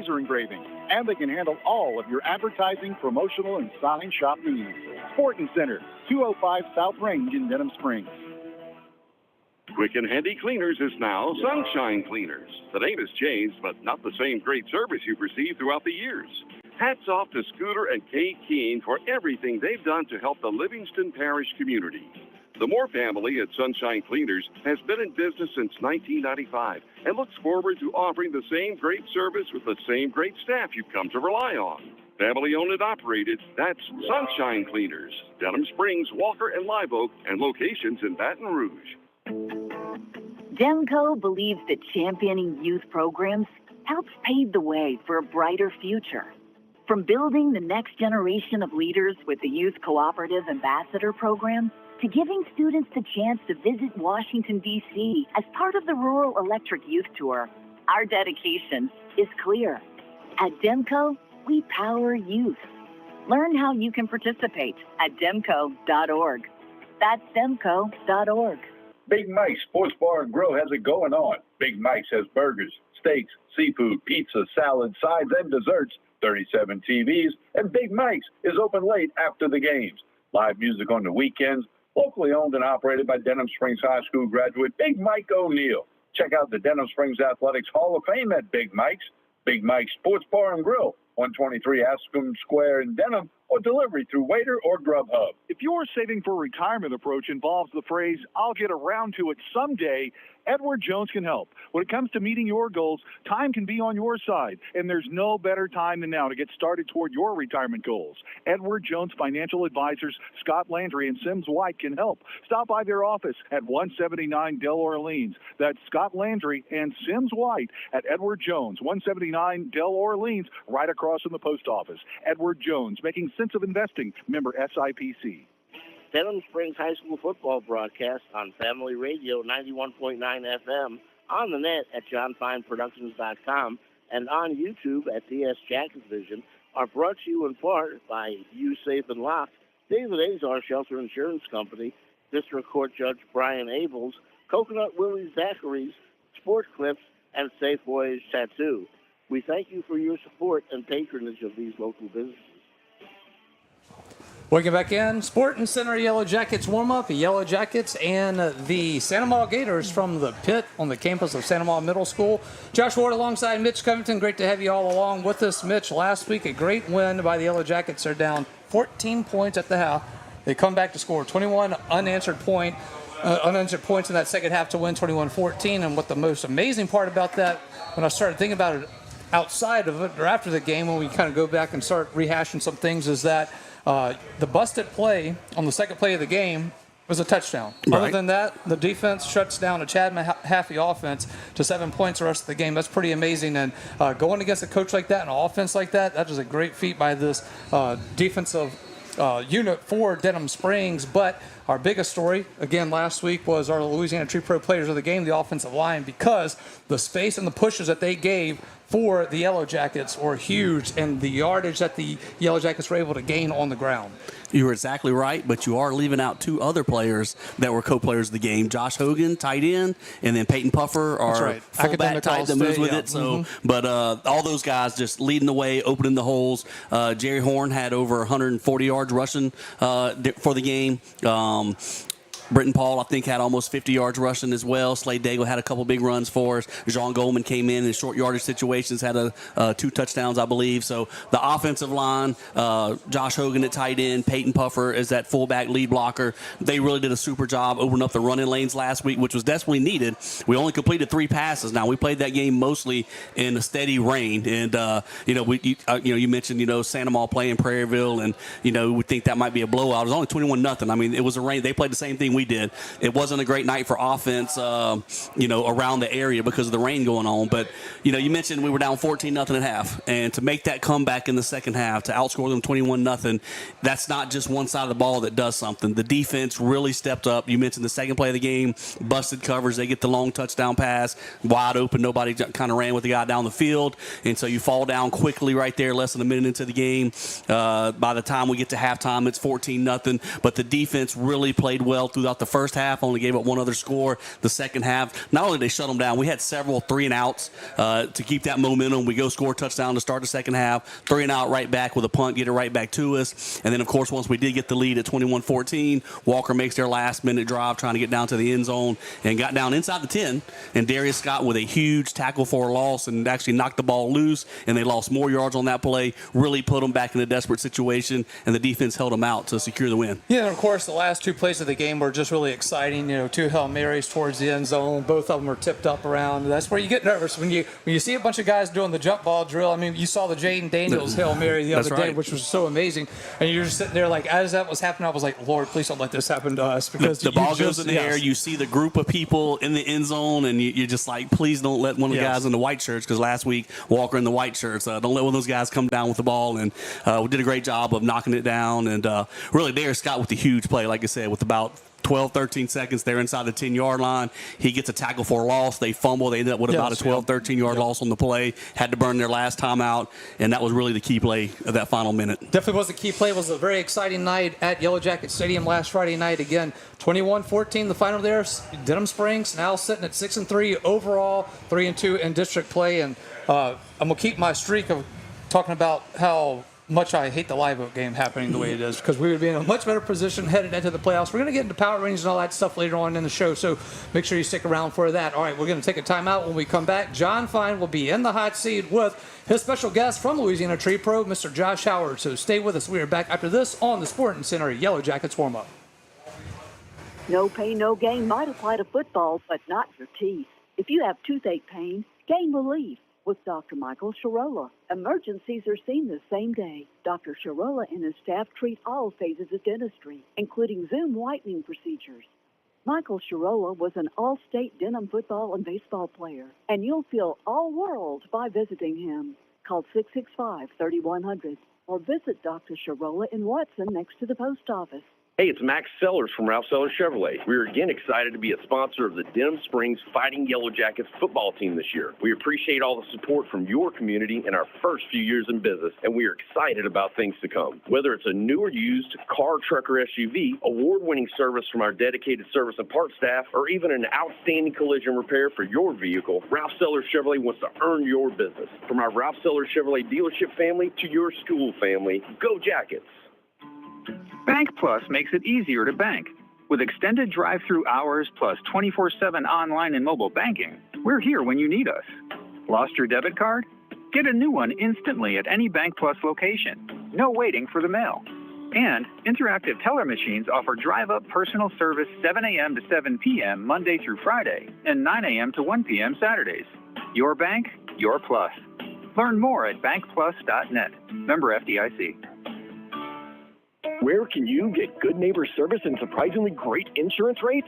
laser engraving, and they can handle all of your advertising, promotional, and sign shop needs. Sporting Center, 205 South Range in Denham Springs. Quick and Handy Cleaners is now Sunshine Cleaners. The name has changed, but not the same great service you've received throughout the years. Hats off to Scooter and Kay Keene for everything they've done to help the Livingston Parish community. The Moore family at Sunshine Cleaners has been in business since 1995 and looks forward to offering the same great service with the same great staff you've come to rely on. Family owned and operated, that's Sunshine Cleaners, Denham Springs, Walker, and Live Oak, and locations in Baton Rouge. Demco believes that championing youth programs helps pave the way for a brighter future. From building the next generation of leaders with the Youth Cooperative Ambassador Program, to giving students the chance to visit Washington, D.C. as part of the Rural Electric Youth Tour, our dedication is clear. At Demco, we power youth. Learn how you can participate at demco.org. That's demco.org. Big Mike's Sports Bar and Grill has it going on. Big Mike's has burgers, steaks, seafood, pizza, salad, sides, and desserts, 37 TVs, and Big Mike's is open late after the games. Live music on the weekends, locally owned and operated by Denham Springs High School graduate Big Mike O'Neill. Check out the Denham Springs Athletics Hall of Fame at Big Mike's. Big Mike's Sports Bar and Grill, 123 Ascom Square in Denham, or delivery through Waiter or Grubhub. If your saving for retirement approach involves the phrase, "I'll get around to it someday," Edward Jones can help. When it comes to meeting your goals, time can be on your side, and there's no better time than now to get started toward your retirement goals. Edward Jones Financial Advisors Scott Landry and Sims White can help. Stop by their office at 179 Del Orleans. That's Scott Landry and Sims White at Edward Jones, 179 Del Orleans, right across from the post office. Edward Jones, making sense of investing, member SIPC. Denham Springs High School football broadcast on Family Radio 91.9 FM, on the net at johnfineproductions.com, and on YouTube at DS Jackets Vision are brought to you in part by You Safe and Locked, David Azar Shelter Insurance Company, District Court Judge Brian Abels, Coconut Willie's Zachary's, Sport Clips, and Safe Voyage Tattoo. We thank you for your support and patronage of these local businesses. Welcome back in. Sporting Center Yellow Jackets warm-up. The Yellow Jackets and the Amant Gators from the pit on the campus of Amant Middle School. Josh Ward alongside Mitch Covington. Great to have you all along with us, Mitch. Last week, a great win by the Yellow Jackets. They're down 14 points at the half. They come back to score 21 unanswered points in that second half to win 21-14. And what the most amazing part about that, when I started thinking about it outside of it or after the game, when we kind of go back and start rehashing some things, is that the busted play on the second play of the game was a touchdown. Right. Other than that, the defense shuts down a Chad Haffey offense to 7 points the rest of the game. That's pretty amazing. And going against a coach like that and an offense like that, that is a great feat by this defensive unit for Denham Springs. But our biggest story, again, last week was our Louisiana Tree Pro players of the game, the offensive line, because the space and the pushes that they gave for the Yellow Jackets were huge, and the yardage that the Yellow Jackets were able to gain on the ground. You were exactly right, but you are leaving out two other players that were co-players of the game. Josh Hogan, tight end, and then Peyton Puffer, our fullback tight that moves with it. So, but all those guys just leading the way, opening the holes. Jerry Horn had over 140 yards rushing for the game. Britton Paul, I think, had almost 50 yards rushing as well. Slade Daigle had a couple big runs for us. Jean Goldman came in short yardage situations, had 2 touchdowns, I believe. So the offensive line, Josh Hogan at tight end, Peyton Puffer as that fullback lead blocker, they really did a super job opening up the running lanes last week, which was desperately needed. We only completed 3 passes. Now, we played that game mostly in a steady rain. And, you mentioned, Santa Maria playing Prairieville, and, we think that might be a blowout. It was only 21-0. I mean, it was a rain. They played the same thing we did. It wasn't a great night for offense, around the area because of the rain going on. But, you mentioned we were down 14-0 at half. And to make that comeback in the second half, to outscore them 21-0, that's not just one side of the ball that does something. The defense really stepped up. You mentioned the second play of the game, busted covers. They get the long touchdown pass, wide open. Nobody kind of ran with the guy down the field. And so you fall down quickly right there, less than a minute into the game. By the time we get to halftime, it's 14-0. But the defense really played well through throughout the first half, only gave up one other score. The second half, not only did they shut them down, we had several 3-and-outs to keep that momentum. We go score a touchdown to start the second half, 3-and-out right back with a punt, get it right back to us. And then, of course, once we did get the lead at 21-14, Walker makes their last-minute drive trying to get down to the end zone and got down inside the 10. And Darius Scott with a huge tackle for a loss and actually knocked the ball loose, and they lost more yards on that play, really put them back in a desperate situation, and the defense held them out to secure the win. Yeah, and of course, the last two plays of the game were just really exciting. You know, 2 Hail Marys towards the end zone. Both of them were tipped up around. That's where you get nervous when you see a bunch of guys doing the jump ball drill. I mean, you saw the Jaden Daniels Hail Mary the other day, which was so amazing. And you're just sitting there like, as that was happening, I was like, Lord, please don't let this happen to us. Because the ball goes in the air. You see the group of people in the end zone, and you're just like, please don't let one of the guys in the white shirts, because last week, Walker in the white shirts, don't let one of those guys come down with the ball. And we did a great job of knocking it down. And really, Darius Scott with the huge play, like I said, with about 12, 13 seconds there inside the 10-yard line. He gets a tackle for a loss. They fumble. They end up with about a 12, 13-yard loss on the play. Had to burn their last timeout, and that was really the key play of that final minute. Definitely was the key play. It was a very exciting night at Yellow Jacket Stadium last Friday night. Again, 21-14, the final there. Denham Springs now sitting at 6-3 overall, 3-2 in district play. And I'm going to keep my streak of talking about how much I hate the live oak game happening the way it is, because we would be in a much better position headed into the playoffs. We're going to get into power ratings and all that stuff later on in the show, so make sure you stick around for that. All right, we're going to take a timeout. When we come back, John Fine will be in the hot seat with his special guest from Louisiana Tree Pro, Mr. Josh Howard. So stay with us. We are back after this on the Sporting Center Yellow Jackets warm-up. No pain, no gain might apply to football, but not your teeth. If you have toothache pain, gain relief with Dr. Michael Sharola. Emergencies are seen the same day. Dr. Sharola and his staff treat all phases of dentistry, including Zoom whitening procedures. Michael Sharola was an all-state Denham football and baseball player, and you'll feel all world by visiting him. Call 665-3100 or visit Dr. Sharola in Watson next to the post office. Hey, it's Max Sellers from Ralph Sellers Chevrolet. We're again excited to be a sponsor of the Denham Springs Fighting Yellow Jackets football team this year. We appreciate all the support from your community in our first few years in business, and we are excited about things to come. Whether it's a new or used car, truck, or SUV, award-winning service from our dedicated service and parts staff, or even an outstanding collision repair for your vehicle, Ralph Sellers Chevrolet wants to earn your business. From our Ralph Sellers Chevrolet dealership family to your school family, go Jackets! Bank Plus makes it easier to bank. With extended drive-through hours plus 24/7 online and mobile banking, we're here when you need us. Lost your debit card? Get a new one instantly at any Bank Plus location. No waiting for the mail. And interactive teller machines offer drive-up personal service 7 a.m. to 7 p.m. Monday through Friday and 9 a.m. to 1 p.m. Saturdays. Your bank, your plus. Learn more at bankplus.net. Member FDIC. Where can you get good neighbor service and surprisingly great insurance rates?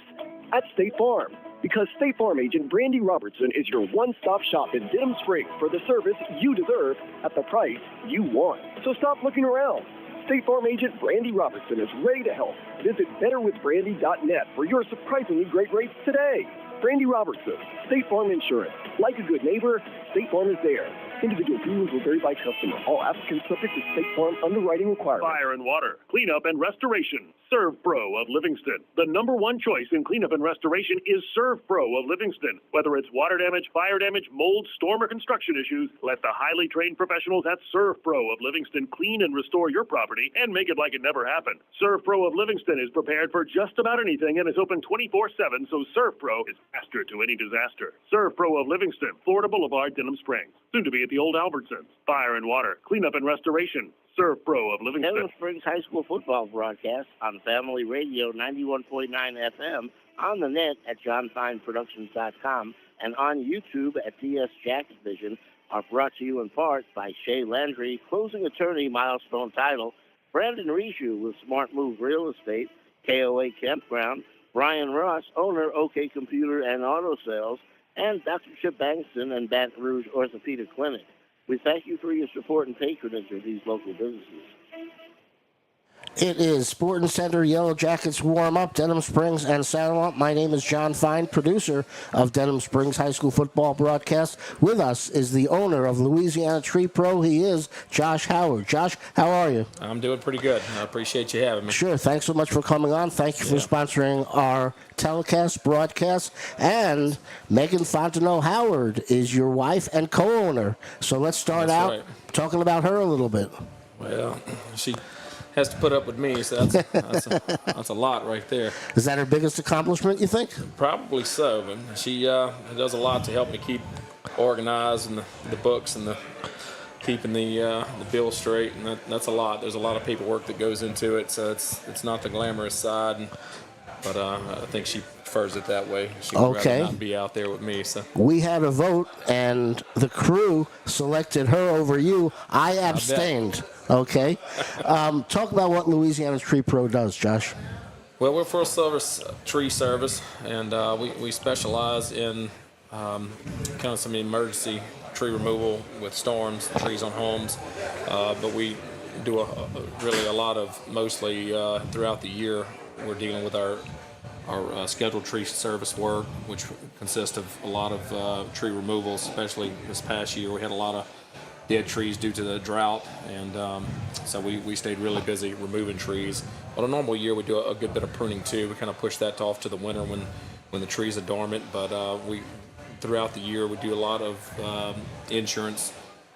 At State Farm. Because State Farm agent Brandy Robertson is your one-stop shop in Denham Springs for the service you deserve at the price you want. So stop looking around. State Farm agent Brandy Robertson is ready to help. Visit betterwithbrandy.net for your surprisingly great rates today. Brandy Robertson, State Farm Insurance. Like a good neighbor, State Farm is there. Individual premiums will vary by customer. All applicants subject to State Farm underwriting requirements. Fire and water, cleanup and restoration. Serve Pro of Livingston. The #1 choice in cleanup and restoration is Serve Pro of Livingston. Whether it's water damage, fire damage, mold, storm, or construction issues, let the highly trained professionals at Serve Pro of Livingston clean and restore your property and make it like it never happened. Serve Pro of Livingston is prepared for just about anything and is open 24/7, so Serve Pro is faster to any disaster. Serve Pro of Livingston, Florida Boulevard, Denham Springs. Soon to be at the old Albertsons. Fire and water, cleanup and restoration. Serve Pro of Livingston. Denham Springs High School football broadcast on Family Radio 91.9 FM, on the net at johnfineproductions.com, and on YouTube at DS Jacket Vision are brought to you in part by Shay Landry, closing attorney, milestone title, Brandon Riju with Smart Move Real Estate, KOA Campground, Brian Ross, owner OK Computer and Auto Sales, and Dr. Chip Bankston and Baton Rouge Orthopedic Clinic. We thank you for your support and patronage of these local businesses. It is Sporting Center Yellow Jackets warm-up, Denham Springs and Sandlot. My name is John Fine, producer of Denham Springs High School football broadcast. With us is the owner of Louisiana Tree Pro. He is Josh Howard. Josh, how are you? I'm doing pretty good. I appreciate you having me. Sure. Thanks so much for coming on. Thank you for sponsoring our telecast, broadcast. And Megan Fontenot Howard is your wife and co-owner. So let's start out talking about her a little bit. Well, she has to put up with me, so that's a lot right there. Is that her biggest accomplishment, you think? Probably so, but she does a lot to help me keep organized and the books and keeping the bill straight, and that's a lot. There's a lot of paperwork that goes into it, so it's not the glamorous side, but I think she prefers it that way. She would rather not be out there with me. So we had a vote, and the crew selected her over you. I abstained. Okay. Talk about what Louisiana Tree Pro does, Josh. Well, we're full service tree service, and we specialize in kind of some emergency tree removal with storms, trees on homes, but we do really a lot of mostly throughout the year. We're dealing with our scheduled tree service work, which consists of a lot of tree removals, especially this past year. We had a lot of dead trees due to the drought, and so we stayed really busy removing trees. On a normal year, we do a good bit of pruning too. We kind of push that off to the winter when the trees are dormant, but throughout the year we do a lot of insurance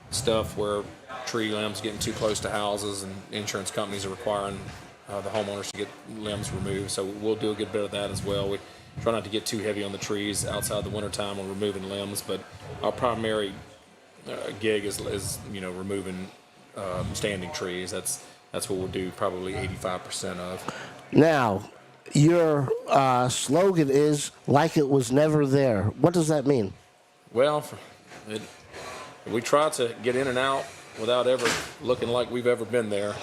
stuff where tree limbs getting too close to houses, and insurance companies are requiring the homeowners to get limbs removed, so we'll do a good bit of that as well. We try not to get too heavy on the trees outside the wintertime on removing limbs, but our primary gig is removing standing trees. That's what we'll do probably 85% of. Now, your slogan is "like it was never there." What does that mean? Well, we try to get in and out without ever looking like we've ever been there.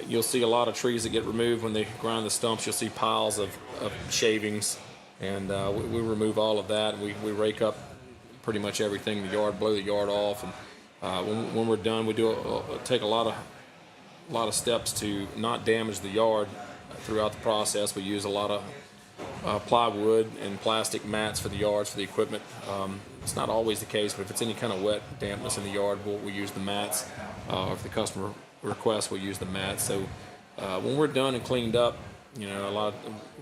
You'll see a lot of trees that get removed when they grind the stumps. You'll see piles of shavings, and we remove all of that. We rake up pretty much everything in the yard, blow the yard off, and when we're done, we take a lot of steps to not damage the yard throughout the process. We use a lot of plywood and plastic mats for the yards, for the equipment. It's not always the case, but if it's any kind of wet dampness in the yard, we'll use the mats. If the customer requests, we'll use the mats. So when we're done and cleaned up,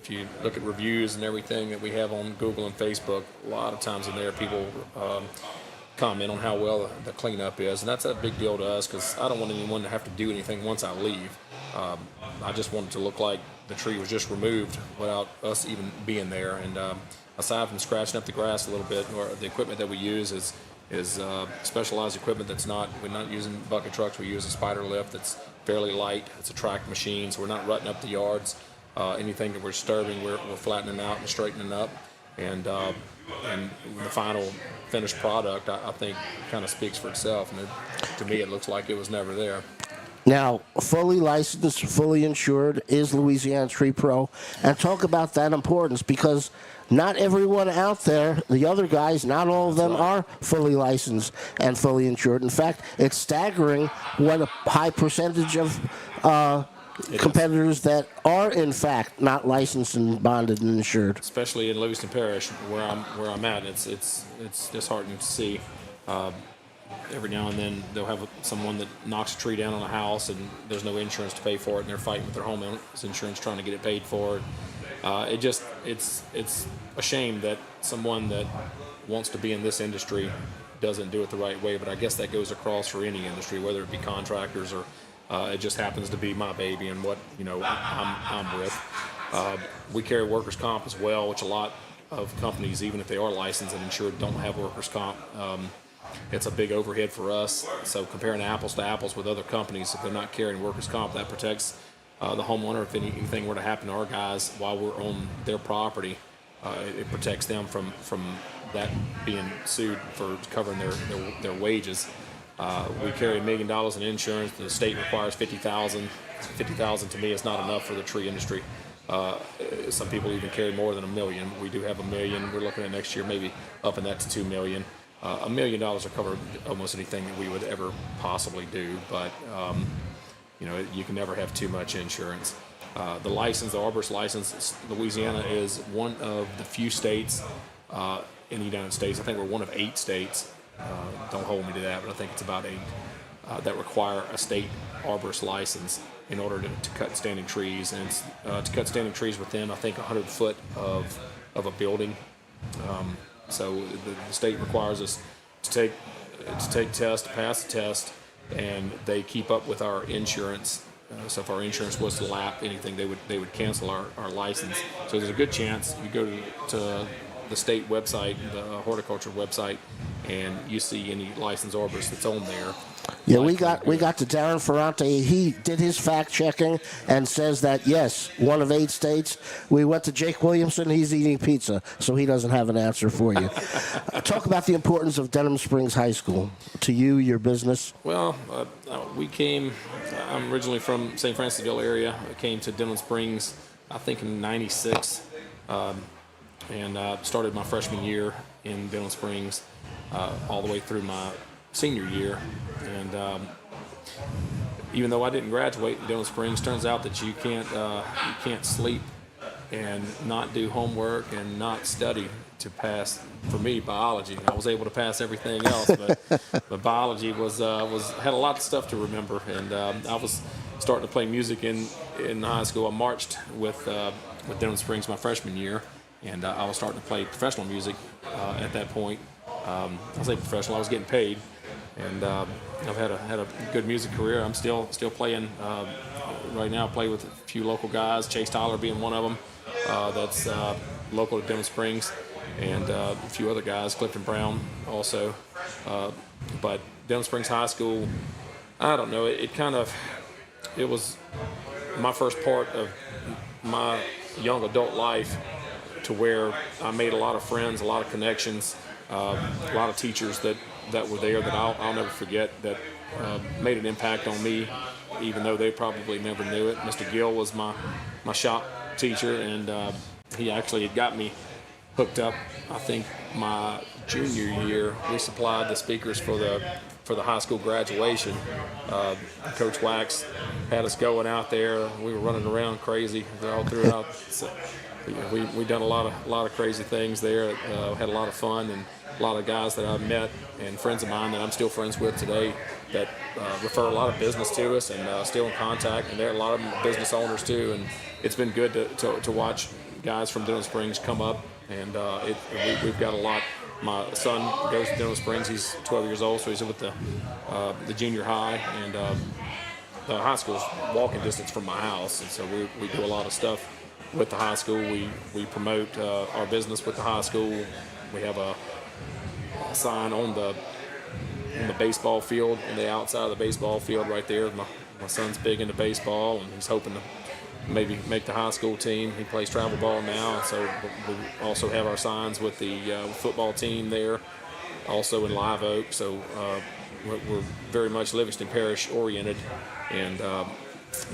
if you look at reviews and everything that we have on Google and Facebook, a lot of times in there people comment on how well the cleanup is, and that's a big deal to us because I don't want anyone to have to do anything once I leave. I just want it to look like the tree was just removed without us even being there. And aside from scratching up the grass a little bit, or the equipment that we use is specialized equipment we're not using bucket trucks. We use a spider lift that's fairly light. It's a tracked machine, so we're not rutting up the yards. Anything that we're disturbing, we're flattening out and straightening up. And the final finished product, I think, kind of speaks for itself. And to me, it looks like it was never there. Now, fully licensed, fully insured is Louisiana Tree Pro. And talk about that importance, because not everyone out there, the other guys, not all of them are fully licensed and fully insured. In fact, it's staggering what a high percentage of competitors that are, in fact, not licensed and bonded and insured. Especially in Livingston Parish, where I'm at, it's disheartening to see. Every now and then they'll have someone that knocks a tree down on a house and there's no insurance to pay for it, and they're fighting with their homeowner's insurance trying to get it paid for. It's a shame that someone that wants to be in this industry doesn't do it the right way, but I guess that goes across for any industry, whether it be contractors or it just happens to be my baby and what I'm with. We carry workers' comp as well, which a lot of companies, even if they are licensed and insured, don't have workers' comp. It's a big overhead for us. So comparing apples to apples with other companies, if they're not carrying workers' comp, that protects the homeowner. If anything were to happen to our guys while we're on their property, it protects them from that being sued for covering their wages. We carry $1 million in insurance. The state requires $50,000. $50,000 to me is not enough for the tree industry. Some people even carry more than $1 million. We do have $1 million. We're looking at next year maybe upping that to $2 million. $1 million will cover almost anything that we would ever possibly do. But you can never have too much insurance. The license, the arborist license, Louisiana is one of the few states in the United States. I think we're one of 8 states. Don't hold me to that, but I think it's about 8 that require a state arborist license in order to cut standing trees, and to cut standing trees within, I think, 100 foot of a building. So the state requires us to take tests, to pass the test, and they keep up with our insurance. So if our insurance was to lap anything, they would cancel our license. So there's a good chance you go to the state website, the horticulture website, and you see any licensed arborist that's on there. Yeah, we got to Darren Ferrante. He did his fact checking and says that yes, one of 8 states. We went to Jake Williamson. He's eating pizza, so he doesn't have an answer for you. Talk about the importance of Denham Springs High School to you, your business. Well, I'm originally from St. Francisville area. I came to Denham Springs, I think, in '96, and started my freshman year in Denham Springs all the way through my senior year. And even though I didn't graduate in Denham Springs, turns out that you can't sleep and not do homework and not study to pass. For me, biology. I was able to pass everything else, but biology had a lot of stuff to remember. And I was starting to play music in high school. I marched with Denham Springs my freshman year, and I was starting to play professional music at that point. I say professional. I was getting paid, and I've had a good music career. I'm still playing right now. I play with a few local guys, Chase Tyler being one of them. That's local to Denham Springs, and a few other guys, Clifton Brown also. But Denham Springs High School, I don't know. It was my first part of my young adult life, to where I made a lot of friends, a lot of connections, a lot of teachers that were there that I'll never forget, that made an impact on me, even though they probably never knew it. Mr. Gill was my shop teacher, and he actually had got me hooked up. I think my junior year, we supplied the speakers for the high school graduation. Coach Wax had us going out there. We were running around crazy all throughout. So, we done a lot of crazy things there. Had a lot of fun, and a lot of guys that I've met and friends of mine that I'm still friends with today that refer a lot of business to us, and still in contact. And there are a lot of them business owners too. And it's been good to watch guys from Denham Springs come up, and we've got a lot. My son goes to Denham Springs. He's 12 years old, so he's with the junior high, and the high school's walking distance from my house, and so we do a lot of stuff with the high school. We promote our business with the high school. We have a sign on the baseball field, on the outside of the baseball field right there. My son's big into baseball, and he's hoping to maybe make the high school team. He plays travel ball now, so we also have our signs with the football team there, also in Live Oak. So we're very much Livingston Parish oriented, and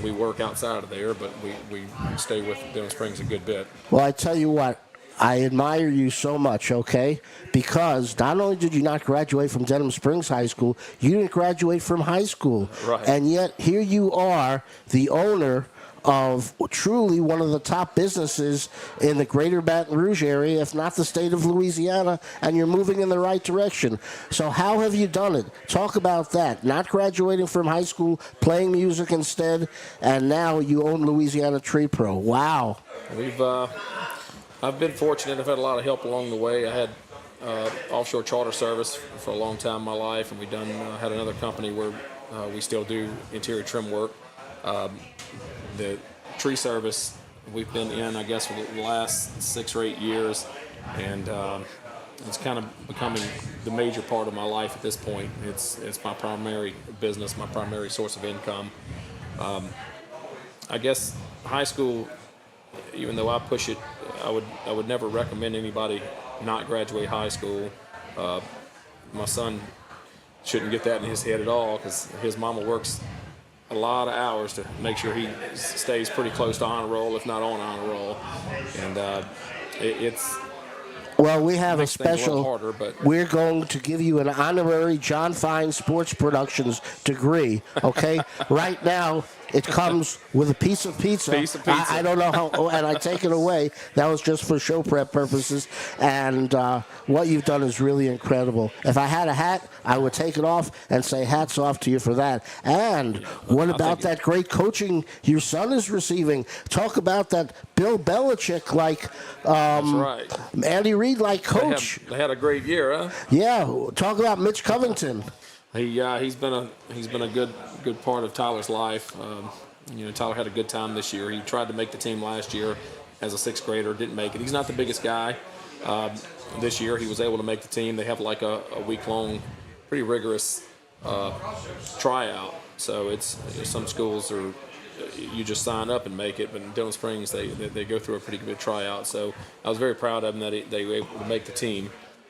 we work outside of there, but we stay with Denham Springs a good bit. Well, I tell you what, I admire you so much, okay? Because not only did you not graduate from Denham Springs High School, you didn't graduate from high school. Right. And yet here you are, the owner of truly one of the top businesses in the greater Baton Rouge area, if not the state of Louisiana, and you're moving in the right direction. So how have you done it? Talk about that. Not graduating from high school, playing music instead, and now you own Louisiana Tree Pro. Wow. I've been fortunate. I've had a lot of help along the way. I had offshore charter service for a long time in my life, and we had another company where we still do interior trim work. The tree service we've been in, I guess, for the last 6 or 8 years, and it's kind of becoming the major part of my life at this point. It's my primary business, my primary source of income. I guess high school, even though I push it, I would never recommend anybody not graduate high school. My son shouldn't get that in his head at all, because his mama works a lot of hours to make sure he stays pretty close to honor roll, if not on honor roll. And it's Well, we have a special. Harder, but we're going to give you an honorary John Fine Sports Productions degree. Okay, right now It comes with a piece of pizza. I don't know how, and I take it away. That was just for show prep purposes. And what you've done is really incredible. If I had a hat, I would take it off and say hats off to you for that. And what about that great coaching your son is receiving? Talk about that Bill Belichick-like, That's right. Andy Reid-like coach. They had a great year, huh? Yeah, talk about Mitch Covington. He's been a good part of Tyler's life. Tyler had a good time this year. He tried to make the team last year as a sixth grader, didn't make it. He's not the biggest guy. This year he was able to make the team. They have like a week-long, pretty rigorous tryout. So it's some schools are you just sign up and make it, but in Denham Springs they go through a pretty good tryout. So I was very proud of them that they were able to make the team.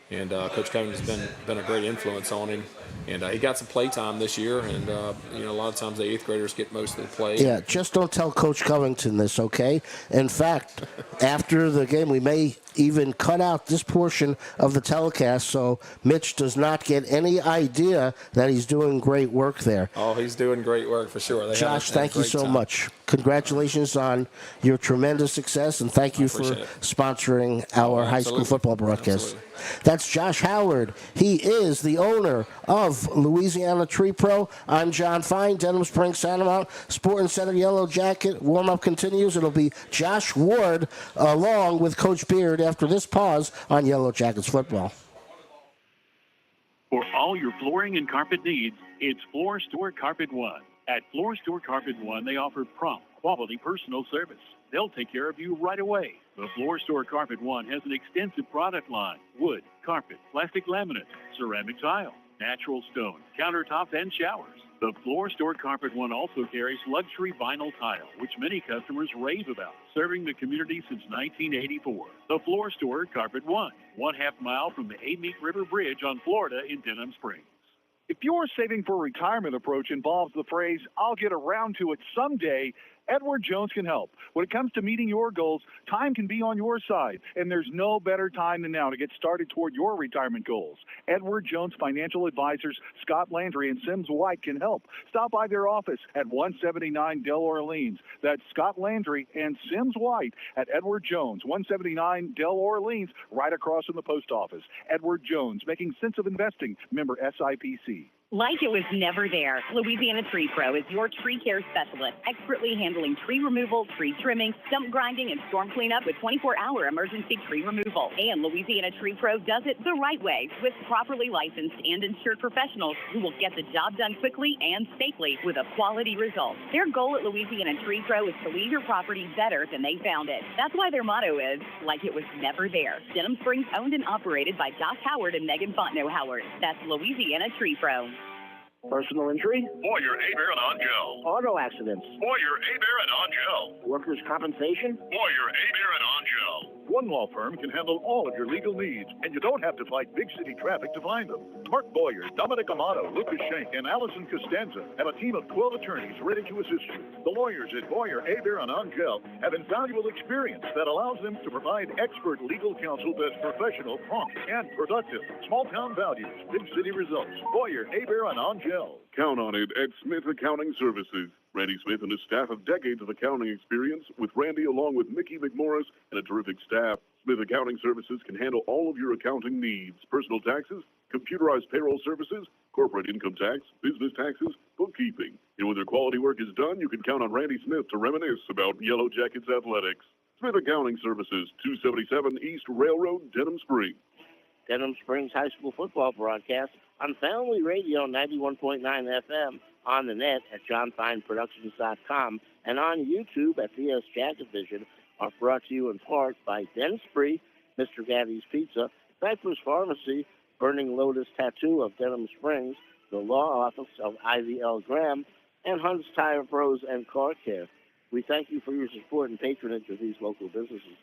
And Coach Covington's been a great influence on him. And he got some play time this year. And, a lot of times the eighth graders get most of the play. Yeah, just don't tell Coach Covington this, okay? In fact, after the game, we may even cut out this portion of the telecast so Mitch does not get any idea that he's doing great work there. Oh, he's doing great work for sure. Josh, thank you so much. Congratulations on your tremendous success, and thank you for sponsoring our high school football broadcast. Absolutely. That's Josh Howard. He is the owner of Louisiana Tree Pro. I'm John Fine, Denham Springs, Santa Mont, Sporting Center Yellow Jacket. Warm-up continues. It'll be Josh Ward along with Coach Beard after this pause on Yellow Jackets football. For all your flooring and carpet needs, it's Floor Store Carpet One. At Floor Store Carpet One, they offer prompt, quality personal service. They'll take care of you right away. The Floor Store Carpet One has an extensive product line: wood, carpet, plastic laminate, ceramic tile, natural stone, countertops, and showers. The Floor Store Carpet One also carries luxury vinyl tile, which many customers rave about, serving the community since 1984. The Floor Store Carpet One, 1/2 mile from the Amant River Bridge on Florida in Denham Springs. If your saving for retirement approach involves the phrase, "I'll get around to it someday," Edward Jones can help. When it comes to meeting your goals, time can be on your side, and there's no better time than now to get started toward your retirement goals. Edward Jones Financial Advisors Scott Landry and Sims White can help. Stop by their office at 179 Del Orleans. That's Scott Landry and Sims White at Edward Jones, 179 Del Orleans, right across from the post office. Edward Jones, making sense of investing, member SIPC. Like it was never there, Louisiana Tree Pro is your tree care specialist, expertly handling tree removal, tree trimming, stump grinding, and storm cleanup with 24-hour emergency tree removal. And Louisiana Tree Pro does it the right way with properly licensed and insured professionals who will get the job done quickly and safely with a quality result. Their goal at Louisiana Tree Pro is to leave your property better than they found it. That's why their motto is, like it was never there. Denham Springs owned and operated by Josh Howard and Megan Fontenot Howard. That's Louisiana Tree Pro. Personal injury? Boyer, A-Bear, and On-Gel. Auto accidents? Boyer, A-Bear, and On-Gel. Workers' compensation? Boyer, A-Bear, and On-Gel. One law firm can handle all of your legal needs, and you don't have to fight big city traffic to find them. Mark Boyer, Dominic Amato, Lucas Schenk, and Allison Costanza have a team of 12 attorneys ready to assist you. The lawyers at Boyer, A-Bear, and On-Gel have invaluable experience that allows them to provide expert legal counsel that's professional, prompt, and productive. Small town values, big city results. Boyer, A-Bear, and On-Gel. Count on it at Smith Accounting Services. Randy Smith and his staff have decades of accounting experience, with Randy along with Mickey McMorris and a terrific staff. Smith Accounting Services can handle all of your accounting needs: personal taxes, computerized payroll services, corporate income tax, business taxes, bookkeeping. And when their quality work is done, you can count on Randy Smith to reminisce about Yellow Jackets athletics. Smith Accounting Services, 277 East Railroad, Denham Springs. Denham Springs High School football broadcast on Family Radio 91.9 FM, on the net at johnfineproductions.com, and on YouTube at DS Jacket Vision, are brought to you in part by Den Spree, Mr. Gaddy's Pizza, Cypress Pharmacy, Burning Lotus Tattoo of Denham Springs, the Law Office of Ivy L. Graham, and Hunt's Tire Pros and Car Care. We thank you for your support and patronage of these local businesses.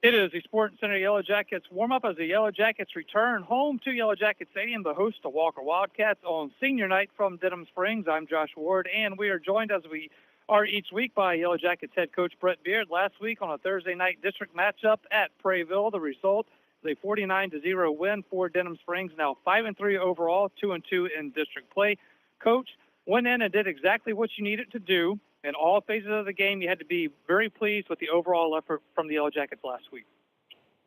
It is the Sporting Center Yellow Jackets warm-up as the Yellow Jackets return home to Yellow Jacket Stadium to host the Walker Wildcats on senior night from Denham Springs. I'm Josh Ward, and we are joined as we are each week by Yellow Jackets head coach Brett Beard. Last week on a Thursday night district matchup at Prairieville, the result is a 49-0 win for Denham Springs, now 5-3 overall, 2-2 in district play. Coach, went in and did exactly what you needed to do. In all phases of the game, you had to be very pleased with the overall effort from the Yellow Jackets last week.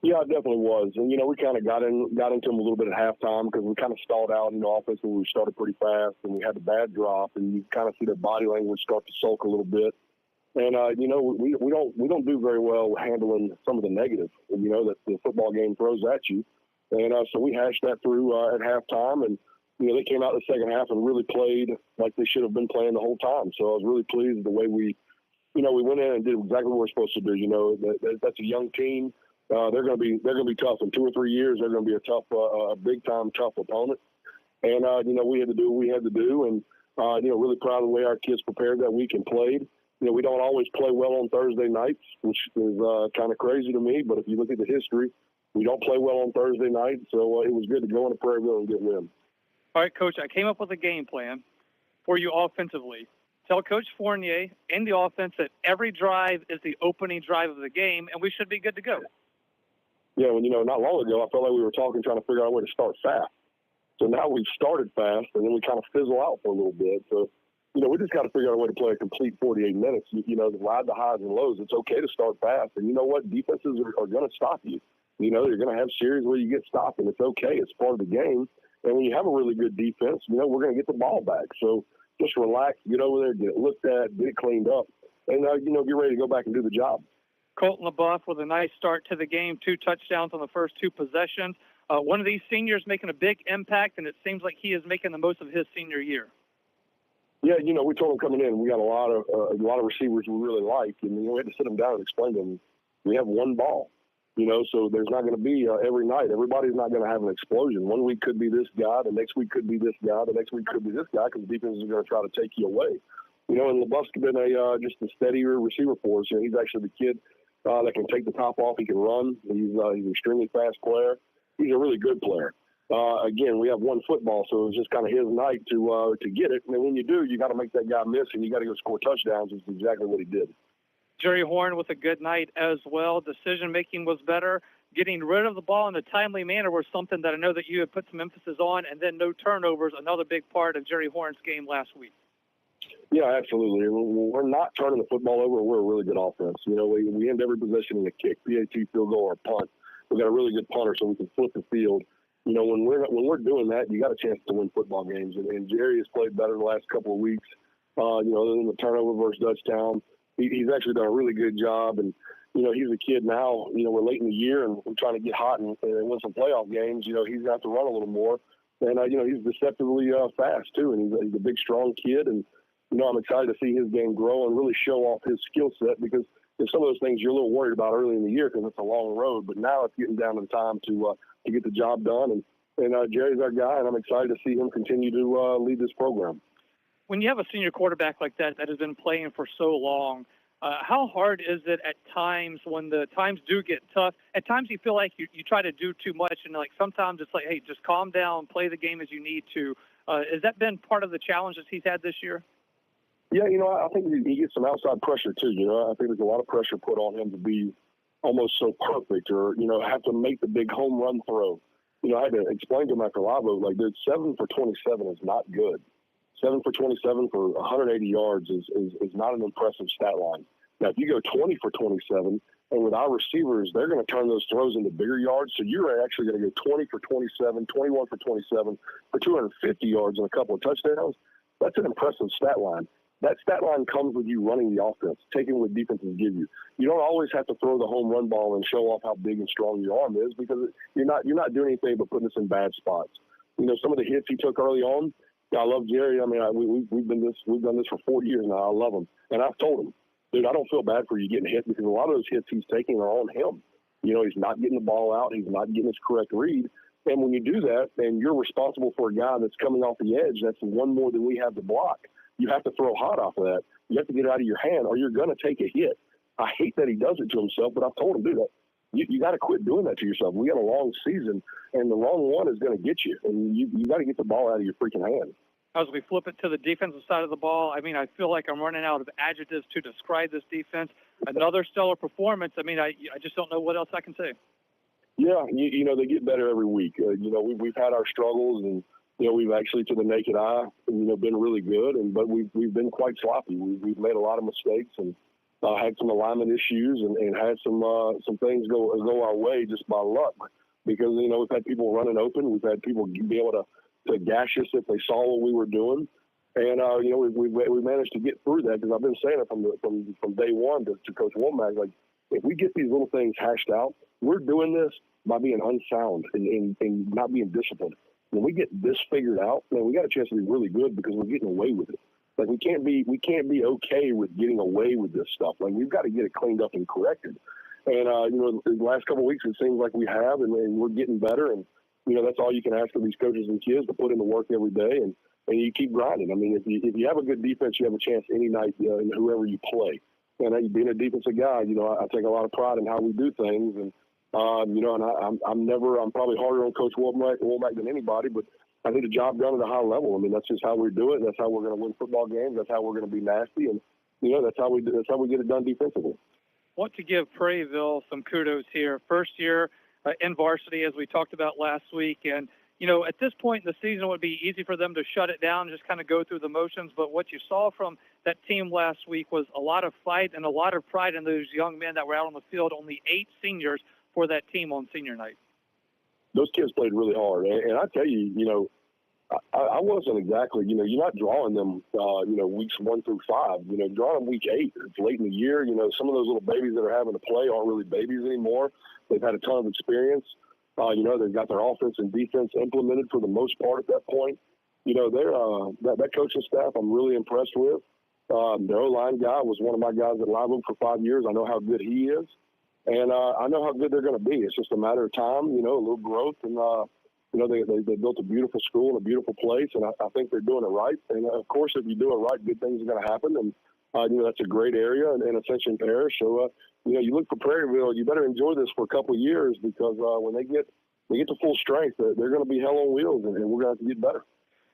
Yeah, it definitely was. And, we kind of got into them a little bit at halftime because we kind of stalled out, offensively. We started pretty fast, and we had the bad drop, and you kind of see their body language start to sulk a little bit. And, we don't do very well handling some of the negative, that the football game throws at you. And so we hashed that through at halftime, and, they came out in the second half and really played like they should have been playing the whole time. So I was really pleased with the way we went in and did exactly what we're supposed to do. That's a young team. They're going to be tough in 2 or 3 years. They're going to be a tough, big time tough opponent. And we had to do what we had to do, and really proud of the way our kids prepared that week and played. We don't always play well on Thursday nights, which is kind of crazy to me. But if you look at the history, we don't play well on Thursday night. So it was good to go into Prairieville and get win. All right, Coach, I came up with a game plan for you offensively. Tell Coach Fournier and the offense that every drive is the opening drive of the game, and we should be good to go. Yeah, not long ago, I felt like we were trying to figure out a way to start fast. So now we've started fast, and then we kind of fizzle out for a little bit. So, we just got to figure out a way to play a complete 48 minutes. To ride the highs and lows. It's okay to start fast. And you know what? Defenses are going to stop you. You're going to have series where you get stopped, and it's okay. It's part of the game. And when you have a really good defense, we're going to get the ball back. So just relax, get over there, get it looked at, get it cleaned up, and, get ready to go back and do the job. Colton LaBeouf with a nice start to the game, 2 touchdowns on the first 2 possessions. One of these seniors making a big impact, and it seems like he is making the most of his senior year. Yeah, we told him coming in, we got a lot of receivers we really like, and we had to sit them down and explain to them, we have one ball. So there's not going to be every night. Everybody's not going to have an explosion. One week could be this guy. The next week could be this guy. The next week could be this guy because the defense is going to try to take you away. And LaBeouf's been just a steadier receiver for us. He's actually the kid that can take the top off. He can run. He's an extremely fast player. He's a really good player. Again, we have one football, so it's just kind of his night to get it. And when you do, you got to make that guy miss, and you got to go score touchdowns. Is exactly what he did. Jerry Horn with a good night as well. Decision-making was better. Getting rid of the ball in a timely manner was something that I know that you had put some emphasis on, and then no turnovers, another big part of Jerry Horn's game last week. Yeah, absolutely. We're not turning the football over. We're a really good offense. We end every possession in a kick, PAT, field goal, or punt. We've got a really good punter, so we can flip the field. When we're doing that, you got a chance to win football games. And Jerry has played better the last couple of weeks. Other than the turnover versus Dutchtown, he's actually done a really good job. And he's a kid now. We're late in the year and we're trying to get hot and win some playoff games. He's going to have to run a little more. And he's deceptively fast too. And he's a big, strong kid. And I'm excited to see his game grow and really show off his skill set because there's some of those things you're a little worried about early in the year because it's a long road. But now it's getting down to the time to get the job done. And Jerry's our guy, and I'm excited to see him continue to lead this program. When you have a senior quarterback like that has been playing for so long, how hard is it at times when the times do get tough? At times you feel like you try to do too much, and like sometimes it's like, hey, just calm down, play the game as you need to. Has that been part of the challenges he's had this year? Yeah, I think he gets some outside pressure too. I think there's a lot of pressure put on him to be almost so perfect or, have to make the big home run throw. I had to explain to him after Lavo, like, dude, 7 for 27 is not good. 7 for 27 for 180 yards is not an impressive stat line. Now, if you go 20 for 27, and with our receivers, they're going to turn those throws into bigger yards. So you're actually going to go 20 for 27, 21 for 27 for 250 yards and a couple of touchdowns. That's an impressive stat line. That stat line comes with you running the offense, taking what defenses give you. You don't always have to throw the home run ball and show off how big and strong your arm is because you're not doing anything but putting us in bad spots. Some of the hits he took early on. I love Jerry. I mean, we've done this for 4 years now. I love him, and I've told him, dude, I don't feel bad for you getting hit because a lot of those hits he's taking are on him. He's not getting the ball out. He's not getting his correct read. And when you do that, and you're responsible for a guy that's coming off the edge, that's one more than we have to block. You have to throw hot off of that. You have to get it out of your hand, or you're going to take a hit. I hate that he does it to himself, but I've told him, dude, you got to quit doing that to yourself. We got a long season, and the wrong one is going to get you, and you got to get the ball out of your freaking hand. As we flip it to the defensive side of the ball, I mean, I feel like I'm running out of adjectives to describe this defense. Another stellar performance. I mean, I just don't know what else I can say. Yeah, they get better every week. We've had our struggles, and we've actually, to the naked eye, been really good, but we've been quite sloppy. We've made a lot of mistakes and had some alignment issues and had some things go our way just by luck, because we've had people running open, we've had people be able to gash us if they saw what we were doing, and we managed to get through that, because I've been saying it from day one to Coach Womack, like, if we get these little things hashed out, we're doing this by being unsound and not being disciplined. When we get this figured out, man, we got a chance to be really good, because we're getting away with it. Like, we can't be okay with getting away with this stuff. Like, we've got to get it cleaned up and corrected. And the last couple of weeks, it seems like we have, and we're getting better. And that's all you can ask of these coaches and kids, to put in the work every day, and you keep grinding. I mean, if you have a good defense, you have a chance any night, in whoever you play. And being a defensive guy, I take a lot of pride in how we do things, and I'm probably harder on Coach Womack than anybody, but I need a job done at a high level. I mean, that's just how we do it. That's how we're going to win football games. That's how we're going to be nasty, and that's how we get it done defensively. Want to give Prairieville some kudos here. First year in varsity, as we talked about last week, and at this point in the season, it would be easy for them to shut it down and just kind of go through the motions. But what you saw from that team last week was a lot of fight and a lot of pride in those young men that were out on the field. Only 8 seniors for that team on senior night. Those kids played really hard. And I tell you, I wasn't exactly, you're not drawing them, weeks 1 through 5. Drawing them week 8. It's late in the year. Some of those little babies that are having to play aren't really babies anymore. They've had a ton of experience. They've got their offense and defense implemented for the most part at that point. They're that coaching staff I'm really impressed with. Their O-line guy was one of my guys at Live Oak for 5 years. I know how good he is. And I know how good they're going to be. It's just a matter of time, a little growth. And, they built a beautiful school and a beautiful place. And I think they're doing it right. And, of course, if you do it right, good things are going to happen. And, that's a great area in Ascension Parish. So, you look for Prairieville, you better enjoy this for a couple of years, because when they get to full strength, they're going to be hell on wheels, and we're going to have to get better.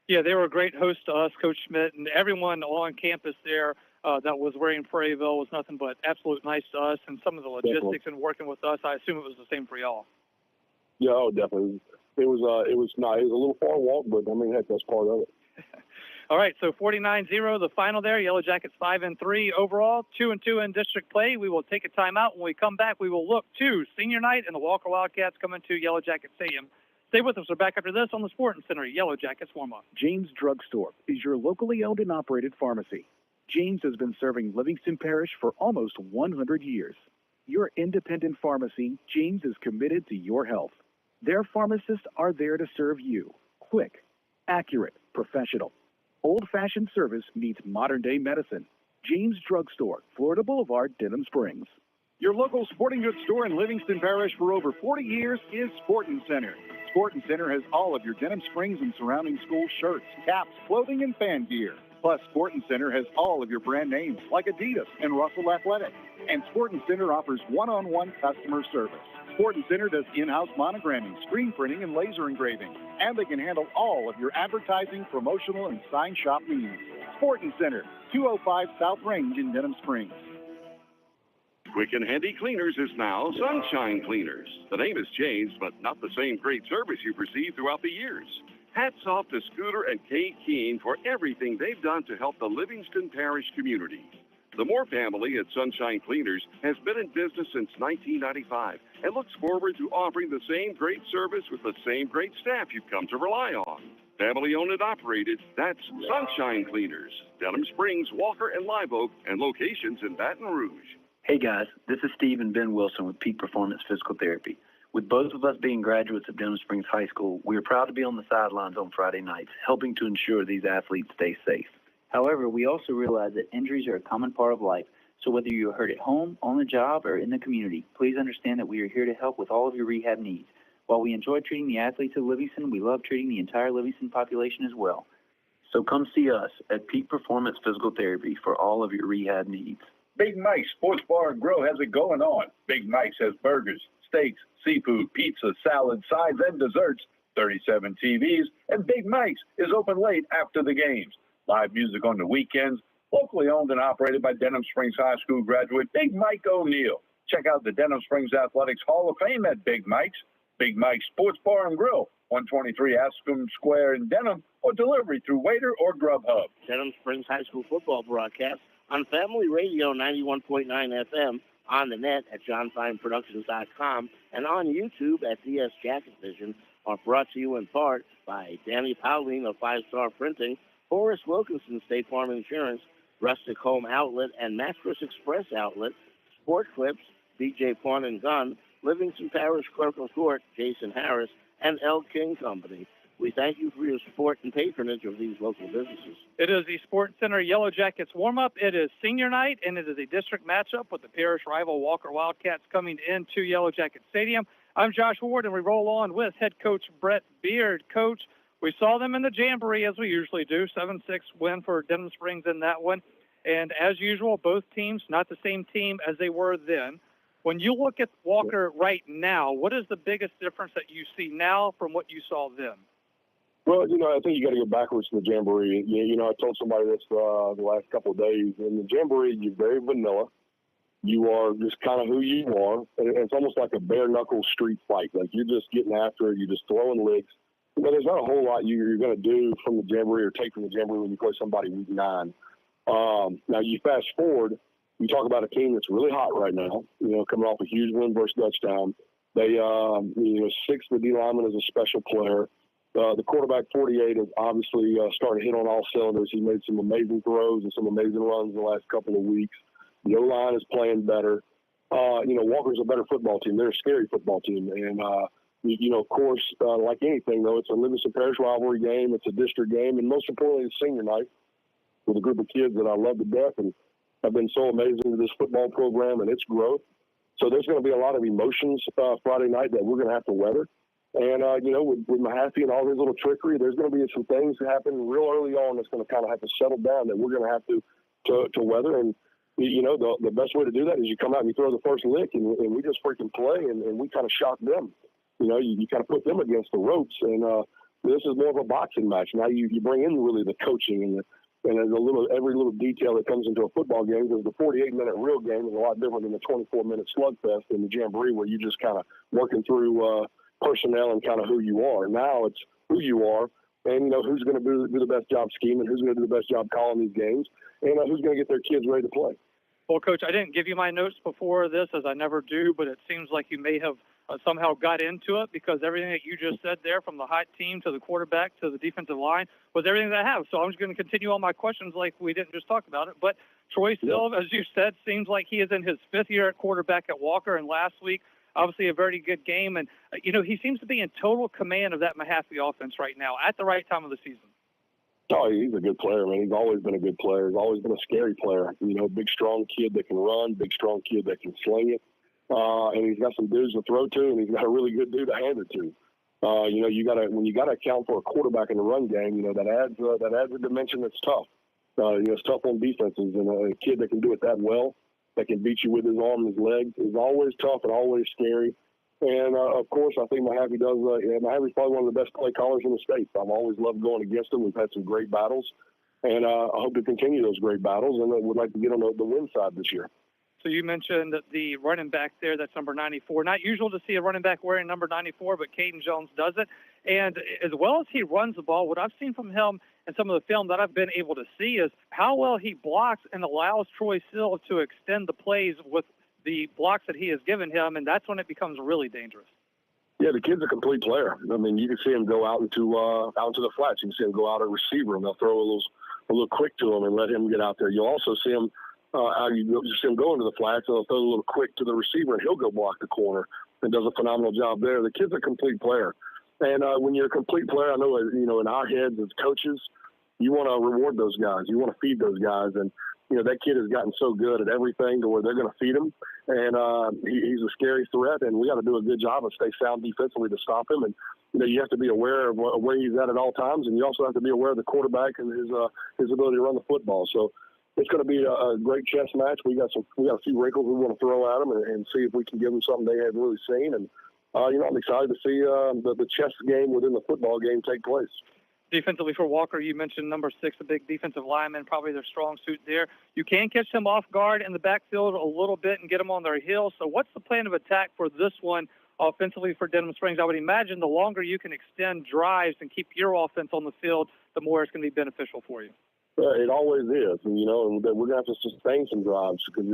Yeah, they were a great host to us, Coach Schmidt, and everyone on campus there that was wearing Prairieville was nothing but absolute nice to us, and some of the logistics and working with us, I assume it was the same for y'all. Yeah, oh, definitely. It was nice. It was a little far walk, but I mean, heck, that's part of it. All right, so 49-0, the final there. Yellow Jackets 5-3 overall, 2-2 in district play. We will take a timeout. When we come back, we will look to senior night and the Walker Wildcats coming to Yellow Jacket Stadium. Stay with us. We're back after this on the Sporting Center Yellow Jackets warm-up. James Drug Store is your locally owned and operated pharmacy. James has been serving Livingston Parish for almost 100 years. Your independent pharmacy, James is committed to your health. Their pharmacists are there to serve you. Quick, accurate, professional. Old-fashioned service meets modern-day medicine. James Drug Store, Florida Boulevard, Denham Springs. Your local sporting goods store in Livingston Parish for over 40 years is Sporting Center. Sporting Center has all of your Denham Springs and surrounding school shirts, caps, clothing, and fan gear. Plus, Sporting Center has all of your brand names like Adidas and Russell Athletic. And Sporting Center offers one-on-one customer service. Sporting Center does in-house monogramming, screen printing, and laser engraving. And they can handle all of your advertising, promotional, and sign shop needs. Sporting Center, 205 South Range in Denham Springs. Quick and Handy Cleaners is now Sunshine Cleaners. The name has changed, but not the same great service you've received throughout the years. Hats off to Scooter and Kay Keene for everything they've done to help the Livingston Parish community. The Moore family at Sunshine Cleaners has been in business since 1995 and looks forward to offering the same great service with the same great staff you've come to rely on. Family owned and operated, that's Sunshine Cleaners. Denham Springs, Walker, and Live Oak, and locations in Baton Rouge. Hey guys, this is Steve and Ben Wilson with Peak Performance Physical Therapy. With both of us being graduates of Denham Springs High School, we are proud to be on the sidelines on Friday nights, helping to ensure these athletes stay safe. However, we also realize that injuries are a common part of life, so whether you're hurt at home, on the job, or in the community, please understand that we are here to help with all of your rehab needs. While we enjoy treating the athletes of Livingston, we love treating the entire Livingston population as well. So come see us at Peak Performance Physical Therapy for all of your rehab needs. Big Mike's Sports Bar and Grill has it going on. Big Mike's has burgers, steaks, seafood, pizza, salad, sides, and desserts, 37 TVs, and Big Mike's is open late after the games. Live music on the weekends, locally owned and operated by Denham Springs High School graduate Big Mike O'Neill. Check out the Denham Springs Athletics Hall of Fame at Big Mike's. Big Mike's Sports Bar and Grill, 123 Aspen Square in Denham, or delivery through Waiter or Grubhub. Denham Springs High School football broadcast on Family Radio 91.9 FM, on the net at johnfineproductions.com, and on YouTube at DS Jacket Vision, are brought to you in part by Danny Powling of 5 Star Printing, Horace Wilkinson State Farm Insurance, Rustic Home Outlet and Mattress Express Outlet, Sport Clips, BJ Pawn and Gun, Livingston Parish Clerk of Court, Jason Harris, and L. King Company. We thank you for your support and patronage of these local businesses. It is the Sports Center Yellow Jackets warm-up. It is senior night, and it is a district matchup with the parish rival Walker Wildcats coming into Yellow Jacket Stadium. I'm Josh Ward, and we roll on with head coach Brett Beard. Coach, we saw them in the Jamboree, as we usually do, 7-6 win for Denham Springs in that one. And as usual, both teams, not the same team as they were then. When you look at Walker right now, what is the biggest difference that you see now from what you saw then? Well, I think you got to go backwards to the Jamboree. I told somebody this the last couple of days. In the Jamboree, you're very vanilla. You are just kind of who you are. And it's almost like a bare-knuckle street fight. Like, you're just getting after it. You're just throwing licks. There's not a whole lot you're going to do from the Jamboree or take from the Jamboree when you play somebody week 9. Now, you fast forward, you talk about a team that's really hot right now, coming off a huge win versus Dutchtown. They, 6th the D lineman is a special player. The quarterback, 48, has obviously started to hit on all cylinders. He made some amazing throws and some amazing runs in the last couple of weeks. The O-line is playing better. Walker's a better football team. They're a scary football team. And, of course, like anything, though, it's a Livingston Parish rivalry game. It's a district game. And most importantly, it's senior night with a group of kids that I love to death and have been so amazing to this football program and its growth. So there's going to be a lot of emotions Friday night that we're going to have to weather. And, with Mahaffey and all his little trickery, there's going to be some things that happen real early on that's going to kind of have to settle down that we're going to have to weather. And, the best way to do that is you come out and you throw the first lick, and we just freaking play, and we kind of shock them. You kind of put them against the ropes. And this is more of a boxing match. Now you bring in really the coaching and every little detail that comes into a football game, because the 48-minute real game is a lot different than the 24-minute slugfest in the Jamboree, where you just kind of working through personnel and kind of who you are. Now it's who you are, and who's going to do the best job scheming, who's going to do the best job calling these games, and who's going to get their kids ready to play. Well, Coach, I didn't give you my notes before this, as I never do, but it seems like you may have somehow got into it, because everything that you just said there, from the hot team to the quarterback to the defensive line, was everything that I have. So I'm just going to continue on my questions like we didn't just talk about it. But Troy Silva, as you said, seems like he is in his 5th year at quarterback at Walker, and last week, obviously a very good game. And, he seems to be in total command of that Mahaffey offense right now at the right time of the season. Oh, he's a good player, man. He's always been a good player. He's always been a scary player. Big, strong kid that can run, big, strong kid that can sling it. And he's got some dudes to throw to, and he's got a really good dude to hand it to. When you gotta account for a quarterback in the run game, that adds a dimension that's tough. It's tough on defenses, and a kid that can do it that well, that can beat you with his arm and his legs, is always tough and always scary. And, of course, I think Mahaffey does. Mahaffey's probably one of the best play callers in the state. I've always loved going against him. We've had some great battles, and I hope to continue those great battles, and I would like to get on the win side this year. So you mentioned the running back there, that's number 94. Not usual to see a running back wearing number 94, but Caden Jones does it. And as well as he runs the ball, what I've seen from him and some of the film that I've been able to see is how well he blocks and allows Troy Silva to extend the plays with the blocks that he has given him, and that's when it becomes really dangerous. Yeah, the kid's a complete player. I mean, you can see him go out into the flats. You can see him go out at receiver, and they'll throw a little quick to him and let him get out there. You'll also see him you see him go into the flats, and they'll throw a little quick to the receiver, and he'll go block the corner and does a phenomenal job there. The kid's a complete player. And when you're a complete player, I know, in our heads as coaches, you want to reward those guys. You want to feed those guys. And, that kid has gotten so good at everything to where they're going to feed him. And he's a scary threat, and we got to do a good job of stay sound defensively to stop him. And, you have to be aware of where he's at all times, and you also have to be aware of the quarterback and his ability to run the football. So it's going to be a great chess match. We got a few wrinkles we want to throw at them and see if we can give them something they haven't really seen. And, I'm excited to see the chess game within the football game take place. Defensively for Walker, you mentioned number 6, a big defensive lineman, probably their strong suit there. You can catch them off guard in the backfield a little bit and get them on their heels. So what's the plan of attack for this one offensively for Denham Springs. I would imagine the longer you can extend drives and keep your offense on the field, the more it's going to be beneficial for you. It always is, and and we're gonna have to sustain some drives because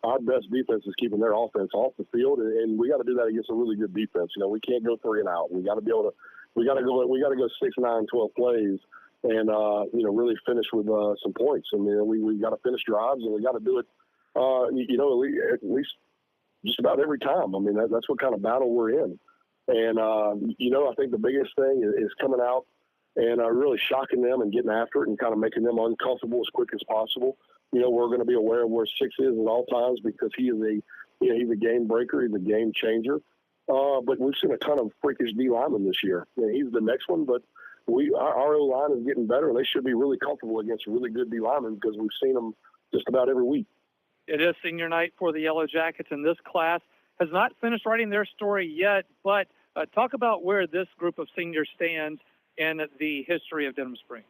our best defense is keeping their offense off the field, and we got to do that against a really good defense. We can't go 3 and out. We got to be able to. We got to go 6, 9, 12 plays, and really finish with some points. I mean, we got to finish drives, and we got to do it. At least just about every time. I mean, that's what kind of battle we're in, and I think the biggest thing is coming out and really shocking them and getting after it and kind of making them uncomfortable as quick as possible. We're going to be aware of where 6 is at all times because he's a game breaker. He's a game changer. But we've seen a ton of freakish D linemen this year. He's the next one, but our O-line is getting better, and they should be really comfortable against really good D linemen because we've seen them just about every week. It is senior night for the Yellow Jackets, and this class has not finished writing their story yet, but talk about where this group of seniors stands in the history of Denham Springs.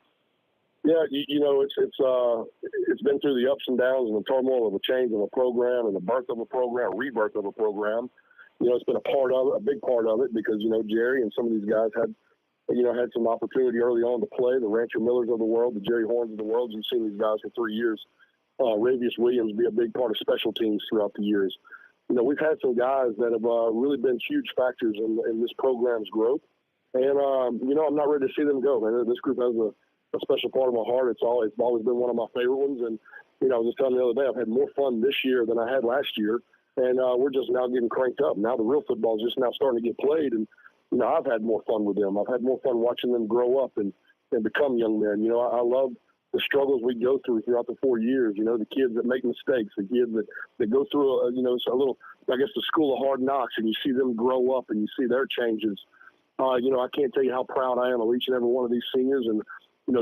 Yeah, it's been through the ups and downs and the turmoil of a change of a program and the birth of a program, rebirth of a program. It's been a big part of it because, Jerry and some of these guys had some opportunity early on to play, the Rancher Millers of the world, the Jerry Horns of the world. You've seen these guys for 3 years. Ravius Williams be a big part of special teams throughout the years. We've had some guys that have really been huge factors in this program's growth. And, I'm not ready to see them go, man. This group has a special part of my heart. It's always been one of my favorite ones. And, I was just telling the other day, I've had more fun this year than I had last year. And we're just now getting cranked up. Now the real football is just now starting to get played. And, I've had more fun with them. I've had more fun watching them grow up and become young men. I love the struggles we go throughout the 4 years. The kids that make mistakes, the kids that go through, a little, I guess, the school of hard knocks, and you see them grow up and you see their changes. I can't tell you how proud I am of each and every one of these seniors. And,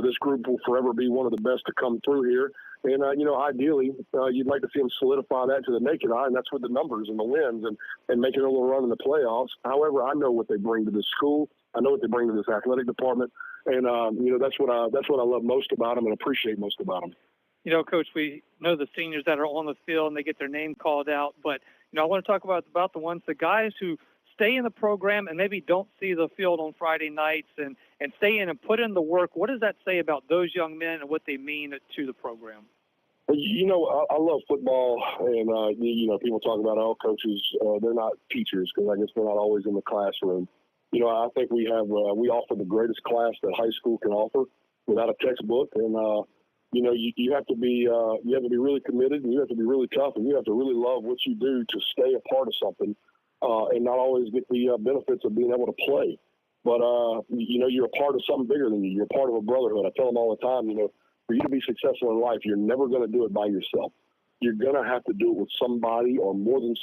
this group will forever be one of the best to come through here. And, ideally, you'd like to see them solidify that to the naked eye, and that's with the numbers and the wins and making a little run in the playoffs. However, I know what they bring to this school. I know what they bring to this athletic department. And, that's what I love most about them and appreciate most about them. Coach, we know the seniors that are on the field and they get their name called out. But, I want to talk about the guys who stay in the program and maybe don't see the field on Friday nights and stay in and put in the work. What does that say about those young men and what they mean to the program? I love football, and, people talk about, coaches, they're not teachers because I guess they're not always in the classroom. I think we offer the greatest class that high school can offer without a textbook. And, you have to be really committed, and you have to be really tough, and you have to really love what you do to stay a part of something and not always get the benefits of being able to play. But, you're a part of something bigger than you. You're a part of a brotherhood. I tell them all the time, for you to be successful in life, you're never going to do it by yourself. You're going to have to do it with somebody or more than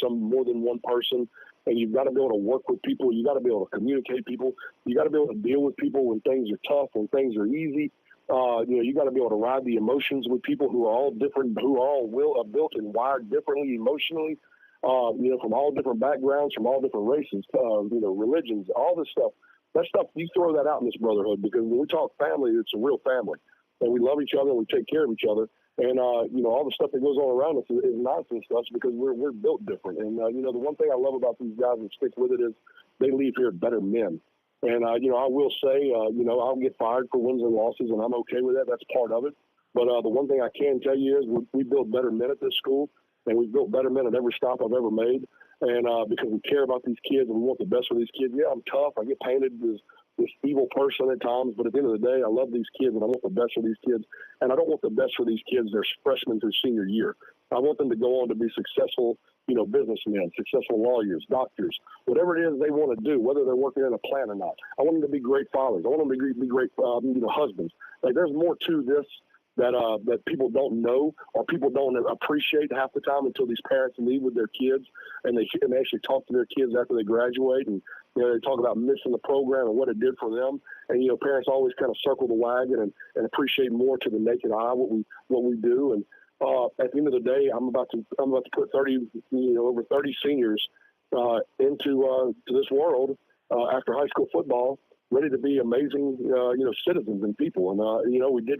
one person. And you've got to be able to work with people. You got to be able to communicate people. You got to be able to deal with people when things are tough, when things are easy. You got to be able to ride the emotions with people who are all different, who are all built and wired differently emotionally. From all different backgrounds, from all different races, religions, all this stuff. That stuff, you throw that out in this brotherhood because when we talk family, it's a real family. And we love each other and we take care of each other. And, all the stuff that goes on around us is nonsense to us because we're built different. And, the one thing I love about these guys and stick with it is they leave here better men. And, I will say, I'll get fired for wins and losses, and I'm okay with that. That's part of it. But the one thing I can tell you is we build better men at this school, and we've built better men at every stop I've ever made. And because we care about these kids and we want the best for these kids. Yeah, I'm tough. I get painted as this evil person at times, but at the end of the day, I love these kids and I want the best for these kids. And I don't want the best for these kids their freshman through senior year. I want them to go on to be successful, businessmen, successful lawyers, doctors, whatever it is they want to do, whether they're working in a plant or not. I want them to be great fathers. I want them to be great, husbands. Like there's more to this that people don't know or people don't appreciate half the time until these parents leave with their kids and they actually talk to their kids after they graduate and they talk about missing the program and what it did for them. And parents always kind of circle the wagon and appreciate more to the naked eye what we do. And at the end of the day, I'm about to put over 30 seniors into this world after high school football, ready to be amazing, citizens and people. And,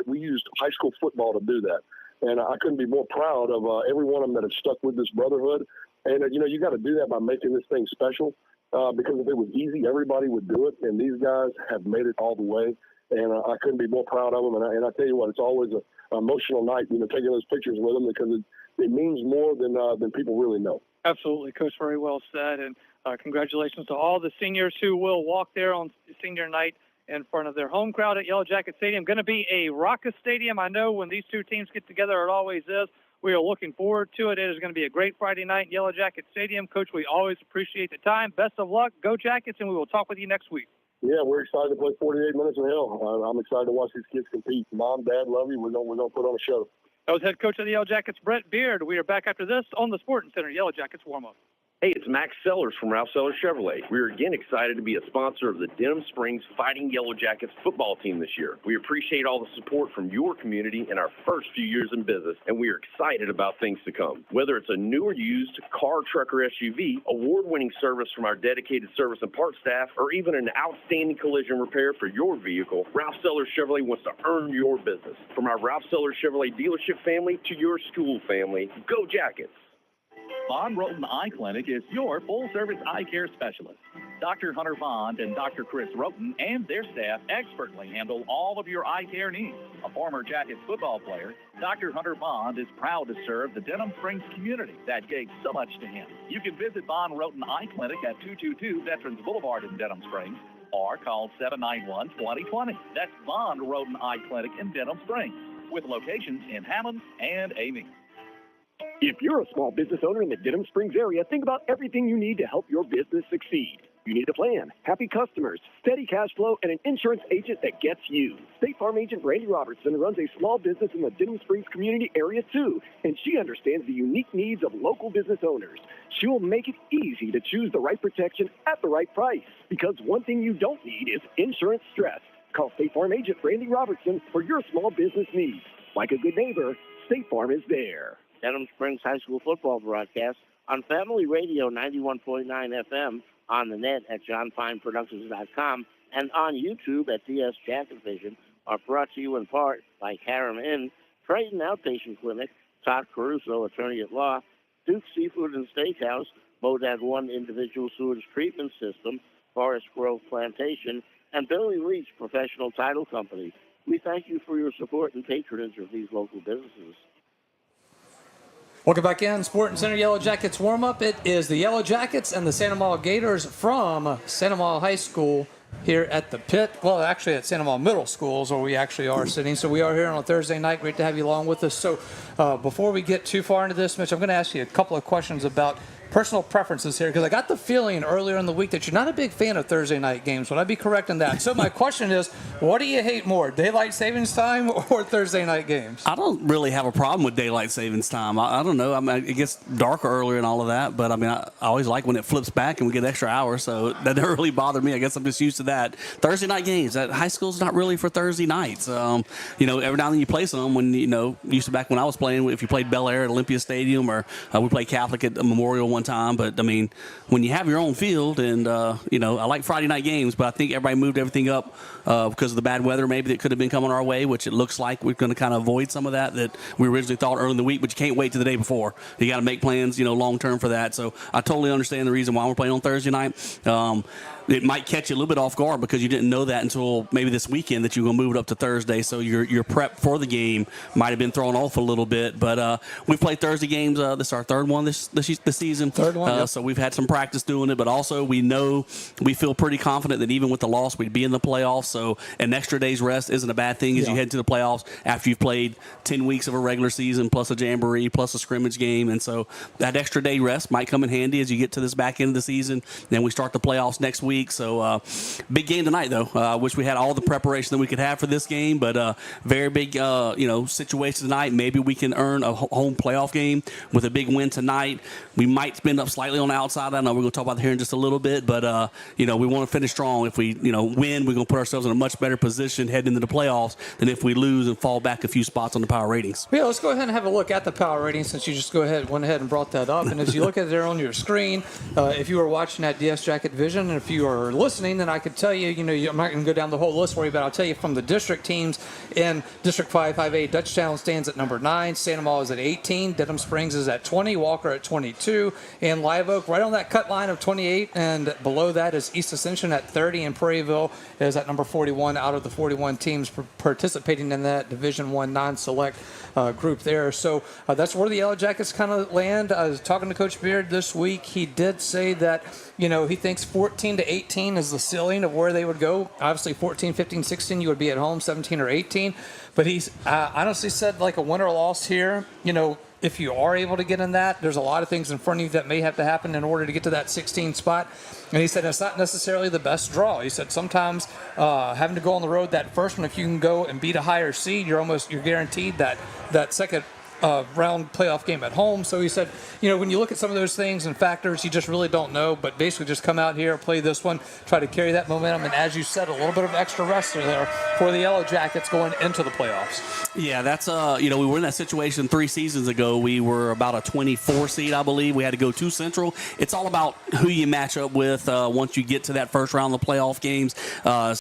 we used high school football to do that. And I couldn't be more proud of every one of them that have stuck with this brotherhood And, you got to do that by making this thing special because if it was easy, everybody would do it. And these guys have made it all the way. And I couldn't be more proud of them. And I tell you what, it's always an emotional night, taking those pictures with them because it means more than people really know. Absolutely, Coach. Very well said. And congratulations to all the seniors who will walk there on senior night in front of their home crowd at Yellow Jacket Stadium. Going to be a raucous stadium. I know when these two teams get together, it always is. We are looking forward to it. It is going to be a great Friday night in Yellow Jacket Stadium. Coach, we always appreciate the time. Best of luck. Go Jackets, and we will talk with you next week. Yeah, we're excited to play 48 minutes of hell. I'm excited to watch these kids compete. Mom, Dad, love you. We're going to put on a show. That was head coach of the Yellow Jackets, Brett Beard. We are back after this on the Sporting Center Yellow Jackets warm-up. Hey, it's Max Sellers from Ralph Sellers Chevrolet. We're again excited to be a sponsor of the Denham Springs Fighting Yellow Jackets football team this year. We appreciate all the support from your community in our first few years in business, and we are excited about things to come. Whether it's a new or used car, truck, or SUV, award-winning service from our dedicated service and parts staff, or even an outstanding collision repair for your vehicle, Ralph Sellers Chevrolet wants to earn your business. From our Ralph Sellers Chevrolet dealership family to your school family, go Jackets! Von Roten Eye Clinic is your full-service eye care specialist. Dr. Hunter Bond and Dr. Chris Roten and their staff expertly handle all of your eye care needs. A former Jackets football player, Dr. Hunter Bond is proud to serve the Denham Springs community that gave so much to him. You can visit Von Roten Eye Clinic at 222 Veterans Boulevard in Denham Springs or call 791-2020. That's Von Roten Eye Clinic in Denham Springs with locations in Hammond and Ames. If you're a small business owner in the Denham Springs area, think about everything you need to help your business succeed. You need a plan, happy customers, steady cash flow, and an insurance agent that gets you. State Farm agent Brandy Robertson runs a small business in the Denham Springs community area too, and she understands the unique needs of local business owners. She will make it easy to choose the right protection at the right price, because one thing you don't need is insurance stress. Call State Farm agent Brandy Robertson for your small business needs. Like a good neighbor, State Farm is there. Denham Springs High School football broadcast on Family Radio 91.9 FM, on the net at johnfineproductions.com, and on YouTube at DS Jacket Vision are brought to you in part by Karam Inn, Triton Outpatient Clinic, Todd Caruso, Attorney at Law, Duke Seafood and Steakhouse, Modad One Individual Sewage Treatment System, Forest Grove Plantation, and Billy Leach Professional Title Company. We thank you for your support and patronage of these local businesses. Welcome back in. Sporting Center Yellow Jackets warm-up. It is the Yellow Jackets and the Santa Maria Gators from Santa Maria High School here at the pit. Well, actually at Santa Maria Middle School is where we actually are sitting. So we are here on a Thursday night. Great to have you along with us. So before we get too far into this, Mitch, I'm going to ask you a couple of questions about personal preferences here, because I got the feeling earlier in the week that you're not a big fan of Thursday night games. Would I be correct in that? So my question is, what do you hate more, daylight savings time or Thursday night games? I don't really have a problem with daylight savings time. I don't know. I mean, it gets darker earlier and all of that, but I mean, I always like when it flips back and we get an extra hour, so that doesn't really bother me. I guess I'm just used to that. Thursday night games, high school's not really for Thursday nights. Every now and then you play some when, used to back when I was playing, if you played Bel Air at Olympia Stadium, or we played Catholic at Memorial one time. But I mean, when you have your own field, and I like Friday night games, but I think everybody moved everything up because of the bad weather maybe that could have been coming our way, which it looks like we're going to kind of avoid some of that we originally thought early in the week, but you can't wait to the day before. You got to make plans, long term for that. So I totally understand the reason why we're playing on Thursday night. It might catch you a little bit off guard because you didn't know that until maybe this weekend that you were going to move it up to Thursday. So your prep for the game might have been thrown off a little bit. But we've played Thursday games. This is our third one this season. Third one, yep. So we've had some practice doing it. But also we feel pretty confident that even with the loss, we'd be in the playoffs. So an extra day's rest isn't a bad thing as you head into the playoffs after you've played 10 weeks of a regular season plus a jamboree plus a scrimmage game. And so that extra day rest might come in handy as you get to this back end of the season. Then we start the playoffs next week. So big game tonight, though. I wish we had all the preparation that we could have for this game, but very big, situation tonight. Maybe we can earn a home playoff game with a big win tonight. We might spin up slightly on the outside. I know we're going to talk about that here in just a little bit, but we want to finish strong. If we win, we're going to put ourselves in a much better position heading into the playoffs than if we lose and fall back a few spots on the power ratings. Yeah, let's go ahead and have a look at the power ratings since you just went ahead and brought that up. And as you look at it there on your screen, if you were watching at DS Jacket Vision, and if you you are listening, then I could tell you, I'm not going to go down the whole list for you, but I'll tell you from the district teams in District 5A, Dutchtown stands at number 9, Santa Ma is at 18, Denham Springs is at 20, Walker at 22, and Live Oak right on that cut line of 28, and below that is East Ascension at 30, and Prairieville is at number 41 out of the 41 teams participating in that Division I non-select group there. So that's where the Yellow Jackets kind of land. I was talking to Coach Beard this week. He did say that, he thinks 14 to 18 is the ceiling of where they would go. Obviously, 14, 15, 16, you would be at home, 17 or 18. But he's honestly said like a win or loss here, if you are able to get in that, there's a lot of things in front of you that may have to happen in order to get to that 16 spot. And he said it's not necessarily the best draw. He said sometimes having to go on the road that first one, if you can go and beat a higher seed, you're guaranteed that second round playoff game at home. So he said, when you look at some of those things and factors, you just really don't know. But basically just come out here, play this one, try to carry that momentum. And as you said, a little bit of extra rest there for the Yellow Jackets going into the playoffs. Yeah, that's, we were in that situation 3 seasons ago. We were about a 24 seed, I believe. We had to go to Central. It's all about who you match up with once you get to that first round of the playoff games.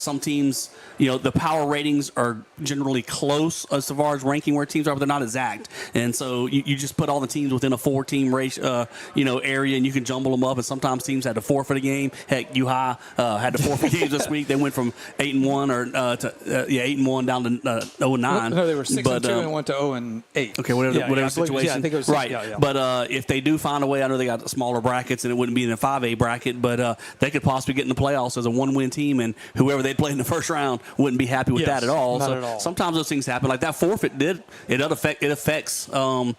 Some teams, the power ratings are generally close as far as ranking where teams are, but they're not exact. And so you just put all the teams within a 4-team ratio, area, and you can jumble them up. And sometimes teams had to forfeit a game. Heck, U-High had to forfeit games this week. They went from 8-1 to 8-1 down to 0-9. No, they were 6-2 and went to 0-8. Okay, whatever situation. I think it was right. Yeah. But if they do find a way, I know they got smaller brackets, and it wouldn't be in a 5A bracket, but they could possibly get in the playoffs as a 1-win team, and whoever they played in the first round wouldn't be happy with that at all. Not So at all. sometimes those things happen. Like that forfeit it affects our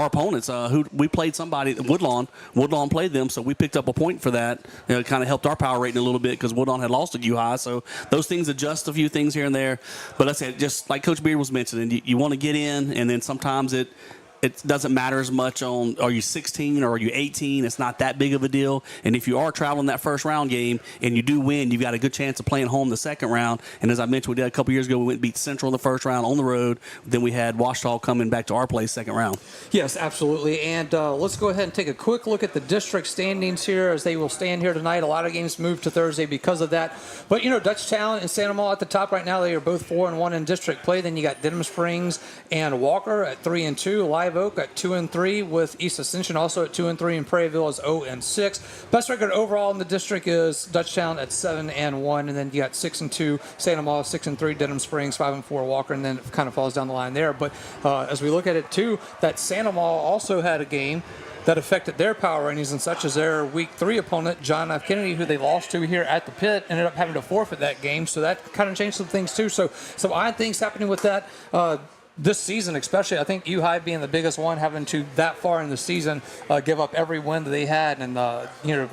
opponents. Who we played somebody, Woodlawn played them, so we picked up a point for that. It kind of helped our power rating a little bit because Woodlawn had lost to U-High. So those things adjust a few things here and there. But that's it. Just like Coach Beard was mentioning, you want to get in, and then sometimes it doesn't matter as much on are you 16 or are you 18. It's not that big of a deal. And if you are traveling that first round game and you do win, you've got a good chance of playing home the second round. And as I mentioned, we did a couple years ago, we went and beat Central in the first round on the road. Then we had Washita coming back to our place second round. Yes, absolutely. And let's go ahead and take a quick look at the district standings here as they will stand here tonight. A lot of games moved to Thursday because of that. But, Dutchtown and Santa Ma at the top right now. They are both 4-1 in district play. Then you got Denham Springs and Walker at 3-2. Live Oak at 2-3 with East Ascension also at 2-3, and Prairieville is 0-6. Best record overall in the district is Dutchtown at 7-1, and then you got 6-2 Santa Ma, 6-3 Denham Springs, 5-4 Walker, and then it kind of falls down the line there. But as we look at it too, that Santa Ma also had a game that affected their power ratings, and such as their Week 3 opponent, John F. Kennedy, who they lost to here at the Pit, ended up having to forfeit that game. So that kind of changed some things too. So some odd things happening with that. This season especially, I think U-High being the biggest one, having to that far in the season give up every win that they had. And,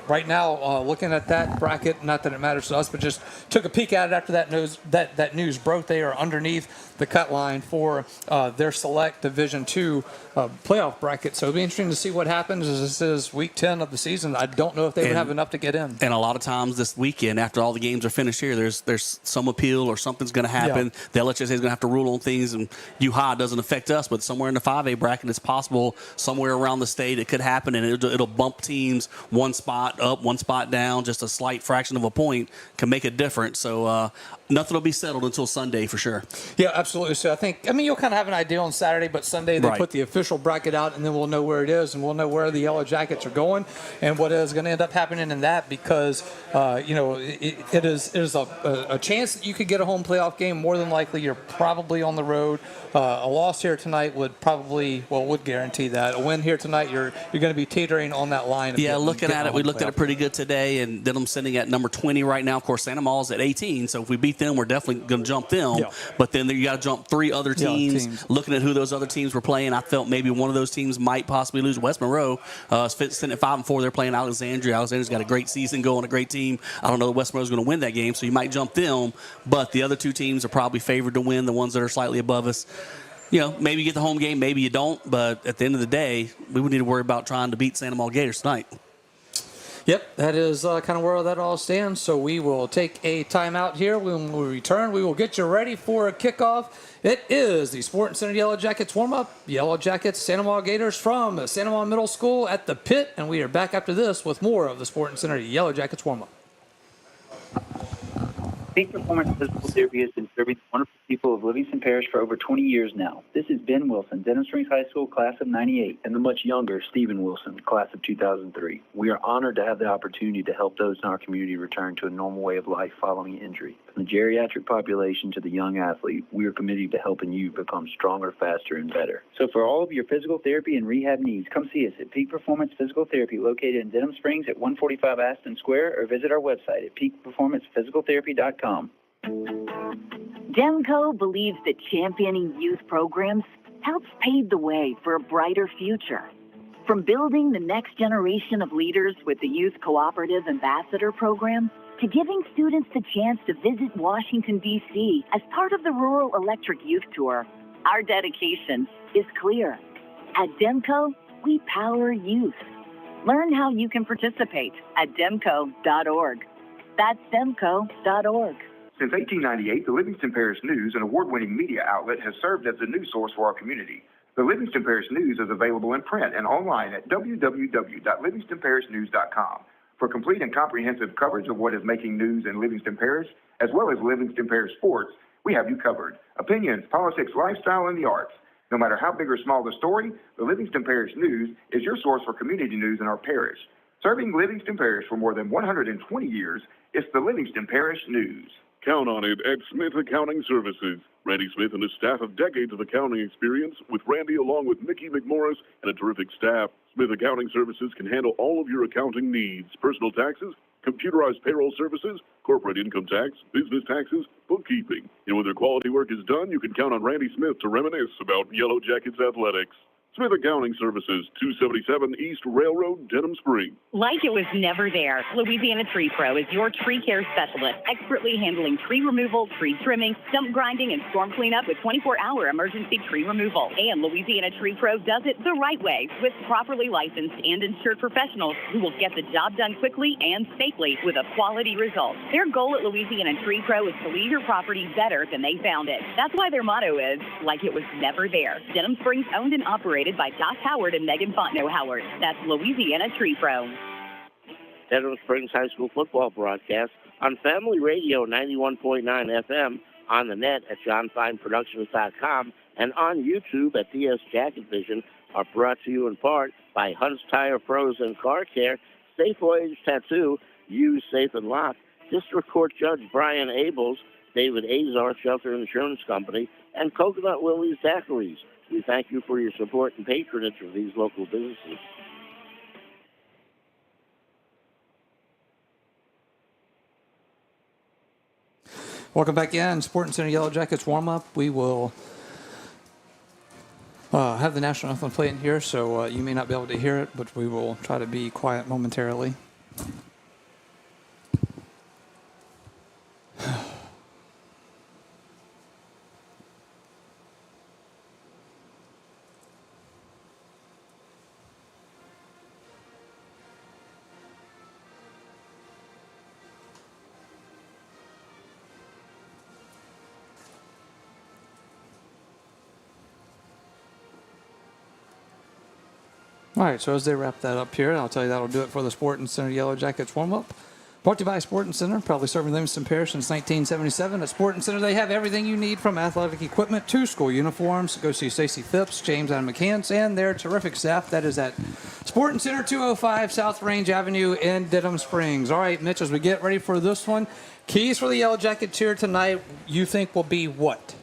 right now, looking at that bracket, not that it matters to us, but just took a peek at it after that news broke. They are underneath the cut line for their select Division II playoff bracket. So it'll be interesting to see what happens as this is Week 10 of the season. I don't know if they would have enough to get in. And a lot of times this weekend, after all the games are finished here, there's some appeal or something's going to happen. Yeah. The LHSA is going to have to rule on things, and U-High doesn't affect us, but somewhere in the 5A bracket, it's possible somewhere around the state it could happen, and it'll bump teams one spot up, one spot down. Just a slight fraction of a point can make a difference. So nothing will be settled until Sunday for sure. Yeah, absolutely. So you'll kind of have an idea on Saturday, but Sunday they put the official bracket out, and then we'll know where it is, and we'll know where the Yellow Jackets are going and what is going to end up happening in that, because it is a chance that you could get a home playoff game. More than likely, you're probably on the road. A loss here tonight would guarantee that. A win here tonight, you're going to be teetering on that line. Yeah, looking at it, we looked at it pretty good today, and Denham's sitting at number 20 right now. Of course, Santa Ma's at 18, so if we beat them, we're definitely going to jump them. Yeah. But then you got to jump 3 other teams. Looking at who those other teams were playing, I felt maybe one of those teams might possibly lose. West Monroe sitting at 5-4. They're playing Alexandria. Alexandria's got a great season going, a great team. I don't know if West Monroe's going to win that game, so you might jump them. But the other 2 teams are probably favored to win, the ones that are slightly above us. Maybe you get the home game, maybe you don't. But at the end of the day, we would need to worry about trying to beat Amant Gators tonight. Yep, that is kind of where that all stands. So we will take a timeout here. When we return, we will get you ready for a kickoff. It is the Sporting Center Yellow Jackets warm-up. Yellow Jackets, Amant Gators from Santa Ma Middle School at the Pit. And we are back after this with more of the Sporting Center Yellow Jackets warm-up. Peak Performance Physical Therapy has been serving the wonderful people of Livingston Parish for over 20 years now. This is Ben Wilson, Denham Springs High School, class of 98. And the much younger Stephen Wilson, class of 2003. We are honored to have the opportunity to help those in our community return to a normal way of life following injury. From the geriatric population to the young athlete, we are committed to helping you become stronger, faster, and better. So for all of your physical therapy and rehab needs, come see us at Peak Performance Physical Therapy, located in Denham Springs at 145 Aston Square, or visit our website at peakperformancephysicaltherapy.com. Demco believes that championing youth programs helps pave the way for a brighter future. From building the next generation of leaders with the Youth Cooperative Ambassador Program, to giving students the chance to visit Washington, D.C. as part of the Rural Electric Youth Tour, our dedication is clear. At Demco, we power youth. Learn how you can participate at demco.org. That's demco.org. Since 1898, the Livingston Parish News, an award-winning media outlet, has served as the news source for our community. The Livingston Parish News is available in print and online at www.livingstonparishnews.com. For complete and comprehensive coverage of what is making news in Livingston Parish, as well as Livingston Parish sports, we have you covered. Opinions, politics, lifestyle, and the arts. No matter how big or small the story, the Livingston Parish News is your source for community news in our parish. Serving Livingston Parish for more than 120 years, it's the Livingston Parish News. Count on it at Smith Accounting Services. Randy Smith and his staff have decades of accounting experience, with Randy along with Mickey McMorris and a terrific staff. Smith Accounting Services can handle all of your accounting needs: personal taxes, computerized payroll services, corporate income tax, business taxes, bookkeeping. And when their quality work is done, you can count on Randy Smith to reminisce about Yellow Jackets athletics. Smith Accounting Services, 277 East Railroad, Denham Springs. Like it was never there, Louisiana Tree Pro is your tree care specialist, expertly handling tree removal, tree trimming, stump grinding, and storm cleanup with 24-hour emergency tree removal. And Louisiana Tree Pro does it the right way with properly licensed and insured professionals who will get the job done quickly and safely with a quality result. Their goal at Louisiana Tree Pro is to leave your property better than they found it. That's why their motto is, like it was never there. Denham Springs owned and operated by Josh Howard and Megan Fontenot Howard. That's Louisiana Tree Pro. Denham Springs High School football broadcast on Family Radio 91.9 FM, on the net at johnfineproductions.com, and on YouTube at DS Jacket Vision are brought to you in part by Hunt's Tire Pros and Car Care, Safe Voyage Tattoo, Use Safe and Lock, District Court Judge Brian Abels, David Azar Shelter Insurance Company, and Coconut Willie's Daiquiris. We thank you for your support and patronage of these local businesses. Welcome back in. Sporting Center Yellow Jackets warm-up. We will have the national anthem play in here, so you may not be able to hear it, but we will try to be quiet momentarily. All right, so as they wrap that up here, I'll tell you that'll do it for the Sporting Center Yellow Jackets warm-up. Brought to you by Sporting Center, proudly serving Livingston Parish since 1977. At Sporting Center, they have everything you need from athletic equipment to school uniforms. Go see Stacey Phipps, James and McCants, and their terrific staff. That is at Sporting Center, 205 South Range Avenue in Denham Springs. All right, Mitch, as we get ready for this one, keys for the Yellow Jackets here tonight, you think will be what?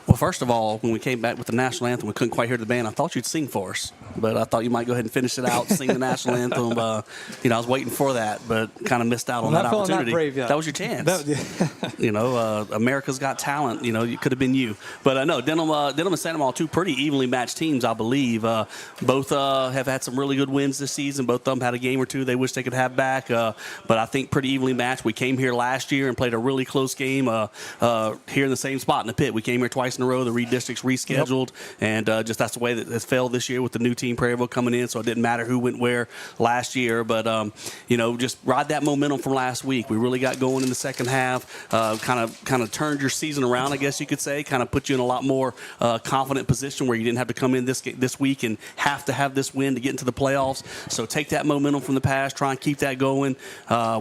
Well, first of all, when we came back with the national anthem, we couldn't quite hear the band. I thought you'd sing for us, but I thought you might go ahead and finish it out, sing the national anthem. I was waiting for that, but kind of missed out on that opportunity. That brave yet. That was your chance. America's Got Talent. It could have been you. But no, Denham and Santa Maria, two pretty evenly matched teams, I believe. Both have had some really good wins this season. Both of them had a game or two they wish they could have back. But I think pretty evenly matched. We came here last year and played a really close game here in the same spot in the pit. We came here twice in a row. The redistricts rescheduled, and just that's the way that it fell this year with the new team Prairieville coming in. So it didn't matter who went where last year. But just ride that momentum from last week. We really got going in the second half. Kind of turned your season around, I guess you could say. Kind of put you in a lot more confident position where you didn't have to come in this week and have to have this win to get into the playoffs. So take that momentum from the past, try and keep that going.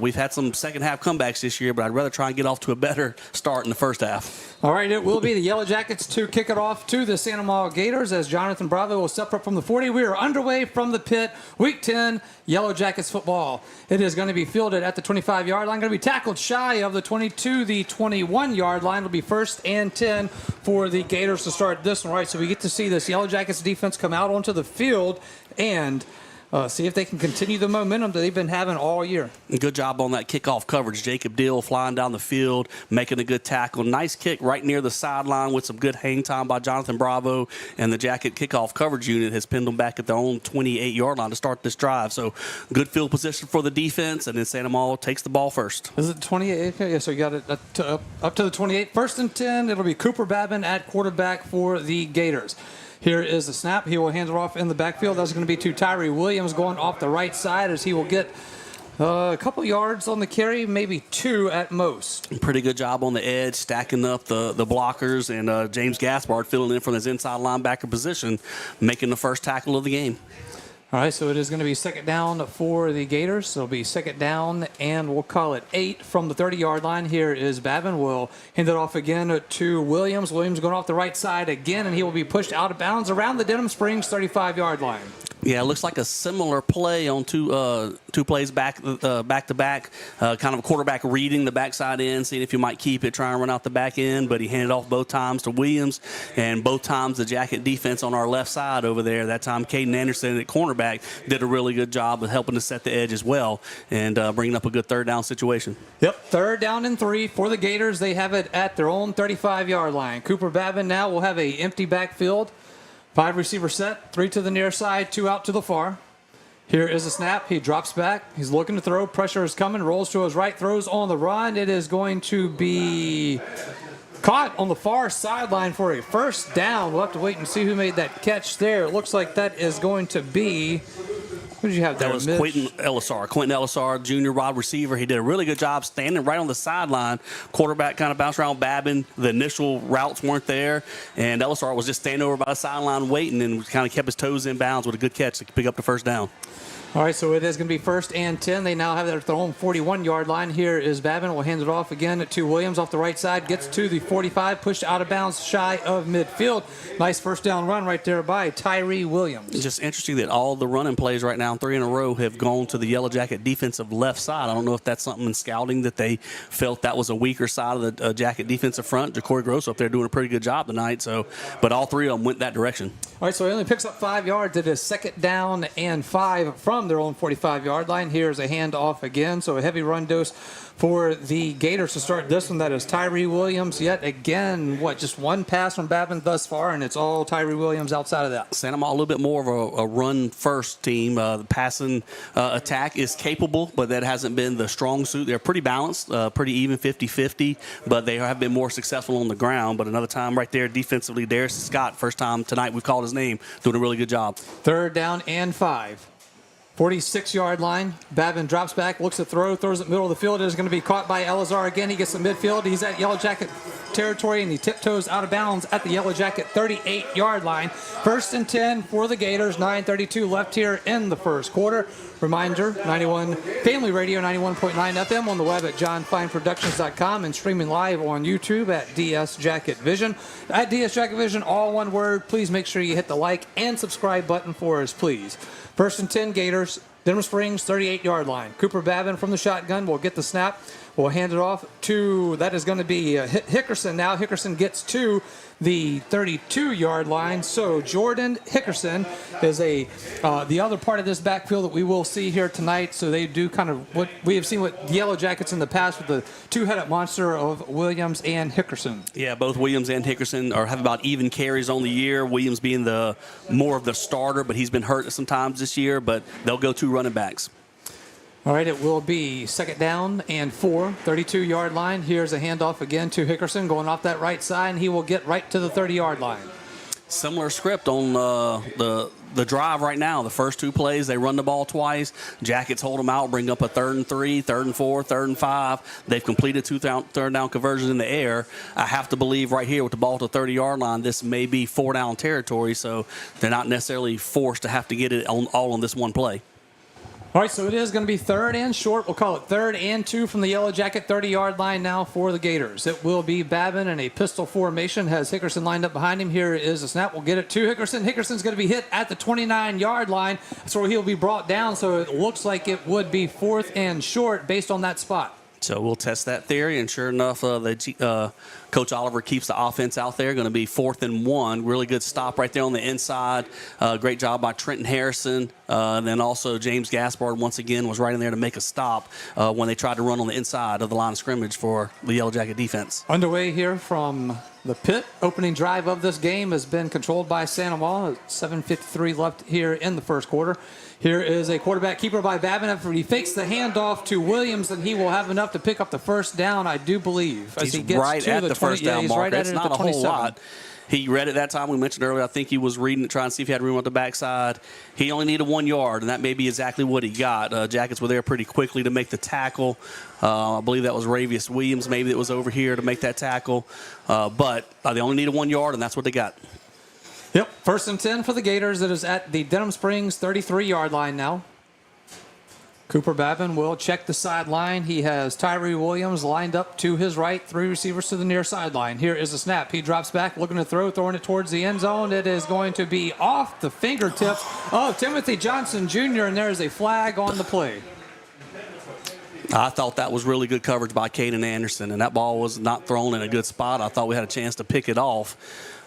We've had some second half comebacks this year, but I'd rather try and get off to a better start in the first half. All right, it will be the Yellow Jackets to kick it off to the Santa Maria Gators as Jonathan Bravo will step up from the 40. We are underway from the pit. Week 10, Yellow Jackets football. It is going to be fielded at the 25-yard line. Going to be tackled shy of the 22, the 21-yard line. It'll be 1st and 10 for the Gators to start this one. Right, so we get to see this Yellow Jackets defense come out onto the field and see if they can continue the momentum that they've been having all year. Good job on that kickoff coverage. Jacob Deal flying down the field, making a good tackle. Nice kick right near the sideline with some good hang time by Jonathan Bravo. And the Jacket kickoff coverage unit has pinned them back at their own 28-yard line to start this drive. So good field position for the defense, and then Santa Maria takes the ball first. Is it 28? Yeah, so you got it up to the 28. 1st and 10, it'll be Cooper Babin at quarterback for the Gators. Here is the snap. He will hand it off in the backfield. That's going to be to Tyree Williams going off the right side as he will get a couple yards on the carry, maybe 2 at most. Pretty good job on the edge, stacking up the blockers, and James Gaspard filling in from his inside linebacker position, making the first tackle of the game. All right, so it is going to be 2nd down for the Gators. So it'll be 2nd down, and we'll call it 8 from the 30-yard line. Here is Babin. We'll hand it off again to Williams. Williams going off the right side again, and he will be pushed out of bounds around the Denham Springs 35-yard line. Yeah, it looks like a similar play on two plays back to back. Kind of a quarterback reading the backside end, seeing if you might keep it, trying to run out the back end. But he handed off both times to Williams, and both times the Jacket defense on our left side over there. That time, Caden Anderson at cornerback did a really good job of helping to set the edge as well and bringing up a good 3rd down situation. Yep, 3rd down and 3 for the Gators. They have it at their own 35-yard line. Cooper Babin now will have an empty backfield. 5 receiver set, 3 to the near side, 2 out to the far. Here is a snap. He drops back. He's looking to throw. Pressure is coming. Rolls to his right. Throws on the run. It is going to be caught on the far sideline for a 1st down. We'll have to wait and see who made that catch there. It looks like that is going to be... Who did you have there? That was Quentin Elisar, junior wide receiver. He did a really good job standing right on the sideline. Quarterback kind of bounced around Babin. The initial routes weren't there, and Elisar was just standing over by the sideline waiting and kind of kept his toes in bounds with a good catch to pick up the 1st down. All right, so it is going to be 1st and 10. They now have it at their own 41-yard line. Here is Babin. We'll hand it off again to Williams off the right side. Gets to the 45, pushed out of bounds shy of midfield. Nice 1st down run right there by Tyree Williams. It's just interesting that all the running plays right now, 3 in a row, have gone to the Yellow Jacket defensive left side. I don't know if that's something in scouting that they felt that was a weaker side of the Jacket defensive front. Ja'Cory Gross up there doing a pretty good job tonight. But all 3 of them went that direction. All right, so he only picks up 5 yards. It is 2nd down and 5 from their own 45-yard line. Here's a handoff again. So a heavy run dose for the Gators to start this one. That is Tyree Williams. Yet again, just 1 pass from Babin thus far, and it's all Tyree Williams outside of that. Santa Maria a little bit more of a run-first team. The passing attack is capable, but that hasn't been the strong suit. They're pretty balanced, pretty even 50-50, but they have been more successful on the ground. But another time right there defensively, Darius Scott, first time tonight we've called his name, doing a really good job. 3rd down and 5. 46-yard line. Babin drops back, looks to throw, throws it middle of the field. It is going to be caught by Elazar again. He gets the midfield. He's at Yellow Jacket territory, and he tiptoes out of bounds at the Yellow Jacket 38-yard line. 1st and 10 for the Gators. 9:32 left here in the 1st quarter. Reminder, 91 Family Radio, 91.9 FM on the web at johnfineproductions.com and streaming live on YouTube at DS Jacket Vision. At DS Jacket Vision, all one word. Please make sure you hit the like and subscribe button for us, please. 1st and 10 Gators, Denham Springs 38-yard line. Cooper Babin from the shotgun will get the snap. We'll hand it off to, that is going to be Hickerson now. Hickerson gets to the 32-yard line. So Jordan Hickerson is the other part of this backfield that we will see here tonight. So they do kind of what we have seen with Yellow Jackets in the past with the 2-headed monster of Williams and Hickerson. Yeah, both Williams and Hickerson have about even carries on the year. Williams being the more of the starter, but he's been hurt sometimes this year. But they'll go 2 running backs. All right, it will be second down and 4, 32-yard line. Here's a handoff again to Hickerson going off that right side, and he will get right to the 30-yard line. Similar script on the drive right now. The first 2 plays, they run the ball twice. Jackets hold them out, bring up a 3rd and 3, 3rd and 4, 3rd and 5. They've completed 2 third down conversions in the air. I have to believe right here with the ball at the 30-yard line, this may be 4-down territory, so they're not necessarily forced to have to get it all on this one play. All right, so it is going to be 3rd and short. We'll call it 3rd and 2 from the Yellow Jacket 30-yard line now for the Gators. It will be Babin in a pistol formation, has Hickerson lined up behind him. Here is a snap. We'll get it to Hickerson. Hickerson's going to be hit at the 29-yard line. So he'll be brought down, so it looks like it would be 4th and short based on that spot. So we'll test that theory, and sure enough, Coach Oliver keeps the offense out there. Going to be 4th and 1. Really good stop right there on the inside. Great job by Trenton Harrison. And then also James Gaspard, once again, was right in there to make a stop when they tried to run on the inside of the line of scrimmage for the Yellow Jacket defense. Underway here from the pit. Opening drive of this game has been controlled by Santa Maria. 7:53 left here in the first quarter. Here is a quarterback keeper by Babin. After he fakes the handoff to Williams, and he will have enough to pick up the first down, I do believe. As He's he gets right to at the the first down marker. Right it's not a whole lot. He read it that time. We mentioned earlier, I think he was reading it, trying to see if he had room on the backside. He only needed 1 yard, and that may be exactly what he got. Jackets were there pretty quickly to make the tackle. I believe that was Ravius Williams maybe that was over here to make that tackle. But they only needed 1 yard, and that's what they got. Yep, 1st and 10 for the Gators. It is at the Denham Springs 33-yard line now. Cooper Babin will check the sideline. He has Tyree Williams lined up to his right, 3 receivers to the near sideline. Here is a snap. He drops back, looking to throw, throwing it towards the end zone. It is going to be off the fingertips of Timothy Johnson Jr., and there is a flag on the play. I thought that was really good coverage by Caden Anderson, and that ball was not thrown in a good spot. I thought we had a chance to pick it off.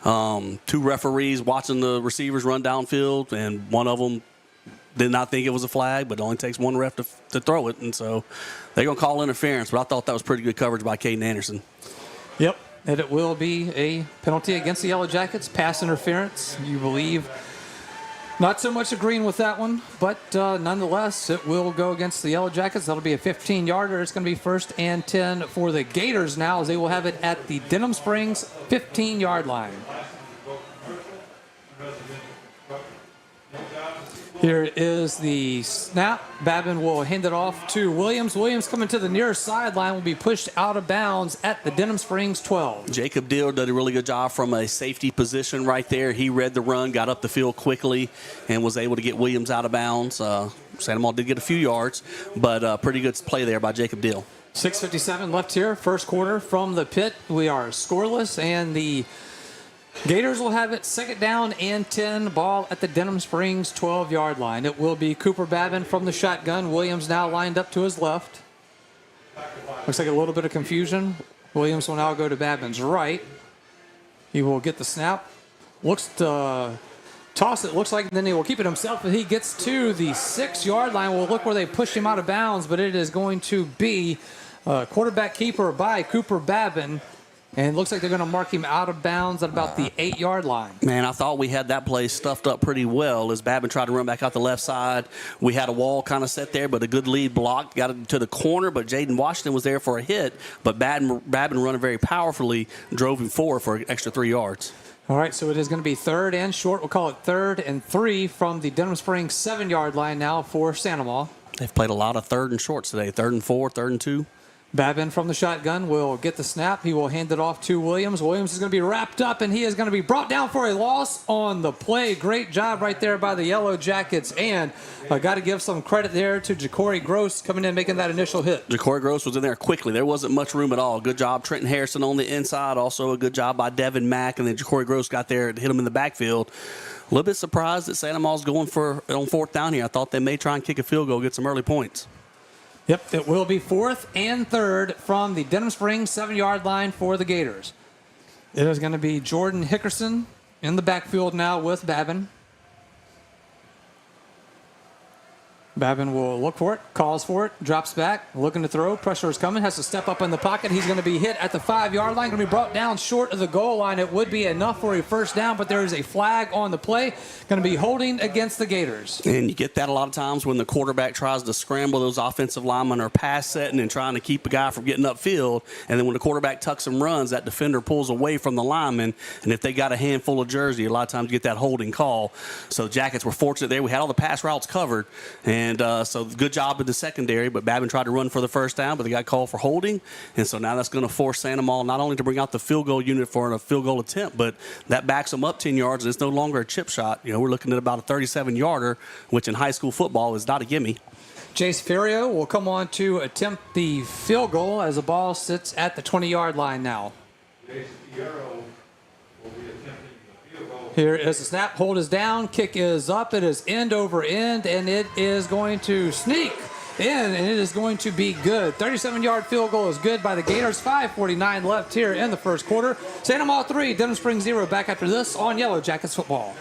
2 referees watching the receivers run downfield, and one of them did not think it was a flag, but it only takes 1 ref to throw it, and so they're going to call interference, but I thought that was pretty good coverage by Caden Anderson. Yep, and it will be a penalty against the Yellow Jackets, pass interference, you believe. Not so much agreeing with that one, but nonetheless, it will go against the Yellow Jackets. That'll be a 15-yarder. It's going to be 1st and 10 for the Gators now, as they will have it at the Denham Springs 15-yard line. Here is the snap. Babin will hand it off to Williams. Williams coming to the near sideline will be pushed out of bounds at the Denham Springs 12. Jacob Deal did a really good job from a safety position right there. He read the run, got up the field quickly, and was able to get Williams out of bounds. Santa Maria did get a few yards, but pretty good play there by Jacob Deal. 6:57 left here, first quarter from the pit. We are scoreless, and the Gators will have it 2nd down and 10, ball at the Denham Springs 12-yard line. It will be Cooper Babin from the shotgun. Williams now lined up to his left. Looks like a little bit of confusion. Williams will now go to Babin's right. He will get the snap. Looks to toss it. Looks like then he will keep it himself. He gets to the 6-yard line. We'll look where they push him out of bounds, but it is going to be quarterback keeper by Cooper Babin. And it looks like they're going to mark him out of bounds at about the 8-yard line. Man, I thought we had that play stuffed up pretty well as Babin tried to run back out the left side. We had a wall kind of set there, but a good lead block. Got it to the corner, but Jaden Washington was there for a hit. But Babin running very powerfully drove him forward for an extra 3 yards. All right, so it is going to be 3rd and short. We'll call it 3rd and 3 from the Denham Springs 7-yard line now for Santa Maria. They've played a lot of 3rd and shorts today, 3rd and 4, 3rd and 2. Babin from the shotgun will get the snap. He will hand it off to Williams. Williams is going to be wrapped up, and he is going to be brought down for a loss on the play. Great job right there by the Yellow Jackets. And I got to give some credit there to Ja'Cory Gross coming in making that initial hit. Ja'Cory Gross was in there quickly. There wasn't much room at all. Good job, Trenton Harrison on the inside. Also a good job by Devin Mack, and then Ja'Cory Gross got there and hit him in the backfield. A little bit surprised that Santa Maria's going for on 4th down here. I thought they may try and kick a field goal, get some early points. Yep, it will be 4th and 3rd from the Denham Springs 7-yard line for the Gators. It is going to be Jordan Hickerson in the backfield now with Babin. Babin will look for it, calls for it, drops back, looking to throw. Pressure is coming, has to step up in the pocket. He's going to be hit at the 5-yard line, going to be brought down short of the goal line. It would be enough for a first down, but there is a flag on the play. Going to be holding against the Gators. And you get that a lot of times when the quarterback tries to scramble. Those offensive linemen are pass setting and trying to keep a guy from getting upfield. And then when the quarterback tucks and runs, that defender pulls away from the lineman. And if they got a handful of jersey, a lot of times you get that holding call. So Jackets were fortunate there. We had all the pass routes covered. And so good job in the secondary, but Babin tried to run for the first down, but they got called for holding. And so now that's going to force Sandoval not only to bring out the field goal unit for a field goal attempt, but that backs them up 10 yards, and it's no longer a chip shot. You know, we're looking at about a 37-yarder, which in high school football is not a gimme. Jace Ferrio will come on to attempt the field goal as the ball sits at the 20-yard line now. Here is the snap. Hold is down. Kick is up. It is end over end, and it is going to sneak in, and it is going to be good. 37-yard field goal is good by the Gators. 5:49 left here in the first quarter. Sandoval 3, Denham Springs 0. Back after this on Yellow Jackets football.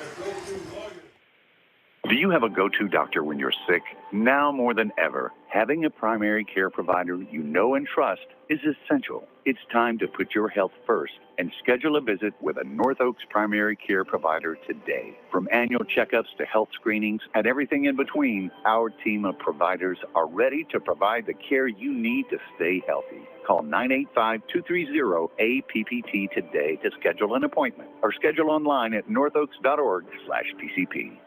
Do you have a go-to doctor when you're sick? Now more than ever, having a primary care provider you know and trust is essential. It's time to put your health first and schedule a visit with a North Oaks primary care provider today. From annual checkups to health screenings and everything in between, our team of providers are ready to provide the care you need to stay healthy. Call 985-230-APPT today to schedule an appointment or schedule online at northoaks.org/PCP.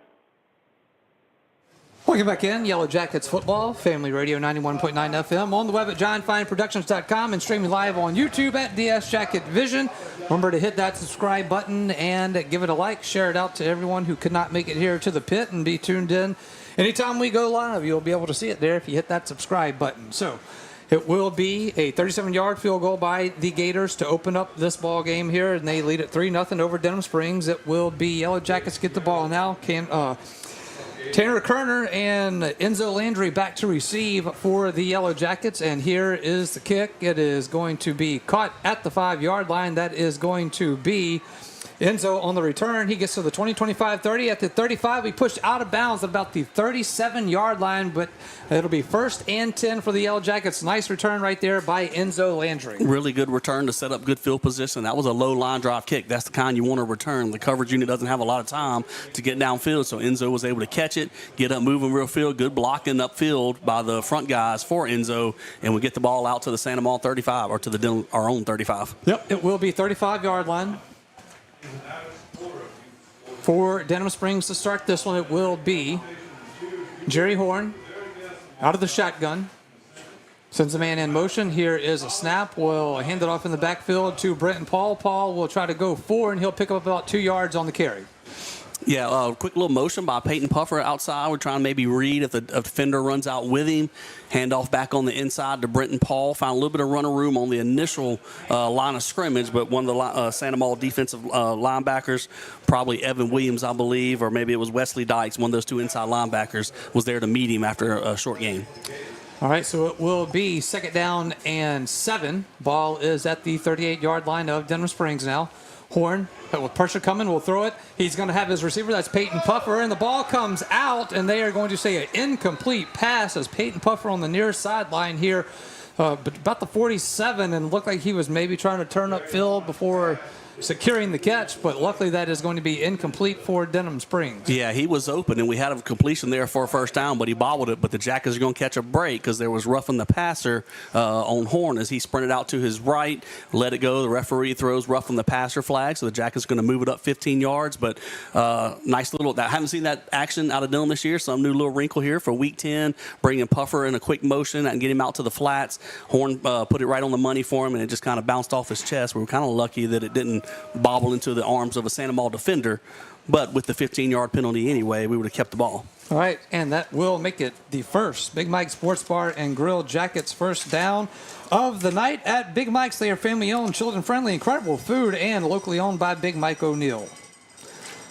Welcome back in. Yellow Jackets football, Family Radio 91.9 FM, on the web at johnfineproductions.com and streaming live on YouTube at DS Jacket Vision. Remember to hit that subscribe button and give it a like. Share it out to everyone who could not make it here to the pit and be tuned in. Anytime we go live, you'll be able to see it there if you hit that subscribe button. So it will be a 37-yard field goal by the Gators to open up this ball game here, and they lead it 3-0 over Denham Springs. It will be Yellow Jackets get the ball now. Tanner Kerner and Enzo Landry back to receive for the Yellow Jackets, and here is the kick. It is going to be caught at the 5-yard line. That is going to be Enzo on the return. He gets to the 20, 25, 30. At the 35, we pushed out of bounds at about the 37-yard line, but it'll be 1st and 10 for the Yellow Jackets. Nice return right there by Enzo Landry. Really good return to set up good field position. That was a low line drive kick. That's the kind you want to return. The coverage unit doesn't have a lot of time to get downfield, so Enzo was able to catch it, get up moving real field. Good blocking upfield by the front guys for Enzo, and we get the ball out to the Sandoval 35, or to our own 35. Yep, it will be 35-yard line. For Denham Springs to start this one, it will be Jerry Horn out of the shotgun. Sends a man in motion. Here is a snap. We'll hand it off in the backfield to Brenton Paul. Paul will try to go forward, and he'll pick up about 2 yards on the carry. Yeah, quick little motion by Peyton Puffer outside. We're trying to maybe read if the defender runs out with him. Handoff back on the inside to Brenton Paul. Found a little bit of running room on the initial line of scrimmage, but one of the Sandoval defensive linebackers, probably Evan Williams, I believe, or maybe it was Wesley Dykes, one of those two inside linebackers, was there to meet him after a short gain. All right, so it will be 2nd down and 7. Ball is at the 38-yard line of Denham Springs now. Horn, with pressure coming, will throw it. He's going to have his receiver. That's Peyton Puffer, and the ball comes out, and they are going to say an incomplete pass as Peyton Puffer on the near sideline here, but about the 47, and looked like he was maybe trying to turn upfield before securing the catch, but luckily that is going to be incomplete for Denham Springs. Yeah, he was open, and we had a completion there for a first down, but he bobbled it. But the Jackets are going to catch a break because there was roughing the passer on Horn as he sprinted out to his right, let it go. The referee throws roughing the passer flag, so the Jackets are going to move it up 15 yards. But nice little – I haven't seen that action out of Denham this year. Some new little wrinkle here for Week 10, bringing Puffer in a quick motion and getting him out to the flats. Horn put it right on the money for him, and it just kind of bounced off his chest. We were kind of lucky that it didn't bobble into the arms of a Sandoval defender, but with the 15-yard penalty anyway, we would have kept the ball. All right, and that will make it the first Big Mike Sports Bar and Grill Jackets first down of the night at Big Mike's. They are family-owned, children-friendly, incredible food, and locally owned by Big Mike O'Neill.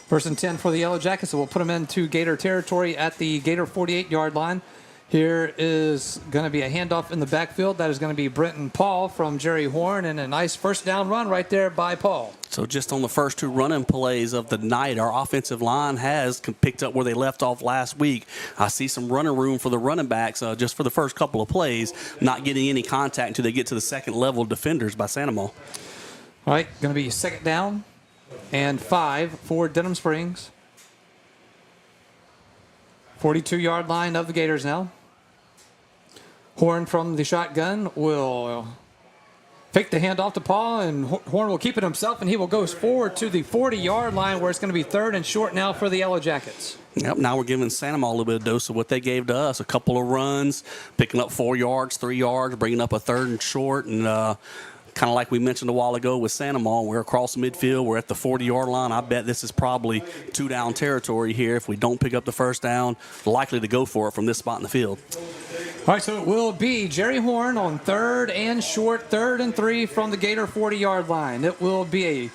1st and 10 for the Yellow Jackets, so we'll put them into Gator territory at the Gator 48-yard line. Here is going to be a handoff in the backfield. That is going to be Brenton Paul from Jerry Horn, and a nice first down run right there by Paul. So just on the first 2 running plays of the night, our offensive line has picked up where they left off last week. I see some running room for the running backs just for the first couple of plays, not getting any contact until they get to the second level defenders by Santa Maria. All right, going to be second down and 5 for Denham Springs. 42-yard line of the Gators now. Horn from the shotgun will fake the handoff to Paul, and Horn will keep it himself, and he will go forward to the 40-yard line where it's going to be 3rd and short now for the Yellow Jackets. Yep, now we're giving Santa Maria a little bit of dose of what they gave to us. A couple of runs, picking up 4 yards, 3 yards, bringing up a 3rd and short, and kind of like we mentioned a while ago with Santa Maria, we're across the midfield. We're at the 40-yard line. I bet this is probably 2-down territory here. If we don't pick up the first down, likely to go for it from this spot in the field. All right, so it will be Jerry Horn on 3rd and short, 3rd and 3 from the Gator 40-yard line. It will be a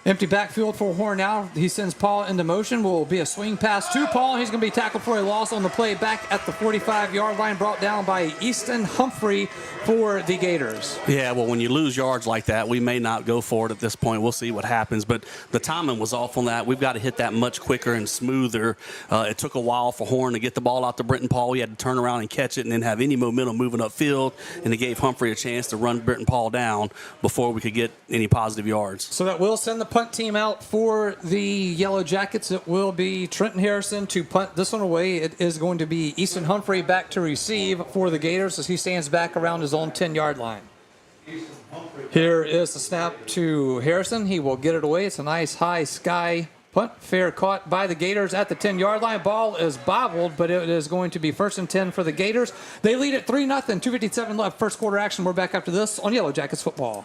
empty backfield for Horn now. He sends Paul into motion. Will be a swing pass to Paul. He's going to be tackled for a loss on the play back at the 45-yard line, brought down by Easton Humphrey for the Gators. Yeah, well, when you lose yards like that, we may not go for it at this point. We'll see what happens. But the timing was off on that. We've got to hit that much quicker and smoother. It took a while for Horn to get the ball out to Brenton Paul. He had to turn around and catch it and then have any momentum moving upfield. And it gave Humphrey a chance to run Brenton Paul down before we could get any positive yards. So that will send the punt team out for the Yellow Jackets. It will be Trenton Harrison to punt this one away. It is going to be Easton Humphrey back to receive for the Gators as he stands back around his own 10-yard line. Here is the snap to Harrison. He will get it away. It's a nice high sky punt. Fair caught by the Gators at the 10-yard line. Ball is bobbled, but it is going to be 1st and 10 for the Gators. They lead at 3-0. 2:57 left. First quarter action. We're back after this on Yellow Jackets football.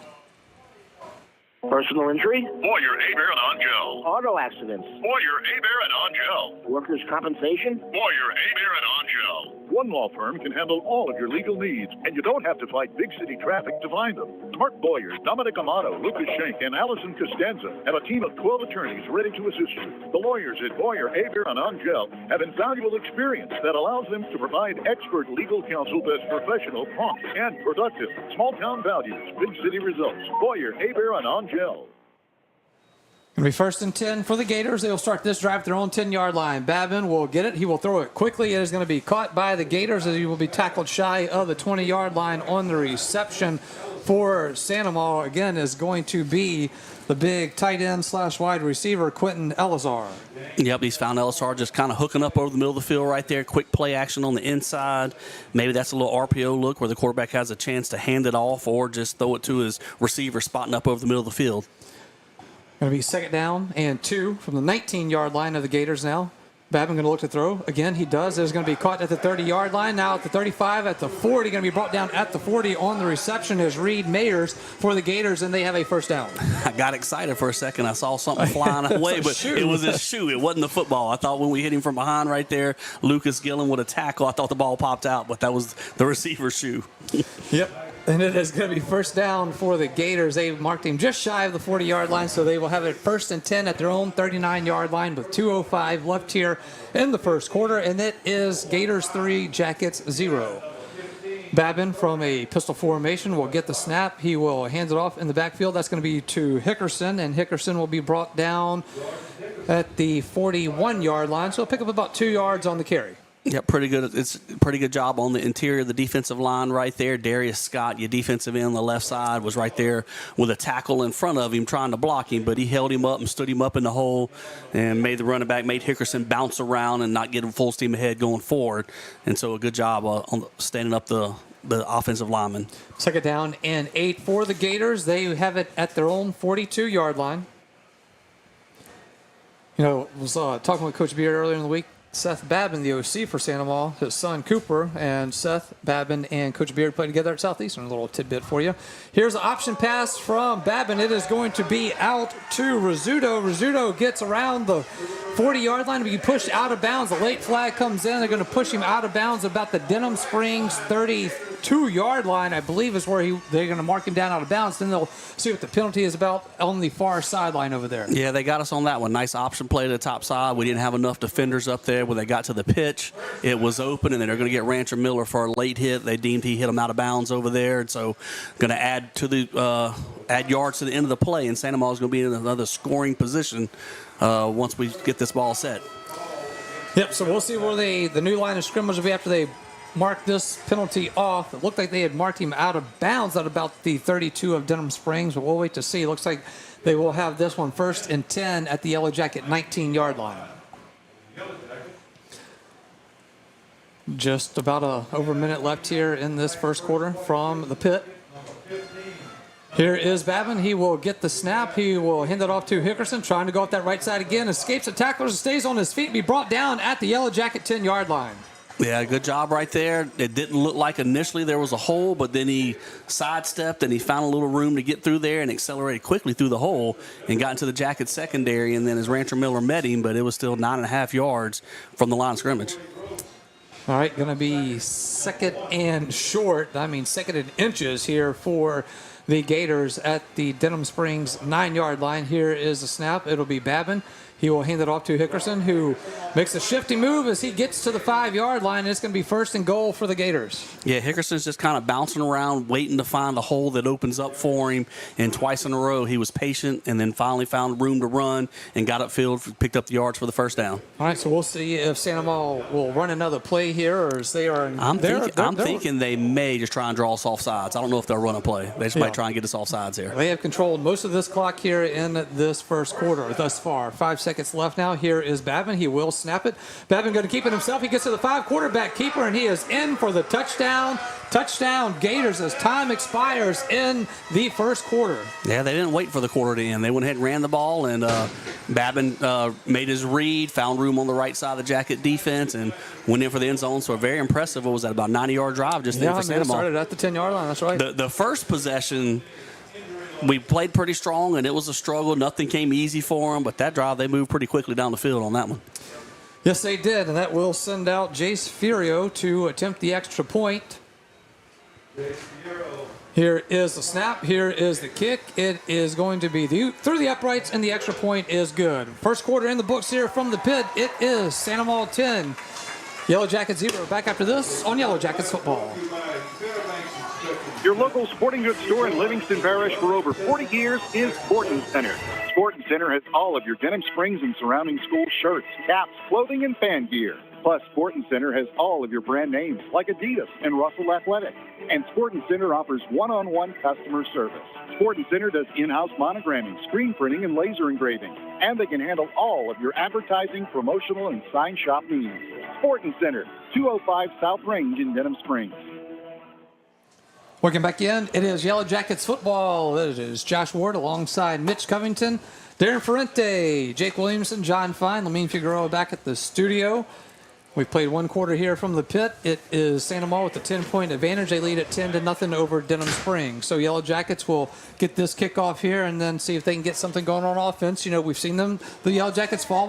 Personal injury? Boyer, Abear, and Angel. Auto accidents? Boyer, Abear, and Angel. Workers' compensation? Boyer, Abear, and Angel. One law firm can handle all of your legal needs, and you don't have to fight big city traffic to find them. Mark Boyer, Dominic Amato, Lucas Schenk, and Allison Costanza have a team of 12 attorneys ready to assist you. The lawyers at Boyer, Abear, and Angel have invaluable experience that allows them to provide expert legal counsel that's professional, prompt, and productive. Small town values, big city results. Boyer, Abear, and Angel. Going to be 1st and 10 for the Gators. They will start this drive at their own 10-yard line. Babin will get it. He will throw it quickly. It is going to be caught by the Gators as he will be tackled shy of the 20-yard line on the reception for Santa Maria. Again, is going to be the big tight end / wide receiver, Quentin Elazar. Yep, he's found Elazar just kind of hooking up over the middle of the field right there. Quick play action on the inside. Maybe that's a little RPO look where the quarterback has a chance to hand it off or just throw it to his receiver spotting up over the middle of the field. Going to be 2nd down and 2 from the 19-yard line of the Gators now. Babin going to look to throw. Again, he does. It's going to be caught at the 30-yard line. Now at the 35, at the 40. Going to be brought down at the 40 on the reception is Reed Mayers for the Gators, and they have a 1st down. I got excited for a second. I saw something flying away, but it was his shoe. It wasn't the football. I thought when we hit him from behind right there, Lucas Gillen with a tackle, I thought the ball popped out, but that was the receiver's shoe. Yep. And it is going to be 1st down for the Gators. They marked him just shy of the 40-yard line, so they will have it 1st and 10 at their own 39-yard line with 2:05 left here in the first quarter. And it is Gators 3, Jackets 0. Babin from a pistol formation will get the snap. He will hand it off in the backfield. That's going to be to Hickerson, and Hickerson will be brought down at the 41-yard line. So he'll pick up about 2 yards on the carry. Yeah, pretty good. It's a pretty good job on the interior of the defensive line right there. Darius Scott, your defensive end on the left side, was right there with a tackle in front of him trying to block him, but he held him up and stood him up in the hole and made the running back, made Hickerson bounce around and not get him full steam ahead going forward. And so a good job on standing up the offensive lineman. 2nd down and 8 for the Gators. They have it at their own 42-yard line. You know, I was talking with Coach Beard earlier in the week. Seth Babin, the OC for Santa Maria, his son Cooper, and Seth Babin and Coach Beard played together at Southeastern. A little tidbit for you. Here's an option pass from Babin. It is going to be out to Rizzuto. Rizzuto gets around the 40-yard line to be pushed out of bounds. The late flag comes in. They're going to push him out of bounds about the Denham Springs 32 2-yard line, I believe, is where they're going to mark him down out of bounds. Then they'll see what the penalty is about on the far sideline over there. Yeah, they got us on that one. Nice option play to the top side. We didn't have enough defenders up there. When they got to the pitch, it was open, and then they're going to get Rancher Miller for a late hit. They deemed he hit him out of bounds over there, and so going to add yards to the end of the play, and Santa Ma's going to be in another scoring position once we get this ball set. Yep, so we'll see where the new line of scrimmage will be after they mark this penalty off. It looked like they had marked him out of bounds at about the 32 of Denham Springs, but we'll wait to see. It looks like they will have this one 1st and 10 at the Yellow Jacket 19-yard line. Just about over a minute left here in this first quarter from the pit. Here is Babin. He will get the snap. He will hand it off to Hickerson, trying to go up that right side again. Escapes the tacklers, stays on his feet, and be brought down at the Yellow Jacket 10-yard line. Yeah, good job right there. It didn't look like initially there was a hole, but then he sidestepped and he found a little room to get through there and accelerated quickly through the hole and got into the Jacket secondary, and then as Rancher Miller met him, but it was still 9.5 yards from the line of scrimmage. All right, going to be second and short. I mean, second and inches here for the Gators at the Denham Springs 9-yard line. Here is the snap. It'll be Babin. He will hand it off to Hickerson, who makes a shifty move as he gets to the 5-yard line. And it's going to be 1st and goal for the Gators. Yeah, Hickerson's just kind of bouncing around, waiting to find the hole that opens up for him. And twice in a row, he was patient and then finally found room to run and got upfield, picked up the yards for the first down. All right, so we'll see if Santa Ma will run another play here, or as they are. I'm thinking they may just try and draw us off sides. I don't know if they'll run a play. They just might try and get us off sides here. They have controlled most of this clock here in this first quarter thus far. 5 seconds left now. Here is Babin. He will snap it. Babin going to keep it himself. He gets to the 5, quarterback keeper, and he is in for the touchdown. Touchdown Gators as time expires in the first quarter. Yeah, they didn't wait for the quarter to end. They went ahead and ran the ball, and Babin made his read, found room on the right side of the Jacket defense, and went in for the end zone. So very impressive. What was that, about 90-yard drive just there for Santa Ma? Started at the 10-yard line. That's right. The first possession, we played pretty strong, and it was a struggle. Nothing came easy for them, but that drive, they moved pretty quickly down the field on that one. Yes, they did, and that will send out Jace Furio to attempt the extra point. Here is the snap. Here is the kick. It is going to be through the uprights, and the extra point is good. First quarter in the books here from the pit. It is Santa Ma 10, Yellow Jackets 0. Back after this on Yellow Jackets football. Your local sporting goods store in Livingston Parish for over 40 years is Sporting Center. Sporting Center has all of your Denham Springs and surrounding school shirts, caps, clothing, and fan gear. Plus, Sporting Center has all of your brand names like Adidas and Russell Athletic. And Sporting Center offers one-on-one customer service. Sporting Center does in-house monogramming, screen printing, and laser engraving. And they can handle all of your advertising, promotional, and sign shop needs. Sporting Center, 205 South Range in Denham Springs. Welcome back in. It is Yellow Jackets football. It is Josh Ward alongside Mitch Covington, Darren Ferrente, Jake Williamson, John Fine, Lamine Figueroa back at the studio. We've played one quarter here from the pit. It is Santa Ma with a 10-point advantage. They lead at 10-0 over Denham Springs. So Yellow Jackets will get this kickoff here and then see if they can get something going on offense. You know, we've seen them, the Yellow Jackets, fall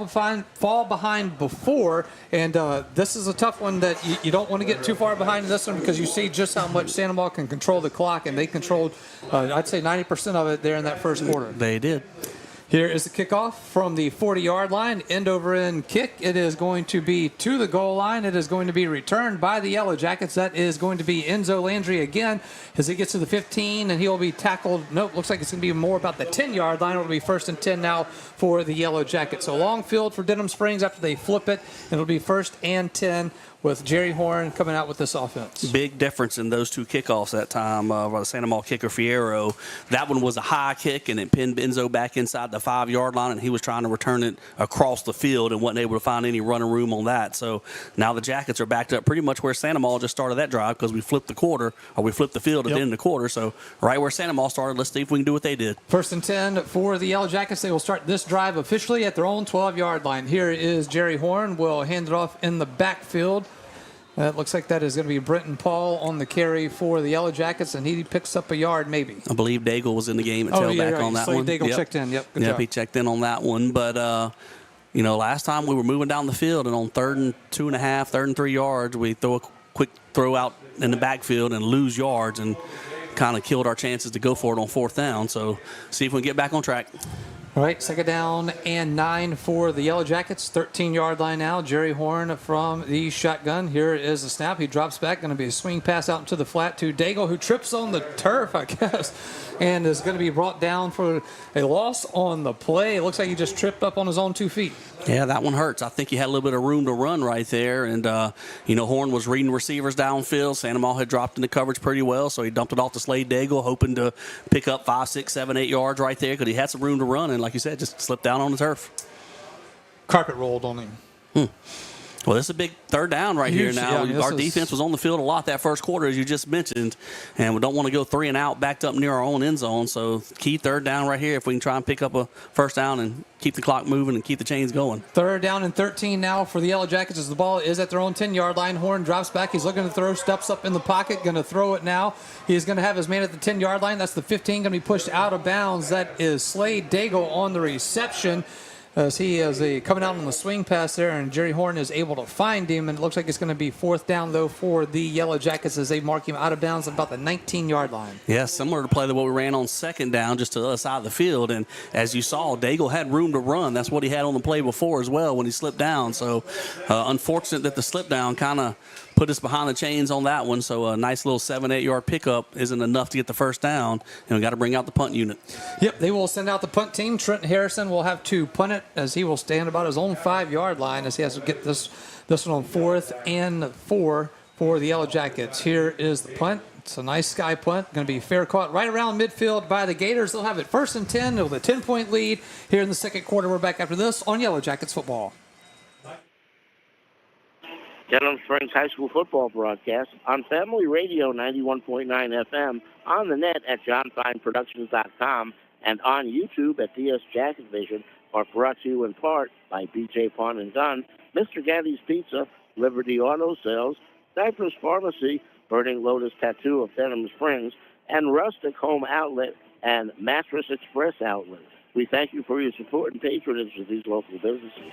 behind before, and this is a tough one that you don't want to get too far behind in this one because you see just how much Santa Ma can control the clock, and they controlled, I'd say, 90% of it there in that first quarter. They did. Here is the kickoff from the 40-yard line. End over end kick. It is going to be to the goal line. It is going to be returned by the Yellow Jackets. That is going to be Enzo Landry again as he gets to the 15, and he'll be tackled. Nope, looks like it's going to be more about the 10-yard line. It'll be 1st and 10 now for the Yellow Jackets. So long field for Denham Springs after they flip it. It'll be 1st and 10 with Jerry Horn coming out with this offense. Big difference in those two kickoffs that time by the Santa Ma kicker Fierro. That one was a high kick, and it pinned Enzo back inside the 5-yard line, and he was trying to return it across the field and wasn't able to find any running room on that. So now the Jackets are backed up pretty much where Santa Ma just started that drive because we flipped the field at the end of the quarter. So right where Santa Ma started, let's see if we can do what they did. 1st and 10 for the Yellow Jackets. They will start this drive officially at their own 12-yard line. Here is Jerry Horn. Will hand it off in the backfield. It looks like that is going to be Brenton Paul on the carry for the Yellow Jackets, and he picks up a yard maybe. I believe Daigle was in the game at tailback on that one. Daigle checked in. Yep, good job. He checked in on that one. But, last time we were moving down the field, and on 3rd and 2.5, 3rd and 3 yards, we throw a quick throw out in the backfield and lose yards and kind of killed our chances to go for it on 4th down. So see if we can get back on track. All right, 2nd down and 9 for the Yellow Jackets. 13-yard line now. Jerry Horn from the shotgun. Here is the snap. He drops back. Going to be a swing pass out into the flat to Daigle, who trips on the turf, I guess, and is going to be brought down for a loss on the play. It looks like he just tripped up on his own 2 feet. Yeah, that one hurts. I think he had a little bit of room to run right there. And, Horn was reading receivers downfield. Santa Maria had dropped into coverage pretty well, so he dumped it off to Slade Daigle, hoping to pick up 5, 6, 7, 8 yards right there because he had some room to run. And like you said, just slipped down on the turf. Carpet rolled on him. Well, this is a big 3rd down right here now. Yeah, our defense was on the field a lot that first quarter, as you just mentioned, and we don't want to go 3 and out backed up near our own end zone. So key 3rd down right here if we can try and pick up a 1st down and keep the clock moving and keep the chains going. 3rd down and 13 now for the Yellow Jackets as the ball is at their own 10-yard line. Horn drops back. He's looking to throw, steps up in the pocket, going to throw it now. He's going to have his man at the 10-yard line. That's the 15, going to be pushed out of bounds. That is Slade Daigle on the reception. As he is coming out on the swing pass there, and Jerry Horn is able to find him, and it looks like it's going to be 4th down, though, for the Yellow Jackets as they mark him out of bounds at about the 19-yard line. Yeah, similar to play that what we ran on 2nd down, just to the other side of the field, and as you saw, Daigle had room to run. That's what he had on the play before as well when he slipped down, so unfortunate that the slip down kind of put us behind the chains on that one, so a nice little 7, 8 yard pickup isn't enough to get the 1st down, and we got to bring out the punt unit. Yep, they will send out the punt team. Trent Harrison will have to punt it as he will stand about his own 5-yard line as he has to get this one on 4th and 4 for the Yellow Jackets. Here is the punt. It's a nice sky punt. Going to be fair caught right around midfield by the Gators. They'll have it 1st and 10 with a 10-point lead here in the 2nd quarter. We're back after this on Yellow Jackets football. Denham Springs High School football broadcast on Family Radio 91.9 FM, on the net at johnfineproductions.com, and on YouTube at DS Jacket Vision, are brought to you in part by BJ Pawn and Gun, Mr. Gaddy's Pizza, Liberty Auto Sales, Cypress Pharmacy, Burning Lotus Tattoo of Denham Springs, and Rustic Home Outlet and Mattress Express Outlet. We thank you for your support and patronage of these local businesses.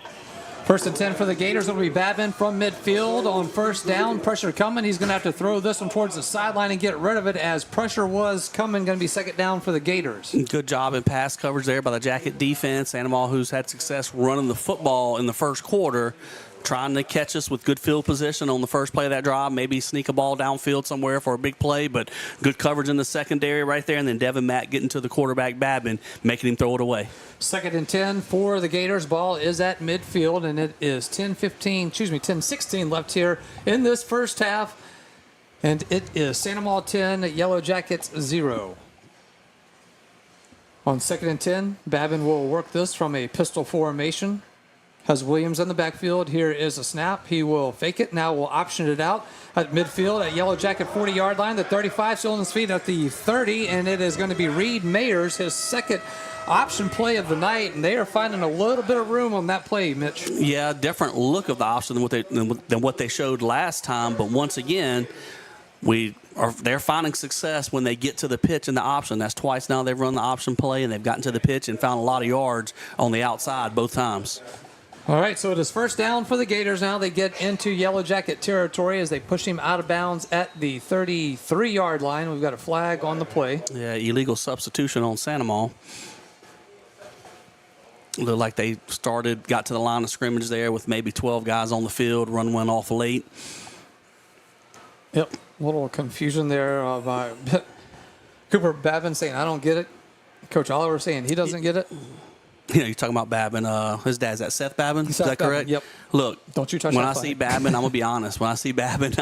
1st and 10 for the Gators. It'll be Babin from midfield on 1st down. Pressure coming. He's going to have to throw this one towards the sideline and get rid of it as pressure was coming. Going to be 2nd down for the Gators. Good job in pass coverage there by the Jacket defense. Santa Maria, who's had success running the football in the 1st quarter, trying to catch us with good field position on the first play of that drive, maybe sneak a ball downfield somewhere for a big play, but good coverage in the secondary right there, and then Devin Mack getting to the quarterback Babin, making him throw it away. 2nd and 10 for the Gators. Ball is at midfield, and it is 10-16 left here in this first half, and it is Santa Maria 10, Yellow Jackets 0. On 2nd and 10, Babin will work this from a pistol formation. Has Williams in the backfield. Here is a snap. He will fake it. Now will option it out at midfield at Yellow Jacket 40-yard line. The 35 still on his feet at the 30, and it is going to be Reed Mayers, his 2nd option play of the night, and they are finding a little bit of room on that play, Mitch. Yeah, different look of the option than what they showed last time, but once again, they're finding success when they get to the pitch in the option. That's twice now they've run the option play, and they've gotten to the pitch and found a lot of yards on the outside both times. All right, so it is 1st down for the Gators now. They get into Yellow Jacket territory as they push him out of bounds at the 33-yard line. We've got a flag on the play. Yeah, illegal substitution on Santa Maria. Looked like they got to the line of scrimmage there with maybe 12 guys on the field, run one off late. Yep, a little confusion there by Cooper Babin saying, I don't get it. Coach Oliver saying he doesn't get it. You know, you're talking about Babin. His dad's that Seth Babin? Is that correct? Yep. Look, don't you touch when that I flag. see Babin, I'm going to be honest. When I see Babin,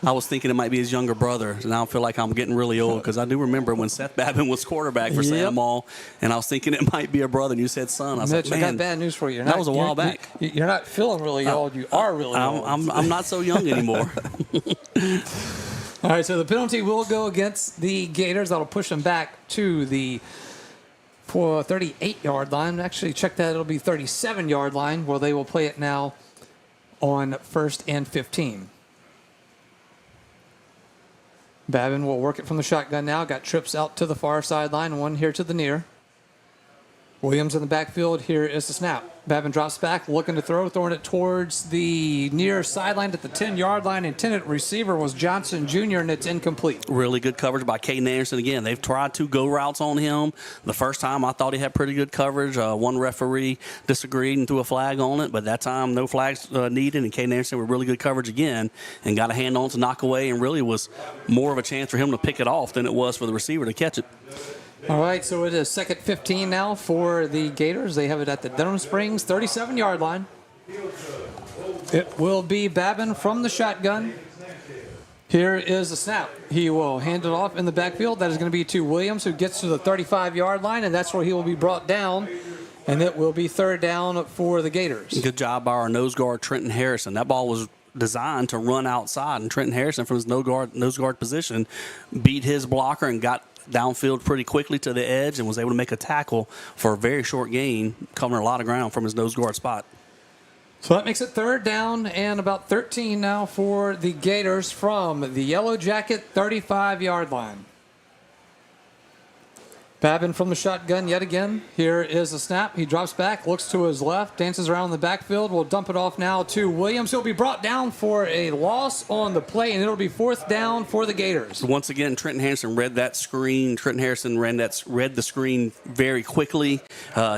I was thinking it might be his younger brother. And I feel like I'm getting really old because I do remember when Seth Babin was quarterback for Santa Maria, and I was thinking it might be a brother, and you said son. I was Mitch, like, man, I got bad news for you. That was a while back. You're not feeling really old. You are really old. I'm not so young anymore. All right, so the penalty will go against the Gators. That'll push them back to the 38-yard line. Actually, check that. It'll be 37-yard line where they will play it now on 1st and 15. Babin will work it from the shotgun now. Got trips out to the far sideline, one here to the near. Williams in the backfield. Here is the snap. Babin drops back, looking to throw, throwing it towards the near sideline at the 10-yard line. Intended receiver was Johnson Jr., and it's incomplete. Really good coverage by Caden Anderson. Again, they've tried to go routes on him. The first time I thought he had pretty good coverage. One referee disagreed and threw a flag on it, but that time no flags needed, and Caden Anderson with really good coverage again and got a hand on to knock away, and really was more of a chance for him to pick it off than it was for the receiver to catch it. All right, so it is second 15 now for the Gators. They have it at the Denham Springs 37-yard line. It will be Babin from the shotgun. Here is the snap. He will hand it off in the backfield. That is going to be to Williams, who gets to the 35-yard line, and that's where he will be brought down. And it will be third down for the Gators. Good job by our nose guard, Trenton Harrison. That ball was designed to run outside, and Trenton Harrison from his nose guard position beat his blocker and got downfield pretty quickly to the edge and was able to make a tackle for a very short gain, covering a lot of ground from his nose guard spot. So that makes it third down and about 13 now for the Gators from the Yellow Jacket 35-yard line. Babin from the shotgun yet again. Here is the snap. He drops back, looks to his left, dances around the backfield. We'll dump it off now to Williams. He'll be brought down for a loss on the play, and it'll be fourth down for the Gators. Once again, Trenton Harrison read that screen. Trenton Harrison read the screen very quickly.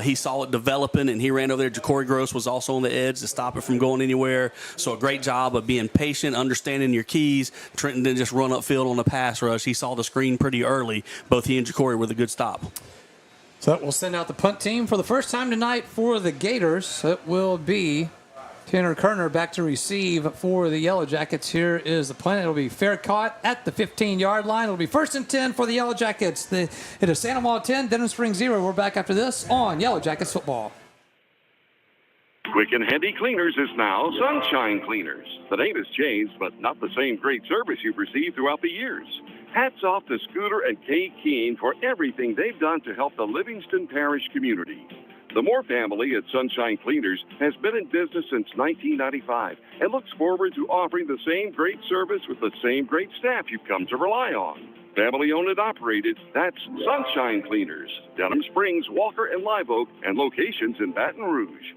He saw it developing, and he ran over there. Ja'Cory Gross was also on the edge to stop it from going anywhere. So a great job of being patient, understanding your keys. Trenton didn't just run upfield on the pass rush. He saw the screen pretty early. Both he and Ja'Cory with a good stop. So that will send out the punt team for the first time tonight for the Gators. It will be Tanner Kerner back to receive for the Yellow Jackets. Here is the punt. It'll be fair caught at the 15-yard line. It'll be 1st and 10 for the Yellow Jackets. It is Santa Maria 10, Denham Springs 0. We're back after this on Yellow Jackets football. Quick and Handy Cleaners is now Sunshine Cleaners. The name has changed, but not the same great service you've received throughout the years. Hats off to Scooter and Kay Keene for everything they've done to help the Livingston Parish community. The Moore family at Sunshine Cleaners has been in business since 1995 and looks forward to offering the same great service with the same great staff you've come to rely on. Family owned and operated, that's Sunshine Cleaners, Denham Springs, Walker, and Live Oak, and locations in Baton Rouge.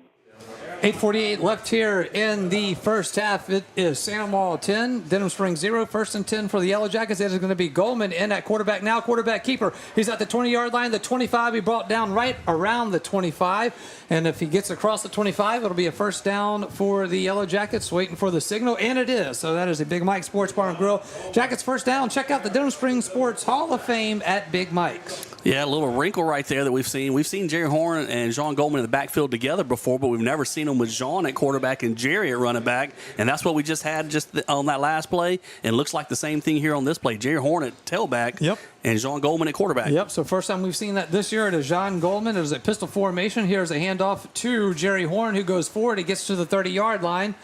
8:48 left here in the first half. It is Santa Maria 10, Denham Springs 0. 1st and 10 for the Yellow Jackets. It is going to be Goldman in at quarterback now. Quarterback keeper. He's at the 20-yard line. The 25, he brought down right around the 25. And if he gets across the 25, it'll be a first down for the Yellow Jackets. Waiting for the signal, and it is. So that is a Big Mike Sports Bar and Grill. Jackets first down. Check out the Denham Springs Sports Hall of Fame at Big Mike's. Yeah, a little wrinkle right there that we've seen. We've seen Jerry Horn and John Goldman in the backfield together before, but we've never seen them with John at quarterback and Jerry at running back. And that's what we just had on that last play. And it looks like the same thing here on this play. Jerry Horn at tailback. Yep. And John Goldman at quarterback. Yep, so first time we've seen that this year. It is John Goldman. It is a pistol formation. Here's a handoff to Jerry Horn, who goes forward. He gets to the 30-yard line.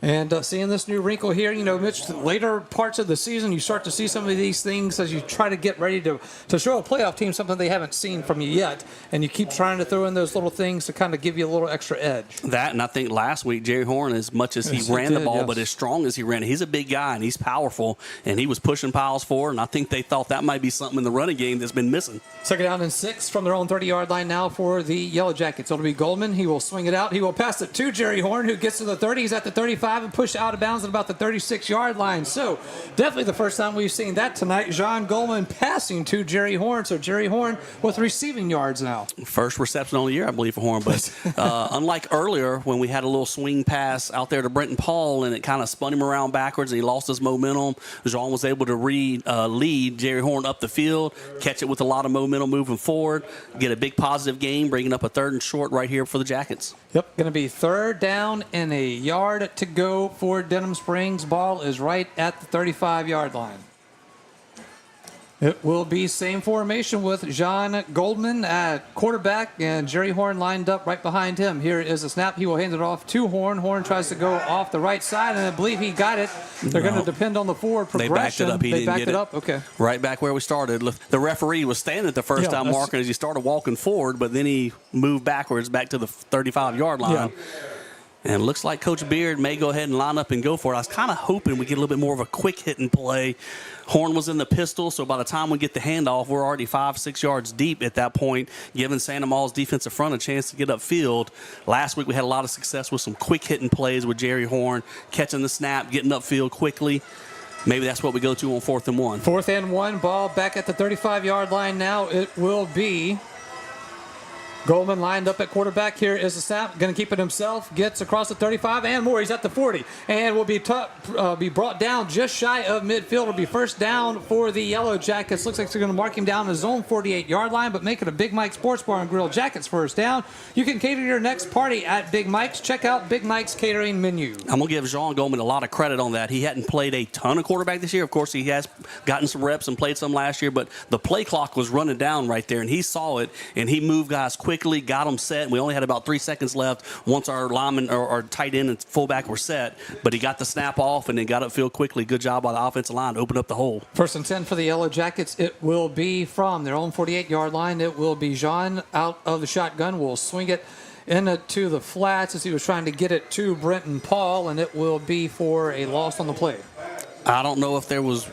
And seeing this new wrinkle here, you know, Mitch, later parts of the season, you start to see some of these things as you try to get ready to show a playoff team something they haven't seen from you yet. And you keep trying to throw in those little things to kind of give you a little extra edge. That, and I think last week, Jerry Horn, as much as he ran the ball, but as strong as he ran it, he's a big guy and he's powerful. And he was pushing piles forward, and I think they thought that might be something in the running game that's been missing. Second down and 6 from their own 30-yard line now for the Yellow Jackets. It'll be Goldman. He will swing it out. He will pass it to Jerry Horn, who gets to the 30. He's at the 35 and pushed out of bounds at about the 36-yard line. So definitely the first time we've seen that tonight. John Goldman passing to Jerry Horn. So Jerry Horn with receiving yards now. First reception on the year, I believe, for Horn. But unlike earlier when we had a little swing pass out there to Brenton Paul and it kind of spun him around backwards and he lost his momentum, John was able to lead Jerry Horn up the field, catch it with a lot of momentum moving forward, get a big positive gain, bringing up a 3rd and short right here for the Jackets. Yep, going to be 3rd down and a yard to go for Denham Springs. Ball is right at the 35-yard line. It will be same formation with John Goldman at quarterback and Jerry Horn lined up right behind him. Here is a snap. He will hand it off to Horn. Horn tries to go off the right side, and I believe he got it. They're going to depend on the forward progression. They backed it up. They backed it up. Okay. Right back where we started. The referee was standing at the first down marker as he started walking forward, but then he moved backwards back to the 35-yard line. Yeah. And it looks like Coach Beard may go ahead and line up and go for it. I was kind of hoping we get a little bit more of a quick hitting play. Horn was in the pistol, so by the time we get the handoff, we're already 5-6 yards deep at that point, giving Santa Maul's defensive front a chance to get upfield. Last week we had a lot of success with some quick hitting plays with Jerry Horn, catching the snap, getting upfield quickly. Maybe that's what we go to on 4th and 1. 4th and 1, ball back at the 35-yard line now. It will be Goldman lined up at quarterback. Here is the snap. Going to keep it himself. Gets across the 35 and more. He's at the 40 and will be brought down just shy of midfield. It'll be first down for the Yellow Jackets. Looks like they're going to mark him down the zone 48-yard line, but make it a Big Mike Sports Bar and Grill. Jackets first down. You can cater your next party at Big Mike's. Check out Big Mike's catering menu. I'm going to give Jean Goldman a lot of credit on that. He hadn't played a ton of quarterback this year. Of course, he has gotten some reps and played some last year, but the play clock was running down right there, and he saw it, and he moved guys quickly, got them set. We only had about 3 seconds left once our lineman or our tight end and fullback were set, but he got the snap off and then got upfield quickly. Good job by the offensive line to open up the hole. 1st and 10 for the Yellow Jackets. It will be from their own 48-yard line. It will be Jean out of the shotgun. Will swing it into the flats as he was trying to get it to Brenton Paul, and it will be for a loss on the play. I don't know if there was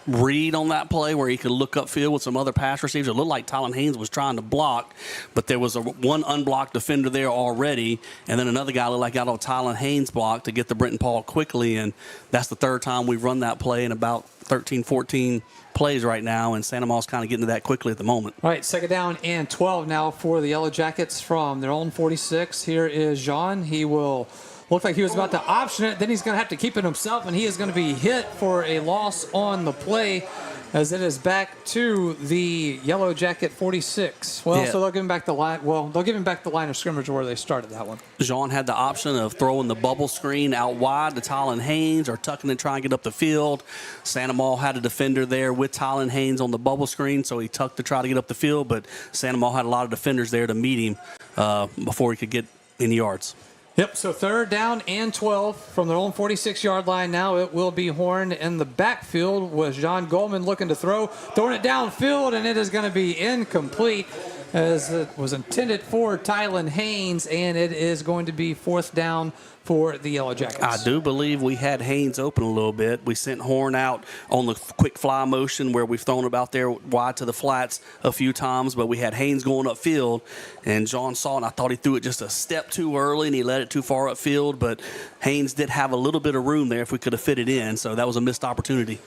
read on that play where he could look upfield with some other pass receivers. It looked like Tylen Haynes was trying to block, but there was one unblocked defender there already, and then another guy looked like got on Tylen Haynes block to get the Brenton Paul quickly, and that's the third time we've run that play in about 13, 14 plays right now, and Santa Maul's kind of getting to that quickly at the moment. All right, 2nd down and 12 now for the Yellow Jackets from their own 46. Here is Jean. He will look like he was about to option it. Then he's going to have to keep it himself, and he is going to be hit for a loss on the play as it is back to the Yellow Jacket 46. Well, so they'll give him back the line. Well, they'll give him back the line of scrimmage where they started that one. Jean had the option of throwing the bubble screen out wide to Tylen Haynes or tucking and trying to get up the field. Santa Maul had a defender there with Tylen Haynes on the bubble screen, so he tucked to try to get up the field, but Santa Maul had a lot of defenders there to meet him before he could get any yards. Yep, so 3rd down and 12 from their own 46-yard line. Now it will be Horn in the backfield with John Goldman looking to throw, throwing it downfield, and it is going to be incomplete as it was intended for Tylen Haynes, and it is going to be 4th down for the Yellow Jackets. I do believe we had Haynes open a little bit. We sent Horn out on the quick fly motion where we've thrown about there wide to the flats a few times, but we had Haynes going upfield, and John saw it, and I thought he threw it just a step too early, and he let it too far upfield, but Haynes did have a little bit of room there if we could have fit it in, so that was a missed opportunity.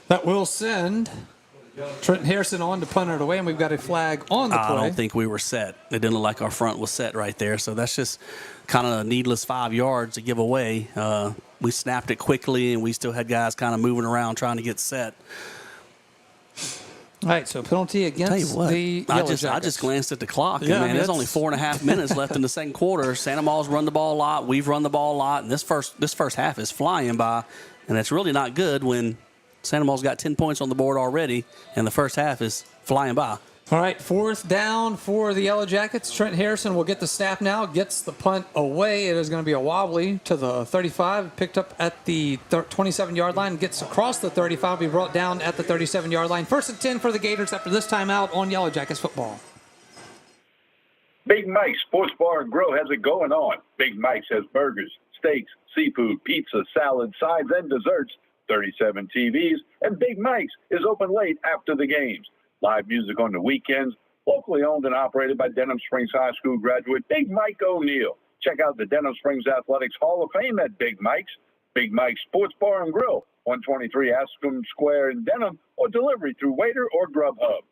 That will send Trenton Harrison on to punt it away, and we've got a flag on the play. I don't think we were set. It didn't look like our front was set right there, so that's just kind of a needless 5 yards to give away. We snapped it quickly, and we still had guys kind of moving around trying to get set. All right, so penalty against the Yellow Jackets. I just glanced at the clock. Yeah, man, there's only 4.5 minutes left in the second quarter. Santa Maul's run the ball a lot. We've run the ball a lot, and this first half is flying by, and it's really not good when Santa Maul's got 10 points on the board already, and the first half is flying by. All right, 4th down for the Yellow Jackets. Trent Harrison will get the snap now, gets the punt away. It is going to be a wobbly to the 35, picked up at the 27-yard line, gets across the 35, be brought down at the 37-yard line. 1st and 10 for the Gators after this timeout on Yellow Jackets football. Big Mike's Sports Bar and Grill has it going on. Big Mike's has burgers, steaks, seafood, pizza, salad, sides, and desserts, 37 TVs, and Big Mike's is open late after the games. Live music on the weekends, locally owned and operated by Denham Springs High School graduate Big Mike O'Neill. Check out the Denham Springs Athletics Hall of Fame at Big Mike's. Big Mike's Sports Bar and Grill, 123 Ascom Square in Denham, or delivery through Waiter or Grubhub.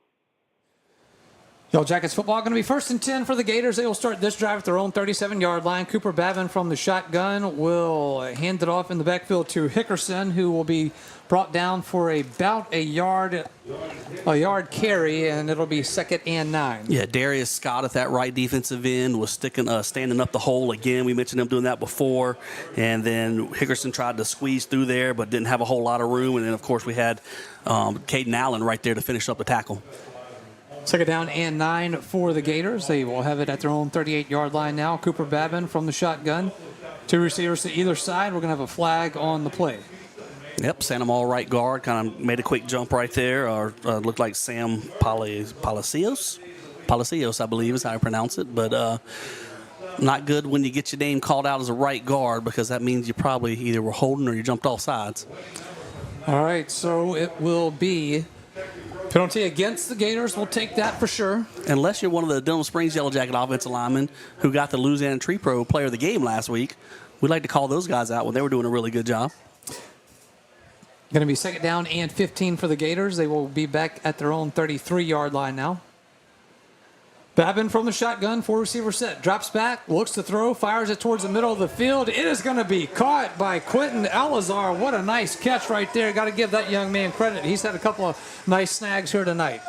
Yellow Jackets football going to be 1st and 10 for the Gators. They will start this drive at their own 37-yard line. Cooper Babin from the shotgun will hand it off in the backfield to Hickerson, who will be brought down for about a yard carry, and it'll be 2nd and 9. Yeah, Darius Scott at that right defensive end was standing up the hole again. We mentioned him doing that before, and then Hickerson tried to squeeze through there, but didn't have a whole lot of room. And then, of course, we had Caden Allen right there to finish up the tackle. 2nd down and 9 for the Gators. They will have it at their own 38-yard line now. Cooper Babin from the shotgun. 2 receivers to either side. We're going to have a flag on the play. Yep, Santa Maul right guard kind of made a quick jump right there, or looked like Sam Palacios, I believe is how I pronounce it. But Not good when you get your name called out as a right guard, because that means you probably either were holding or you jumped off sides. All right, so it will be penalty against the Gators. We'll take that for sure. Unless you're one of the Denham Springs Yellow Jacket offensive linemen who got the Louisiana Tree Pro player of the game last week, we'd like to call those guys out when they were doing a really good job. Going to be 2nd down and 15 for the Gators. They will be back at their own 33-yard line now. Babin from the shotgun, 4-receiver set. Drops back, looks to throw, fires it towards the middle of the field. It is going to be caught by Quentin Alazar. What a nice catch right there. Got to give that young man credit. He's had a couple of nice snags here tonight.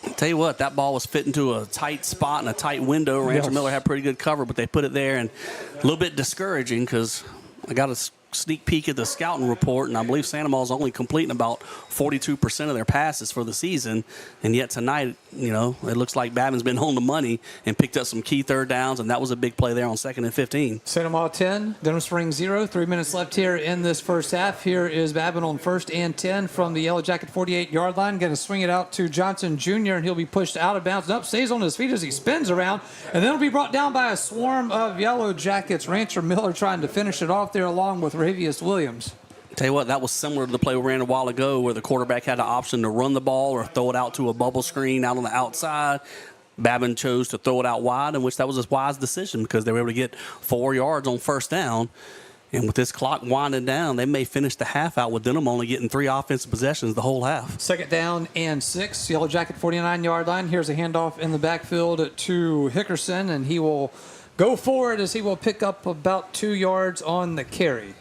I'll tell you what, that ball was fit into a tight spot and a tight window. Rancher Miller had pretty good cover, but they put it there. And a little bit discouraging because I got a sneak peek at the scouting report, and I believe Santa Ma's only completing about 42% of their passes for the season. And yet tonight, you know, it looks like Babin's been on the money and picked up some key 3rd downs, and that was a big play there on 2nd and 15. Santa Ma 10, Denham Springs 0. 3 minutes left here in this first half. Here is Babin on 1st and 10 from the Yellow Jacket 48-yard line. Going to swing it out to Johnson Jr., and he'll be pushed out of bounds. Up, stays on his feet as he spins around, and then will be brought down by a swarm of Yellow Jackets. Rancher Miller trying to finish it off there along with Ravius Williams. Tell you what, that was similar to the play we ran a while ago where the quarterback had the option to run the ball or throw it out to a bubble screen out on the outside. Babin chose to throw it out wide, in which that was a wise decision because they were able to get 4 yards on 1st down. And with this clock winding down, they may finish the half out with Denham only getting 3 offensive possessions the whole half. 2nd down and 6. Yellow Jacket 49-yard line. Here's a handoff in the backfield to Hickerson, and he will go forward as he will pick up about 2 yards on the carry.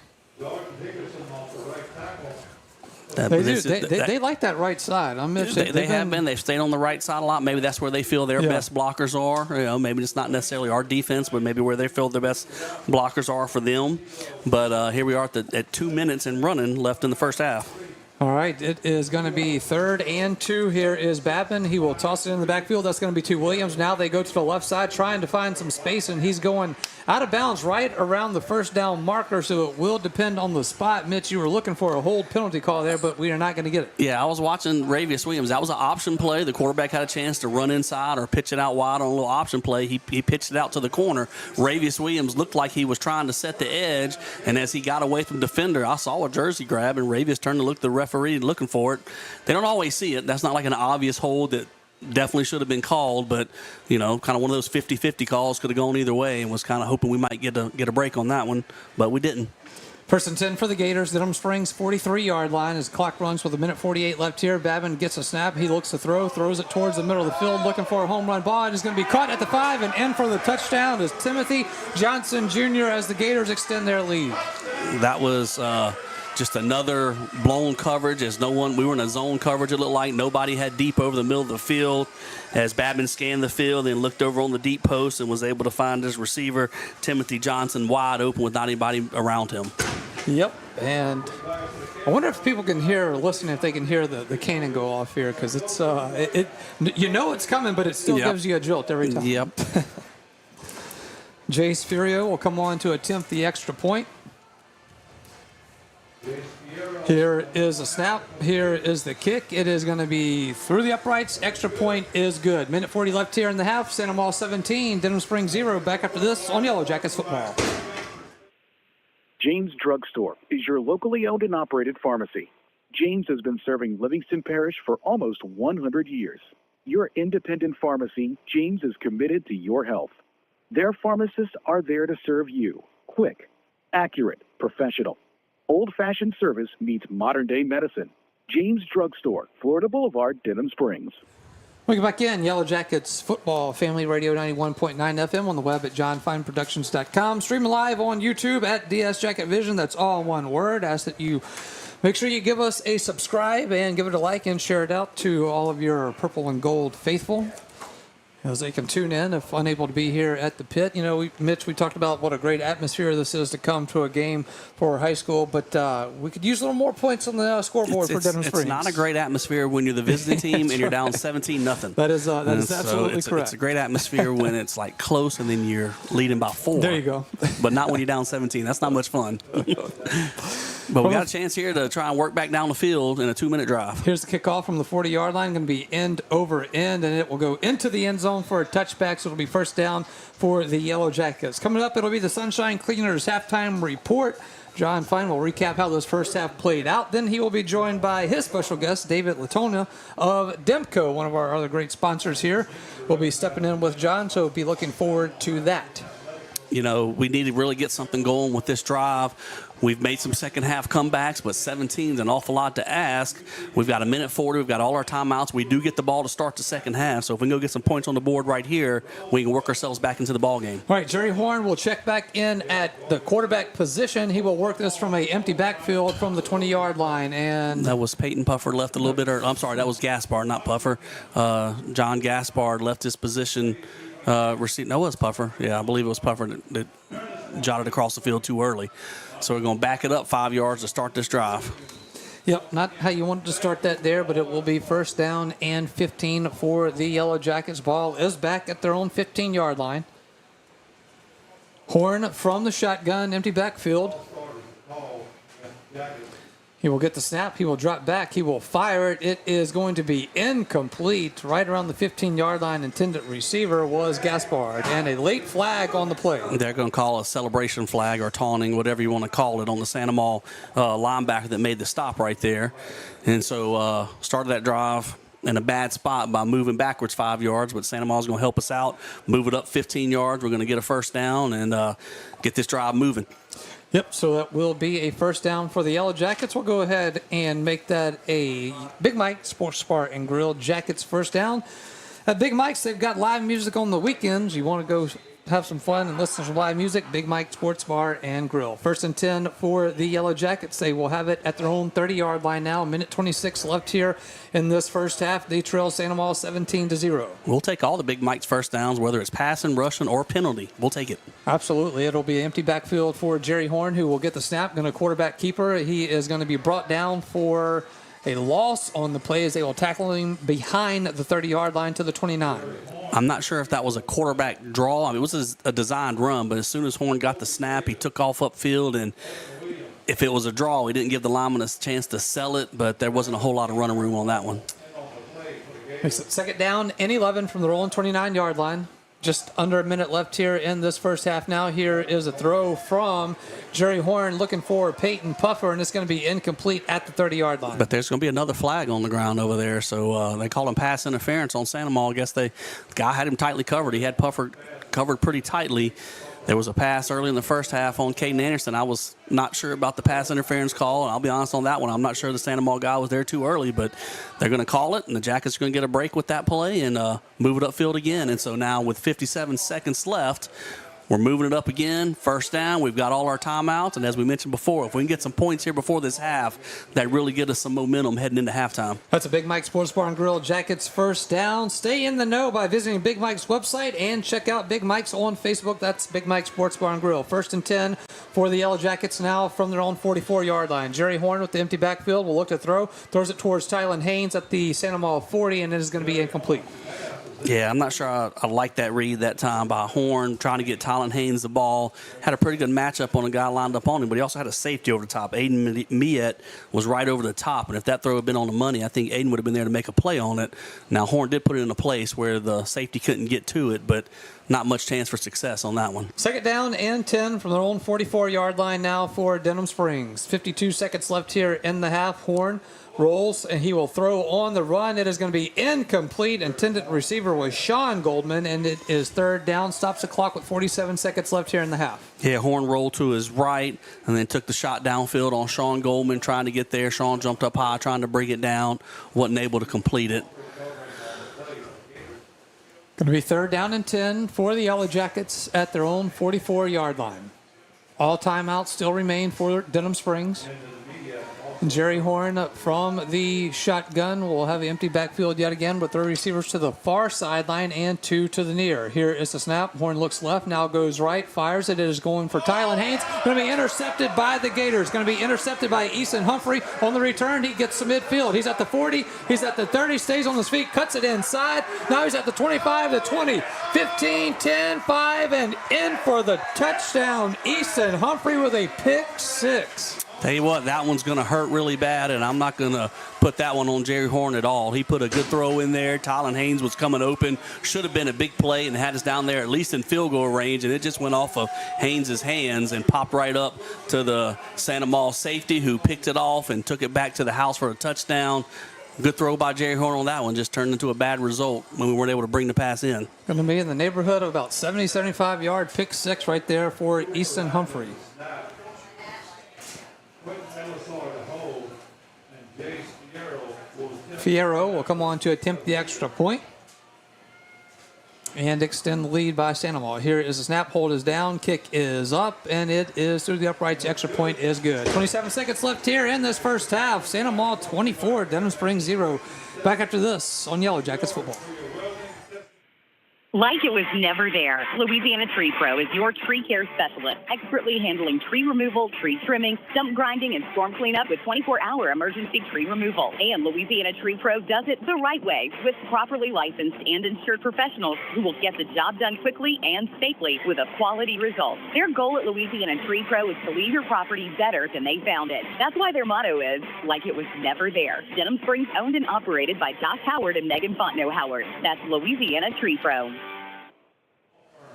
They like that right side. They have been. They've stayed on the right side a lot. Maybe that's where they feel their best blockers are. You know, maybe it's not necessarily our defense, but maybe where they feel their best blockers are for them. But here we are at 2 minutes and running left in the first half. All right, it is going to be 3rd and 2. Here is Babin. He will toss it in the backfield. That's going to be to Williams. Now they go to the left side trying to find some space, and he's going out of bounds right around the 1st down marker, so it will depend on the spot. Mitch, you were looking for a hold penalty call there, but we are not going to get it. Yeah, I was watching Ravius Williams. That was an option play. The quarterback had a chance to run inside or pitch it out wide on a little option play. He pitched it out to the corner. Ravius Williams looked like he was trying to set the edge, and as he got away from defender, I saw a jersey grab, and Ravius turned to look at the referee looking for it. They don't always see it. That's not like an obvious hold that definitely should have been called, but, you know, kind of one of those 50-50 calls, could have gone either way, and was kind of hoping we might get a break on that one, but we didn't. 1st and 10 for the Gators. Denham Springs 43-yard line as the clock runs with 1:48 left here. Babin gets a snap. He looks to throw, throws it towards the middle of the field, looking for a home run ball. It is going to be caught at the 5, and in for the touchdown is Timothy Johnson Jr. as the Gators extend their lead. That was just another blown coverage as we were in a zone coverage, it looked like. Nobody had deep over the middle of the field as Babin scanned the field and looked over on the deep post and was able to find his receiver, Timothy Johnson, wide open with not anybody around him. Yep, and I wonder if people can hear or listen, if they can hear the cannon go off here, because it's you know it's coming, but it still gives you a jolt every time. Yep. Jace Furio will come on to attempt the extra point. Here is a snap. Here is the kick. It is going to be through the uprights. Extra point is good. 1:40 left here in the half. Santa Ma 17, Denham Springs 0. Back after this on Yellow Jackets football. James Drugstore is your locally owned and operated pharmacy. James has been serving Livingston Parish for almost 100 years. Your independent pharmacy, James is committed to your health. Their pharmacists are there to serve you. Quick, accurate, professional. Old-fashioned service meets modern-day medicine. James Drugstore, Florida Boulevard, Denham Springs. We get back in. Yellow Jackets football, Family Radio 91.9 FM on the web at johnfineproductions.com. Streaming live on YouTube at DS Jacket Vision. That's all one word. Ask that you make sure you give us a subscribe and give it a like and share it out to all of your purple and gold faithful, as they can tune in if unable to be here at the pit. You know, Mitch, we talked about what a great atmosphere this is to come to a game for high school, but we could use a little more points on the scoreboard for Denham Springs. It's not a great atmosphere when you're the visiting team and you're down 17-0. That is absolutely correct. It's a great atmosphere when it's like close and then you're leading by 4. There you go. But not when you're down 17. That's not much fun. But we got a chance here to try and work back down the field in a 2-minute drive. Here's the kickoff from the 40-yard line. Going to be end over end, and it will go into the end zone for a touchback, so it'll be first down for the Yellow Jackets. Coming up, it'll be the Sunshine Cleaners halftime report. John Fine will recap how this first half played out. Then he will be joined by his special guest, David Latona of Demco, one of our other great sponsors here. We'll be stepping in with John, so be looking forward to that. You know, we need to really get something going with this drive. We've made some second-half comebacks, but 17 is an awful lot to ask. We've got a minute 40. We've got all our timeouts. We do get the ball to start the second half, so if we can go get some points on the board right here, we can work ourselves back into the ball game. All right, Jerry Horn will check back in at the quarterback position. He will work this from an empty backfield from the 20-yard line. And that was Peyton Puffer left a little bit early. I'm sorry, that was Gaspard, not Puffer. John Gaspard left his position. No, it was Puffer. Yeah, I believe it was Puffer that jotted across the field too early. So we're going to back it up 5 yards to start this drive. Yep, not how you wanted to start that there, but it will be first down and 15 for the Yellow Jackets. Ball is back at their own 15-yard line. Horn from the shotgun, empty backfield. He will get the snap. He will drop back. He will fire it. It is going to be incomplete. Right around the 15-yard line. Intended receiver was Gaspard. And a late flag on the play. They're going to call a celebration flag or taunting, whatever you want to call it, on the Santa Maria linebacker that made the stop right there. And so started that drive in a bad spot by moving backwards 5 yards, but Santa Maria's going to help us out, move it up 15 yards. We're going to get a first down and get this drive moving. Yep, so that will be a first down for the Yellow Jackets. We'll go ahead and make that a Big Mike Sports Bar and Grill Jackets first down. At Big Mike's, they've got live music on the weekends. You want to go have some fun and listen to some live music, Big Mike Sports Bar and Grill. First and 10 for the Yellow Jackets. They will have it at their own 30-yard line now. 1:26 left here in this first half. They trail Santa Maria 17-0. We'll take all the Big Mike's first downs, whether it's passing, rushing, or penalty. We'll take it. Absolutely. It'll be an empty backfield for Jerry Horn, who will get the snap. Going to quarterback keeper. He is going to be brought down for a loss on the play as they will tackle him behind the 30-yard line to the 29. I'm not sure if that was a quarterback draw. I mean, it was a designed run, but as soon as Horn got the snap, he took off upfield, and if it was a draw, he didn't give the lineman a chance to sell it, but there wasn't a whole lot of running room on that one. Makes it second down and 11 from the rolling 29-yard line. Just under a minute left here in this first half. Now here is a throw from Jerry Horn looking for Peyton Puffer, and it's going to be incomplete at the 30-yard line. But there's going to be another flag on the ground over there, so they call him pass interference on Santa Maria. I guess the guy had him tightly covered. He had Puffer covered pretty tightly. There was a pass early in the first half on Caden Anderson. I was not sure about the pass interference call, and I'll be honest on that one. I'm not sure the Santa Maria guy was there too early, but they're going to call it, and the Jackets are going to get a break with that play and move it upfield again. And so now with 57 seconds left, we're moving it up again. First down. We've got all our timeouts. And as we mentioned before, if we can get some points here before this half, that really get us some momentum heading into halftime. That's a Big Mike Sports Bar and Grill Jackets first down. Stay in the know by visiting Big Mike's website and check out Big Mike's on Facebook. That's Big Mike Sports Bar and Grill. First and 10 for the Yellow Jackets now from their own 44-yard line. Jerry Horn with the empty backfield will look to throw. Throws it towards Tylen Haynes at the Santa Maria 40, and it is going to be incomplete. Yeah, I'm not sure I like that read that time by Horn, trying to get Tylen Haynes the ball. Had a pretty good matchup on a guy lined up on him, but he also had a safety over the top. Aiden Miet was right over the top, and if that throw had been on the money, I think Aiden would have been there to make a play on it. Now, Horn did put it in a place where the safety couldn't get to it, but not much chance for success on that one. Second down and 10 from their own 44-yard line now for Denham Springs. 52 seconds left here in the half. Horn rolls, and he will throw on the run. It is going to be incomplete. Intended receiver was Sean Goldman, and it is third down. Stops the clock with 47 seconds left here in the half. Yeah, Horn rolled to his right and then took the shot downfield on Sean Goldman, trying to get there. Sean jumped up high, trying to bring it down. Wasn't able to complete it. Going to be third down and 10 for the Yellow Jackets at their own 44-yard line. All timeouts still remain for Denham Springs. Jerry Horn from the shotgun will have an empty backfield yet again with 3 receivers to the far sideline and 2 to the near. Here is the snap. Horn looks left, now goes right, fires it. It is going for Tylen Haynes. Going to be intercepted by the Gators. Going to be intercepted by Easton Humphrey. On the return, he gets to midfield. He's at the 40. He's at the 30. Stays on his feet. Cuts it inside. Now he's at the 25, the 20, 15, 10, 5, and in for the touchdown. Easton Humphrey with a pick 6. Tell you what, that one's going to hurt really bad, and I'm not going to put that one on Jerry Horn at all. He put a good throw in there. Tylen Haynes was coming open. Should have been a big play and had us down there at least in field goal range, and it just went off of Haynes' hands and popped right up to the Santa Maula safety, who picked it off and took it back to the house for a touchdown. Good throw by Jerry Horn on that one. Just turned into a bad result when we weren't able to bring the pass in. Going to be in the neighborhood of about 70, 75-yard pick six right there for Easton Humphrey. Fierro will come on to attempt the extra point and extend the lead by Santa Maula. Here is the snap. Hold is down. Kick is up, and it is through the uprights. Extra point is good. 27 seconds left here in this first half. Santa Maula 24, Denham Springs 0. Back after this on Yellow Jackets football. Like it was never there, Louisiana Tree Pro is your tree care specialist, expertly handling tree removal, tree trimming, stump grinding, and storm cleanup with 24-hour emergency tree removal. And Louisiana Tree Pro does it the right way with properly licensed and insured professionals who will get the job done quickly and safely with a quality result. Their goal at Louisiana Tree Pro is to leave your property better than they found it. That's why their motto is, like it was never there. Denham Springs owned and operated by Doc Howard and Megan Fontenot Howard. That's Louisiana Tree Pro.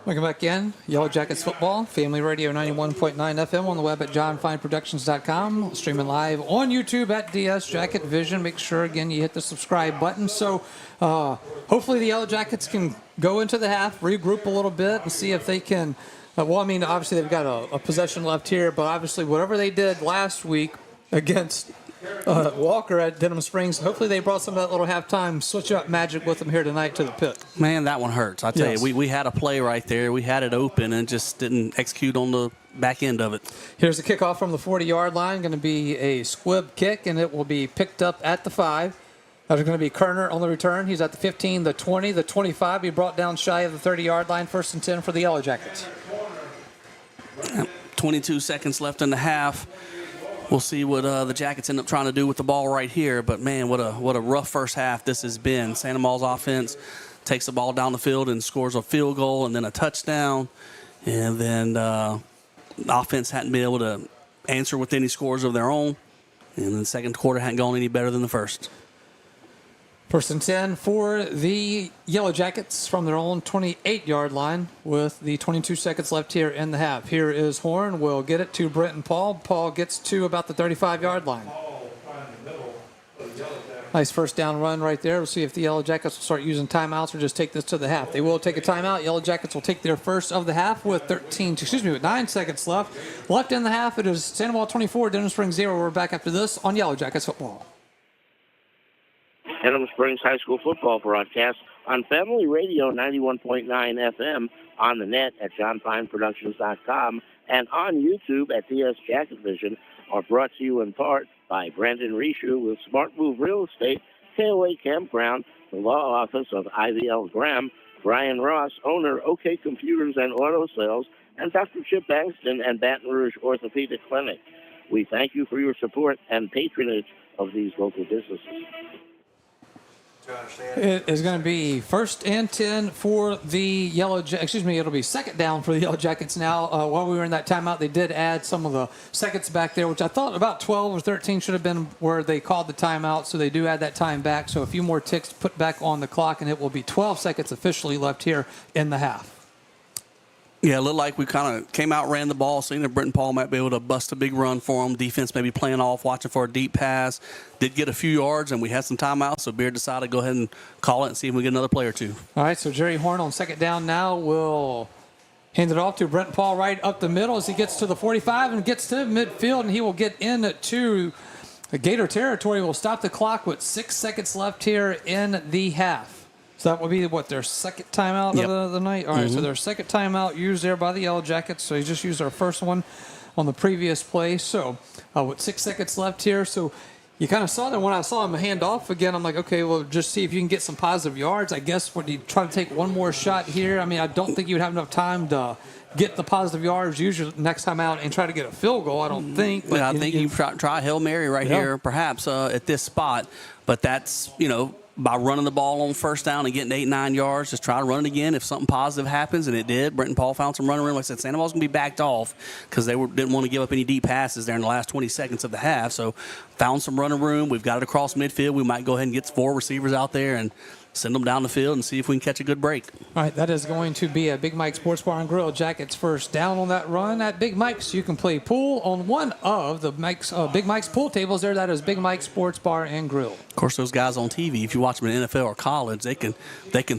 Welcome back in. Yellow Jackets football, Family Radio 91.9 FM on the web at johnfineproductions.com. Streaming live on YouTube at DS Jacket Vision. Make sure, again, you hit the subscribe button. So hopefully the Yellow Jackets can go into the half, regroup a little bit, and see if they can. Obviously they've got a possession left here, but obviously whatever they did last week against Walker at Denham Springs, hopefully they brought some of that little halftime switch up magic with them here tonight to the pit. Man, that one hurts. I tell you, we had a play right there. We had it open and just didn't execute on the back end of it. Here's the kickoff from the 40-yard line. Going to be a squib kick, and it will be picked up at the 5. There's going to be Kerner on the return. He's at the 15, the 20, the 25. He brought down shy of the 30-yard line. 1st and 10 for the Yellow Jackets. 22 seconds left in the half. We'll see what the Jackets end up trying to do with the ball right here. But, man, what a rough first half this has been. Santa Maula's offense takes the ball down the field and scores a field goal and then a touchdown. And then the offense hadn't been able to answer with any scores of their own. And the second quarter hadn't gone any better than the first. 1st and 10 for the Yellow Jackets from their own 28-yard line with the 22 seconds left here in the half. Here is Horn. Will get it to Brenton Paul. Paul gets to about the 35-yard line. Nice first down run right there. We'll see if the Yellow Jackets will start using timeouts or just take this to the half. They will take a timeout. Yellow Jackets will take their first of the half with 9 seconds left. Left in the half, it is Santa Maula 24, Denham Springs 0. We're back after this on Yellow Jackets football. Denham Springs High School football broadcast on Family Radio 91.9 FM, on the net at johnfineproductions.com, and on YouTube at DS Jacket Vision are brought to you in part by Brandon Rishu with Smart Move Real Estate, KOA Campground, the law office of IVL Graham, Brian Ross, owner OK Computers and Auto Sales, and Dr. Chip Bankston and Baton Rouge Orthopedic Clinic. We thank you for your support and patronage of these local businesses. It is going to be 1st and 10 for the Yellow Jackets. It'll be 2nd down for the Yellow Jackets now. While we were in that timeout, they did add some of the seconds back there, which I thought about 12 or 13 should have been where they called the timeout, so they do add that time back. So a few more ticks put back on the clock, and it will be 12 seconds officially left here in the half. Yeah, it looked like we kind of came out, ran the ball, seeing that Brenton Paul might be able to bust a big run for him. Defense maybe playing off, watching for a deep pass. Did get a few yards, and we had some timeouts, so Beard decided to go ahead and call it and see if we get another play or two. All right, so Jerry Horn on 2nd down now will hand it off to Brenton Paul right up the middle as he gets to the 45 and gets to midfield, and he will get into the Gator territory. Will stop the clock with 6 seconds left here in the half. So that will be, their second timeout of the night? All right, so their second timeout used there by the Yellow Jackets. So he just used our first one on the previous play. So with 6 seconds left here, so you kind of saw that when I saw him hand off again, I'm like, okay, well, just see if you can get some positive yards. I guess when you try to take one more shot here, I mean, I don't think you would have enough time to get the positive yards usually next time out and try to get a field goal, I don't think. But I think you try Hail Mary here, perhaps, at this spot. But that's, by running the ball on first down and getting 8-9 yards. Just try to run it again if something positive happens, and it did. Brent and Paul found some running room. Like I said, Santa Ma's going to be backed off because they didn't want to give up any deep passes there in the last 20 seconds of the half. So found some running room. We've got it across midfield. We might go ahead and get 4 receivers out there and send them down the field and see if we can catch a good break. All right, that is going to be a Big Mike Sports Bar and Grill Jackets first down on that run at Big Mike's. You can play pool on one of the Big Mike's pool tables there. That is Big Mike Sports Bar and Grill. Of course, those guys on TV, if you watch them in NFL or college, they can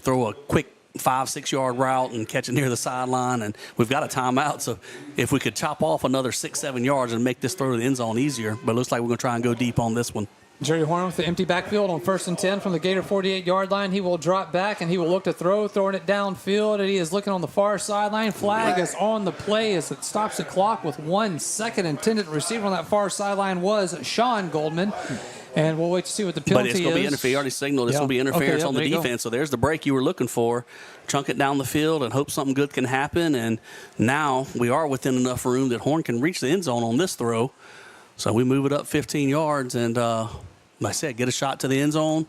throw a quick 5-6 yard route and catch it near the sideline, and we've got a timeout. So if we could chop off another 6-7 yards and make this throw to the end zone easier, but it looks like we're going to try and go deep on this one. Jerry Horn with the empty backfield on 1st and 10 from the Gator 48-yard line. He will drop back, and he will look to throwing it downfield, and he is looking on the far sideline. Flag is on the play as it stops the clock with 1 second. Intended receiver on that far sideline was Sean Goldman. And we'll wait to see what the penalty is. But it's going to be interference. He already signaled it's going to be interference on the defense. So there's the break you were looking for. Chunk it down the field and hope something good can happen. And now we are within enough room that Horn can reach the end zone on this throw. So we move it up 15 yards and, like I said, get a shot to the end zone.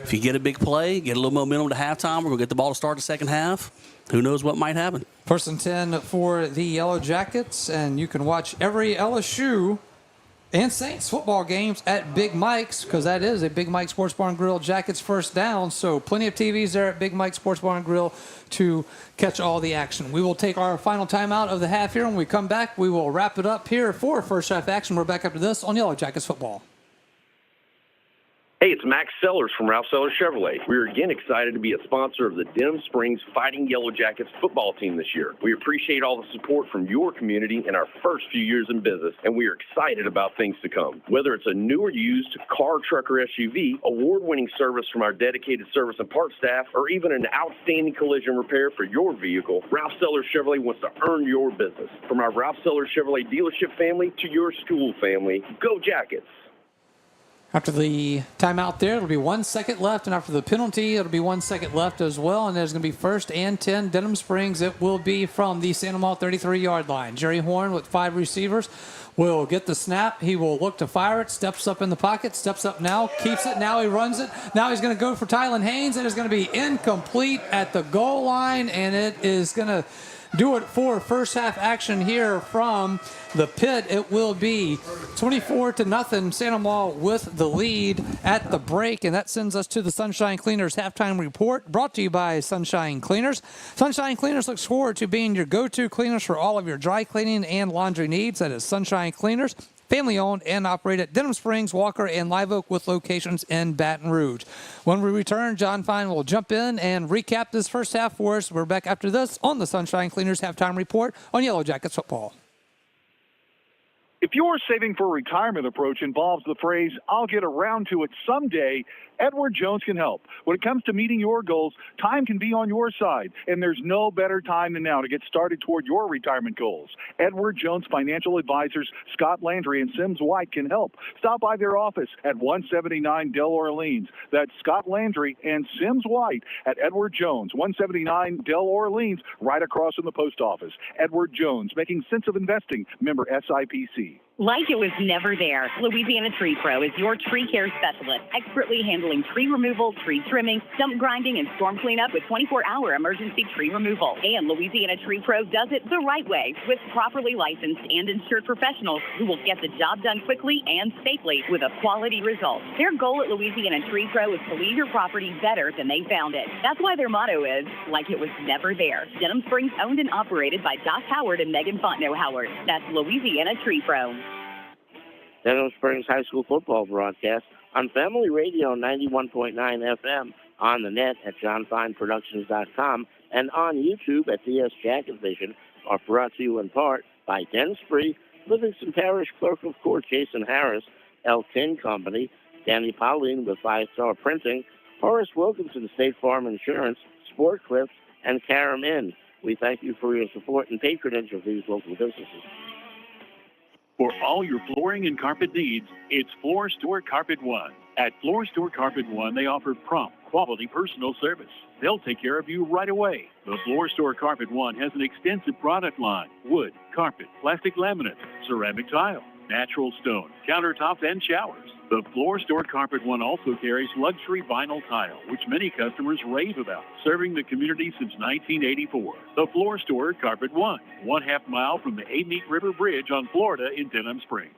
If you get a big play, get a little momentum to halftime, we're going to get the ball to start the second half. Who knows what might happen. 1st and 10 for the Yellow Jackets. And you can watch every LSU and Saints football games at Big Mike's because that is a Big Mike Sports Bar and Grill Jackets first down. So plenty of TVs there at Big Mike Sports Bar and Grill to catch all the action. We will take our final timeout of the half here. When we come back, we will wrap it up here for first half action. We're back after this on Yellow Jackets football. Hey, it's Max Sellers from Ralph Sellers Chevrolet. We're again excited to be a sponsor of the Denham Springs Fighting Yellow Jackets football team this year. We appreciate all the support from your community in our first few years in business, and we are excited about things to come. Whether it's a new or used car, truck, or SUV, award-winning service from our dedicated service and parts staff, or even an outstanding collision repair for your vehicle, Ralph Sellers Chevrolet wants to earn your business. From our Ralph Sellers Chevrolet dealership family to your school family, go Jackets! After the timeout there, it'll be 1 second left, and after the penalty, it'll be 1 second left as well, and there's going to be 1st and 10, Denham Springs. It will be from the Santa Maria 33-yard line. Jerry Horn with 5 receivers will get the snap. He will look to fire it, steps up in the pocket, steps up now, keeps it, now he runs it. Now he's going to go for Tylen Haynes, and it's going to be incomplete at the goal line, and it is going to do it for first half action here from the pit. It will be 24-0 Santa Maria with the lead at the break, and that sends us to the Sunshine Cleaners halftime report brought to you by Sunshine Cleaners. Sunshine Cleaners looks forward to being your go-to cleaners for all of your dry cleaning and laundry needs. That is Sunshine Cleaners. Family owned and operated at Denham Springs, Walker, and Live Oak with locations in Baton Rouge. When we return, John Fine will jump in and recap this first half for us. We're back after this on the Sunshine Cleaners halftime report on Yellow Jackets football. If your saving for retirement approach involves the phrase, I'll get around to it someday, Edward Jones can help. When it comes to meeting your goals, time can be on your side, and there's no better time than now to get started toward your retirement goals. Edward Jones Financial Advisors Scott Landry and Sims White can help. Stop by their office at 179 Del Orleans. That's Scott Landry and Sims White at Edward Jones, 179 Del Orleans, right across from the post office. Edward Jones, making sense of investing, member SIPC. Like it was never there, Louisiana Tree Pro is your tree care specialist, expertly handling tree removal, tree trimming, stump grinding, and storm cleanup with 24-hour emergency tree removal. And Louisiana Tree Pro does it the right way with properly licensed and insured professionals who will get the job done quickly and safely with a quality result. Their goal at Louisiana Tree Pro is to leave your property better than they found it. That's why their motto is, like it was never there. Denham Springs owned and operated by Josh Howard and Megan Fontenot Howard. That's Louisiana Tree Pro. Denham Springs High School football broadcast on Family Radio 91.9 FM, on the net at johnfineproductions.com, and on YouTube at DS Jacket Vision are brought to you in part by Den Spree, Livingston Parish Clerk of Court Jason Harris, El Tin Company, Danny Pauline with 5 Star Printing, Horace Wilkinson State Farm Insurance, Sport Clips, and Karam Inn. We thank you for your support and patronage of these local businesses. For all your flooring and carpet needs, it's Floor Store Carpet One. At Floor Store Carpet One, they offer prompt, quality personal service. They'll take care of you right away. The Floor Store Carpet One has an extensive product line: wood, carpet, plastic laminate, ceramic tile, natural stone, countertops, and showers. The Floor Store Carpet One also carries luxury vinyl tile, which many customers rave about, serving the community since 1984. The Floor Store Carpet One, 1/2 mile from the Amant River Bridge on Florida in Denham Springs.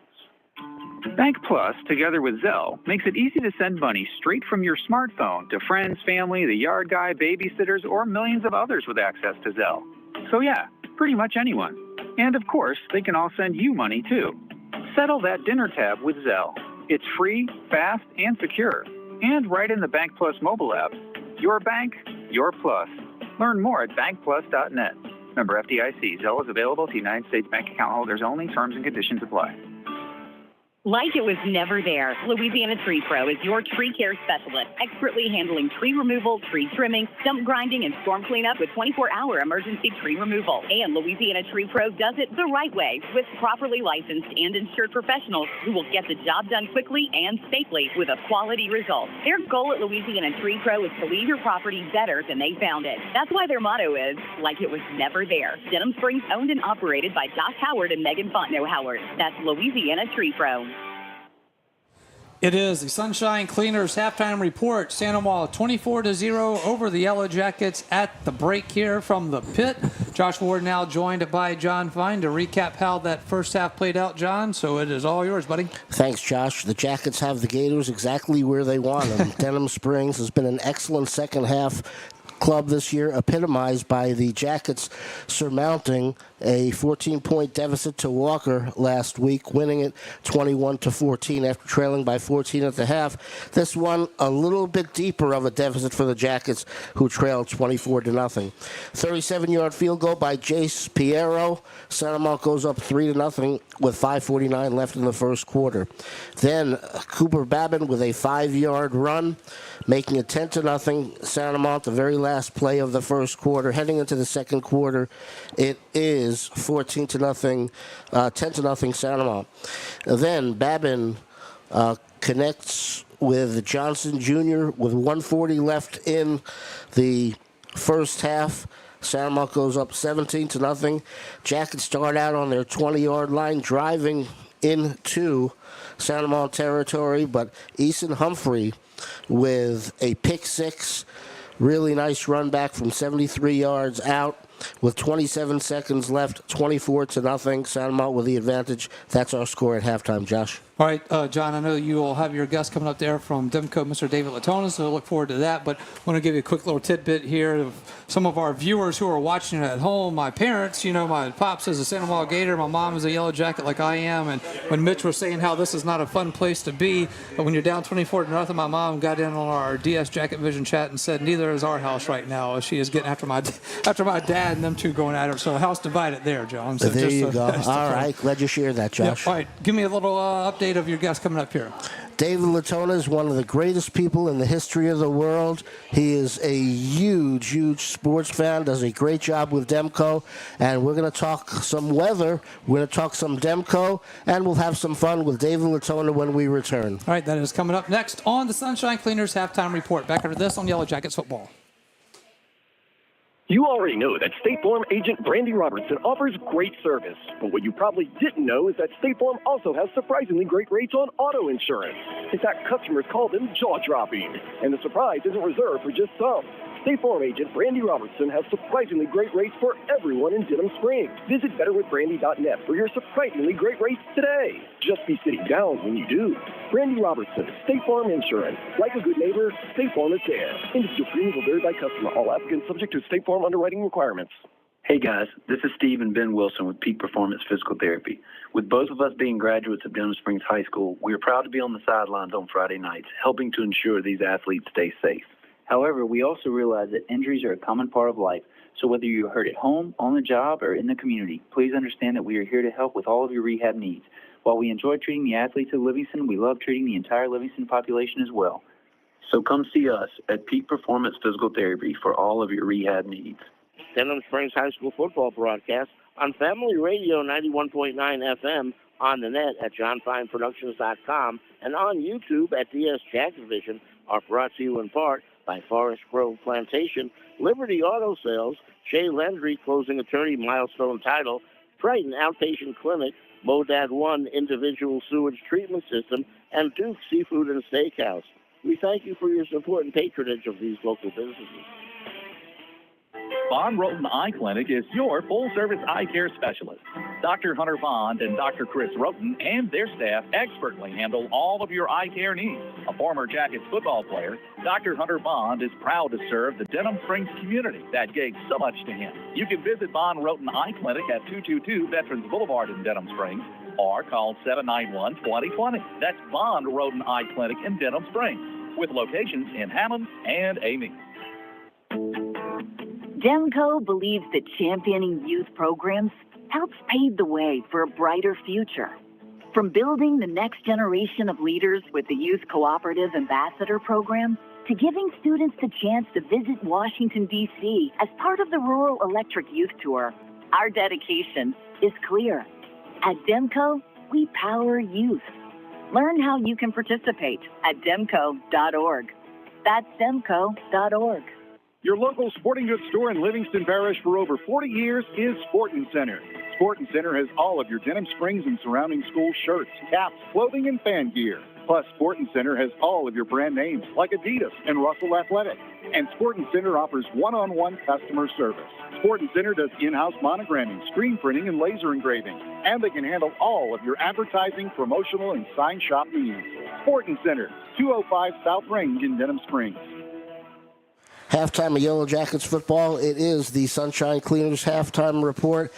Bank Plus, together with Zelle, makes it easy to send money straight from your smartphone to friends, family, the yard guy, babysitters, or millions of others with access to Zelle. So yeah, pretty much anyone. And of course, they can all send you money too. Settle that dinner tab with Zelle. It's free, fast, and secure. And right in the Bank Plus mobile app. Your bank, your plus. Learn more at bankplus.net. Member FDIC. Zelle is available to United States bank account holders only. Terms and conditions apply. Like it was never there, Louisiana Tree Pro is your tree care specialist, expertly handling tree removal, tree trimming, stump grinding, and storm cleanup with 24-hour emergency tree removal. And Louisiana Tree Pro does it the right way with properly licensed and insured professionals who will get the job done quickly and safely with a quality result. Their goal at Louisiana Tree Pro is to leave your property better than they found it. That's why their motto is, like it was never there. Denham Springs owned and operated by Josh Howard and Megan Fontenot Howard. That's Louisiana Tree Pro. It is the Sunshine Cleaners halftime report. Santa Maria 24-0 over the Yellow Jackets at the break here from the pit. Josh Ward now joined by John Fine to recap how that first half played out, John. So it is all yours, buddy. Thanks, Josh. The Jackets have the Gators exactly where they want them. Denham Springs has been an excellent second half club this year, epitomized by the Jackets surmounting a 14-point deficit to Walker last week, winning it 21-14 after trailing by 14 at the half. This one a little bit deeper of a deficit for the Jackets, who trailed 24-0. 37-yard field goal by Jace Piero. Santa Maria goes up 3-0 with 5:49 left in the first quarter. Then Cooper Babin with a 5-yard run, making it 10-0 Santa Maria, the very last play of the first quarter. Heading into the second quarter, it is 14-0, 10-0 Santa Maria. Then Babin connects with Johnson Jr. with 1:40 left in the first half. Santa Maria goes up 17-0. Jackets start out on their 20-yard line, driving into Santa Maria territory, but Eason Humphrey with a pick six, really nice run back from 73 yards out with 27 seconds left, 24-0. Santa Maria with the advantage. That's our score at halftime, Josh. All right, John, I know you will have your guest coming up there from Demco, Mr. David Latona, so I look forward to that. But I want to give you a quick little tidbit here of some of our viewers who are watching at home. My parents, my pops is a Santa Maria Gator. My mom is a Yellow Jacket like I am. And when Mitch was saying how this is not a fun place to be, but when you're down 24-0, my mom got in on our DS Jacket Vision chat and said, neither is our house right now. She is getting after my dad and them two going at her. So a house divided there, John. So there you go. All right. Glad you shared that, Josh. Yeah, all right. Give me a little update of your guest coming up here. David Latona is one of the greatest people in the history of the world. He is a huge sports fan, does a great job with Demco, and we're going to talk some weather, we're going to talk some Demco, and we'll have some fun with David Latona when we return. All right, that is coming up next on the Sunshine Cleaners halftime report. Back after this on Yellow Jackets football. You already know that State Farm agent Brandy Robertson offers great service. But what you probably didn't know is that State Farm also has surprisingly great rates on auto insurance. In fact, customers call them jaw-dropping. And the surprise isn't reserved for just some. State Farm agent Brandy Robertson has surprisingly great rates for everyone in Denham Springs. Visit betterwithbrandy.net for your surprisingly great rates today. Just be sitting down when you do. Brandy Robertson, State Farm Insurance. Like a good neighbor, State Farm is there. Individual premiums will vary by customer. All applicants subject to State Farm underwriting requirements. Hey guys, this is Steve and Ben Wilson with Peak Performance Physical Therapy. With both of us being graduates of Denham Springs High School, we are proud to be on the sidelines on Friday nights, helping to ensure these athletes stay safe. However, we also realize that injuries are a common part of life, so whether you're hurt at home, on the job, or in the community, please understand that we are here to help with all of your rehab needs. While we enjoy treating the athletes at Livingston, we love treating the entire Livingston population as well. So come see us at Peak Performance Physical Therapy for all of your rehab needs. Denham Springs High School football broadcast on Family Radio 91.9 FM, on the net at johnfineproductions.com, and on YouTube at DS Jacket Vision are brought to you in part by Forest Grove Plantation, Liberty Auto Sales, Shea Landry Closing Attorney Milestone Title, Triton Outpatient Clinic, Modad 1 individual sewage treatment system, and Duke Seafood and Steakhouse. We thank you for your support and patronage of these local businesses. Von Roten Eye Clinic is your full-service eye care specialist. Dr. Hunter Bond and Dr. Chris Roten and their staff expertly handle all of your eye care needs. A former Jackets football player, Dr. Hunter Bond is proud to serve the Denham Springs community that gave so much to him. You can visit Von Roten Eye Clinic at 222 Veterans Boulevard in Denham Springs or call 791-2020. That's Von Roten Eye Clinic in Denham Springs, with locations in Hammond and Amy. Demco believes that championing youth programs helps pave the way for a brighter future. From building the next generation of leaders with the Youth Cooperative Ambassador Program, to giving students the chance to visit Washington, D.C. as part of the Rural Electric Youth Tour, our dedication is clear. At Demco, we power youth. Learn how you can participate at demco.org. That's demco.org. Your local sporting goods store in Livingston Parish for over 40 years is Sportin' Center. Sportin' Center has all of your Denham Springs and surrounding school shirts, caps, clothing, and fan gear. Plus, Sportin' Center has all of your brand names like Adidas and Russell Athletic. And Sportin' Center offers one-on-one customer service. Sportin' Center does in-house monogramming, screen printing, and laser engraving. And they can handle all of your advertising, promotional, and sign shop needs. Sportin' Center, 205 South Range in Denham Springs. Halftime of Yellow Jackets football. It is the Sunshine Cleaners halftime report.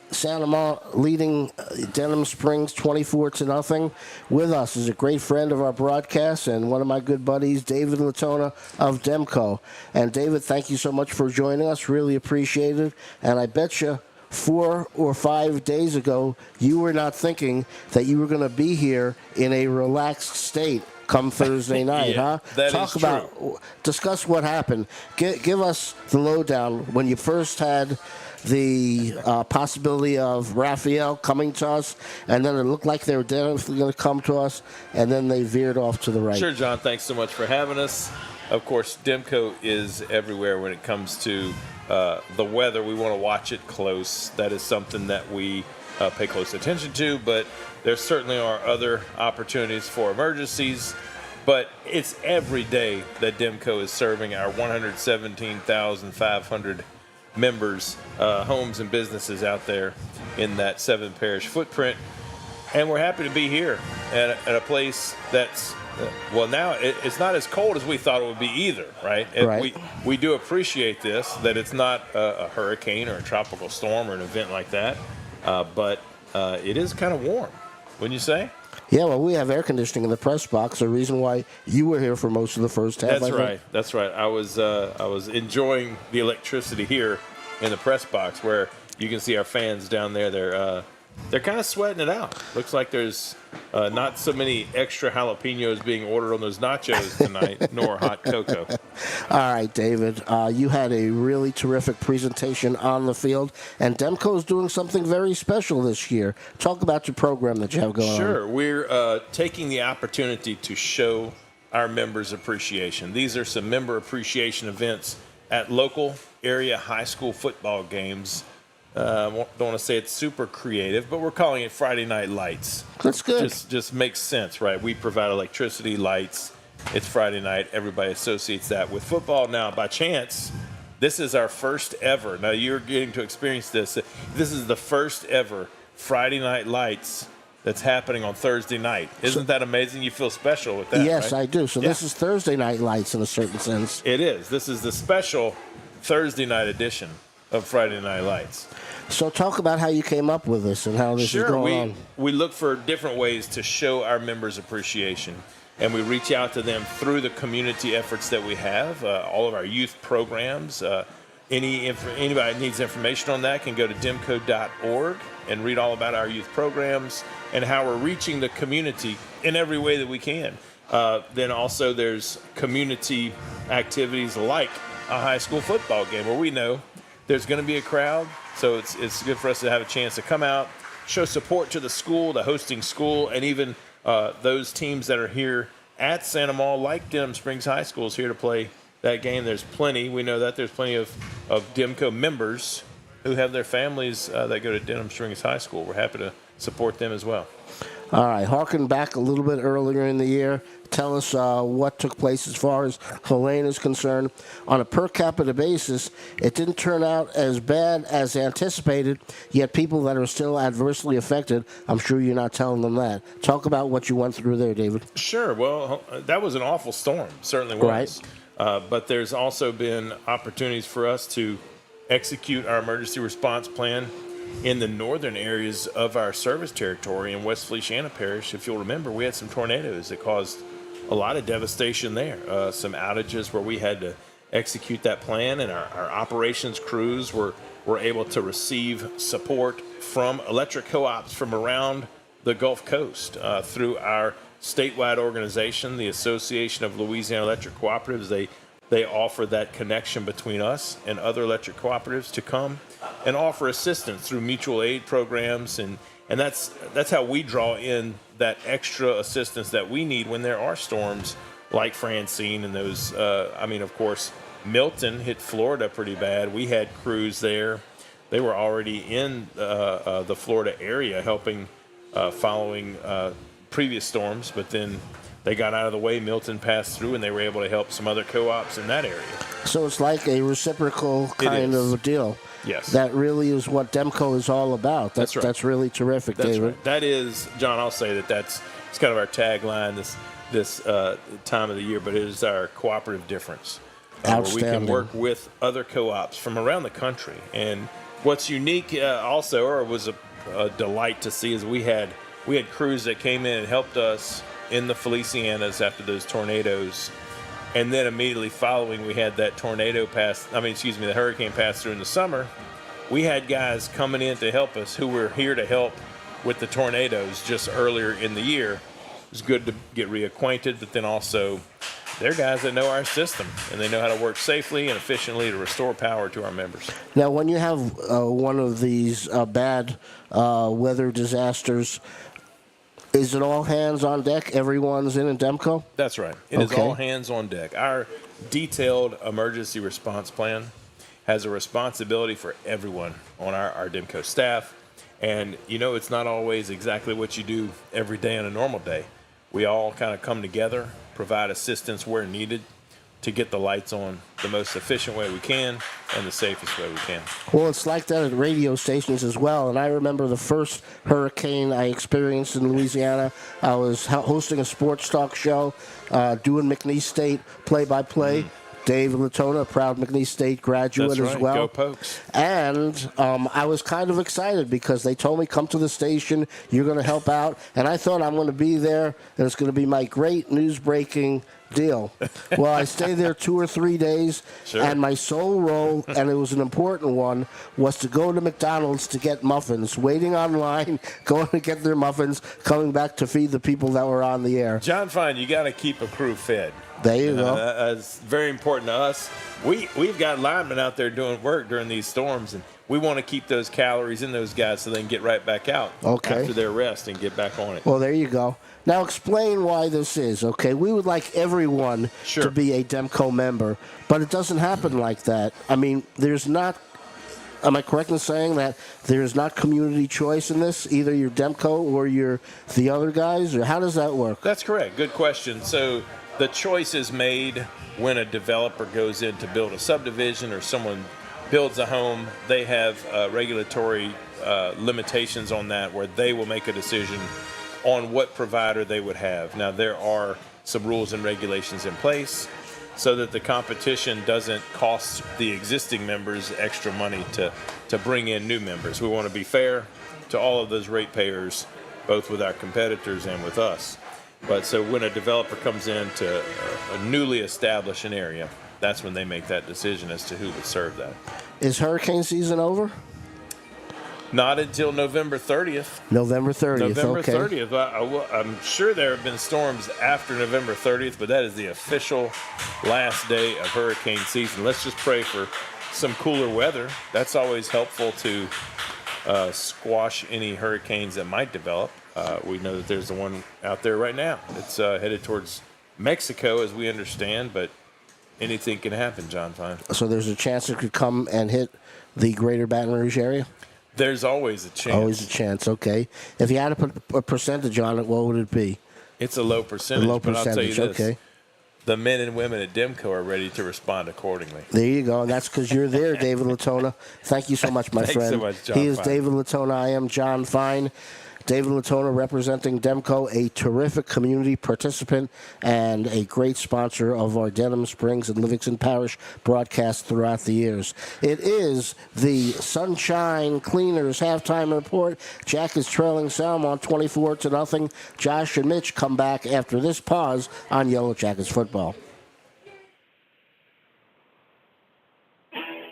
Santa Ma leading Denham Springs 24-0. With us is a great friend of our broadcast and one of my good buddies, David Latona of Demco. And David, thank you so much for joining us. Really appreciate it. And I bet you 4 or 5 days ago, you were not thinking that you were going to be here in a relaxed state come Thursday night, yeah, huh? That Talk is about, true. Discuss what happened. Give us the lowdown when you first had the possibility of Raphael coming to us, and then it looked like they were definitely going to come to us, and then they veered off to the right. Sure, John. Thanks so much for having us. Of course, Demco is everywhere when it comes to the weather. We want to watch it close. That is something that we pay close attention to, but there certainly are other opportunities for emergencies. But it's every day that Demco is serving our 117,500 members, homes and businesses out there in that 7-parish footprint. And we're happy to be here at a place that's, well, now it's not as cold as we thought it would be either, right? Right. We do appreciate this, that it's not a hurricane or a tropical storm or an event like that, but it is kind of warm, wouldn't you say? Yeah, well, we have air conditioning in the press box. The reason why you were here for most of the first half. That's right. That's right. I was enjoying the electricity here in the press box, where you can see our fans down there. They're kind of sweating it out. Looks like there's not so many extra jalapenos being ordered on those nachos tonight, nor hot cocoa. All right, David. You had a really terrific presentation on the field, and Demco is doing something very special this year. Talk about your program that you have going on. Sure. We're taking the opportunity to show our members appreciation. These are some member appreciation events at local area high school football games. Don't want to say it's super creative, but we're calling it Friday Night Lights. That's good. Just makes sense, right? We provide electricity, lights. It's Friday night. Everybody associates that with football. Now, by chance, this is our first ever. Now, you're getting to experience this. This is the first ever Friday Night Lights that's happening on Thursday night. Isn't that amazing? You feel special with that, Yes, right? I do. So this is Thursday Night Lights in a certain sense. It is. This is the special Thursday night edition of Friday Night Lights. So talk about how you came up with this and how this is going on. We look for different ways to show our members appreciation, and we reach out to them through the community efforts that we have, all of our youth programs. Anybody needs information on that can go to demco.org and read all about our youth programs and how we're reaching the community in every way that we can. Then also there's community activities like a high school football game where we know there's going to be a crowd, so it's good for us to have a chance to come out, show support to the school, the hosting school, and even those teams that are here at Santa Ma, like Denham Springs High School, is here to play that game. There's plenty. We know that there's plenty of Demco members who have their families that go to Denham Springs High School. We're happy to support them as well. All right, harken back a little bit earlier in the year. Tell us what took place as far as Helene is concerned. On a per capita basis, it didn't turn out as bad as anticipated, yet people that are still adversely affected, I'm sure you're not telling them that. Talk about what you went through there, David. Sure. Well, that was an awful storm, certainly was. Right. But there's also been opportunities for us to execute our emergency response plan in the northern areas of our service territory in West Feliciana Parish. If you'll remember, we had some tornadoes that caused a lot of devastation there, some outages where we had to execute that plan, and our operations crews were able to receive support from electric co-ops from around the Gulf Coast through our statewide organization, the Association of Louisiana Electric Cooperatives. They offer that connection between us and other electric cooperatives to come and offer assistance through mutual aid programs, and that's how we draw in that extra assistance that we need when there are storms like Francine and those. Of course, Milton hit Florida pretty bad. We had crews there. They were already in the Florida area helping following previous storms, but then they got out of the way. Milton passed through, and they were able to help some other co-ops in that area. So it's like a reciprocal kind of a deal. Yes. That really is what DEMCO is all about. That's right. That's really terrific, That's David. Right. That is, John, I'll say it's kind of our tagline this time of the year, but it is our cooperative difference. Where we can work with other co-ops from around the country. And what's unique also, or was a delight to see, is we had crews that came in and helped us in the Felicianas after those tornadoes, and then immediately following, we had that the hurricane pass through in the summer. We had guys coming in to help us who were here to help with the tornadoes just earlier in the year. It was good to get reacquainted, but then also they're guys that know our system, and they know how to work safely and efficiently to restore power to our members. Now, when you have one of these bad weather disasters, is it all hands on deck? Everyone's in DEMCO? That's right. It is all hands on deck. Our detailed emergency response plan has a responsibility for everyone on our DEMCO staff. And, it's not always exactly what you do every day on a normal day. We all kind of come together, provide assistance where needed to get the lights on the most efficient way we can and the safest way we can. Well, it's like that at radio stations as well. And I remember the first hurricane I experienced in Louisiana. I was hosting a sports talk show, doing McNeese State play-by-play. Dave Latona, a proud McNeese State graduate as well. Go Pokes. And I was kind of excited because they told me, come to the station, you're going to help out. And I thought I'm going to be there, and it's going to be my great news-breaking deal. Well, I stayed there 2 or 3 days, and my sole role, and it was an important one, was to go to McDonald's to get muffins, waiting online, going to get their muffins, coming back to feed the people that were on the air. John Fine, you got to keep a crew fed. There you go. That's very important to us. We've got linemen out there doing work during these storms, and we want to keep those calories in those guys so they can get right back out after their rest and get back on it. Well, there you go. Now explain why this is, okay? We would like everyone to be a DEMCO member, but it doesn't happen like that. I mean, there's not, am I correct in saying that there's not community choice in this? Either you're DEMCO or you're the other guys, or how does that work? That's correct. Good question. So the choice is made when a developer goes in to build a subdivision or someone builds a home. They have regulatory limitations on that where they will make a decision on what provider they would have. Now, there are some rules and regulations in place so that the competition doesn't cost the existing members extra money to bring in new members. We want to be fair to all of those ratepayers, both with our competitors and with us. But so when a developer comes in to newly establish an area, that's when they make that decision as to who would serve that. Is hurricane season over? Not until November 30th. November 30th, November 30th. I'm sure there have been storms after November 30th, but that is the official last day of hurricane season. Let's just pray for some cooler weather. That's always helpful to squash any hurricanes that might develop. We know that there's the one out there right now. It's headed towards Mexico, as we understand, but anything can happen, John Fine. So there's a chance it could come and hit the greater Baton Rouge area? There's always a chance. Always a chance, okay. If you had to put a percentage on it, what would it be? It's a low percentage, but I'll tell you this. Okay. The men and women at Demco are ready to respond accordingly. There you go. And that's because you're there, David Latona. Thank you so much, my Thanks friend. so much, John He is Fine. David Latona. I am John Fine. David Latona representing Demco, a terrific community participant and a great sponsor of our Denham Springs and Livingston Parish broadcasts throughout the years. It is the Sunshine Cleaners halftime report. Jack is trailing Salmon 24-0. Josh and Mitch come back after this pause on Yellow Jackets football.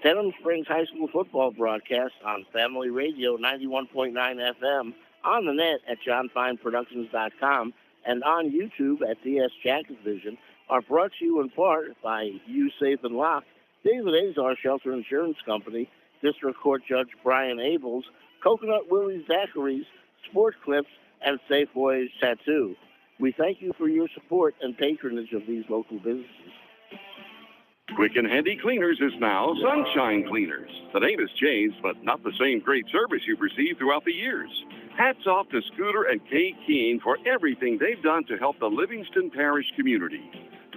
Denham Springs High School football broadcast on Family Radio 91.9 FM, on the net at johnfineproductions.com, and on YouTube at DS Jackets Vision are brought to you in part by You Safe and Lock, David Azar Shelter Insurance Company, District Court Judge Brian Abels, Coconut Willie's Zachary's, Sport Clips, and Safe Voyage Tattoo. We thank you for your support and patronage of these local businesses. Quick and Handy Cleaners is now Sunshine Cleaners. The name has changed, but not the same great service you've received throughout the years. Hats off to Scooter and Kay Keene for everything they've done to help the Livingston Parish community.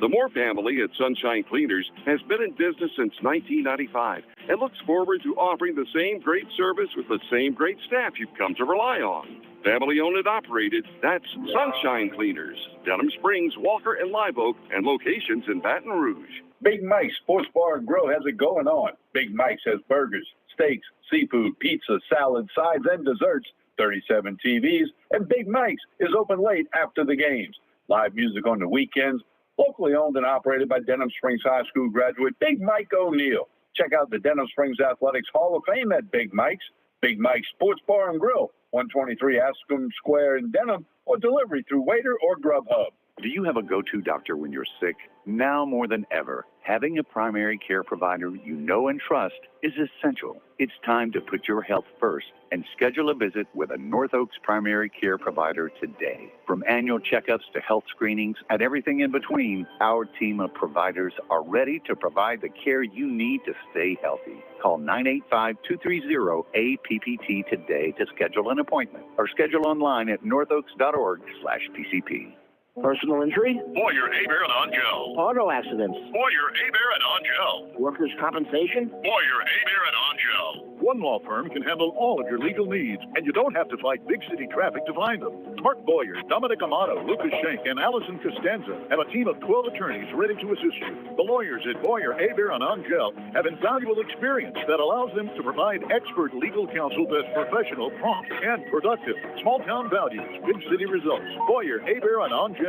The Moore family at Sunshine Cleaners has been in business since 1995 and looks forward to offering the same great service with the same great staff you've come to rely on. Family owned and operated, that's Sunshine Cleaners. Denham Springs, Walker, and Live Oak, and locations in Baton Rouge. Big Mike's Sports Bar and Grill has it going on. Big Mike's has burgers, steaks, seafood, pizza, salad, sides, and desserts, 37 TVs, and Big Mike's is open late after the games. Live music on the weekends, locally owned and operated by Denham Springs High School graduate Big Mike O'Neill. Check out the Denham Springs Athletics Hall of Fame at Big Mike's. Big Mike's Sports Bar and Grill, 123 Ascom Square in Denham, or delivery through Waiter or Grubhub. Do you have a go-to doctor when you're sick? Now more than ever, having a primary care provider you know and trust is essential. It's time to put your health first and schedule a visit with a North Oaks primary care provider today. From annual checkups to health screenings and everything in between, our team of providers are ready to provide the care you need to stay healthy. Call 985-230-APPT today to schedule an appointment or schedule online at northoaks.org/PCP. Personal injury? Boyer, Hebert, and Angel. Auto accidents? Boyer, Hebert, and Angel. Workers' compensation? Boyer, Hebert, and Angel. One law firm can handle all of your legal needs, and you don't have to fight big city traffic to find them. Mark Boyer, Dominic Amato, Lucas Schenk, and Allison Costanza have a team of 12 attorneys ready to assist you. The lawyers at Boyer, Hebert, and Angel have invaluable experience that allows them to provide expert legal counsel that's professional, prompt, and productive. Small town values, big city results. Boyer, Hebert, and Angel.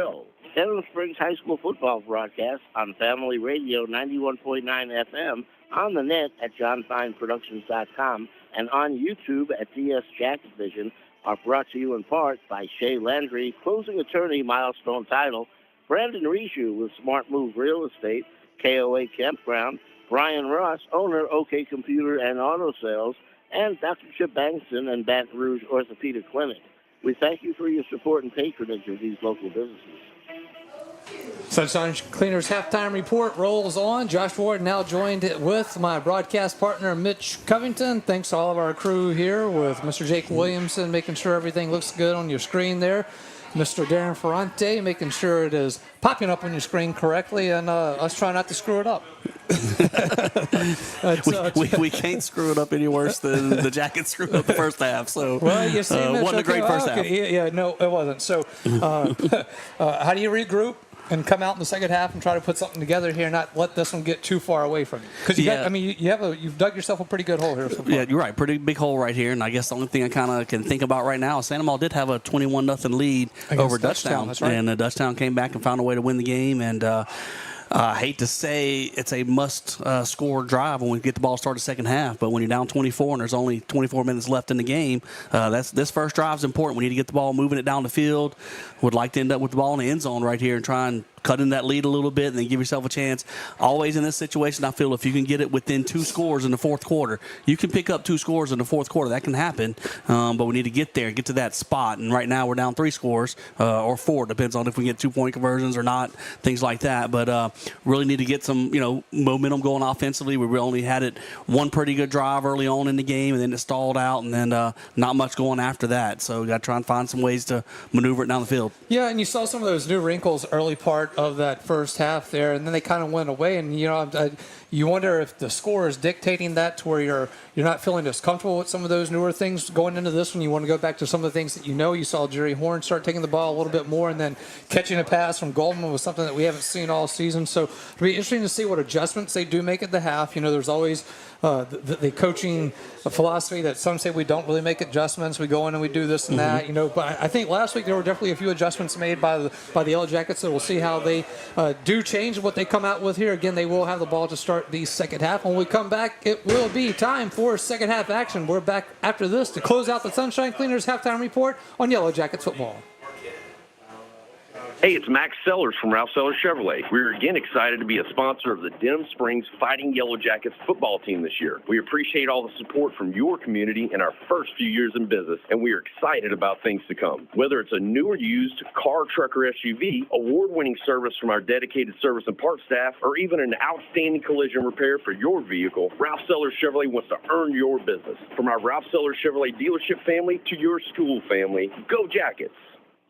Denham Springs High School football broadcast on Family Radio 91.9 FM, on the net at johnfineproductions.com, and on YouTube at DS Jackets Vision are brought to you in part by Shay Landry, closing attorney, Milestone Title, Brandon Rishu with Smart Move Real Estate, KOA Campground, Brian Ross, owner, OK Computer and Auto Sales, and Dr. Chip Bankston and Baton Rouge Orthopedic Clinic. We thank you for your support and patronage of these local businesses. Sunshine Cleaners halftime report rolls on. Josh Ward now joined with my broadcast partner, Mitch Covington. Thanks to all of our crew here with Mr. Jake Williamson making sure everything looks good on your screen there. Mr. Darren Ferrante making sure it is popping up on your screen correctly, and us trying not to screw it up. we can't screw it up any worse than the Jackets screwed up the first half. So well, you see, wasn't a great first half. Yeah, no, it wasn't. So how do you regroup and come out in the second half and try to put something together here, and not let this one get too far away from you? Because you've dug yourself a pretty good hole here. So far. Yeah, you're right. Pretty big hole right here. And I guess the only thing I kind of can think about right now is Santa Maria did have a 21-0 lead over Dutchtown. That's right. And Dutchtown came back and found a way to win the game. And I hate to say it's a must-score drive when we get the ball started second half, but when you're down 24 and there's only 24 minutes left in the game, this first drive is important. We need to get the ball moving it down the field. Would like to end up with the ball in the end zone right here and try and cut in that lead a little bit and then give yourself a chance. Always in this situation, I feel if you can get it within 2 scores in the fourth quarter, you can pick up 2 scores in the fourth quarter. That can happen, but we need to get there, get to that spot. And right now we're down 3 scores or 4. Depends on if we get 2-point conversions or not, things like that. But really need to get some, momentum going offensively. We only had it one pretty good drive early on in the game, and then it stalled out, and then not much going after that. So we got to try and find some ways to maneuver it down the field. Yeah, and you saw some of those new wrinkles early part of that first half there, and then they kind of went away. And you wonder if the score is dictating that to where you're not feeling as comfortable with some of those newer things going into this one. You want to go back to some of the things that you saw Jerry Horn start taking the ball a little bit more, and then catching a pass from Goldman was something that we haven't seen all season. So it'll be interesting to see what adjustments they do make at the half. There's always the coaching philosophy that some say we don't really make adjustments. We go in and we do this and that. But I think last week there were definitely a few adjustments made by the Yellow Jackets. So we'll see how they do change what they come out with here. Again, they will have the ball to start the second half. When we come back, it will be time for second half action. We're back after this to close out the Sunshine Cleaners halftime report on Yellow Jackets football. Hey, it's Max Sellers from Ralph Sellers Chevrolet. We're again excited to be a sponsor of the Denham Springs Fighting Yellow Jackets football team this year. We appreciate all the support from your community in our first few years in business, and we are excited about things to come. Whether it's a new or used car, truck, or SUV, award-winning service from our dedicated service and parts staff, or even an outstanding collision repair for your vehicle, Ralph Sellers Chevrolet wants to earn your business. From our Ralph Sellers Chevrolet dealership family to your school family, go Jackets!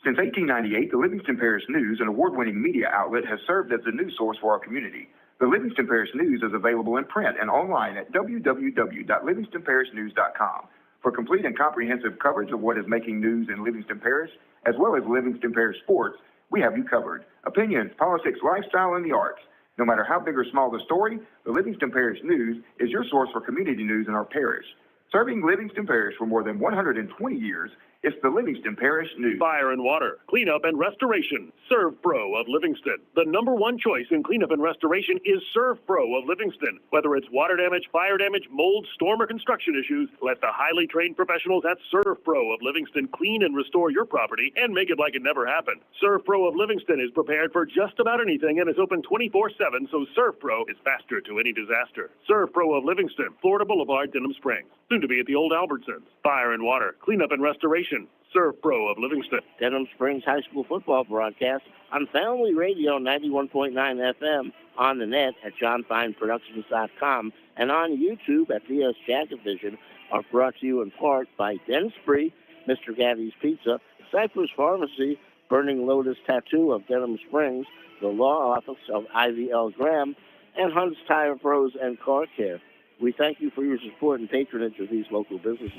Since 1898, the Livingston Parish News, an award-winning media outlet, has served as the news source for our community. The Livingston Parish News is available in print and online at www.livingstonparishnews.com. For complete and comprehensive coverage of what is making news in Livingston Parish, as well as Livingston Parish sports, we have you covered. Opinions, politics, lifestyle, and the arts. No matter how big or small the story, the Livingston Parish News is your source for community news in our parish. Serving Livingston Parish for more than 120 years, it's the Livingston Parish News. Fire and water, cleanup and restoration. ServPro of Livingston. The #1 choice in cleanup and restoration is ServPro of Livingston. Whether it's water damage, fire damage, mold, storm, or construction issues, let the highly trained professionals at ServPro of Livingston clean and restore your property and make it like it never happened. ServPro of Livingston is prepared for just about anything and is open 24/7, so ServPro is faster to any disaster. ServPro of Livingston, Florida Boulevard, Denham Springs. Soon to be at the old Albertsons. Fire and water, cleanup and restoration. ServPro of Livingston. Denham Springs High School football broadcast on Family Radio 91.9 FM, on the net at johnfineproductions.com, and on YouTube at DS Jacket Vision are brought to you in part by Denspree, Mr. Gaddy's Pizza, Cypress Pharmacy, Burning Lotus Tattoo of Denham Springs, the Law Office of Ivy L. Graham, and Hunt's Tire Pros and Car Care. We thank you for your support and patronage of these local businesses.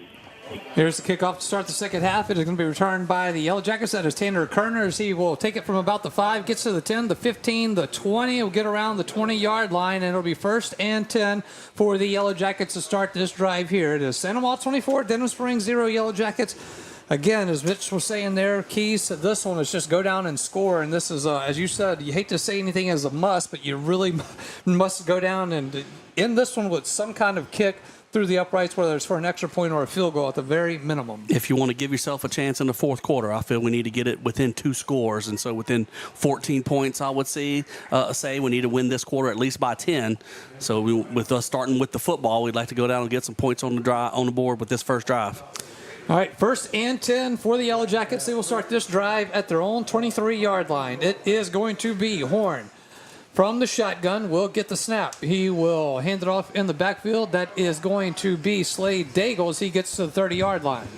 Here's the kickoff to start the second half. It is going to be returned by the Yellow Jackets. That is Tanner Kerner as he will take it from about the 5, gets to the 10, the 15, the 20. He'll get around the 20-yard line, and it'll be 1st and 10 for the Yellow Jackets to start this drive here. It is Santa Maria 24, Denham Springs 0, Yellow Jackets. Again, as Mitch was saying there, keys to this one is just go down and score. And this is, as you said, you hate to say anything as a must, but you really must go down and end this one with some kind of kick through the uprights, whether it's for an extra point or a field goal at the very minimum. If you want to give yourself a chance in the fourth quarter, I feel we need to get it within 2 scores. And so within 14 points, I would say we need to win this quarter at least by 10. So with us starting with the football, we'd like to go down and get some points on the board with this first drive. All right, 1st and 10 for the Yellow Jackets. They will start this drive at their own 23-yard line. It is going to be Horn. From the shotgun, will get the snap. He will hand it off in the backfield. That is going to be Slade Daigle as he gets to the 30-yard line.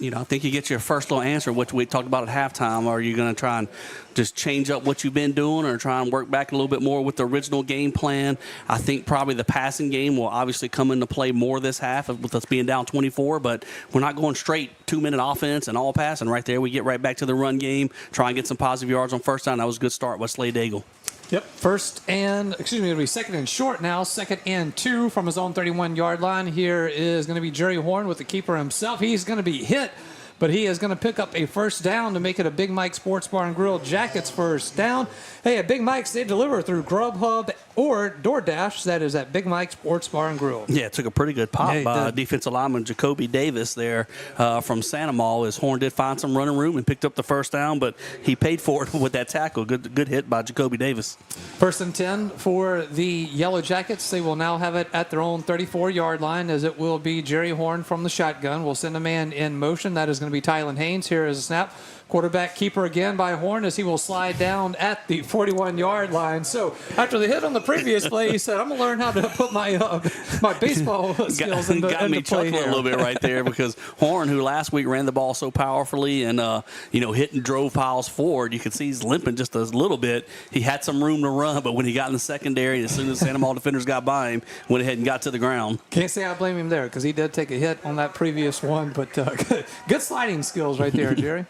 I think you get your first little answer, which we talked about at halftime. Are you going to try and just change up what you've been doing or try and work back a little bit more with the original game plan? I think probably the passing game will obviously come into play more this half with us being down 24, but we're not going straight 2-minute offense and all passing right there. We get right back to the run game, try and get some positive yards on first down. That was a good start with Slade Daigle. Yep, it'll be 2nd and short now, 2nd and 2 from his own 31-yard line. Here is going to be Jerry Horn with the keeper himself. He's going to be hit, but he is going to pick up a first down to make it a Big Mike Sports Bar and Grill Jackets first down. Hey, at Big Mike's, they deliver through Grubhub or DoorDash. That is at Big Mike Sports Bar and Grill. Yeah, it took a pretty good pop by defensive lineman Jacoby Davis there from Santa Ma. As Horn did find some running room and picked up the first down, but he paid for it with that tackle. Good hit by Jacoby Davis. 1st and 10 for the Yellow Jackets. They will now have it at their own 34-yard line, as it will be Jerry Horn from the shotgun. We'll send a man in motion. That is going to be Tylen Haynes. Here is a snap. Quarterback keeper again by Horn as he will slide down at the 41-yard line. So after the hit on the previous play, he said, I'm going to learn how to put my baseball skills into got me play chuckling here. a little bit right there because Horn, who last week ran the ball so powerfully and hit and drove piles forward, you could see he's limping just a little bit. He had some room to run, but when he got in the secondary, as soon as Santa Ma defenders got by him, went ahead and got to the ground. Can't say I blame him there because he did take a hit on that previous one, but good sliding skills right there, Jerry.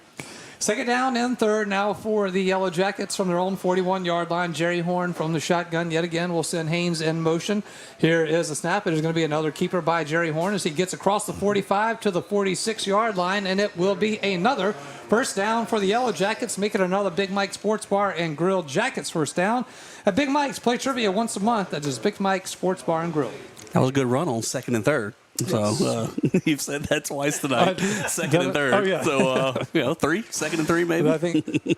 2nd down and 3rd now for the Yellow Jackets from their own 41-yard line. Jerry Horn from the shotgun yet again will send Haynes in motion. Here is a snap. It is going to be another keeper by Jerry Horn as he gets across the 45 to the 46-yard line, and it will be another first down for the Yellow Jackets, make it another Big Mike Sports Bar and Grill Jackets first down. At Big Mike's, play trivia once a month. That is Big Mike Sports Bar and Grill. That was a good run on 2nd and 3rd. So you've said that twice tonight. 2nd and 3rd. Oh, yeah. So 2nd and 3 maybe. I think. Did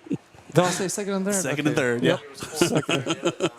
I say 2nd and 3rd? 2nd and 3rd. Yep. Second.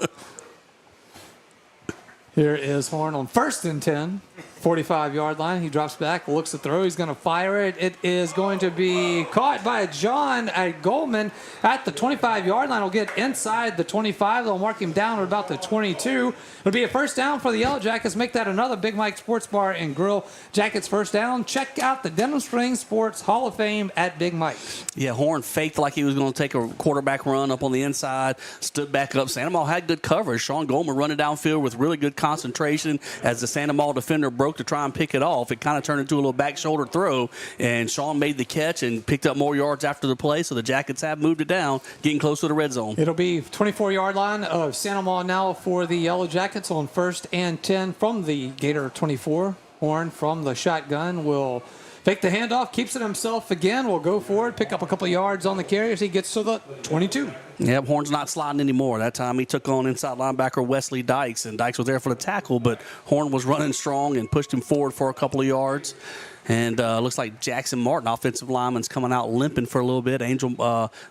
Here is Horn on 1st and 10. 45-yard line. He drops back, looks to throw. He's going to fire it. It is going to be caught by John Goldman at the 25-yard line. Will get inside the 25. They'll mark him down at about the 22. It'll be a first down for the Yellow Jackets. Make that another Big Mike Sports Bar and Grill Jackets first down. Check out the Denham Springs Sports Hall of Fame at Big Mike's. Yeah, Horn faked like he was going to take a quarterback run up on the inside, stood back up. Santa Ma had good coverage. Sean Goldman running downfield with really good concentration as the Santa Ma defender broke to try and pick it off. It kind of turned into a little back shoulder throw, and Sean made the catch and picked up more yards after the play, so the Jackets have moved it down, getting close to the red zone. It'll be 24-yard line of Santa Ma now for the Yellow Jackets on 1st and 10 from the Gator 24. Horn from the shotgun will take the handoff, keeps it himself again, will go forward, pick up a couple of yards on the carry as he gets to the 22. Yep, Horn's not sliding anymore. That time he took on inside linebacker Wesley Dykes, and Dykes was there for the tackle, but Horn was running strong and pushed him forward for a couple of yards. And looks like Jackson Martin, offensive lineman's coming out limping for a little bit. Angel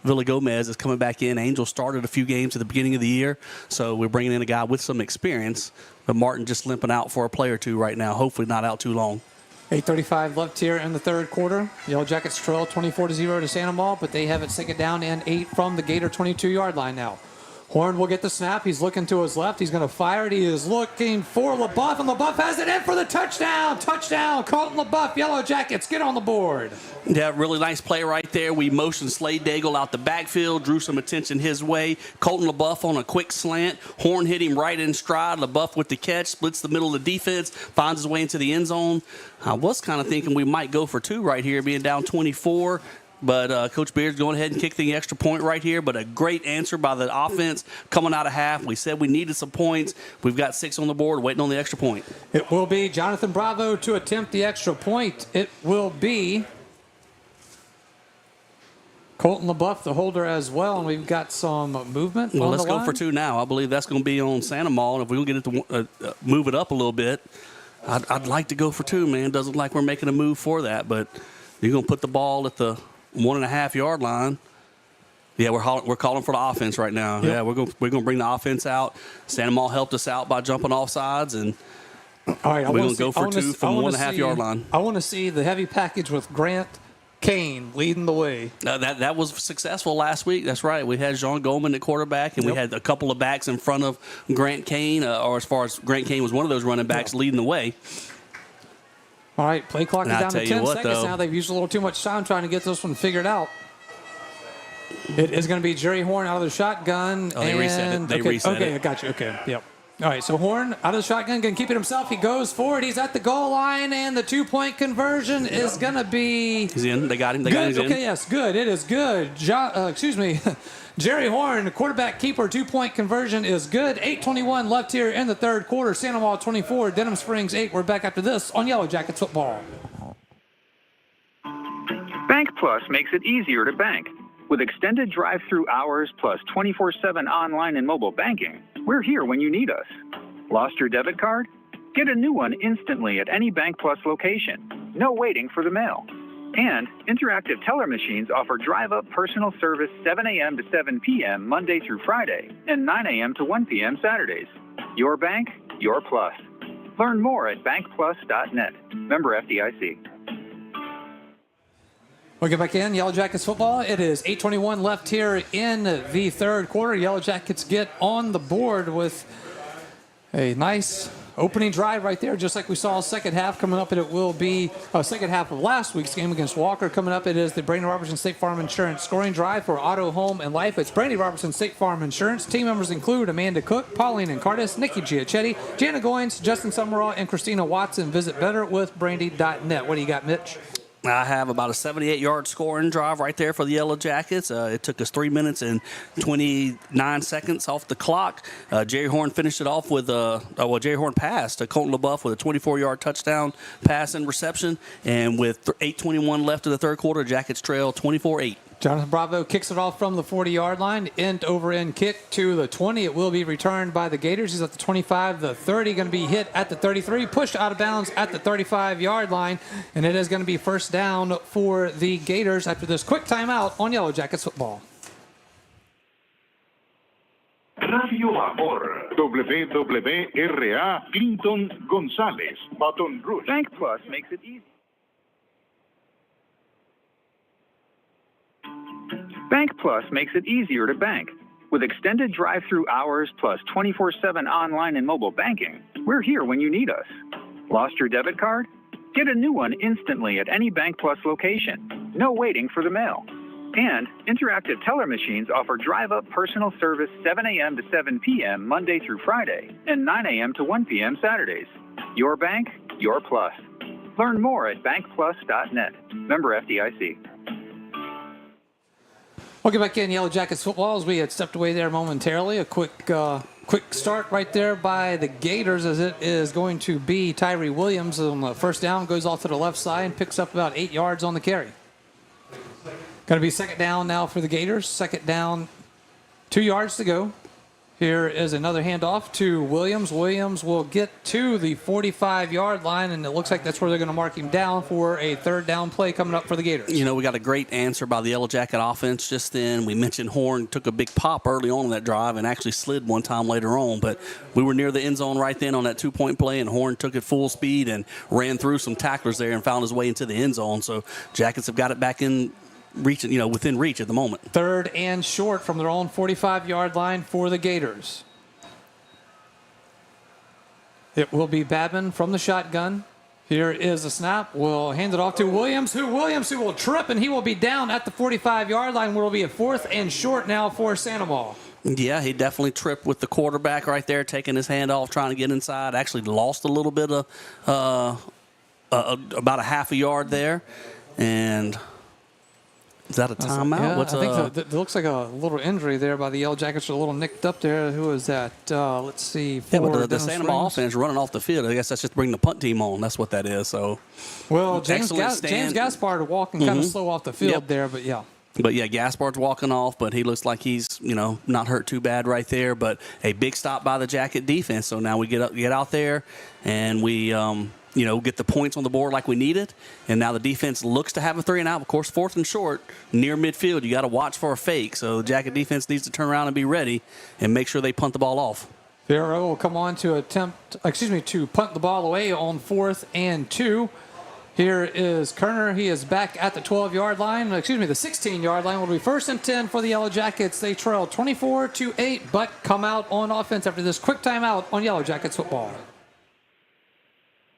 Villagomez is coming back in. Angel started a few games at the beginning of the year, so we're bringing in a guy with some experience. But Martin just limping out for a play or two right now, hopefully not out too long. 8:35 left here in the 3rd quarter. Yellow Jackets trail 24-0 to Santa Ma, but they have it 2nd down and 8 from the Gator 22-yard line now. Horn will get the snap. He's looking to his left. He's going to fire it. He is looking for LaBeouf, and LaBeouf has it in for the touchdown. Touchdown, Colton LaBeouf. Yellow Jackets, get on the board. Yeah, really nice play right there. We motioned Slade Daigle out the backfield, drew some attention his way. Colton LaBeouf on a quick slant. Horn hit him right in stride. LaBeouf with the catch, splits the middle of the defense, finds his way into the end zone. I was kind of thinking we might go for 2 right here, being down 24. But Coach Beard's going ahead and kick the extra point right here. But a great answer by the offense coming out of half. We said we needed some points. We've got 6 on the board waiting on the extra point. It will be Jonathan Bravo to attempt the extra point. It will be Colton LaBeouf, the holder as well. And we've got some movement. Well, on let's the go line. for 2 now. I believe that's going to be on Santa Ma. And if we can get it to move it up a little bit, I'd like to go for 2, man. Doesn't look like we're making a move for that. But you're going to put the ball at the 1.5-yard line. Yeah, we're calling for the offense right now. Yep. Yeah, we're going to bring the offense out. Santa Ma helped us out by jumping off sides, and all right, we're going to go for 2 from the 1.5-yard line. I want to see the heavy package with Grant Kane leading the way. That was successful last week. That's right. We had Sean Goldman at quarterback, and we had a couple of backs in front of Grant Kane, or as far as Grant Kane was one of those running backs leading the way. All right, play clock is down to 10 seconds though, now. They've used a little too much time trying to get this one figured out. It is going to be Jerry Horn out of the shotgun. Oh, they reset it. They reset it. Okay, I got you. Okay, yep. All right, so Horn out of the shotgun, going to keep it himself. He goes forward. He's at the goal line, and the 2-point conversion is going to be... He's in. They got him. They good. got him in. Okay, yes, good. It is good. Jerry Horn, quarterback keeper, 2-point conversion is good. 8:21 left here in the 3rd quarter. Santa Ma 24, Denham Springs 8. We're back after this on Yellow Jackets football. Bank Plus makes it easier to bank. With extended drive-through hours plus 24/7 online and mobile banking, we're here when you need us. Lost your debit card? Get a new one instantly at any Bank Plus location. No waiting for the mail. And interactive teller machines offer drive-up personal service 7 a.m. to 7 p.m. Monday through Friday and 9 a.m. to 1 p.m. Saturdays. Your bank, your plus. Learn more at bankplus.net. Member FDIC. We'll get back in Yellow Jackets football. It is 8:21 left here in the third quarter. Yellow Jackets get on the board with a nice opening drive right there, just like we saw second half coming up, and it will be second half of last week's game against Walker coming up. It is the Brandy Robertson State Farm Insurance scoring drive for auto, home, and life. It's Brandy Robertson State Farm Insurance. Team members include Amanda Cook, Pauline and Cardis, Nikki Giachetti, Jana Goins, Justin Summerall, and Christina Watson. Visit betterwithbrandy.net. What do you got, Mitch? I have about a 78-yard scoring drive right there for the Yellow Jackets. It took us 3 minutes and 29 seconds off the clock. Jerry Horn finished it off with Jerry Horn passed to Colton LaBeouf with a 24-yard touchdown pass and reception. And with 8:21 left in the third quarter, Jackets trail 24-8. Jonathan Bravo kicks it off from the 40-yard line. End-over-end kick to the 20. It will be returned by the Gators. He's at the 25, the 30. Going to be hit at the 33. Pushed out of bounds at the 35-yard line. And it is going to be first down for the Gators after this quick timeout on Yellow Jackets football. Radio Amor, WWRA, Clinton González, Baton Rouge. Bank Plus makes it easy. Bank Plus makes it easier to bank. With extended drive-through hours plus 24/7 online and mobile banking, we're here when you need us. Lost your debit card? Get a new one instantly at any Bank Plus location. No waiting for the mail. And interactive teller machines offer drive-up personal service 7 a.m. to 7 p.m. Monday through Friday and 9 a.m. to 1 p.m. Saturdays. Your bank, your plus. Learn more at bankplus.net. Member FDIC. We'll get back in Yellow Jackets football as we had stepped away there momentarily. A quick start right there by the Gators, as it is going to be Tyree Williams on the first down, goes off to the left side and picks up about 8 yards on the carry. Going to be second down now for the Gators. Second down, 2 yards to go. Here is another handoff to Williams. Williams will get to the 45-yard line, and it looks like that's where they're going to mark him down for a third down play coming up for the Gators. You know, we got a great answer by the Yellow Jacket offense just then. We mentioned Horn took a big pop early on in that drive and actually slid one time later on, but we were near the end zone right then on that two-point play, and Horn took it full speed and ran through some tacklers there and found his way into the end zone. So Jackets have got it back in reaching, within reach at the moment. Third and short from their own 45-yard line for the Gators. It will be Badman from the shotgun. Here is the snap. We'll hand it off to Williams, who will trip, and he will be down at the 45-yard line, where it will be a fourth and short now for Sandoval. Yeah, he definitely tripped with the quarterback right there, taking his hand off, trying to get inside. Actually lost a little bit of about a half a yard there. And is that a timeout? Yeah, I think it looks like a little injury there by the Yellow Jackets. A little nicked up there. Who is that? Let's see. Yeah, but the Sandoval offense running off the field. I guess that's just bringing the punt team on. That's what that is. So, well, James Gaspard walking kind of slow off the field there, but yeah. But yeah, Gaspard's walking off, but he looks like he's not hurt too bad right there. But a big stop by the Jacket defense. So now we get out there and we get the points on the board like we needed. And now the defense looks to have a 3 and out. Of course, fourth and short, near midfield. You got to watch for a fake. So the Jacket defense needs to turn around and be ready and make sure they punt the ball off. Farrow will come on to to punt the ball away on 4th and 2. Here is Kerner. He is back at the 12-yard line. The 16-yard line will be 1st and 10 for the Yellow Jackets. They trail 24-8, but come out on offense after this quick timeout on Yellow Jackets football.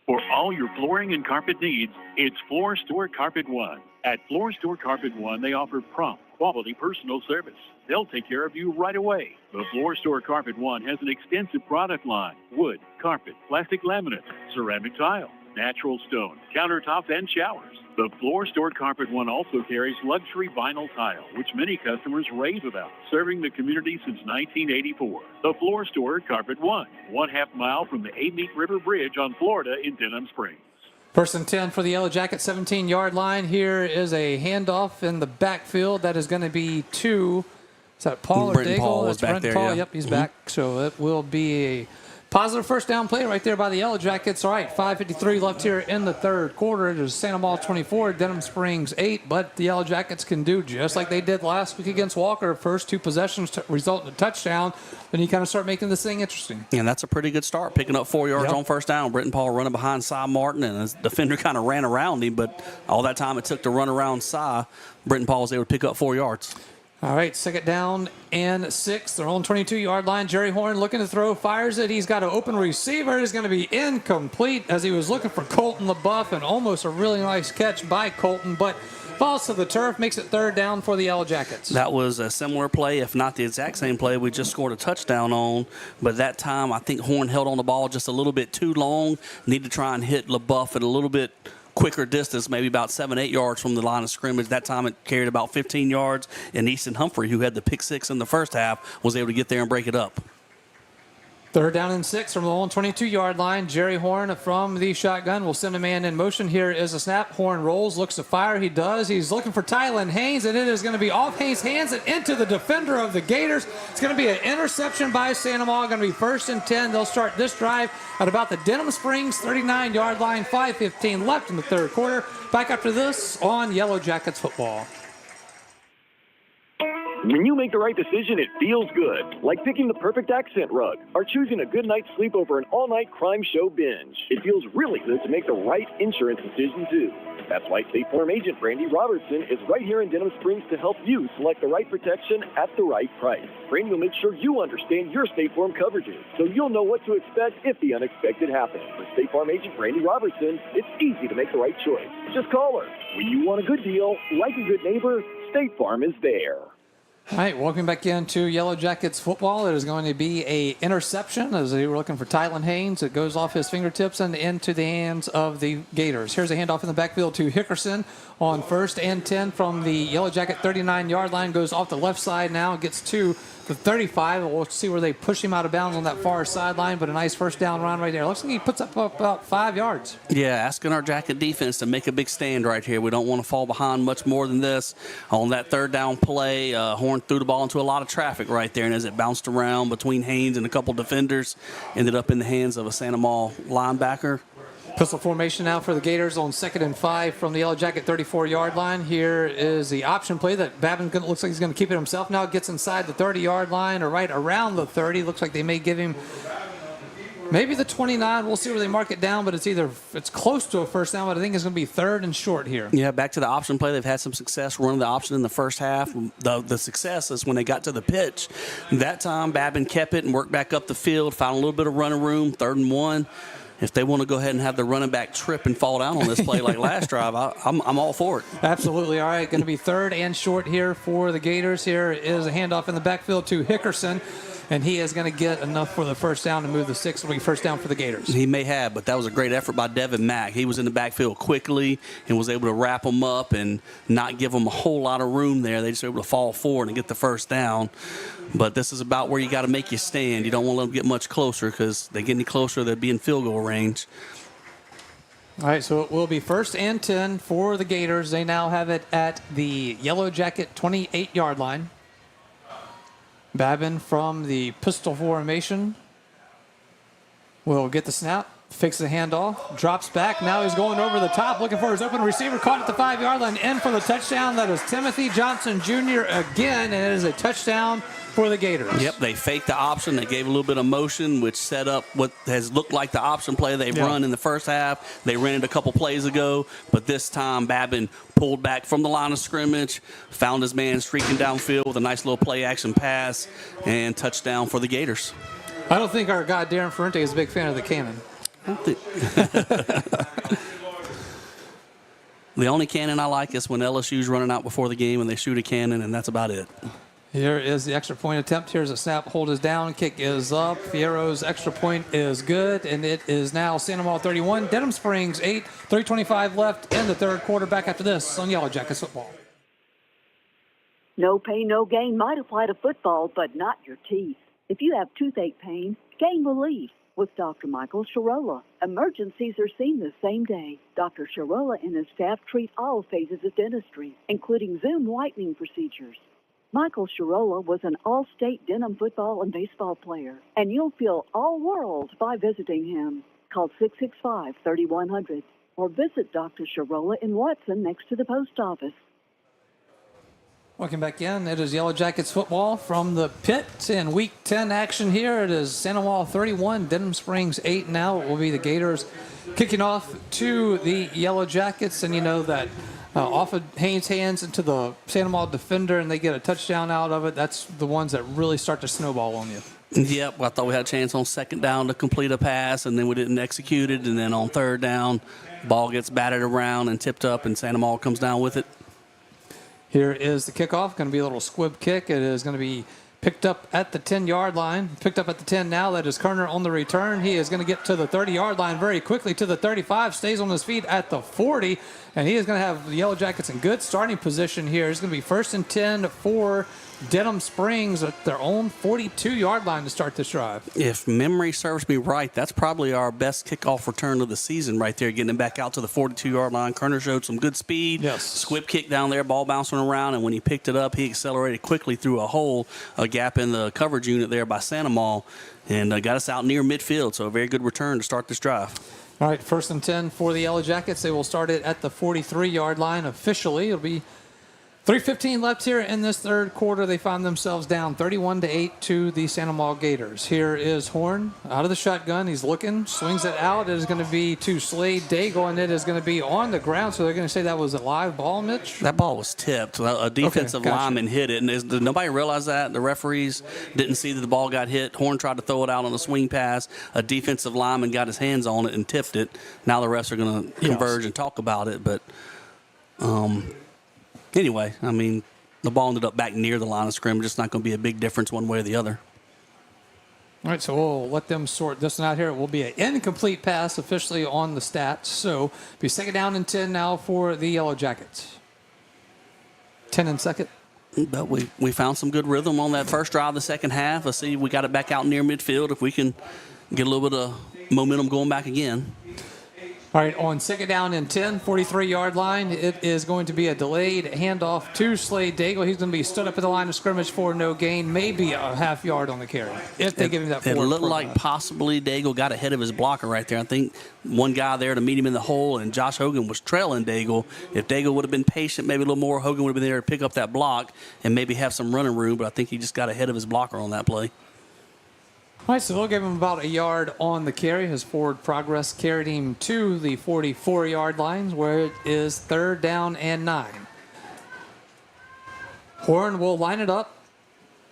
For all your flooring and carpet needs, it's Floor Store Carpet One. At Floor Store Carpet One, they offer prompt, quality personal service. They'll take care of you right away. The Floor Store Carpet One has an extensive product line: wood, carpet, plastic laminate, ceramic tile, natural stone, countertops, and showers. The Floor Store Carpet One also carries luxury vinyl tile, which many customers rave about, serving the community since 1984. The Floor Store Carpet One, 1/2 mile from the Amite River Bridge on Florida in Denham Springs. First and 10 for the Yellow Jackets, 17-yard line. Here is a handoff in the backfield. That is going to be to, is that Paul or Brenton Daigle? Paul was That's back Brenton there, Paul. yeah. Yep, he's back. So it will be a positive first down play right there by the Yellow Jackets. All right, 5:53 left here in the third quarter. It is Santa Maria 24, Denham Springs 8. But the Yellow Jackets can do just like they did last week against Walker. First two possessions to result in a touchdown. Then you kind of start making this thing interesting. And that's a pretty good start, picking up 4 yards on first down. Brenton Paul running behind Cy Martin, and his defender kind of ran around him. But all that time it took to run around Cy, Brenton Paul was able to pick up 4 yards. All right, second down and 6. They're on 22-yard line. Jerry Horn looking to throw, fires it. He's got an open receiver. It's going to be incomplete as he was looking for Colton LaBeouf, and almost a really nice catch by Colton, but falls to the turf, makes it third down for the Yellow Jackets. That was a similar play, if not the exact same play we just scored a touchdown on. But that time, I think Horn held on the ball just a little bit too long. Need to try and hit LaBeouf at a little bit quicker distance, maybe about 7-8 yards from the line of scrimmage. That time it carried about 15 yards, and Easton Humphrey, who had the pick six in the first half, was able to get there and break it up. Third down and 6 from the own 22-yard line. Jerry Horn from the shotgun will send a man in motion. Here is a snap. Horn rolls, looks to fire. He does. He's looking for Tylen Haynes, and it is going to be off Haynes' hands and into the defender of the Gators. It's going to be an interception by Santa Maria. Going to be first and 10. They'll start this drive at about the Denham Springs 39-yard line. 5:15 left in the third quarter. Back after this on Yellow Jackets football. When you make the right decision, it feels good. Like picking the perfect accent rug or choosing a good night's sleep over an all-night crime show binge. It feels really good to make the right insurance decision, too. That's why State Farm agent Brandy Robertson is right here in Denham Springs to help you select the right protection at the right price. Brandy will make sure you understand your State Farm coverages, so you'll know what to expect if the unexpected happens. For State Farm agent Brandy Robertson, it's easy to make the right choice. Just call her. When you want a good deal, like a good neighbor, State Farm is there. All right, welcome back into Yellow Jackets football. It is going to be a interception as they were looking for Tylen Haynes. It goes off his fingertips and into the hands of the Gators. Here's a handoff in the backfield to Hickerson on first and 10 from the Yellow Jacket 39-yard line. Goes off the left side now, gets to the 35. We'll see where they push him out of bounds on that far sideline, but a nice first down run right there. Looks like he puts up about 5 yards. Yeah, asking our Jacket defense to make a big stand right here. We don't want to fall behind much more than this. On that third down play, Horn threw the ball into a lot of traffic right there, and as it bounced around between Haynes and a couple defenders, ended up in the hands of a Santa Maria linebacker. Pistol formation now for the Gators on 2nd and 5 from the Yellow Jacket 34-yard line. Here is the option play that Babin looks like he's going to keep it himself now. Gets inside the 30-yard line or right around the 30. Looks like they may give him maybe the 29. We'll see where they mark it down, but it's close to a first down, but I think it's going to be third and short here. Yeah, back to the option play. They've had some success running the option in the first half. The success is when they got to the pitch. That time, Babin kept it and worked back up the field, found a little bit of running room, 3rd and 1. If they want to go ahead and have the running back trip and fall down on this play like last drive, I'm all for it. Absolutely. All right, going to be third and short here for the Gators. Here is a handoff in the backfield to Hickerson, and he is going to get enough for the first down to move the 6th. It'll be first down for the Gators. He may have, but that was a great effort by Devin Mack. He was in the backfield quickly and was able to wrap them up and not give them a whole lot of room there. They just were able to fall forward and get the first down. But this is about where you got to make you stand. You don't want to let them get much closer because they get any closer, they'll be in field goal range. All right, so it will be first and 10 for the Gators. They now have it at the Yellow Jacket 28-yard line. Babin from the pistol formation will get the snap, fakes the handoff, drops back. Now he's going over the top, looking for his open receiver, caught at the 5-yard line, in for the touchdown. That is Timothy Johnson Jr. again, and it is a touchdown for the Gators. Yep, they faked the option. They gave a little bit of motion, which set up what has looked like the option play they've run in the first half. They ran it a couple plays ago, but this time Babin pulled back from the line of scrimmage, found his man streaking downfield with a nice little play-action pass, and touchdown for the Gators. I don't think our guy Darren Ferrante is a big fan of the cannon. The only cannon I like is when LSU's running out before the game and they shoot a cannon, and that's about it. Here is the extra point attempt. Here's a snap. Hold is down. Kick is up. Fierro's extra point is good. And it is now Santa Maria 31, Denham Springs 8. 3:25 left in the third quarter. Back after this on Yellow Jackets football. No pain, no gain might apply to football, but not your teeth. If you have toothache pain, gain relief. with Dr. Michael Sharola. Emergencies are seen the same day. Dr. Sharola and his staff treat all phases of dentistry, including Zoom whitening procedures. Michael Sharola was an all-state Denham football and baseball player, and you'll feel all world by visiting him. Call 665-3100 or visit Dr. Sharola in Watson next to the post office. Welcome back in. It is Yellow Jackets football from the pit in Week 10 action here. It is Santa Maria 31, Denham Springs 8 now. It will be the Gators kicking off to the Yellow Jackets. And you know that off of Haynes' hands into the Santa Maria defender and they get a touchdown out of it. That's the ones that really start to snowball on you. Yep, I thought we had a chance on second down to complete a pass, and then we didn't execute it. And then on third down, ball gets batted around and tipped up, and Santa Maria comes down with it. Here is the kickoff. Going to be a little squib kick. It is going to be picked up at the 10-yard line. Picked up at the 10 now. That is Kerner on the return. He is going to get to the 30-yard line very quickly to the 35. Stays on his feet at the 40. And he is going to have the Yellow Jackets in good starting position here. It's going to be 1st and 10 for Denham Springs at their own 42-yard line to start this drive. If memory serves me right, that's probably our best kickoff return of the season right there, getting it back out to the 42-yard line. Kerner showed some good speed. Yes. Squib kick down there, ball bouncing around, and when he picked it up, he accelerated quickly through a gap in the coverage unit there by Santa Maria, and got us out near midfield. So a very good return to start this drive. All right, 1st and 10 for the Yellow Jackets. They will start it at the 43-yard line officially. It'll be 3:15 left here in this third quarter. They find themselves down 31-8 to the Santa Maria Gators. Here is Horn out of the shotgun. He's looking, swings it out. It is going to be to Slade Daigle, and it is going to be on the ground. So they're going to say that was a live ball, Mitch? That ball was tipped. A defensive lineman hit it, and did nobody realize that? The referees didn't see that the ball got hit. Horn tried to throw it out on a swing pass. A defensive lineman got his hands on it and tipped it. Now the refs are going to converge and talk about it, but anyway, I mean, the ball ended up back near the line of scrimmage. It's not going to be a big difference one way or the other. All right, so we'll let them sort this one out here. It will be an incomplete pass officially on the stats. So be 2nd down and 10 now for the Yellow Jackets. 10 and 2nd. But we found some good rhythm on that first drive of the second half. Let's see, we got it back out near midfield. If we can get a little bit of momentum going back again. All right, on 2nd down and 10, 43-yard line, it is going to be a delayed handoff to Slade Daigle. He's going to be stood up at the line of scrimmage for no gain, maybe a half yard on the carry, if they give him that forward. It looked like possibly Daigle got ahead of his blocker right there. I think one guy there to meet him in the hole, and Josh Hogan was trailing Daigle. If Daigle would have been patient, maybe a little more, Hogan would have been there to pick up that block and maybe have some running room, but I think he just got ahead of his blocker on that play. All right, so they'll give him about a yard on the carry. His forward progress carried him to the 44-yard line, where it is 3rd down and 9. Horn will line it up.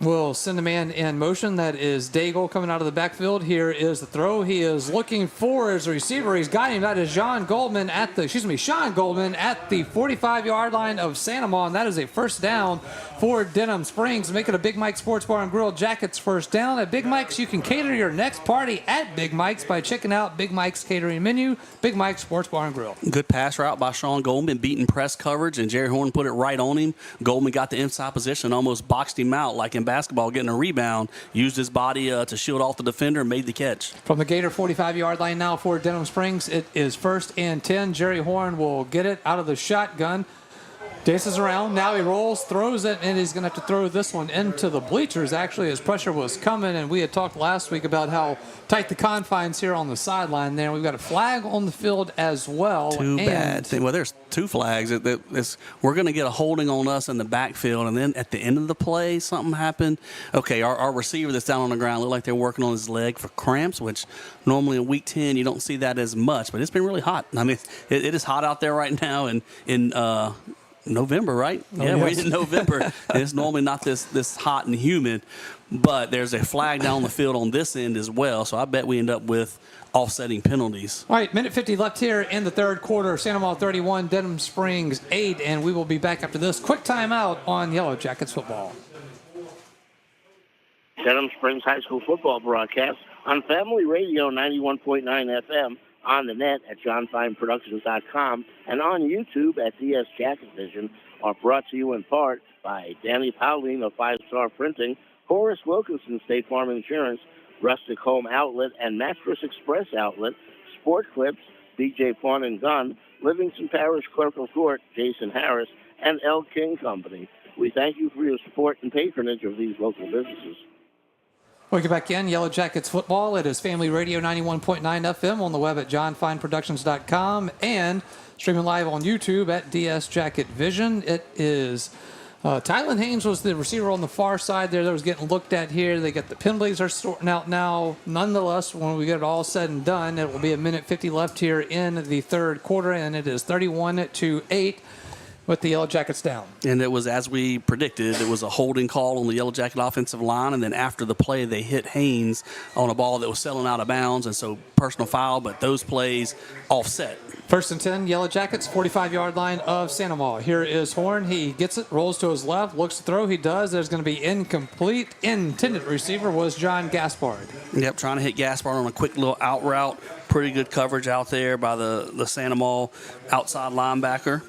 We'll send a man in motion. That is Daigle coming out of the backfield. Here is the throw. He is looking for his receiver. He's got him. That is Sean Goldman at the 45-yard line of Santa Maria. And that is a 1st down for Denham Springs, making a Big Mike Sports Bar and Grill Jackets 1st down. At Big Mike's, you can cater your next party at Big Mike's by checking out Big Mike's catering menu, Big Mike's Sports Bar and Grill. Good pass route by Sean Goldman, beating press coverage, and Jerry Horn put it right on him. Goldman got the inside position, almost boxed him out like in basketball, getting a rebound, used his body to shield off the defender, and made the catch. From the Gator 45-yard line now for Denham Springs, it is 1st and 10. Jerry Horn will get it out of the shotgun. Dances around. Now he rolls, throws it, and he's going to have to throw this one into the bleachers, actually, as pressure was coming. And we had talked last week about how tight the confines here on the sideline there. We've got a flag on the field as well. Too bad. Well, there's 2 flags. We're going to get a holding on us in the backfield, and then at the end of the play, something happened. Okay, our receiver that's down on the ground looked like they're working on his leg for cramps, which normally in Week 10 you don't see that as much, but it's been really hot. I mean, it is hot out there right now, and in November, right? Oh, yeah, yes. we're in November. And it's normally not this hot and humid, but there's a flag down the field on this end as well, so I bet we end up with offsetting penalties. All right, minute 50 left here in the third quarter. Santa Maria 31, Denham Springs 8, and we will be back after this quick timeout on Yellow Jackets football. Denham Springs High School football broadcast on Family Radio 91.9 FM, on the net at johnfineproductions.com, and on YouTube at DS Jacket Vision, are brought to you in part by Danny Powling of 5 Star Printing, Horace Wilkinson State Farm Insurance, Rustic Home Outlet and Mattress Express Outlet, Sport Clips, DJ Pawn and Gun, Livingston Parish Clerk of Court, Jason Harris, and L. King Company. We thank you for your support and patronage of these local businesses. Welcome back in. Yellow Jackets football. It is Family Radio 91.9 FM on the web at johnfineproductions.com and streaming live on YouTube at DS Jacket Vision. It is Tylen Haynes was the receiver on the far side there that was getting looked at here. They got the penalties are sorting out now. Nonetheless, when we get it all said and done, it will be 1:50 left here in the third quarter, and it is 31-8 with the Yellow Jackets down. And it was, as we predicted, it was a holding call on the Yellow Jacket offensive line, and then after the play, they hit Haynes on a ball that was sailing out of bounds, and so personal foul, but those plays offset. First and 10, Yellow Jackets, 45-yard line of Santa Maria. Here is Horn. He gets it, rolls to his left, looks to throw. He does. There's going to be incomplete. Intended receiver was John Gaspard. Yep, trying to hit Gaspard on a quick little out route. Pretty good coverage out there by the Santa Maria outside linebacker.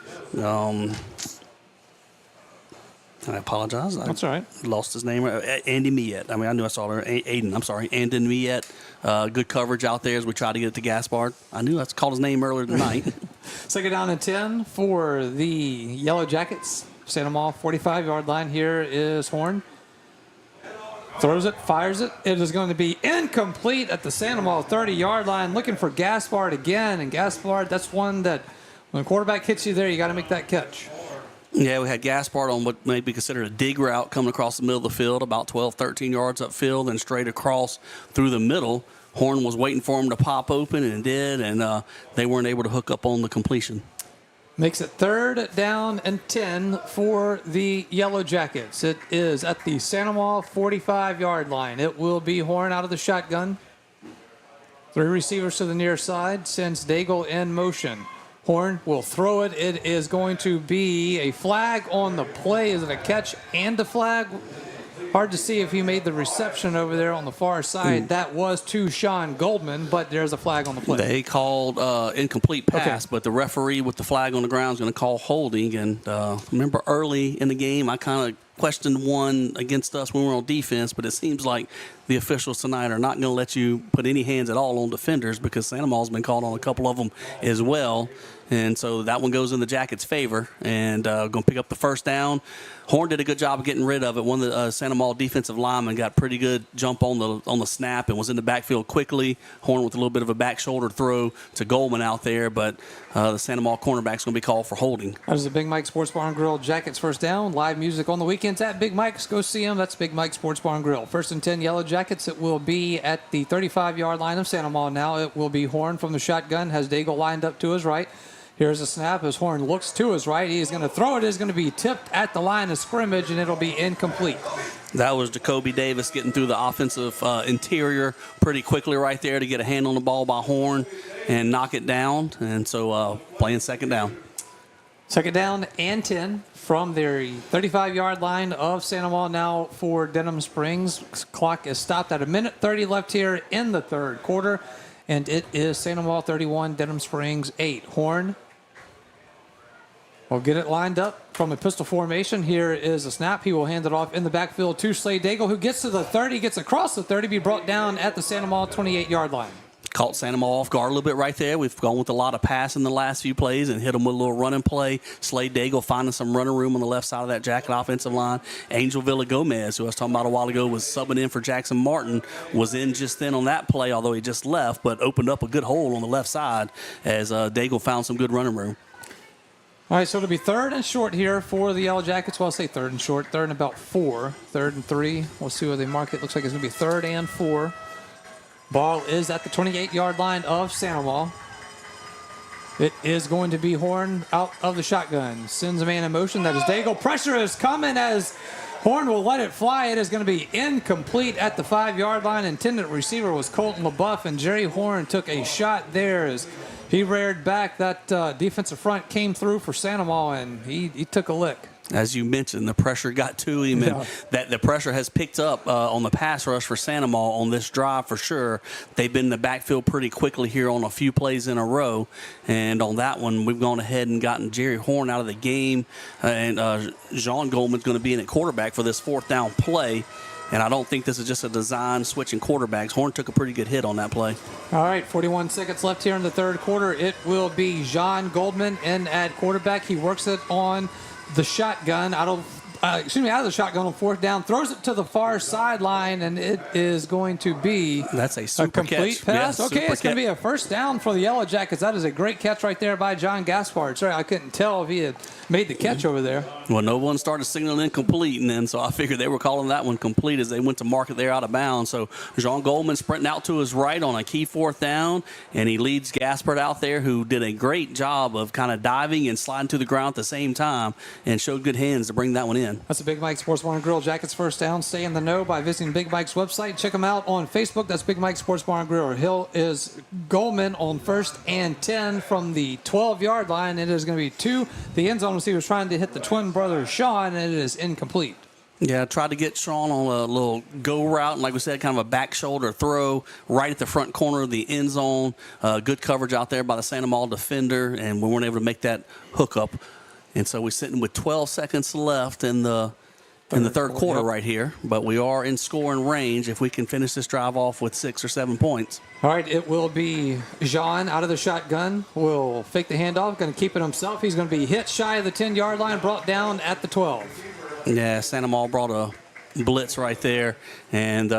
I apologize. That's all right. Lost his name. Andy Miette. I mean, I knew I saw her. Aiden, I'm sorry. Andon Miette. Good coverage out there as we try to get it to Gaspard. I knew I called his name earlier tonight. Second down and 10 for the Yellow Jackets. Santa Maria 45-yard line. Here is Horn. Throws it, fires it. It is going to be incomplete at the Santa Maria 30-yard line. Looking for Gaspard again. And Gaspard, that's one that when the quarterback hits you there, you got to make that catch. Yeah, we had Gaspard on what may be considered a dig route coming across the middle of the field, about 12, 13 yards upfield, and straight across through the middle. Horn was waiting for him to pop open, and it did, and they weren't able to hook up on the completion. Makes it third down and 10 for the Yellow Jackets. It is at the Santa Maria 45-yard line. It will be Horn out of the shotgun. Three receivers to the near side, sends Daigle in motion. Horn will throw it. It is going to be a flag on the play. Is it a catch and a flag? Hard to see if he made the reception over there on the far side. That was to Sean Goldman, but there's a flag on the play. They called incomplete pass, but the referee with the flag on the ground is going to call holding. And remember early in the game, I kind of questioned one against us when we were on defense, but it seems like the officials tonight are not going to let you put any hands at all on defenders because Santa Maria's been called on a couple of them as well. And so that one goes in the Jackets' favor and going to pick up the first down. Horn did a good job of getting rid of it. One of the Santa Maria defensive linemen got pretty good jump on the snap and was in the backfield quickly. Horn with a little bit of a back shoulder throw to Goldman out there, but the Santa Maria cornerback's going to be called for holding. That is the Big Mike Sports Bar and Grill Jackets first down. Live music on the weekends at Big Mike's. Go see him. That's Big Mike Sports Bar and Grill. First and 10 Yellow Jackets. It will be at the 35-yard line of Santa Maria now. It will be Horn from the shotgun. Has Daigle lined up to his right. Here's a snap as Horn looks to his right. He's going to throw it. It's going to be tipped at the line of scrimmage, and it'll be incomplete. That was Jacoby Davis getting through the offensive interior pretty quickly right there to get a hand on the ball by Horn and knock it down. And so playing second down. Second down and 10 from their 35-yard line of Santa Maria now for Denham Springs. Clock is stopped at 1:30 left here in the third quarter. And it is Santa Maria 31, Denham Springs 8. Horn will get it lined up from a pistol formation. Here is a snap. He will hand it off in the backfield to Slade Daigle, who gets to the 30, gets across the 30, be brought down at the Santa Maria 28-yard line. Caught Santa Maria off guard a little bit right there. We've gone with a lot of pass in the last few plays and hit them with a little running play. Slade Daigle finding some running room on the left side of that Jacket offensive line. Angel Villagomez, who I was talking about a while ago, was subbing in for Jackson Martin, was in just then on that play, although he just left, but opened up a good hole on the left side as Daigle found some good running room. All right, so it'll be third and short here for the Yellow Jackets. Well, I'll say third and short, third and about 4, third and 3. We'll see where they mark it. Looks like it's going to be third and 4. Ball is at the 28-yard line of Santa Maria. It is going to be Horn out of the shotgun. Sends a man in motion. That is Daigle. Pressure is coming as Horn will let it fly. It is going to be incomplete at the 5-yard line. Intended receiver was Colton LaBeouf, and Jerry Horn took a shot there as he reared back. That defensive front came through for Santa Maria, and he took a lick. As you mentioned, the pressure got to him, and that the pressure has picked up on the pass rush for Santa Maria on this drive for sure. They've been in the backfield pretty quickly here on a few plays in a row, and on that one, we've gone ahead and gotten Jerry Horn out of the game, and Jean Goldman's going to be in at quarterback for this fourth down play. and I don't think this is just a design switching quarterbacks. Horn took a pretty good hit on that play. All right, 41 seconds left here in the third quarter. It will be John Goldman in at quarterback. He works it on the shotgun out of the shotgun on fourth down, throws it to the far sideline, and it is going to be that's a super complete catch. pass. Yeah, okay, it's going to be a first down for the Yellow Jackets. That is a great catch right there by John Gaspard. Sorry, I couldn't tell if he had made the catch over there. Well, no one started signaling incomplete, and then so I figured they were calling that one complete as they went to mark it there out of bounds. So John Goldman sprinting out to his right on a key fourth down, and he leads Gaspard out there, who did a great job of kind of diving and sliding to the ground at the same time and showed good hands to bring that one in. That's a Big Mike Sports Bar and Grill Jackets first down. Stay in the know by visiting Big Mike's website. Check him out on Facebook. That's Big Mike Sports Bar and Grill. Hill is Goldman on 1st and 10 from the 12-yard line. It is going to be to the end zone. He was trying to hit the twin brother Sean, and it is incomplete. Yeah, tried to get Sean on a little go route, and like we said, kind of a back shoulder throw right at the front corner of the end zone. Good coverage out there by the Santa Maula defender, and we weren't able to make that hookup. And so we're sitting with 12 seconds left in the third quarter right here, but we are in scoring range if we can finish this drive off with 6 or 7 points. All right, it will be Jean out of the shotgun. Will fake the handoff, going to keep it himself. He's going to be hit shy of the 10-yard line, brought down at the 12. Yeah, Santa Maula brought a blitz right there and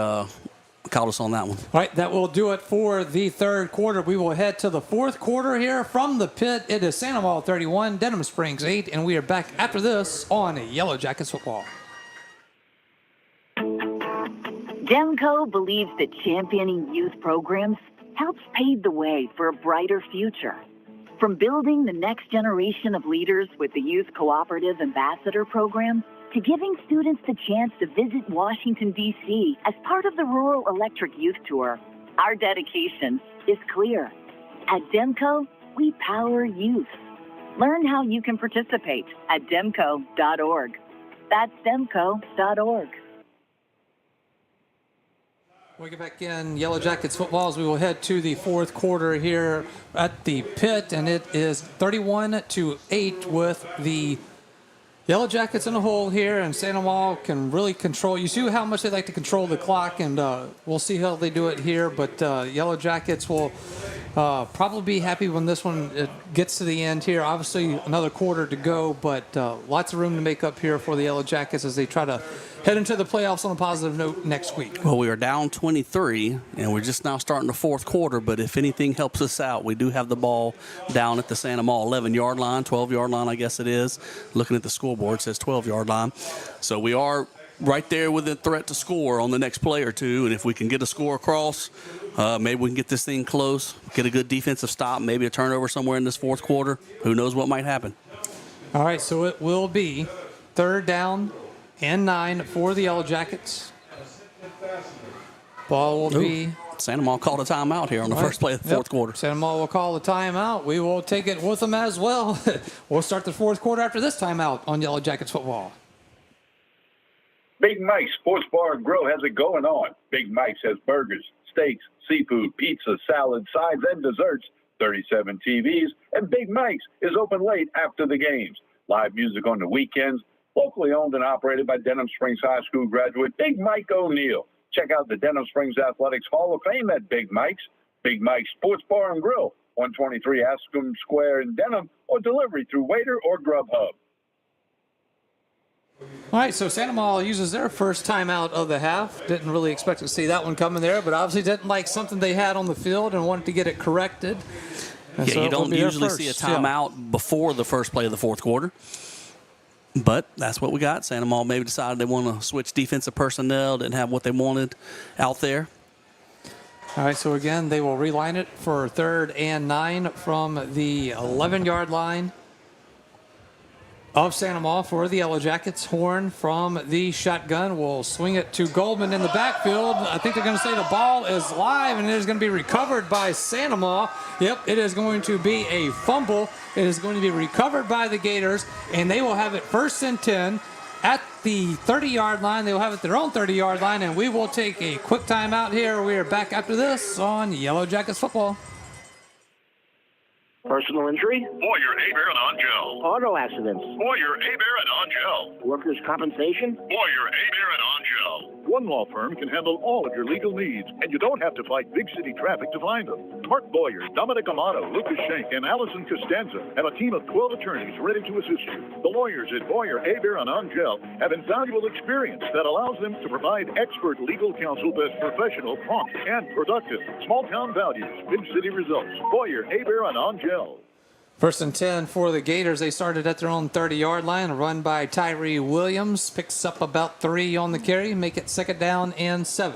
caught us on that one. All right, that will do it for the third quarter. We will head to the fourth quarter here from the pit. It is Santa Maula 31, Denham Springs 8, and we are back after this on Yellow Jackets football. Demco believes that championing youth programs helps pave the way for a brighter future. From building the next generation of leaders with the Youth Cooperative Ambassador Program to giving students the chance to visit Washington, D.C. as part of the Rural Electric Youth Tour, our dedication is clear. At Demco, we power youth. Learn how you can participate at demco.org. That's demco.org. We get back in Yellow Jackets football as we will head to the fourth quarter here at the pit, and it is 31-8 with the Yellow Jackets in a hole here, and Santa Maula can really control. You see how much they like to control the clock, and we'll see how they do it here, but Yellow Jackets will probably be happy when this one gets to the end here. Obviously, another quarter to go, but lots of room to make up here for the Yellow Jackets as they try to head into the playoffs on a positive note next week. Well, we are down 23, and we're just now starting the fourth quarter, but if anything helps us out, we do have the ball down at the Santa Maula 11-yard line, 12-yard line, I guess it is. Looking at the scoreboard, it says 12-yard line. So we are right there with a threat to score on the next play or two, and if we can get a score across, maybe we can get this thing close, get a good defensive stop, maybe a turnover somewhere in this fourth quarter. Who knows what might happen. All right, so it will be third down and 9 for the Yellow Jackets. Ball will be... Santa Maula called a timeout here on the first play of the fourth quarter. Santa Maula will call a timeout. We will take it with them as well. We'll start the fourth quarter after this timeout on Yellow Jackets football. Big Mike's Sports Bar and Grill has it going on. Big Mike's has burgers, steaks, seafood, pizza, salad, sides, and desserts, 37 TVs, and Big Mike's is open late after the games. Live music on the weekends. Locally owned and operated by Denham Springs High School graduate Big Mike O'Neill. Check out the Denham Springs Athletics Hall of Fame at Big Mike's. Big Mike's Sports Bar and Grill, 123 Ascom Square in Denham, or delivery through Waiter or Grubhub. All right, so Santa Maula uses their first timeout of the half. Didn't really expect to see that one coming there, but obviously didn't like something they had on the field and wanted to get it corrected. And yeah, so you don't usually see a timeout before the first play of the fourth quarter. But that's what we got. Santa Maula maybe decided they want to switch defensive personnel, didn't have what they wanted out there. All right, so again, they will reline it for third and 9 from the 11-yard line of Santa Maula for the Yellow Jackets. Horn from the shotgun will swing it to Goldman in the backfield. I think they're going to say the ball is live, and it is going to be recovered by Santa Maula. Yep, it is going to be a fumble. It is going to be recovered by the Gators, and they will have it 1st and 10 at the 30-yard line. They will have it their own 30-yard line, and we will take a quick timeout here. We are back after this on Yellow Jackets football. Personal injury? Boyer, Abear, and Angel. Auto accidents? Boyer, Abear, and Angel. Workers' compensation? Boyer, Abear, and Angel. one law firm can handle all of your legal needs, and you don't have to fight big city traffic to find them. Mark Boyer, Dominic Amato, Lucas Schenck, and Allison Costanza have a team of 12 attorneys ready to assist you. The lawyers at Boyer, Aber, and Angel have invaluable experience that allows them to provide expert legal counsel that's professional, prompt, and productive. Small town values, big city results. Boyer, Aber, and Angel. 1st and 10 for the Gators. They started at their own 30-yard line. A run by Tyree Williams. Picks up about 3 on the carry. Make it 2nd down and 7.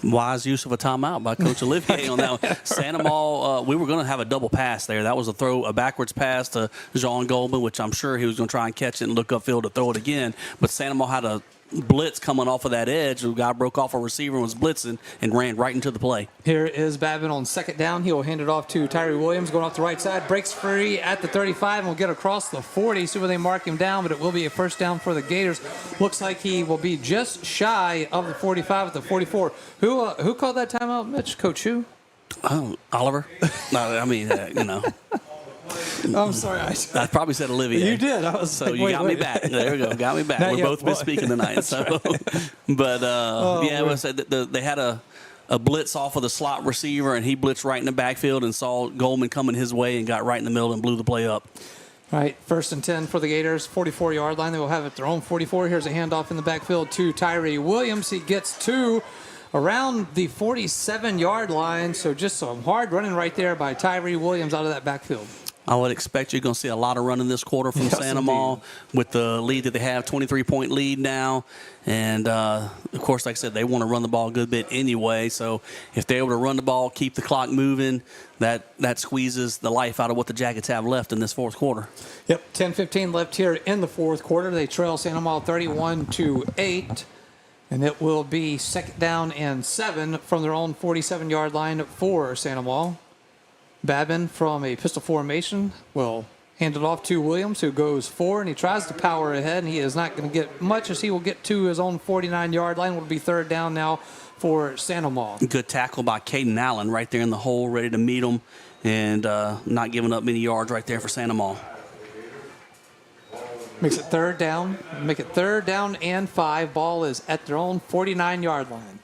Wise use of a timeout by Coach Olivier on that one. Sandoval, we were going to have a double pass there. That was a backwards pass to Jean Goldman, which I'm sure he was going to try and catch it and look upfield to throw it again. But Sandoval had a blitz coming off of that edge. The guy broke off a receiver and was blitzing and ran right into the play. Here is Babin on 2nd down. He will hand it off to Tyree Williams going off the right side. Breaks free at the 35 and will get across the 40. See where they mark him down, but it will be a 1st down for the Gators. Looks like he will be just shy of the 45 at the 44. Who called that timeout, Mitch? Coach who? Oh, Oliver. No, I mean, I'm sorry. I probably said Olivier. You did. You got me back. There we go. Got me back. We're both misspeaking tonight. So, right. But they had a blitz off of the slot receiver, and he blitzed right in the backfield and saw Goldman coming his way and got right in the middle and blew the play up. All right, 1st and 10 for the Gators, 44-yard line. They will have it at their own 44. Here's a handoff in the backfield to Tyree Williams. He gets to around the 47-yard line, so just some hard running right there by Tyree Williams out of that backfield. I would expect you're going to see a lot of running this quarter from Sandoval with the lead that they have, 23-point lead now. And, of course, like I said, they want to run the ball a good bit anyway. So if they're able to run the ball, keep the clock moving, that squeezes the life out of what the Jackets have left in this 4th quarter. Yep, 10-15 left here in the 4th quarter. They trail Sandoval 31-8. And it will be 2nd down and 7 from their own 47-yard line for Sandoval. Babin from a pistol formation will hand it off to Williams, who goes 4, and he tries to power ahead, and he is not going to get much as he will get to his own 49-yard line. Will be 3rd down now for Sandoval. Good tackle by Caden Allen right there in the hole, ready to meet him, and not giving up many yards right there for Sandoval. Makes it 3rd down. Make it 3rd down and 5. Ball is at their own 49-yard line.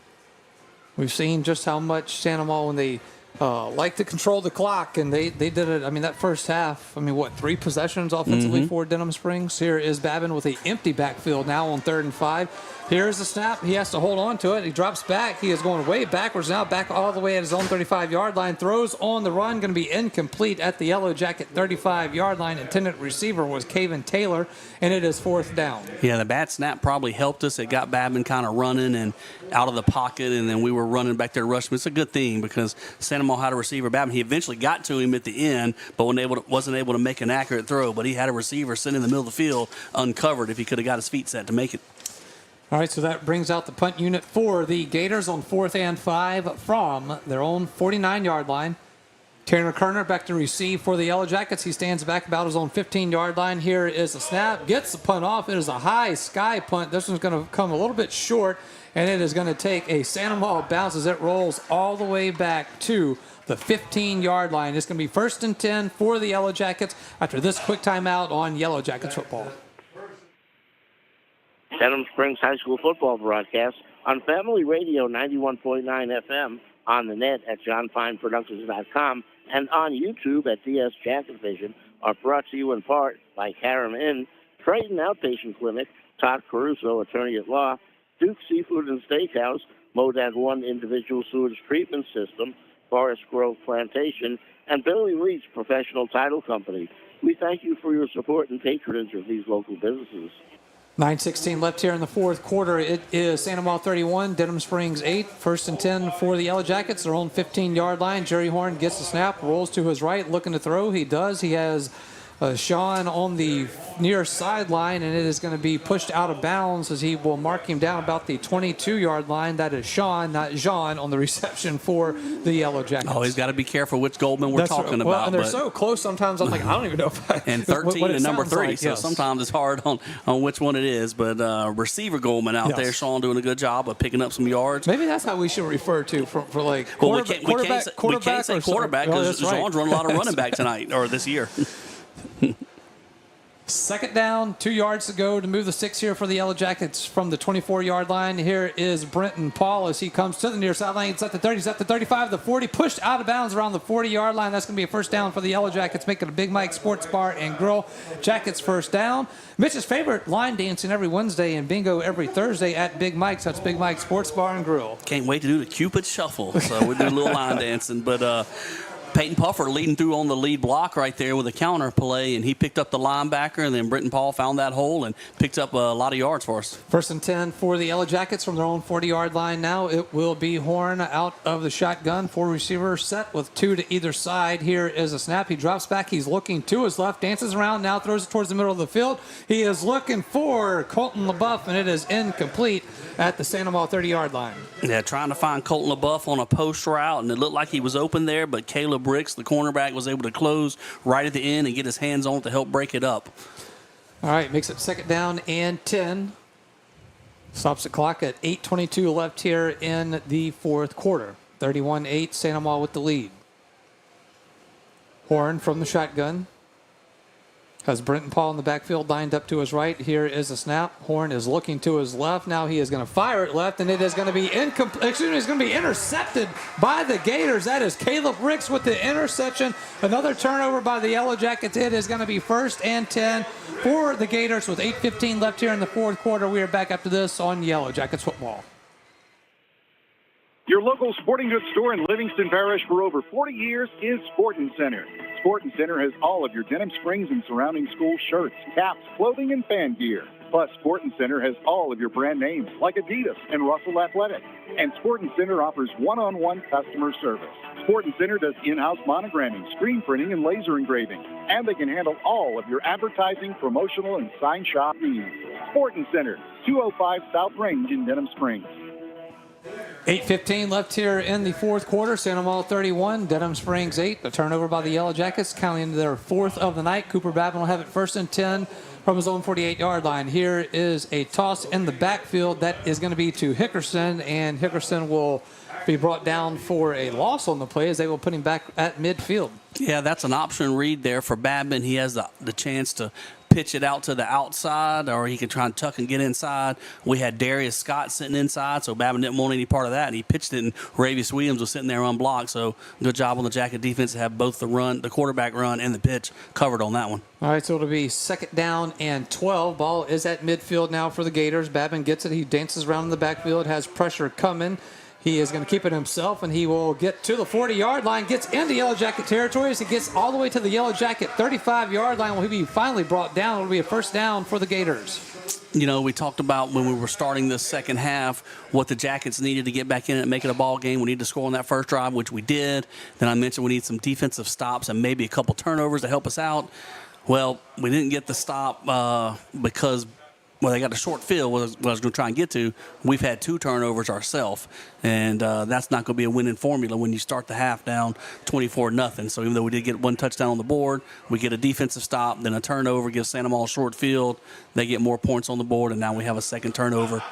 We've seen just how much Sandoval, when they like to control the clock, and they did it. I mean, that first half, 3 possessions offensively for Denham Springs. Here is Babin with an empty backfield now on 3rd and 5. Here's the snap. He has to hold on to it. He drops back. He is going way backwards now, back all the way at his own 35-yard line. Throws on the run, going to be incomplete at the Yellow Jacket 35-yard line. Intended receiver was Caven Taylor, and it is 4th down. Yeah, the bad snap probably helped us. It got Babin kind of running and out of the pocket, and then we were running back there to rush him. It's a good thing because Sandoval had a receiver, Babin. He eventually got to him at the end, but wasn't able to make an accurate throw. But he had a receiver sitting in the middle of the field uncovered if he could have got his feet set to make it. All right, so that brings out the punt unit for the Gators on 4th and 5 from their own 49-yard line. Tanner Kerner back to receive for the Yellow Jackets. He stands back about his own 15-yard line. Here is the snap. Gets the punt off. It is a high sky punt. This one's going to come a little bit short, and it is going to take a Sandoval bounce as it rolls all the way back to the 15-yard line. It's going to be 1st and 10 for the Yellow Jackets after this quick timeout on Yellow Jackets football. Denham Springs High School football broadcast on Family Radio 91.9 FM, on the net at johnfineproductions.com, and on YouTube at DS Jacket Vision are brought to you in part by Karam Inn, Triton Outpatient Clinic, Todd Caruso, attorney at law, Duke Seafood and Steakhouse, Modad 1 Individual Sewage Treatment System, Forest Grove Plantation, and Billy Leach Professional Title Company. We thank you for your support and patronage of these local businesses. 9:16 left here in the 4th quarter. It is Sandoval 31, Denham Springs 8. 1st and 10 for the Yellow Jackets. Their own 15-yard line. Jerry Horn gets the snap, rolls to his right, looking to throw. He does. He has Sean on the near sideline, and it is going to be pushed out of bounds as he will mark him down about the 22-yard line. That is Sean, not Jean, on the reception for the Yellow Jackets. Oh, he's got to be careful which Goldman we're talking about. Well, and they're so close sometimes. I'm like, I don't even know if I... And 13 and number 3, like, so sometimes it's hard on which one it is. But receiver Goldman out there, Sean doing a good job of picking up some yards. Maybe that's how we should refer to for like quarterback. We can't say quarterback because Jean's run a lot of running back tonight or this year. Second down, 2 yards to go to move the sticks here for the Yellow Jackets from the 24-yard line. Here is Brenton Paul as he comes to the near sideline. It's at the 30, it's at the 35, the 40, pushed out of bounds around the 40-yard line. That's going to be a first down for the Yellow Jackets, making a Big Mike Sports Bar and Grill. Jackets first down. Mitch's favorite, line dancing every Wednesday and bingo every Thursday at Big Mike's. That's Big Mike Sports Bar and Grill. Can't wait to do the Cupid Shuffle. So we do a little line dancing, but Peyton Puffer leading through on the lead block right there with a counter play, and he picked up the linebacker, and then Brenton Paul found that hole and picked up a lot of yards for us. First and 10 for the Yellow Jackets from their own 40-yard line now. It will be Horn out of the shotgun. 4 receivers set with 2 to either side. Here is a snap. He drops back. He's looking to his left, dances around, now throws it towards the middle of the field. He is looking for Colton LaBeouf, and it is incomplete at the Santa Maria 30-yard line. Yeah, trying to find Colton LaBeouf on a post route, and it looked like he was open there, but Caleb Ricks, the cornerback, was able to close right at the end and get his hands on it to help break it up. All right, makes it second down and 10. Stops the clock at 8:22 left here in the fourth quarter. 31-8, Santa Maria with the lead. Horn from the shotgun. Has Brenton Paul in the backfield lined up to his right. Here is a snap. Horn is looking to his left. Now he is going to fire it left, and it is going to be it's going to be intercepted by the Gators. That is Caleb Ricks with the interception. Another turnover by the Yellow Jackets. It is going to be first and 10 for the Gators with 8:15 left here in the fourth quarter. We are back after this on Yellow Jackets football. Your local sporting goods store in Livingston Parish for over 40 years is Sportin' Center. Sportin' Center has all of your Denham Springs and surrounding school shirts, caps, clothing, and fan gear. Plus, Sportin' Center has all of your brand names like Adidas and Russell Athletic. And Sportin' Center offers one-on-one customer service. Sportin' Center does in-house monogramming, screen printing, and laser engraving. And they can handle all of your advertising, promotional, and sign shop needs. Sportin' Center, 205 South Range in Denham Springs. 8:15 left here in the fourth quarter. Santa Maria 31, Denham Springs 8. A turnover by the Yellow Jackets, counting into their fourth of the night. Cooper Babin will have it first and 10 from his own 48-yard line. Here is a toss in the backfield that is going to be to Hickerson, and Hickerson will be brought down for a loss on the play as they will put him back at midfield. Yeah, that's an option read there for Babin. He has the chance to pitch it out to the outside, or he can try and tuck and get inside. We had Darius Scott sitting inside, so Babin didn't want any part of that, and he pitched it, and Ravius Williams was sitting there unblocked. So good job on the Jacket defense to have both the quarterback run and the pitch covered on that one. All right, so it'll be second down and 12. Ball is at midfield now for the Gators. Babin gets it. He dances around in the backfield, has pressure coming. He is going to keep it himself, and he will get to the 40-yard line, gets into Yellow Jacket territory as he gets all the way to the Yellow Jacket 35-yard line. Will he be finally brought down? It will be a first down for the Gators. You know, we talked about when we were starting this second half what the Jackets needed to get back in it and make it a ball game. We needed to score on that first drive, which we did. Then I mentioned we need some defensive stops and maybe a couple turnovers to help us out. Well, we didn't get the stop because they got a short field, what I was going to try and get to. We've had 2 turnovers ourselves, and that's not going to be a winning formula when you start the half down 24-0. So even though we did get 1 touchdown on the board, we get a defensive stop, then a turnover, gives Santa Maria a short field. They get more points on the board, and now we have a second turnover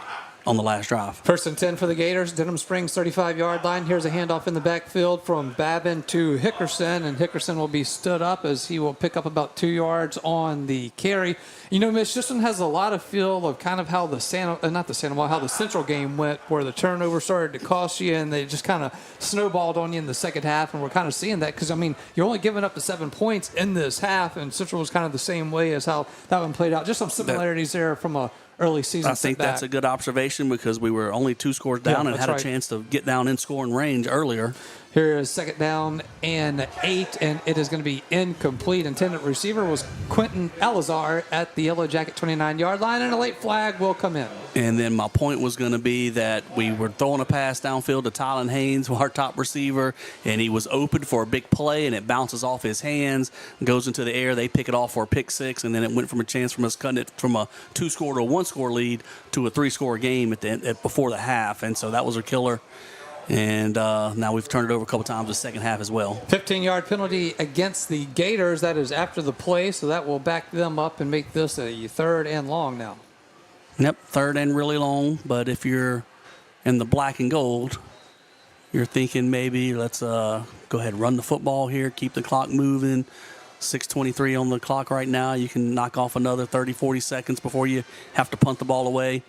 on the last drive. First and 10 for the Gators. Denham Springs 35-yard line. Here's a handoff in the backfield from Babin to Hickerson, and Hickerson will be stood up as he will pick up about 2 yards on the carry. You know, Mitch, this one has a lot of feel of kind of how the how the Central game went, where the turnover started to cost you, and they just kind of snowballed on you in the second half, and we're kind of seeing that because, I mean, you're only giving up the 7 points in this half, and Central was kind of the same way as how that one played out. Just some similarities there from a early season. I think that's a good observation because we were only 2 scores down and had a chance to get down in scoring range earlier. Here is second down and 8, and it is going to be incomplete. Intended receiver was Quentin Elazar at the Yellow Jacket 29-yard line, and a late flag will come in. And then my point was going to be that we were throwing a pass downfield to Tylen Haynes, our top receiver, and he was open for a big play, and it bounces off his hands, goes into the air. They pick it off for a pick 6, and then it went from a chance from us cutting it from a 2-score to a 1-score lead to a 3-score game before the half, and so that was a killer. And now we've turned it over a couple times the second half as well. 15-yard penalty against the Gators. That is after the play, so that will back them up and make this a third and long now. Yep, third and really long. But if you're in the black and gold, you're thinking maybe let's go ahead and run the football here, keep the clock moving. 6:23 on the clock right now. You can knock off another 30, 40 seconds before you have to punt the ball away,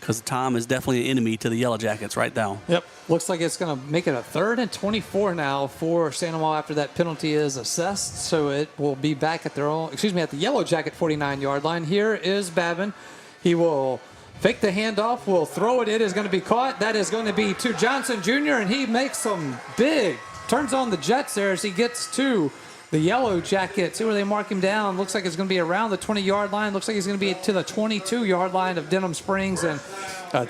because the time is definitely an enemy to the Yellow Jackets right now. Yep. Looks like it's going to make it a 3rd and 24 now for Santa Maria after that penalty is assessed. So it will be back at at the Yellow Jacket 49-yard line. Here is Babin. He will fake the handoff, will throw it. It is going to be caught. That is going to be to Johnson Jr., and he makes some turns on the Jets there as he gets to the Yellow Jackets. See where they mark him down. Looks like it's going to be around the 20-yard line. Looks like he's going to be to the 22-yard line of Denham Springs. And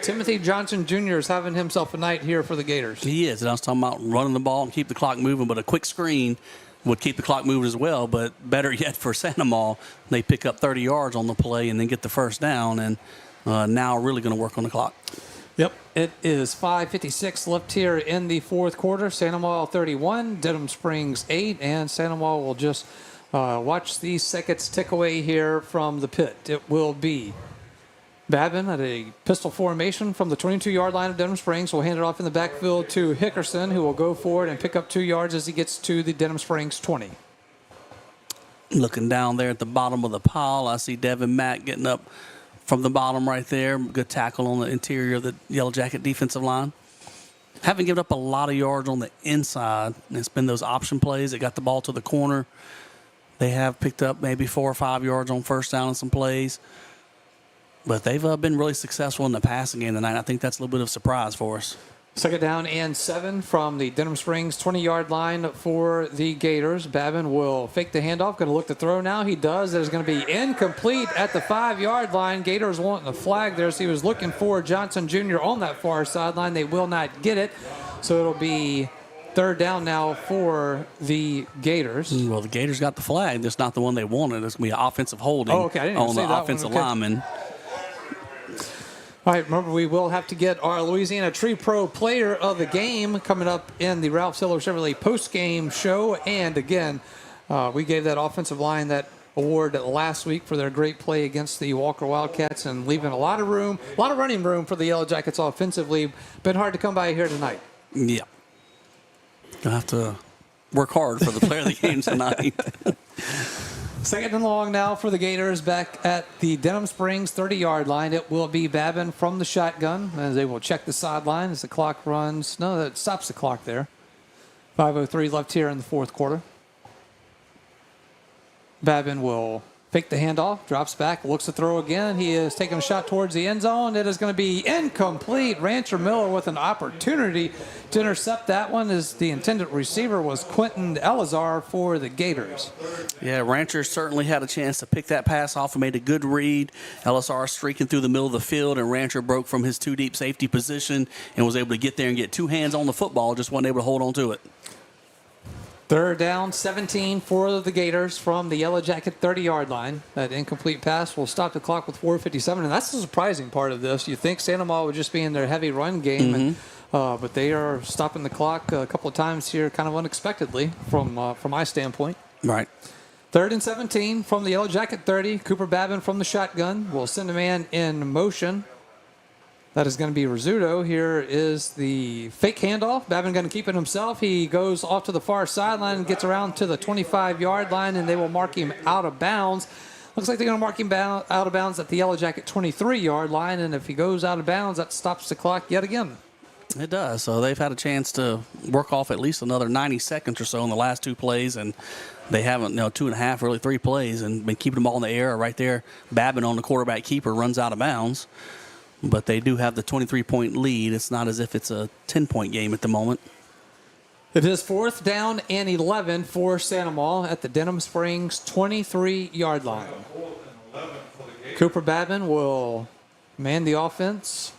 Timothy Johnson Jr. is having himself a night here for the Gators. He is. And I was talking about running the ball and keep the clock moving, but a quick screen would keep the clock moving as well. But better yet for Santa Maria, they pick up 30 yards on the play and then get the first down, and now really going to work on the clock. Yep, it is 5:56 left here in the fourth quarter. Santa Maria 31, Denham Springs 8, and Santa Maria will just watch these seconds tick away here from the pit. It will be Babin at a pistol formation from the 22-yard line of Denham Springs. Will hand it off in the backfield to Hickerson, who will go forward and pick up 2 yards as he gets to the Denham Springs 20. Looking down there at the bottom of the pile, I see Devin Mack getting up from the bottom right there. Good tackle on the interior of the Yellow Jacket defensive line. Haven't given up a lot of yards on the inside. It's been those option plays that got the ball to the corner. They have picked up maybe 4 or 5 yards on first down in some plays. But they've been really successful in the passing game tonight. I think that's a little bit of a surprise for us. 2nd down and 7 from the Denham Springs 20-yard line for the Gators. Babin will fake the handoff. Going to look to throw now. He does. There's going to be incomplete at the 5-yard line. Gators wanting a flag there, so he was looking for Johnson Jr. on that far sideline. They will not get it, so it'll be 3rd down now for the Gators. Well, the Gators got the flag. That's not the one they wanted. It's going to be an offensive holding I didn't on see the that offensive one. Okay. lineman. All right, remember, we will have to get our Louisiana Tree Pro Player of the Game coming up in the Ralph Siller Chevrolet post-game show. And again, we gave that offensive line that award last week for their great play against the Walker Wildcats and leaving a lot of running room for the Yellow Jackets offensively. Been hard to come by here tonight. Yeah. Gonna have to work hard for the player of the game tonight. 2nd and long now for the Gators back at the Denham Springs 30-yard line. It will be Babin from the shotgun as they will check the sideline as the clock runs. No, that stops the clock there. 5:03 left here in the fourth quarter. Babin will fake the handoff, drops back, looks to throw again. He is taking a shot towards the end zone. It is going to be incomplete. Rancher Miller with an opportunity to intercept that one, as the intended receiver was Quentin Elazar for the Gators. Yeah, Rancher certainly had a chance to pick that pass off and made a good read. Elazar streaking through the middle of the field, and Rancher broke from his 2-deep safety position and was able to get there and get 2 hands on the football, just wasn't able to hold on to it. 3rd down, 17 for the Gators from the Yellow Jacket 30-yard line. That incomplete pass will stop the clock with 4:57, and that's the surprising part of this. You think Santa Maria would just be in their heavy run game, but they are stopping the clock a couple of times here kind of unexpectedly from my standpoint. Right. 3rd and 17 from the Yellow Jacket 30. Cooper Babin from the shotgun will send a man in motion. That is going to be Rizzuto. Here is the fake handoff. Babin going to keep it himself. He goes off to the far sideline and gets around to the 25-yard line, and they will mark him out of bounds. Looks like they're going to mark him out of bounds at the Yellow Jacket 23-yard line, and if he goes out of bounds, that stops the clock yet again. It does. So they've had a chance to work off at least another 90 seconds or so in the last 2 plays, and they haven't, 2.5, really 3 plays, and been keeping the ball in the air. Right there, Babin on the quarterback keeper runs out of bounds. But they do have the 23-point lead. It's not as if it's a 10-point game at the moment. It is 4th down and 11 for Santa Maria at the Denham Springs 23-yard line. Cooper Babin will man the offense.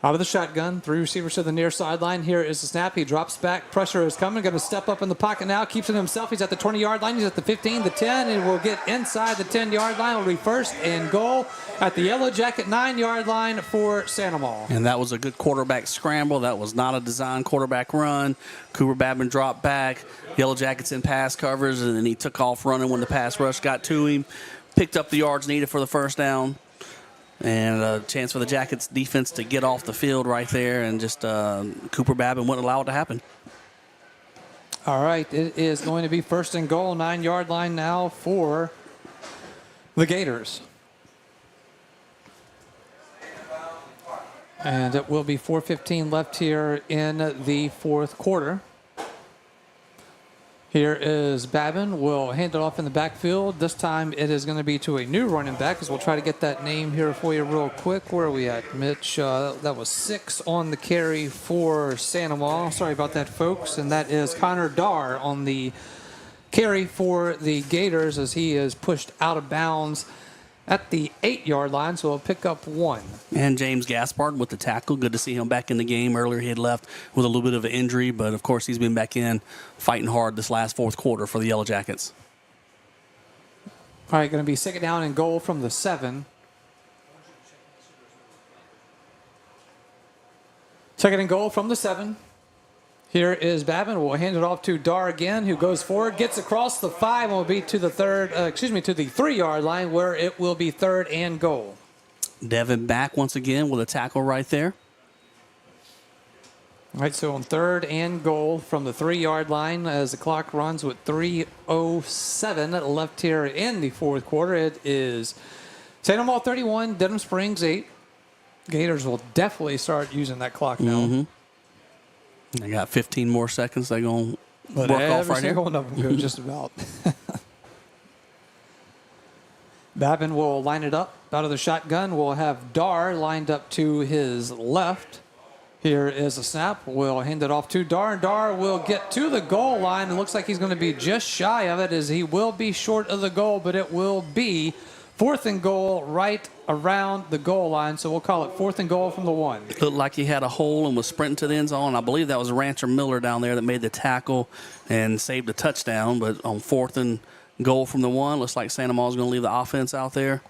Out of the shotgun, 3 receivers to the near sideline. Here is the snap. He drops back. Pressure is coming. Going to step up in the pocket now. Keeps it himself. He's at the 20-yard line. He's at the 15, the 10, and will get inside the 10-yard line. Will be 1st and goal at the Yellow Jacket 9-yard line for Santa Maria. And that was a good quarterback scramble. That was not a designed quarterback run. Cooper Babin dropped back. Yellow Jackets in pass covers, and then he took off running when the pass rush got to him. Picked up the yards needed for the first down. And a chance for the Jackets defense to get off the field right there, and just Cooper Babin wouldn't allow it to happen. All right, it is going to be first and goal, 9-yard line now for the Gators. And it will be 4:15 left here in the fourth quarter. Here is Babin. Will hand it off in the backfield. This time it is going to be to a new running back, because we'll try to get that name here for you real quick. Where are we at, Mitch? That was 6 on the carry for Sandoval. Sorry about that, folks. And that is Connor Darr on the carry for the Gators, as he is pushed out of bounds at the 8-yard line, so he'll pick up 1. And James Gaspard with the tackle. Good to see him back in the game. Earlier he had left with a little bit of an injury, but of course he's been back in fighting hard this last fourth quarter for the Yellow Jackets. All right, going to be second down and goal from the 7. Second and goal from the 7. Here is Babin. We'll hand it off to Darr again, who goes forward, gets across the 5, and will be to the to the 3-yard line, where it will be third and goal. Devin back once again with a tackle right there. All right, so on third and goal from the 3-yard line, as the clock runs with 3:07 left here in the fourth quarter. It is Sandoval 31, Denham Springs 8. Gators will definitely start using that clock now. Mm-hmm. They got 15 more seconds. They're going to work off right here. Every single one of them goes just about. Babin will line it up out of the shotgun. We'll have Darr lined up to his left. Here is a snap. We'll hand it off to Darr. Darr will get to the goal line. It looks like he's going to be just shy of it, as he will be short of the goal, but it will be fourth and goal right around the goal line, so we'll call it fourth and goal from the 1. Looked like he had a hole and was sprinting to the end zone. I believe that was Rancher Miller down there that made the tackle and saved a touchdown, but on fourth and goal from the 1, looks like Sandoval's going to leave the offense out there.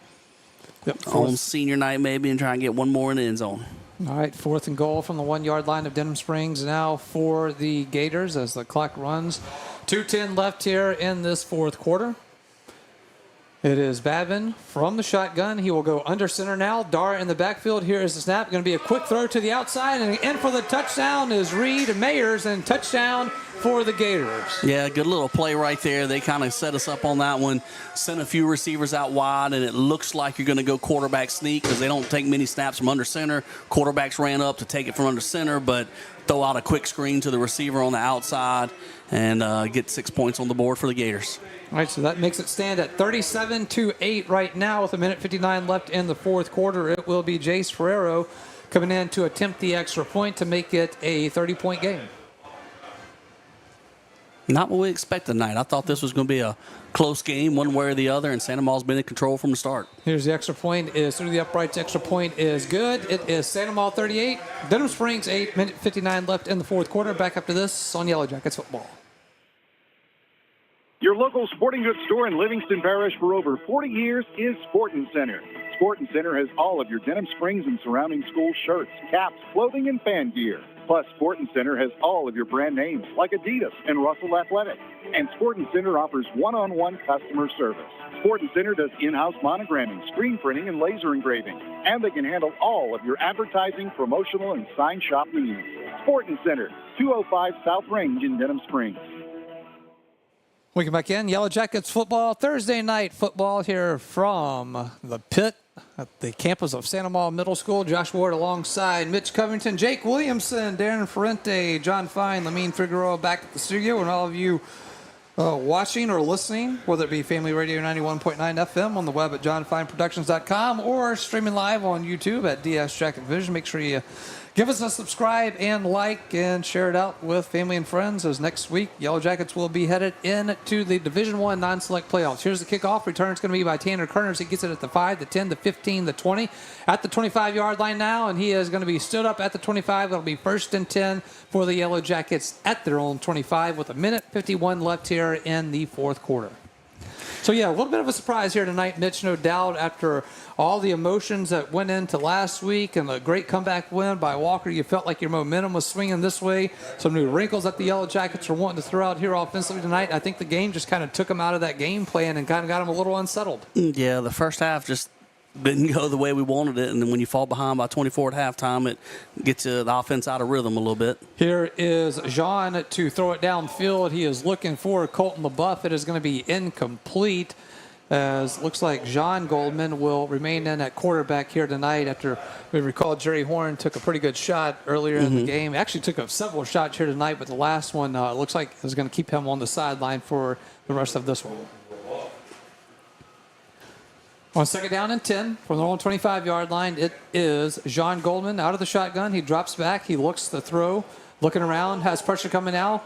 Yep, on senior night maybe, and try and get one more in the end zone. All right, fourth and goal from the 1-yard line of Denham Springs now for the Gators as the clock runs. 2:10 left here in this fourth quarter. It is Babin from the shotgun. He will go under center now. Darr in the backfield. Here is the snap. Going to be a quick throw to the outside. And in for the touchdown is Reed Mayers, and touchdown for the Gators. Yeah, good little play right there. They kind of set us up on that one. Sent a few receivers out wide, and it looks like you're going to go quarterback sneak, because they don't take many snaps from under center. Quarterbacks ran up to take it from under center, but throw out a quick screen to the receiver on the outside and get 6 points on the board for the Gators. All right, so that makes it stand at 37-8 right now with 1:59 left in the fourth quarter. It will be Jace Ferrero coming in to attempt the extra point to make it a 30-point game. Not what we expected tonight. I thought this was going to be a close game one way or the other, and Sandoval's been in control from the start. Here's the extra point. Is through the uprights. Extra point is good. It is Sandoval 38, Denham Springs 8, 1:59 left in the fourth quarter. Back up to this on Yellow Jackets football. Your local sporting goods store in Livingston Parish for over 40 years is Sportin' Center. Sportin' Center has all of your Denham Springs and surrounding school shirts, caps, clothing, and fan gear. Plus, Sportin' Center has all of your brand names like Adidas and Russell Athletic. And Sportin' Center offers one-on-one customer service. Sportin' Center does in-house monogramming, screen printing, and laser engraving. And they can handle all of your advertising, promotional, and sign shop needs. Sportin' Center, 205 South Range in Denham Springs. We come back in. Yellow Jackets football, Thursday night football here from the pit at the campus of Sandoval Middle School. Josh Ward alongside Mitch Covington, Jake Williamson, Darren Ferrente, John Fine, Lamine Figueroa back at the studio, and all of you watching or listening, whether it be Family Radio 91.9 FM on the web at johnfineproductions.com or streaming live on YouTube at DS Jacket Vision. Make sure you give us a subscribe and like and share it out with family and friends, as next week Yellow Jackets will be headed into the Division I non-select playoffs. Here's the kickoff. Return is going to be by Tanner Kerners. He gets it at the 5, the 10, the 15, the 20. At the 25-yard line now, and he is going to be stood up at the 25. That'll be first and 10 for the Yellow Jackets at their own 25 with 1:51 left here in the fourth quarter. So, yeah, a little bit of a surprise here tonight, Mitch, no doubt, after all the emotions that went into last week and the great comeback win by Walker. You felt like your momentum was swinging this way. Some new wrinkles that the Yellow Jackets are wanting to throw out here offensively tonight. I think the game just kind of took them out of that game plan and kind of got them a little unsettled. Yeah, the first half just didn't go the way we wanted it. And then when you fall behind by 24 at halftime, it gets the offense out of rhythm a little bit. Here is Jean to throw it downfield. He is looking for Colton LaBeouf. It is going to be incomplete, as looks like John Goldman will remain in at quarterback here tonight. After we recall, Jerry Horn took a pretty good shot earlier in the game. Actually took several shots here tonight, but the last one looks like is going to keep him on the sideline for the rest of this one. On second down and 10 from their own 25-yard line, it is John Goldman out of the shotgun. He drops back. He looks to throw, looking around, has pressure coming out,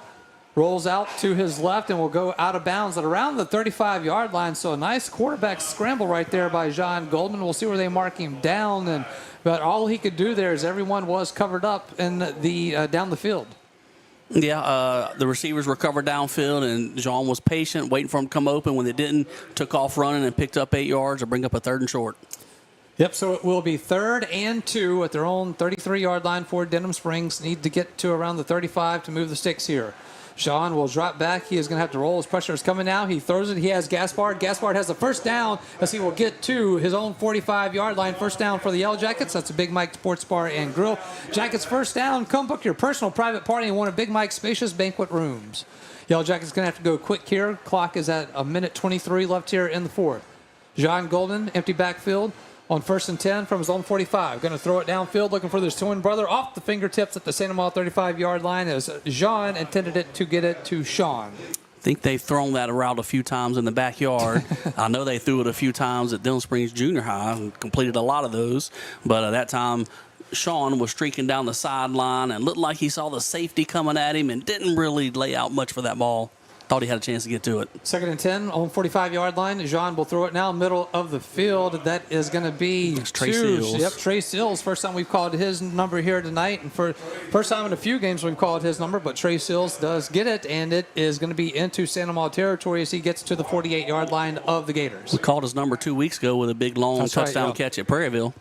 rolls out to his left, and will go out of bounds at around the 35-yard line. So a nice quarterback scramble right there by John Goldman. We'll see where they mark him down. But all he could do there is everyone was covered up in the down the field. Yeah, the receivers were covered downfield, and Jean was patient, waiting for them to come open. When they didn't, took off running and picked up 8 yards to bring up a 3rd and short. Yep, so it will be 3rd and 2 at their own 33-yard line for Denham Springs. Need to get to around the 35 to move the sticks here. Sean will drop back. He is going to have to roll. His pressure is coming now. He throws it. He has Gaspard. Gaspard has the first down as he will get to his own 45-yard line. First down for the Yellow Jackets. That's a Big Mike Sports Bar and Grill. Jackets first down. Come book your personal private party in one of Big Mike's spacious banquet rooms. Yellow Jackets going to have to go quick here. Clock is at 1:23 left here in the fourth. John Golden, empty backfield. On 1st and 10 from his own 45. Going to throw it downfield, looking for his twin brother off the fingertips at the Santa Monica 35-yard line as Jean intended it to get it to Sean. I think they've thrown that route a few times in the backyard. I know they threw it a few times at Denham Springs Junior High and completed a lot of those. But at that time, Sean was streaking down the sideline and looked like he saw the safety coming at him and didn't really lay out much for that ball. Thought he had a chance to get to it. 2nd and 10 on 45-yard line. Jean will throw it now, middle of the field. That is going to be Trey Seals. Yep, Trey Seals. First time we've called his number here tonight. And for first time in a few games we've called his number, but Trey Seals does get it, and it is going to be into Santa Monica territory as he gets to the 48-yard line of the Gators. We called his number 2 weeks ago with a big, long touchdown catch at Prairieville.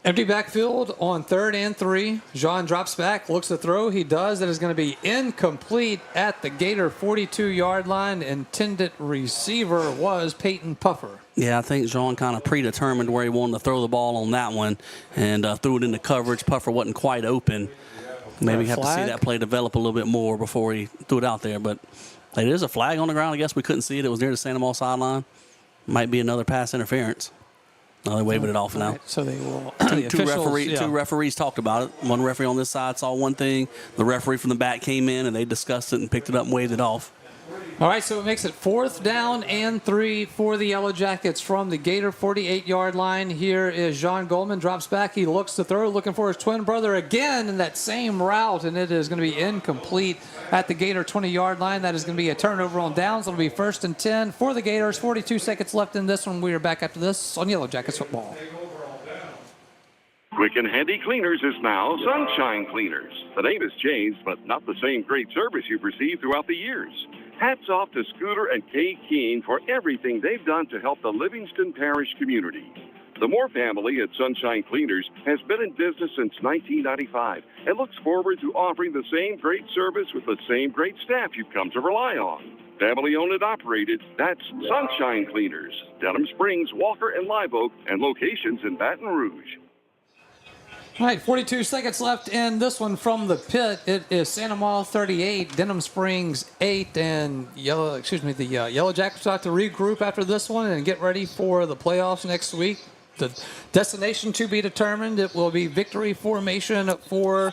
Empty backfield on 3rd and 3. Jean drops back, looks to throw. He does. It is going to be incomplete at the Gator 42-yard line. Intended receiver was Peyton Puffer. Yeah, I think Jean kind of predetermined where he wanted to throw the ball on that one and threw it into coverage. Puffer wasn't quite open. Maybe have to see that play develop a little bit more before he threw it out there. But it is a flag on the ground. I guess we couldn't see it. It was near the Santa Monica sideline. Might be another pass interference. No, they're waving it off now. Right, so they will. Two referees talked about it. One referee on this side saw one thing. The referee from the back came in, and they discussed it and picked it up and waved it off. All right, so it makes it 4th down and 3 for the Yellow Jackets from the Gator 48-yard line. Here is John Goldman, drops back. He looks to throw, looking for his twin brother again in that same route, and it is going to be incomplete at the Gator 20-yard line. That is going to be a turnover on downs. It'll be 1st and 10 for the Gators. 42 seconds left in this one. We are back after this on Yellow Jackets football. Quick and Handy Cleaners is now Sunshine Cleaners. The name has changed, but not the same great service you've received throughout the years. Hats off to Scooter and Kay Keene for everything they've done to help the Livingston Parish community. The Moore family at Sunshine Cleaners has been in business since 1995 and looks forward to offering the same great service with the same great staff you've come to rely on. Family owned and operated, that's Sunshine Cleaners, Denham Springs, Walker, and Live Oak, and locations in Baton Rouge. All right, 42 seconds left in this one from the pit. It is Santa Monica 38, Denham Springs 8, and the Yellow Jackets have to regroup after this one and get ready for the playoffs next week. The destination to be determined. It will be victory formation for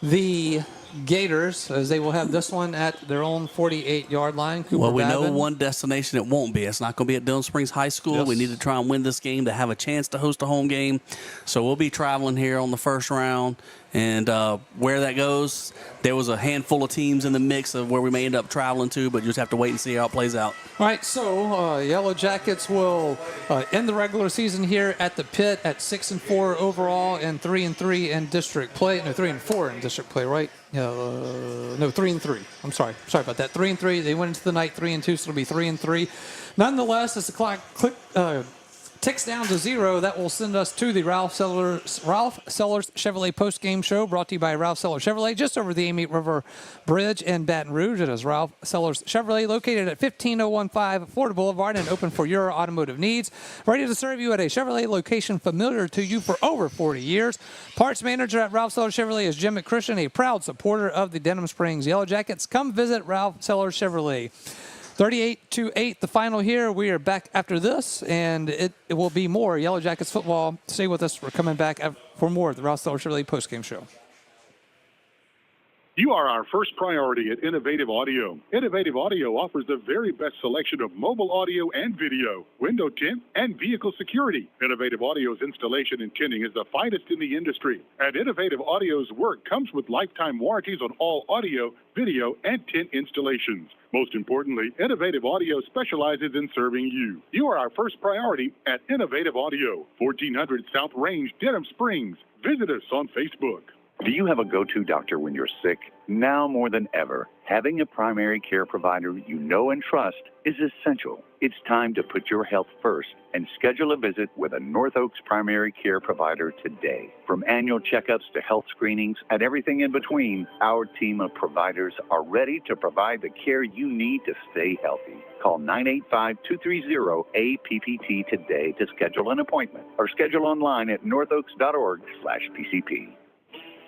the Gators, as they will have this one at their own 48-yard line. Well, we know one destination it won't be. It's not going to be at Denham Springs High School. Yes. We need to try and win this game to have a chance to host a home game. So we'll be traveling here on the first round. And where that goes, there was a handful of teams in the mix of where we may end up traveling to, but you just have to wait and see how it plays out. All right, so Yellow Jackets will end the regular season here at the pit at 6-4 overall and 3-3 in district play. No, 3-4 in district play, right? No, 3-3. I'm sorry about that. 3-3. They went into the night 3-2, so it'll be 3-3. Nonetheless, as the clock ticks down to 0. That will send us to the Ralph Sellers Chevrolet post-game show, brought to you by Ralph Sellers Chevrolet, just over the Amite River Bridge in Baton Rouge. It is Ralph Sellers Chevrolet, located at 15015 Florida Boulevard and open for your automotive needs. Ready to serve you at a Chevrolet location familiar to you for over 40 years. Parts manager at Ralph Sellers Chevrolet is Jim McChristian, a proud supporter of the Denham Springs Yellow Jackets. Come visit Ralph Sellers Chevrolet. 38-8, the final here. We are back after this, and it will be more Yellow Jackets football. Stay with us. We're coming back for more of the Ralph Sellers Chevrolet postgame show. You are our first priority at Innovative Audio. Innovative Audio offers the very best selection of mobile audio and video, window tint, and vehicle security. Innovative Audio's installation and tinting is the finest in the industry. And Innovative Audio's work comes with lifetime warranties on all audio, video, and tint installations. Most importantly, Innovative Audio specializes in serving you. You are our first priority at Innovative Audio, 1400 South Range, Denham Springs. Visit us on Facebook. Do you have a go-to doctor when you're sick? Now more than ever, having a primary care provider you know and trust is essential. It's time to put your health first and schedule a visit with a North Oaks primary care provider today. From annual checkups to health screenings and everything in between, our team of providers are ready to provide the care you need to stay healthy. Call 985-230-APPT today to schedule an appointment or schedule online at northoaks.org/PCP.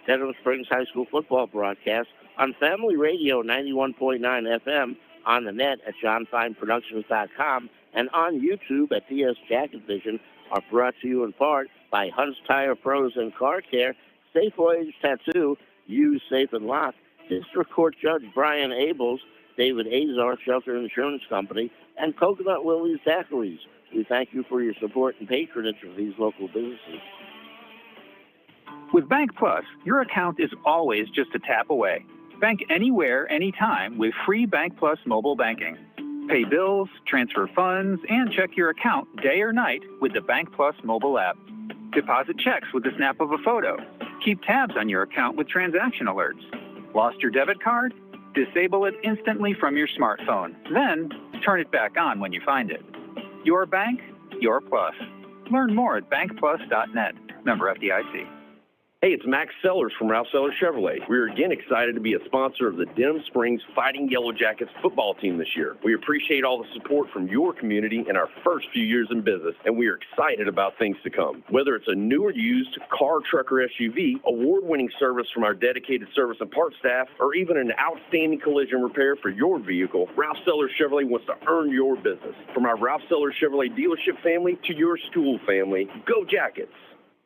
Denham Springs High School football broadcast on Family Radio 91.9 FM, on the net at johnfineproductions.com, and on YouTube at DS Jacket Vision are brought to you in part by Hunt's Tire Pros and Car Care, Safe Voyage Tattoo, Use Safe and Lock, District Court Judge Brian Abels, David Azar Shelter Insurance Company, and Coconut Willie's Daiquiris. We thank you for your support and patronage of these local businesses. With Bank Plus, your account is always just a tap away. Bank anywhere, anytime with free Bank Plus mobile banking. Pay bills, transfer funds, and check your account day or night with the Bank Plus mobile app. Deposit checks with the snap of a photo. Keep tabs on your account with transaction alerts. Lost your debit card? Disable it instantly from your smartphone. Then, turn it back on when you find it. Your bank, your plus. Learn more at bankplus.net. Member FDIC. Hey, it's Max Sellers from Ralph Sellers Chevrolet. We're again excited to be a sponsor of the Denham Springs Fighting Yellow Jackets football team this year. We appreciate all the support from your community in our first few years in business, and we are excited about things to come. Whether it's a new or used car, truck, or SUV, award-winning service from our dedicated service and parts staff, or even an outstanding collision repair for your vehicle, Ralph Sellers Chevrolet wants to earn your business. From our Ralph Sellers Chevrolet dealership family to your school family, go Jackets!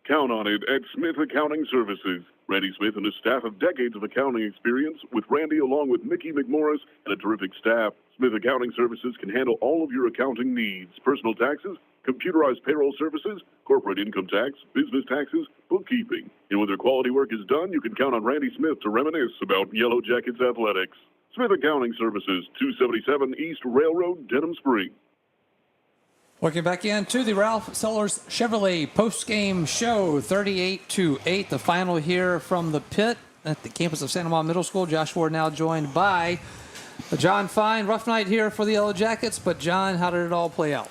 Count on it at Smith Accounting Services. Randy Smith and his staff have decades of accounting experience, with Randy along with Mickey McMorris and a terrific staff. Smith Accounting Services can handle all of your accounting needs: personal taxes, computerized payroll services, corporate income tax, business taxes, bookkeeping. And when their quality work is done, you can count on Randy Smith to reminisce about Yellow Jackets athletics. Smith Accounting Services, 277 East Railroad, Denham Springs. Welcome back into the Ralph Sellers Chevrolet post-game show, 38-8, the final here from the pit at the campus of Santa Monica Middle School. Josh Ward now joined by John Fine. Rough night here for the Yellow Jackets, but John, how did it all play out?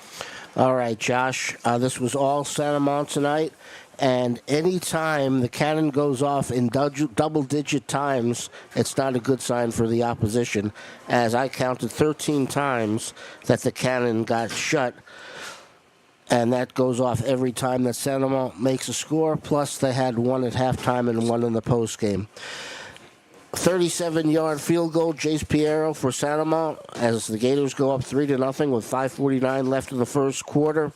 All right, Josh, this was all Santa Monica tonight, and any time the cannon goes off in double-digit times, it's not a good sign for the opposition, as I counted 13 times that the cannon got shut. And that goes off every time that Santa Monica makes a score, plus they had one at halftime and one in the postgame. 37-yard field goal, Jace Piero for Santa Monica, as the Gators go up 3-0 with 5:49 left in the first quarter.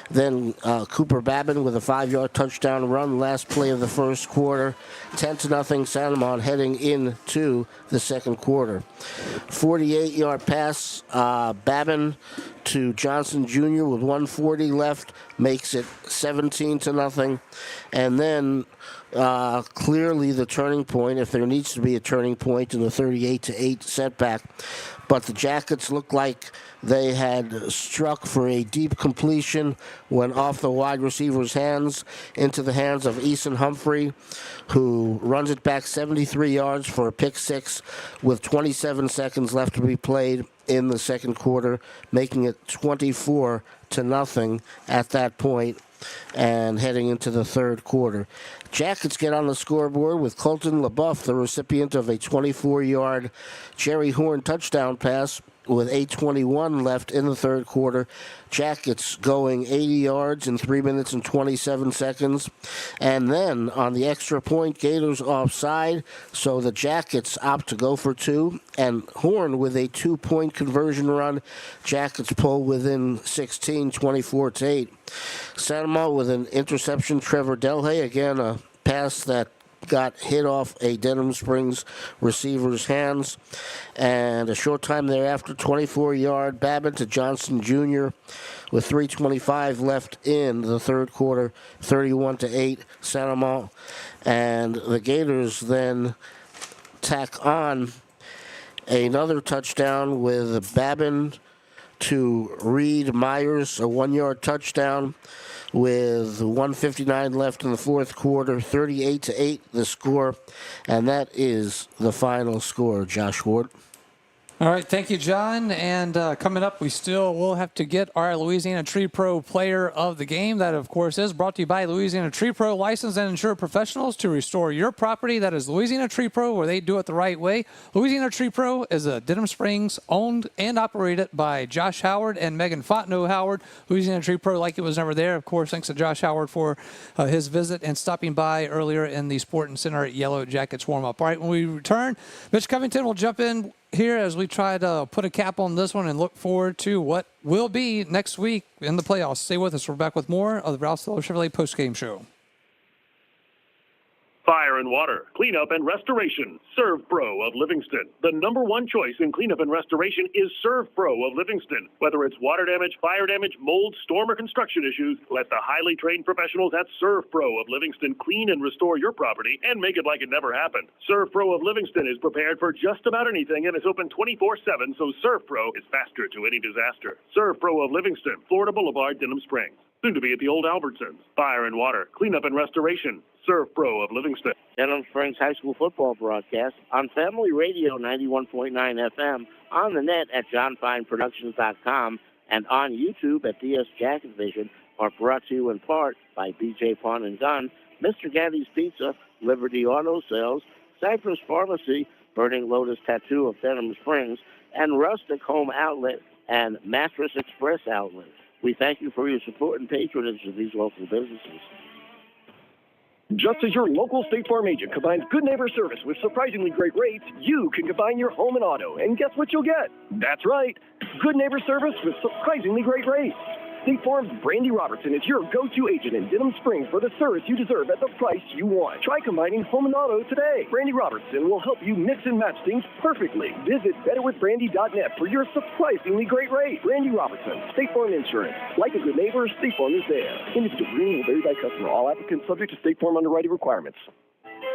Then Cooper Babin with a 5-yard touchdown run, last play of the first quarter. 10-0 Santa Monica heading into the second quarter. 48-yard pass, Babin to Johnson Jr. with 1:40 left, makes it 17-0. And then clearly the turning point, if there needs to be a turning point in the 38-8 setback. But the Jackets look like they had struck for a deep completion, went off the wide receiver's hands into the hands of Eason Humphrey, who runs it back 73 yards for a pick six with 27 seconds left to be played. in the second quarter, making it 24-0 at that point and heading into the third quarter. Jackets get on the scoreboard with Colton LaBeouf, the recipient of a 24-yard Jerry Horn touchdown pass with 8:21 left in the third quarter. Jackets going 80 yards in 3 minutes and 27 seconds. And then on the extra point, Gators offside, so the Jackets opt to go for two. And Horn with a 2-point conversion run. Jackets pull within 16, 24-8. Sandoval with an interception. Trevor Delhay, again, a pass that got hit off a Denham Springs receiver's hands. And a short time thereafter, 24-yard Babin to Johnson Jr. with 3:25 left in the third quarter, 31-8 Sandoval. And the Gators then tack on another touchdown with Babin to Reed Myers, a 1-yard touchdown with 1:59 left in the fourth quarter, 38-8 the score, and that is the final score. Josh Ward. All right, thank you, John. And coming up, we still will have to get our Louisiana Tree Pro player of the game. That, of course, is brought to you by Louisiana Tree Pro, licensed and insured professionals to restore your property. That is Louisiana Tree Pro, where they do it the right way. Louisiana Tree Pro is a Denham Springs owned and operated by Josh Howard and Megan Fontenot Howard. Louisiana Tree Pro, like it was never there. Of course, thanks to Josh Howard for his visit and stopping by earlier in the Sporting Center at Yellow Jackets warm-up. All right, when we return, Mitch Covington will jump in here as we try to put a cap on this one and look forward to what will be next week in the playoffs. Stay with us. We're back with more of the Ralph Steller Chevrolet postgame show. Fire and Water, Cleanup and Restoration, Serve Pro of Livingston. The #1 choice in cleanup and restoration is Serve Pro of Livingston. Whether it's water damage, fire damage, mold, storm, or construction issues, let the highly trained professionals at Serve Pro of Livingston clean and restore your property and make it like it never happened. Serve Pro of Livingston is prepared for just about anything and is open 24/7, so Serve Pro is faster to any disaster. Serve Pro of Livingston, Florida Boulevard, Denham Springs. Soon to be at the old Albertsons. Fire and Water, Cleanup and Restoration, Serve Pro of Livingston. Denham Springs High School football broadcast on Family Radio 91.9 FM, on the net at johnfineproductions.com, and on YouTube at Dist Jacket Vision, are brought to you in part by BJ Pawn and Gun, Mr. Gaddy's Pizza, Liberty Auto Sales, Cypress Pharmacy, Burning Lotus Tattoo of Denham Springs, and Rustic Home Outlet and Mattress Express Outlet. We thank you for your support and patronage of these local businesses. Just as your local State Farm agent combines good neighbor service with surprisingly great rates, you can combine your home and auto, and guess what you'll get? That's right, good neighbor service with surprisingly great rates. State Farm's Brandy Robertson is your go-to agent in Denham Springs for the service you deserve at the price you want. Try combining home and auto today. Brandy Robertson will help you mix and match things perfectly. Visit betterwithbrandy.net for your surprisingly great rate. Brandy Robertson, State Farm Insurance. Like a good neighbor, State Farm is there. Individual premium will vary by customer. All applicants subject to State Farm underwriting requirements.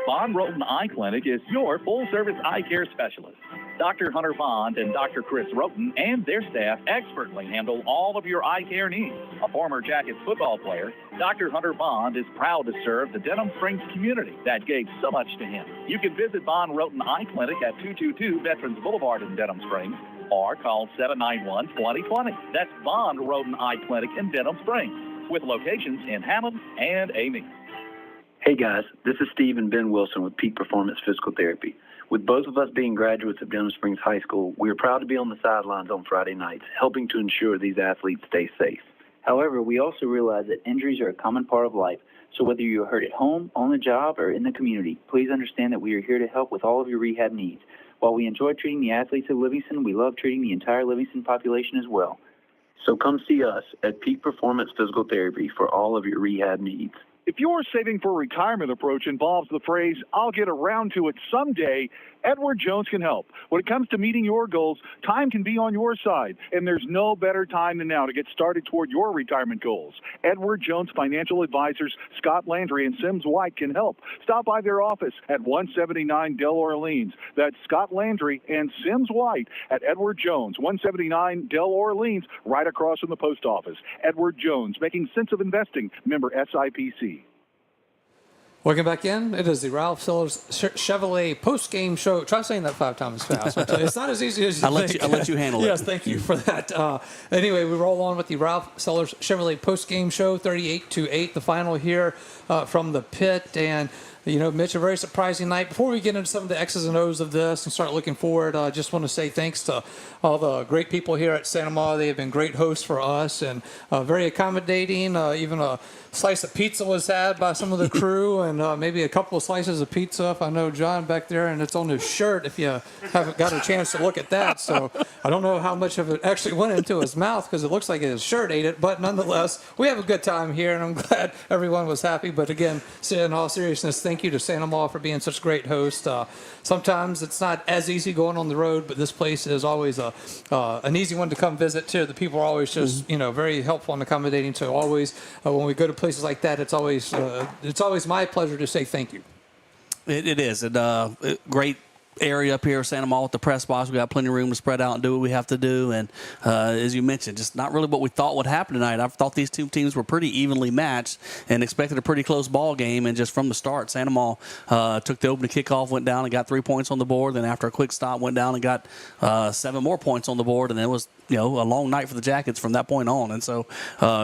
Von Roten Eye Clinic is your full-service eye care specialist. Dr. Hunter Bond and Dr. Chris Roten and their staff expertly handle all of your eye care needs. A former Jackets football player, Dr. Hunter Bond is proud to serve the Denham Springs community that gave so much to him. You can visit Von Roten Eye Clinic at 222 Veterans Boulevard in Denham Springs or call 791-2020. That's Von Roten Eye Clinic in Denham Springs with locations in Hammond and Ames. Hey guys, this is Steve and Ben Wilson with Peak Performance Physical Therapy. With both of us being graduates of Denham Springs High School, we are proud to be on the sidelines on Friday nights, helping to ensure these athletes stay safe. However, we also realize that injuries are a common part of life, so whether you're hurt at home, on the job, or in the community, please understand that we are here to help with all of your rehab needs. While we enjoy treating the athletes of Livingston, we love treating the entire Livingston population as well. So come see us at Peak Performance Physical Therapy for all of your rehab needs. If your saving for retirement approach involves the phrase, I'll get around to it someday, Edward Jones can help. When it comes to meeting your goals, time can be on your side, and there's no better time than now to get started toward your retirement goals. Edward Jones Financial Advisors, Scott Landry and Sims White can help. Stop by their office at 179 Del Orleans. That's Scott Landry and Sims White at Edward Jones, 179 Del Orleans, right across from the post office. Edward Jones, making sense of investing, member SIPC. Welcome back in. It is the Ralph Sellers Chevrolet post-game show. Try saying that 5 times fast. It's not as easy as you think. I'll let you handle it. Yes, thank you for that. Anyway, we roll on with the Ralph Sellers Chevrolet post-game show, 38-8, the final here from the pit. And Mitch, a very surprising night. Before we get into some of the X's and O's of this and start looking forward, I just want to say thanks to all the great people here at Santa Ma. They have been great hosts for us and very accommodating. Even a slice of pizza was had by some of the crew and maybe a couple of slices of pizza, if I know John back there, and it's on his shirt if you haven't got a chance to look at that. So I don't know how much of it actually went into his mouth because it looks like his shirt ate it, but nonetheless, we have a good time here, and I'm glad everyone was happy. But again, in all seriousness, thank you to Santa Ma for being such great hosts. Sometimes it's not as easy going on the road, but this place is always an easy one to come visit too. The people are always just very helpful and accommodating. So always when we go to places like that, it's always my pleasure to say thank you. It is. And great area up here, Santa Ma, with the press box. We got plenty of room to spread out and do what we have to do. And as you mentioned, just not really what we thought would happen tonight. I thought these two teams were pretty evenly matched and expected a pretty close ball game. And just from the start, Santa Ma took the opening kickoff, went down and got 3 points on the board. Then after a quick stop, went down and got 7 more points on the board. And it was a long night for the Jackets from that point on. And so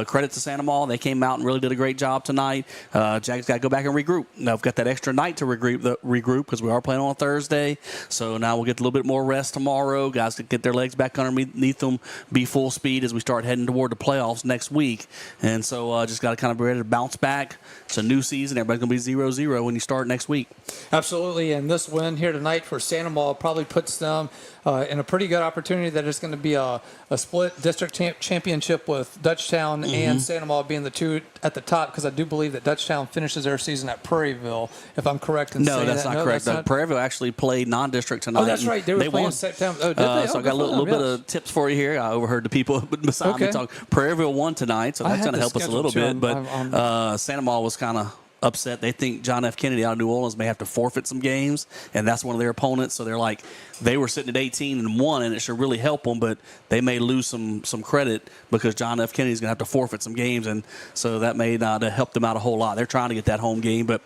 credit to Santa Ma. They came out and really did a great job tonight. Jackets got to go back and regroup. Now we've got that extra night to regroup because we are playing on a Thursday. So now we'll get a little bit more rest tomorrow. Guys can get their legs back underneath them, be full speed as we start heading toward the playoffs next week. And so just got to kind of be ready to bounce back. It's a new season. Everybody's going to be 0-0 when you start next week. Absolutely. And this win here tonight for Santa Ma probably puts them in a pretty good opportunity that it's going to be a split district championship with Dutchtown and Santa Ma being the two at the top, because I do believe that Dutchtown finishes their season at Prairieville, if I'm correct in saying that. No, that's not correct. Prairieville actually played non-district tonight. Oh, that's right. They won in September. Oh, did they? So I got a little bit of tips for you here. I overheard the people beside me talk. Prairieville won tonight, so that's going to help us a little bit. But Santa Ma was kind of upset. They think John F. Kennedy out of New Orleans may have to forfeit some games, and that's one of their opponents. So they're like, they were sitting at 18-1, and it should really help them, but they may lose some credit because John F. Kennedy's going to have to forfeit some games, and so that may not help them out a whole lot. They're trying to get that home game, but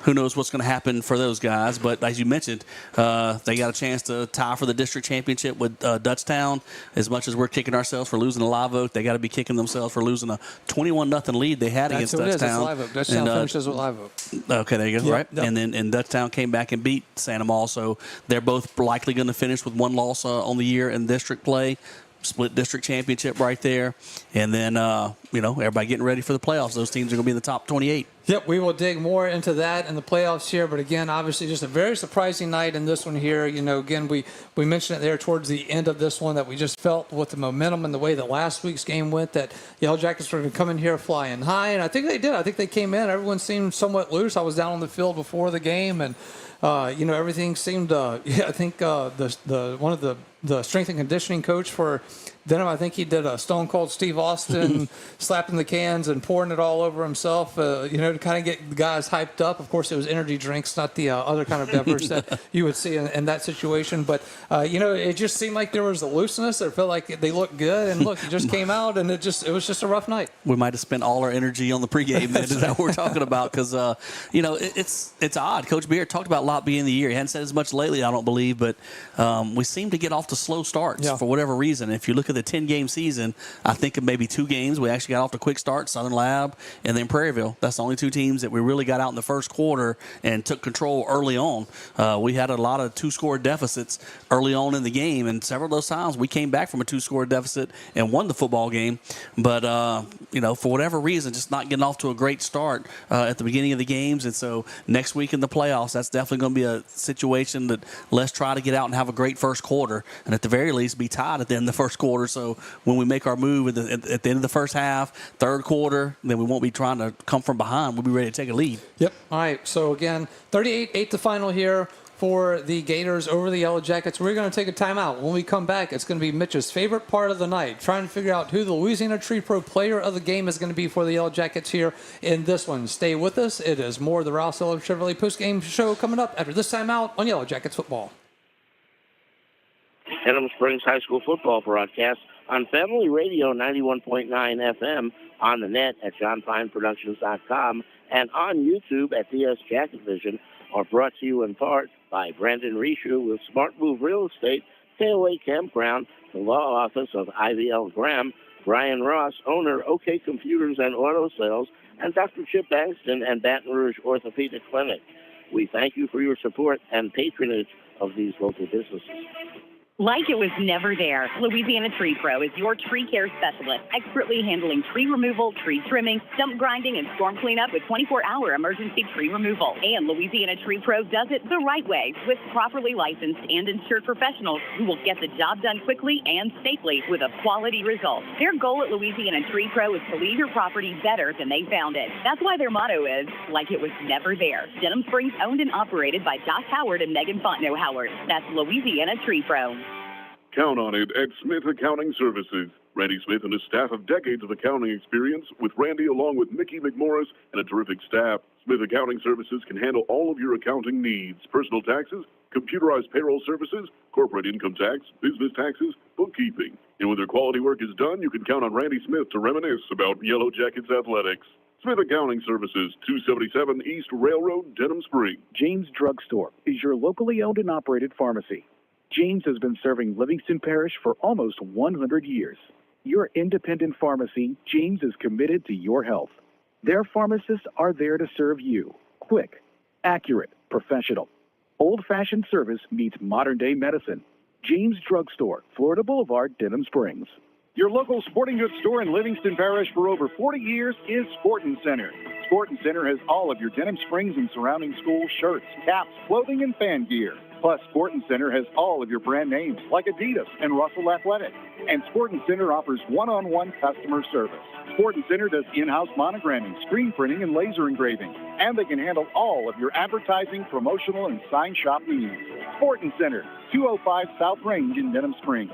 who knows what's going to happen for those guys. But as you mentioned, they got a chance to tie for the district championship with Dutchtown. As much as we're kicking ourselves for losing a live vote, they got to be kicking themselves for losing a 21-0 lead they had against Dutchtown. That's live vote. Dutchtown finishes with live vote. Okay, there you go. Yep, right. Yep. And then Dutchtown came back and beat Santa Ma. So they're both likely going to finish with one loss on the year in district play. Split district championship right there. And then, everybody getting ready for the playoffs. Those teams are going to be in the top 28. Yep, we will dig more into that in the playoffs here. But again, obviously just a very surprising night in this one here. Again, we mentioned it there towards the end of this one that we just felt with the momentum and the way that last week's game went that Yellow Jackets were going to come in here flying high. And I think they did. I think they came in. Everyone seemed somewhat loose. I was down on the field before the game, and everything seemed. I think one of the strength and conditioning coach for Denham, I think he did a Stone Cold Steve Austin, slapping the cans and pouring it all over himself, to kind of get the guys hyped up. Of course, it was energy drinks, not the other kind of beverage that you would see in that situation. But, it just seemed like there was a looseness. It felt like they looked good. And, look, it just came out, and it was just a rough night. We might have spent all our energy on the pregame, then. Is that what we're talking about? Because, it's odd. Coach Beard talked about lot being the year. He hadn't said as much lately, I don't believe. But we seem to get off to slow starts for whatever reason. If you look at the 10-game season, I think of maybe 2 games we actually got off to quick start, Southern Lab and then Prairieville. That's the only 2 teams that we really got out in the first quarter and took control early on. We had a lot of 2-score deficits early on in the game, and several of those times we came back from a 2-score deficit and won the football game. But, for whatever reason, just not getting off to a great start at the beginning of the games. And so next week in the playoffs, that's definitely going to be a situation that let's try to get out and have a great first quarter, and at the very least be tied at the end of the first quarter. So when we make our move at the end of the first half, third quarter, then we won't be trying to come from behind. We'll be ready to take a lead. Yep. All right. So, again, 38-8 the final here for the Gators over the Yellow Jackets. We're going to take a timeout. When we come back, it's going to be Mitch's favorite part of the night, trying to figure out who the Louisiana Tree Pro player of the game is going to be for the Yellow Jackets here in this one. Stay with us. It is more of the Ralph Sellers Chevrolet postgame show coming up after this timeout on Yellow Jackets football. Denham Springs High School football broadcast on Family Radio 91.9 FM, on the net at johnfineproductions.com, and on YouTube at DS Jacket Vision, are brought to you in part by Brandon Rishu with Smart Move Real Estate, KOA Campground, the Law Office of IVL Graham, Brian Ross, owner OK Computers and Auto Sales, and Dr. Chip Bankston and Baton Rouge Orthopedic Clinic. We thank you for your support and patronage of these local businesses. Like it was never there, Louisiana Tree Pro is your tree care specialist, expertly handling tree removal, tree trimming, stump grinding, and storm cleanup with 24-hour emergency tree removal. And Louisiana Tree Pro does it the right way with properly licensed and insured professionals who will get the job done quickly and safely with a quality result. Their goal at Louisiana Tree Pro is to leave your property better than they found it. That's why their motto is, like it was never there. Denham Springs owned and operated by Josh Howard and Megan Fontenot Howard. That's Louisiana Tree Pro. Count on it at Smith Accounting Services. Randy Smith and his staff have decades of accounting experience, with Randy along with Mickey McMorris and a terrific staff. Smith Accounting Services can handle all of your accounting needs: personal taxes, computerized payroll services, corporate income tax, business taxes, bookkeeping. And when their quality work is done, you can count on Randy Smith to reminisce about Yellow Jackets athletics. Smith Accounting Services, 277 East Railroad, Denham Springs. James Drug Store is your locally owned and operated pharmacy. James has been serving Livingston Parish for almost 100 years. Your independent pharmacy, James is committed to your health. Their pharmacists are there to serve you. Quick, accurate, professional. Old-fashioned service meets modern-day medicine. James Drug Store, Florida Boulevard, Denham Springs. Your local sporting goods store in Livingston Parish for over 40 years is Sportin' Center. Sportin' Center has all of your Denham Springs and surrounding school shirts, caps, clothing, and fan gear. Plus, Sportin' Center has all of your brand names like Adidas and Russell Athletic. And Sportin' Center offers one-on-one customer service. Sportin' Center does in-house monogramming, screen printing, and laser engraving. And they can handle all of your advertising, promotional, and sign shop needs. Sportin' Center, 205 South Range in Denham Springs.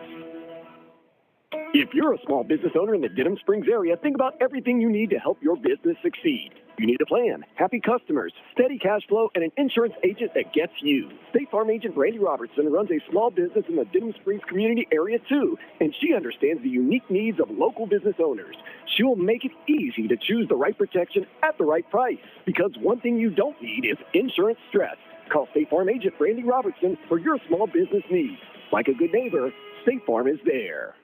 If you're a small business owner in the Denham Springs area, think about everything you need to help your business succeed. You need a plan, happy customers, steady cash flow, and an insurance agent that gets you. State Farm agent Brandy Robertson runs a small business in the Denham Springs community area too, and she understands the unique needs of local business owners. She will make it easy to choose the right protection at the right price, because one thing you don't need is insurance stress. Call State Farm agent Brandy Robertson for your small business needs. Like a good neighbor, State Farm is there.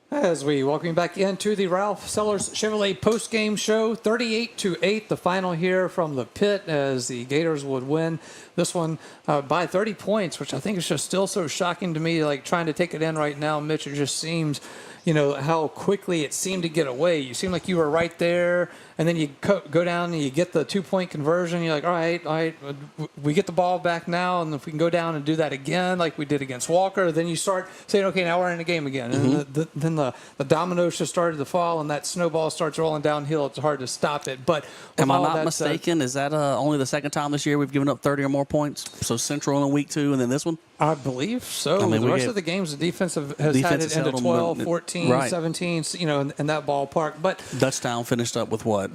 As we welcome you back into the Ralph Sellers Chevrolet post-game show, 38-8, the final here from the pit, as the Gators would win this one by 30 points, which I think is just still so shocking to me, like trying to take it in right now, Mitch. It just seems, you know, how quickly it seemed to get away. You seem like you were right there, and then you go down and you get the 2-point conversion. You're like, all right, we get the ball back now, and if we can go down and do that again like we did against Walker, then you start saying, okay, now we're in the game again. Mm-hmm. And then the dominoes just started to fall, and that snowball starts rolling downhill. It's hard to stop it. But am I not mistaken? Is that only the second time this year we've given up 30 or more points? So Central in week 2, and then this one? I believe so. I mean, the rest of the games, the defense has had it into 12, 14, right. 17, you know, in that ballpark. But Dutchtown finished up with what?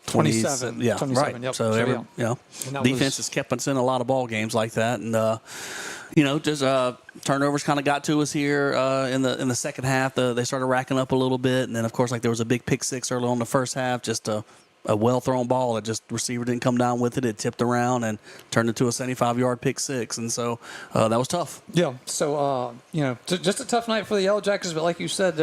27. Yeah, 27, right. Yep. So, defense has kept us in a lot of ball games like that. And, just turnovers kind of got to us here in the second half. They started racking up a little bit. And then, of course, like there was a big pick six early on in the first half, just a well-thrown ball that just receiver didn't come down with it. It tipped around and turned into a 75-yard pick six. And so that was tough. Yeah. So, just a tough night for the Yellow Jackets. But like you said,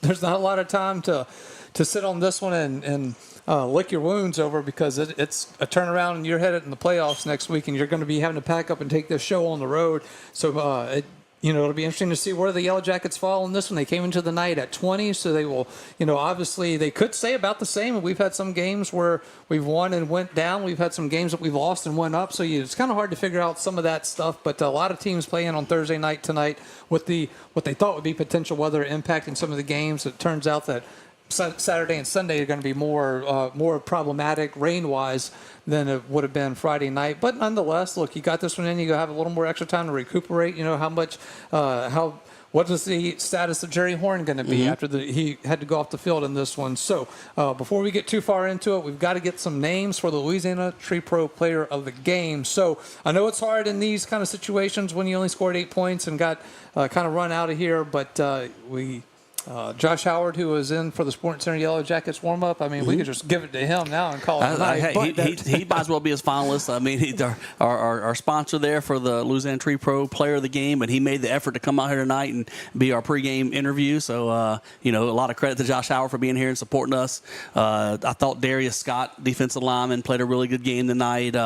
there's not a lot of time to sit on this one and lick your wounds over, because it's a turnaround and you're headed in the playoffs next week, and you're going to be having to pack up and take this show on the road. So, it'll be interesting to see where the Yellow Jackets fall in this one. They came into the night at 20, so they will, obviously they could stay about the same. We've had some games where we've won and went down. We've had some games that we've lost and went up. So it's kind of hard to figure out some of that stuff. But a lot of teams playing on Thursday night tonight with what they thought would be potential weather impacting some of the games. It turns out that Saturday and Sunday are going to be more problematic rain-wise than it would have been Friday night. But nonetheless, look, you got this one in. You have a little more extra time to recuperate. What is the status of Jerry Horn going to be after he had to go off the field in this one? So before we get too far into it, we've got to get some names for the Louisiana Tree Pro Player of the Game. So I know it's hard in these kind of situations when you only scored 8 points and got kind of run out of here, but we Josh Howard, who was in for the Sporting Center Yellow Jackets warm-up, I mean, we could just give it to him now and call it a night. He might as well be his finalist. I mean, he's our sponsor there for the Louisiana Tree Pro Player of the Game, and he made the effort to come out here tonight and be our pregame interview. So, a lot of credit to Josh Howard for being here and supporting us. I thought Darius Scott, defensive lineman, played a really good game tonight.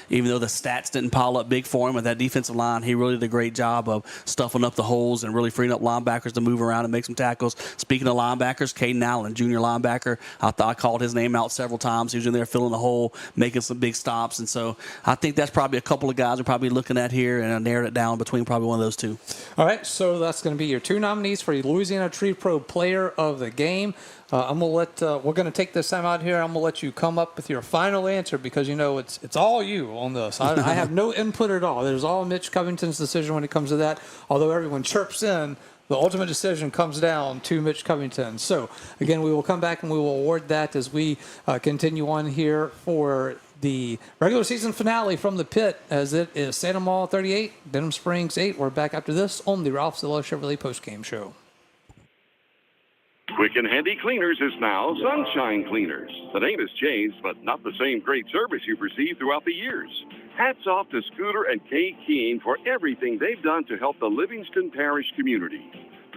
Even though the stats didn't pile up big for him with that defensive line, he really did a great job of stuffing up the holes and really freeing up linebackers to move around and make some tackles. Speaking of linebackers, Caden Allen, junior linebacker, I called his name out several times. He was in there filling the hole, making some big stops. And so I think that's probably a couple of guys we're probably looking at here, and I narrowed it down between probably one of those two. All right, so that's going to be your two nominees for your Louisiana Tree Pro Player of the Game. I'm going to we're going to take this time out here. I'm going to let you come up with your final answer because, it's all you on this. I have no input at all. There's all Mitch Covington's decision when it comes to that, although everyone chirps in. The ultimate decision comes down to Mitch Covington. So, again, we will come back and we will award that as we continue on here for the regular season finale from the pit, as it is Santa Maula 38, Denham Springs 8. We're back after this on the Ralph Zillow Chevrolet postgame show. Quick and Handy Cleaners is now Sunshine Cleaners. The name has changed, but not the same great service you've received throughout the years. Hats off to Scooter and Kay Keene for everything they've done to help the Livingston Parish community.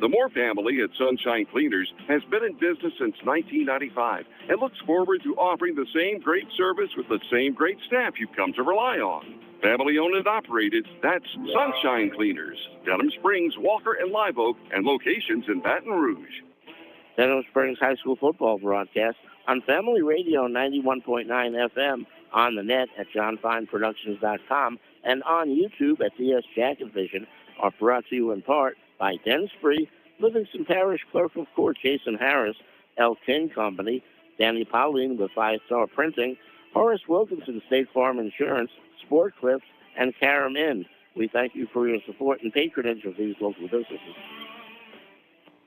The Moore family at Sunshine Cleaners has been in business since 1995 and looks forward to offering the same great service with the same great staff you've come to rely on. Family owned and operated, that's Sunshine Cleaners, Denham Springs, Walker, and Live Oak, and locations in Baton Rouge. Denham Springs High School football broadcast on Family Radio 91.9 FM, on the net at johnfineproductions.com, and on YouTube at Dist Jacket Vision, are brought to you in part by Den Spree, Livingston Parish Clerk of Court Jason Harris, El King Company, Danny Pauline with 5 Star Printing, Horace Wilkinson State Farm Insurance, Sport Clips, and Karam Inn. We thank you for your support and patronage of these local businesses.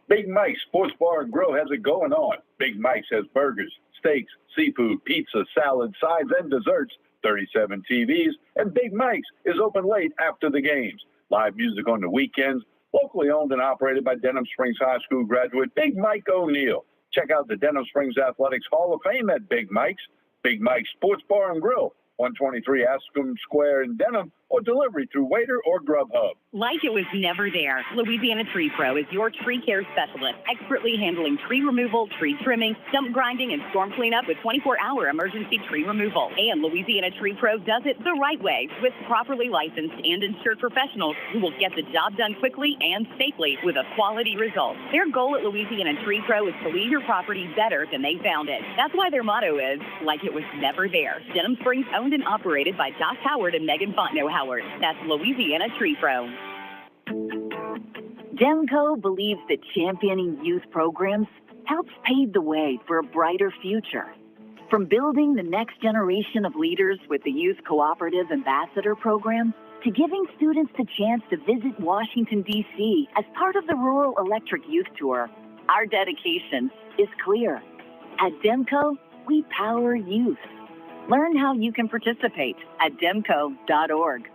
Big Mike's Sports Bar and Grill has it going on. Big Mike's has burgers, steaks, seafood, pizza, salad, sides, and desserts, 37 TVs, and Big Mike's is open late after the games. Live music on the weekends, locally owned and operated by Denham Springs High School graduate Big Mike O'Neill. Check out the Denham Springs Athletics Hall of Fame at Big Mike's. Big Mike's Sports Bar and Grill, 123 Ascom Square in Denham, or delivery through Waiter or Grubhub. Like it was never there, Louisiana Tree Pro is your tree care specialist, expertly handling tree removal, tree trimming, stump grinding, and storm cleanup with 24-hour emergency tree removal. And Louisiana Tree Pro does it the right way with properly licensed and insured professionals who will get the job done quickly and safely with a quality result. Their goal at Louisiana Tree Pro is to leave your property better than they found it. That's why their motto is, like it was never there. Denham Springs owned and operated by Josh Howard and Megan Fontenot Howard. That's Louisiana Tree Pro. Demco believes that championing youth programs helps pave the way for a brighter future. From building the next generation of leaders with the Youth Cooperative Ambassador Program, to giving students the chance to visit Washington, D.C. as part of the Rural Electric Youth Tour, our dedication is clear. At Demco, we power youth. Learn how you can participate at demco.org.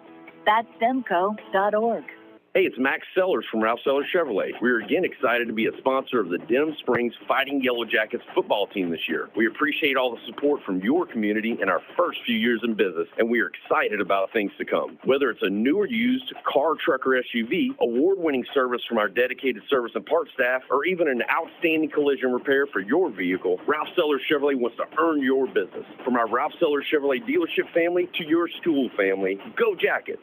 That's demco.org. Hey, it's Max Sellers from Ralph Sellers Chevrolet. We're again excited to be a sponsor of the Denham Springs Fighting Yellow Jackets football team this year. We appreciate all the support from your community in our first few years in business, and we are excited about things to come. Whether it's a new or used car, truck, or SUV, award-winning service from our dedicated service and parts staff, or even an outstanding collision repair for your vehicle, Ralph Sellers Chevrolet wants to earn your business. From our Ralph Sellers Chevrolet dealership family to your school family, go Jackets!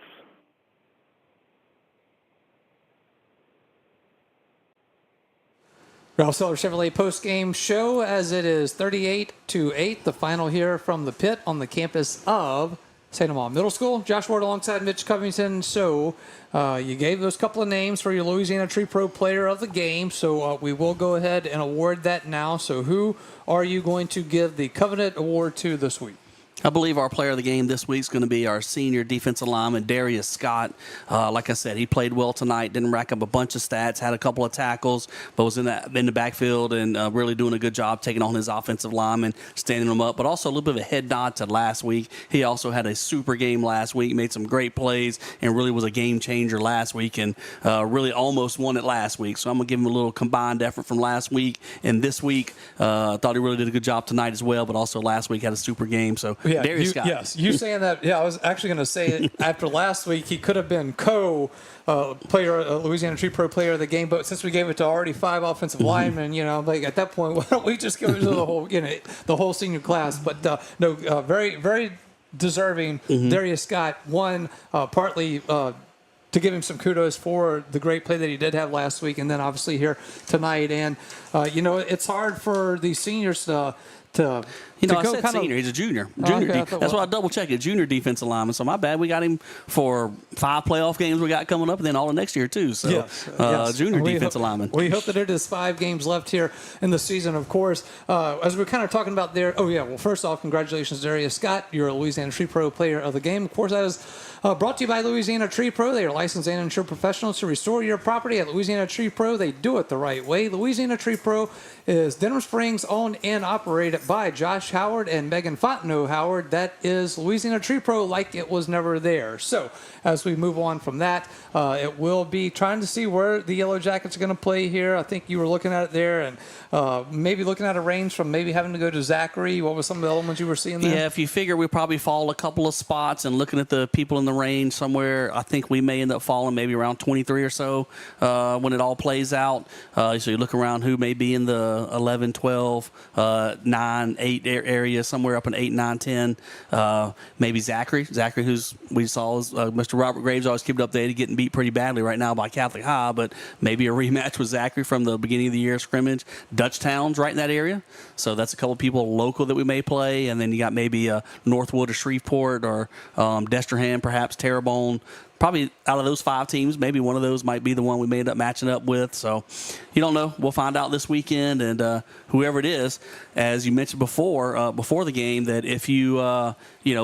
Ralph Sellers Chevrolet post-game show, as it is 38-8, the final here from the pit on the campus of Santa Maula Middle School. Josh Ward alongside Mitch Covington. So you gave those couple of names for your Louisiana Tree Pro Player of the Game. So we will go ahead and award that now. So who are you going to give the Covenant Award to this week? I believe our player of the game this week is going to be our senior defensive lineman, Darius Scott. Like I said, he played well tonight, didn't rack up a bunch of stats, had a couple of tackles, but was in the backfield and really doing a good job taking on his offensive lineman, standing them up, but also a little bit of a head nod to last week. He also had a super game last week, made some great plays, and really was a game changer last week and really almost won it last week. So I'm going to give him a little combined effort from last week and this week. Thought he really did a good job tonight as well, but also last week had a super game. So yeah, Darius Scott. Yes, you saying that. Yeah, I was actually going to say after last week he could have been player, Louisiana Tree Pro player of the game, but since we gave it to already 5 offensive linemen, like at that point, why don't we just give it to the whole senior class? But very, very deserving. Darius Scott won partly to give him some kudos for the great play that he did have last week, and then obviously here tonight. And it's hard for these seniors to I said senior. He's a junior. That's why I double-checked it. Junior defensive lineman. So my bad. We got him for 5 playoff games we got coming up, and then all of next year, too. So yes. Junior defensive lineman. We hope that it is 5 games left here in the season, of course. As we're kind of talking about there, first off, congratulations, Darius Scott. You're a Louisiana Tree Pro player of the game. Of course, that is brought to you by Louisiana Tree Pro. They are licensed and insured professionals to restore your property at Louisiana Tree Pro. They do it the right way. Louisiana Tree Pro is Denham Springs owned and operated by Josh Howard and Megan Fontenot Howard. That is Louisiana Tree Pro like it was never there. So as we move on from that, it will be trying to see where the Yellow Jackets are going to play here. I think you were looking at it there and maybe looking at a range from maybe having to go to Zachary. What were some of the elements you were seeing there? Yeah, if you figure we probably fall a couple of spots and looking at the people in the range somewhere, I think we may end up falling maybe around 23 or so when it all plays out. So you look around who may be in the 11, 12, 9, 8 area, somewhere up in 8, 9, 10. Maybe Zachary, who's we saw is Mr. Robert Graves always kept up there. He's getting beat pretty badly right now by Catholic High, but maybe a rematch with Zachary from the beginning of the year scrimmage. Dutchtown's right in that area, so that's a couple people local that we may play, and then you got maybe Northwood or Shreveport or Destrehan, perhaps Terrebonne. Probably out of those 5 teams, maybe one of those might be the one we may end up matching up with. So you don't know. We'll find out this weekend. And whoever it is, as you mentioned before the game, that if you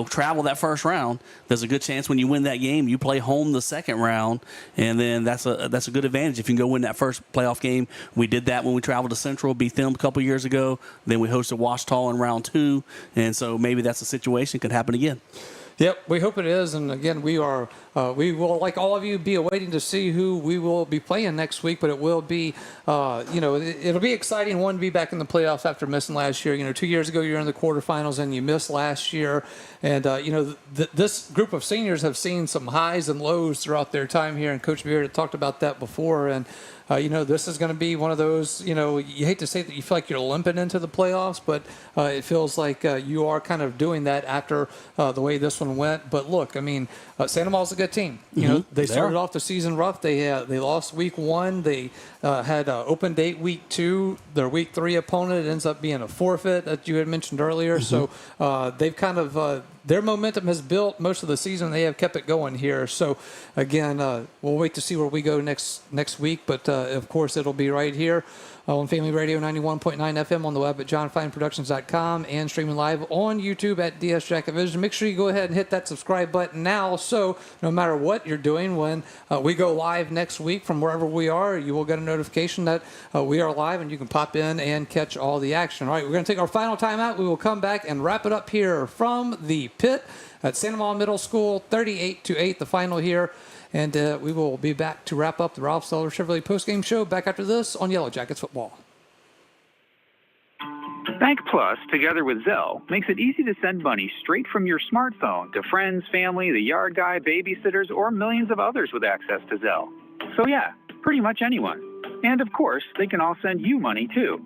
travel that first round, there's a good chance when you win that game, you play home the second round, and then that's a good advantage if you can go win that first playoff game. We did that when we traveled to Central, beat them a couple years ago. Then we hosted Washita in round 2, and so maybe that's a situation could happen again. Yep, we hope it is. And again, we will, like all of you, be awaiting to see who we will be playing next week. But it will be, it'll be exciting. One, to be back in the playoffs after missing last year. 2 years ago, you were in the quarterfinals and you missed last year. And, this group of seniors have seen some highs and lows throughout their time here. And Coach Beard had talked about that before. And, this is going to be one of those, you hate to say that you feel like you're limping into the playoffs, but it feels like you are kind of doing that after the way this one went. But look, Santa Ma's a good team. They started off the season rough. They lost week 1. They had open date week 2. Their week 3 opponent ends up being a forfeit that you had mentioned earlier. So they've kind of their momentum has built most of the season. They have kept it going here. So, again, we'll wait to see where we go next week. But, of course, it'll be right here on Family Radio 91.9 FM on the web at johnfineproductions.com and streaming live on YouTube at DS Jacket Vision. Make sure you go ahead and hit that subscribe button now, so no matter what you're doing, when we go live next week from wherever we are, you will get a notification that we are live, and you can pop in and catch all the action. All right, we're going to take our final time out. We will come back and wrap it up here from the pit at Santa Maria Middle School, 38-8, the final here. And we will be back to wrap up the Ralph Seller Chevrolet postgame show back after this on Yellow Jackets football. Bank Plus, together with Zelle, makes it easy to send money straight from your smartphone to friends, family, the yard guy, babysitters, or millions of others with access to Zelle. So yeah, pretty much anyone. And of course, they can all send you money too.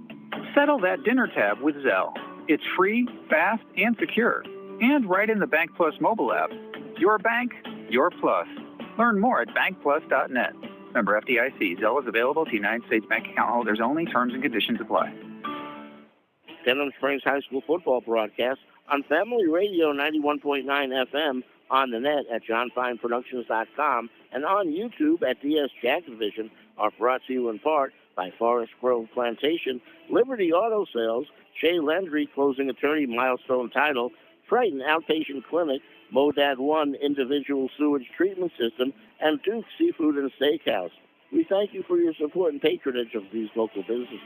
Settle that dinner tab with Zelle. It's free, fast, and secure. And right in the Bank Plus mobile app. Your bank, your plus. Learn more at bankplus.net. Member FDIC. Zelle is available to United States bank account holders only. Terms and conditions apply. Denham Springs High School football broadcast on Family Radio 91.9 FM, on the net at johnfineproductions.com, and on YouTube at DS Jacket Vision, are brought to you in part by Forest Grove Plantation, Liberty Auto Sales, Shea Landry Closing Attorney Milestone Title, Triton Outpatient Clinic, Modad 1 Individual Sewage Treatment System, and Duke Seafood and Steakhouse. We thank you for your support and patronage of these local businesses.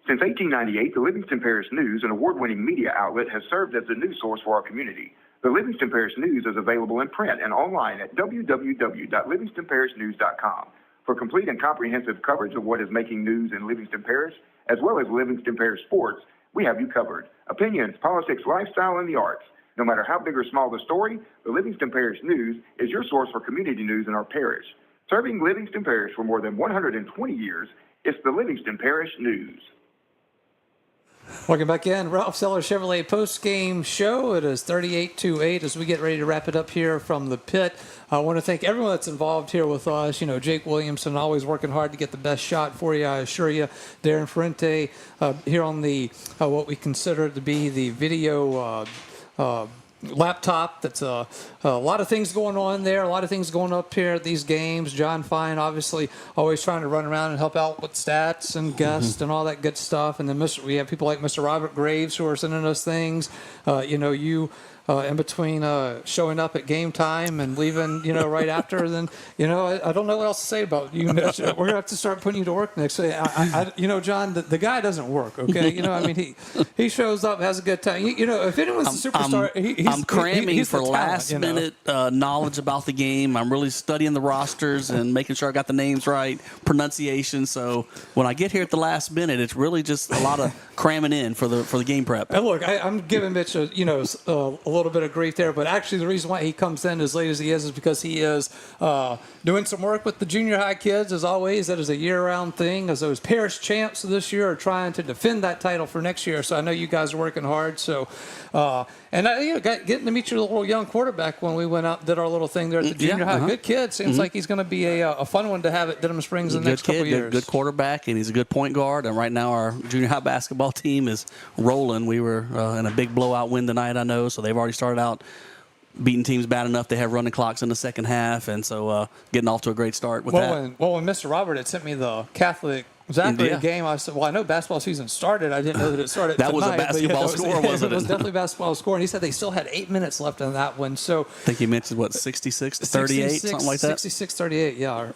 Since 1898, the Livingston Parish News, an award-winning media outlet, has served as the news source for our community. The Livingston Parish News is available in print and online at www.livingstonparishnews.com. For complete and comprehensive coverage of what is making news in Livingston Parish, as well as Livingston Parish sports, we have you covered. Opinions, politics, lifestyle, and the arts. No matter how big or small the story, the Livingston Parish News is your source for community news in our parish. Serving Livingston Parish for more than 120 years, it's the Livingston Parish News. Welcome back in. Ralph Seller Chevrolet post-game show. It is 38-8 as we get ready to wrap it up here from the pit. I want to thank everyone that's involved here with us. You know, Jake Williamson always working hard to get the best shot for you, I assure you. Darren Ferrente here on the what we consider to be the video laptop. That's a lot of things going on there, a lot of things going up here at these games. John Fine, obviously, always trying to run around and help out with stats and guests and all that good stuff. And then we have people like Mr. Robert Graves who are sending us things. In between showing up at game time and leaving, right after, then, I don't know what else to say about you, Mitch. We're going to have to start putting you to work next week. John, the guy doesn't work, okay? He shows up, has a good time. If anyone's a superstar, I'm cramming for last-minute knowledge about the game. I'm really studying the rosters and making sure I got the names right, pronunciation. So when I get here at the last minute, it's really just a lot of cramming in for the game prep. And look, I'm giving Mitch a little bit of grief there, but actually the reason why he comes in as late as he is because he is doing some work with the junior high kids. As always, that is a year-round thing, as those parish champs this year are trying to defend that title for next year. So I know you guys are working hard. So getting to meet your little young quarterback when we went out and did our little thing there at the junior high. Good kid. Seems like he's going to be a fun one to have at Denham Springs in the next couple of years. Good quarterback, and he's a good point guard. And right now our junior high basketball team is rolling. We were in a big blowout win tonight, I know, so they've already started out beating teams bad enough. They have running clocks in the second half, and so getting off to a great start with that. When Mr. Robert had sent me the Catholic Zachary game, I said, I know basketball season started. I didn't know that it started That tonight, was a basketball score, wasn't it? It was definitely a basketball score, and he said they still had 8 minutes left in that one. So I think he mentioned, 66-38, something like that? 66-38, yeah.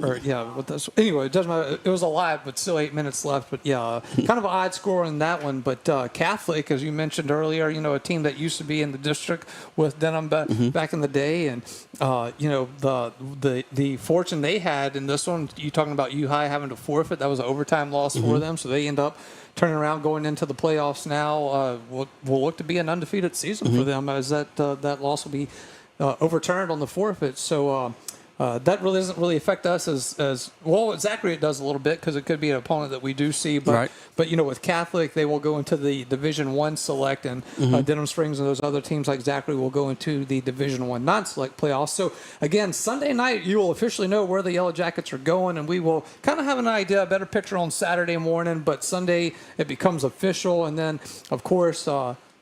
Anyway, it doesn't matter. It was alive, but still 8 minutes left. But, yeah, kind of an odd score in that one. But Catholic, as you mentioned earlier, a team that used to be in the district with Denham back in the day. And, the fortune they had in this one, you talking about U-High having to forfeit, that was an overtime loss for them. So they end up turning around, going into the playoffs now. Will look to be an undefeated season for them, as that loss will be overturned on the forfeit. So that really doesn't really affect us as well. Zachary, it does a little bit because it could be an opponent that we do see. But with Catholic, they will go into the Division I select, and Denham Springs and those other teams like Zachary will go into the Division I non-select playoffs. So again, Sunday night you will officially know where the Yellow Jackets are going, and we will kind of have an idea, a better picture on Saturday morning. But Sunday it becomes official, and then of course.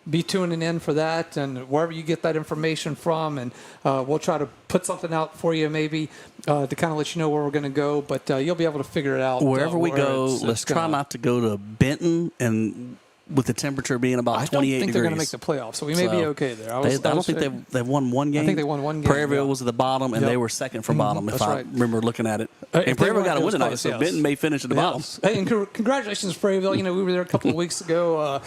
Be tuning in for that, and wherever you get that information from, and we'll try to put something out for you maybe to kind of let you know where we're going to go, but you'll be able to figure it out. Wherever we go, let's try not to go to Benton, and with the temperature being about 28 degrees. I don't think they're going to make the playoffs, so we may be okay there. I don't think they've won one game. I think they won one game. Prairieville was at the bottom, and they were second from bottom, if I remember looking at it. And Prairieville got a win tonight, so Benton may finish at the bottom. Hey, and congratulations, Prairieville. We were there a couple of weeks ago.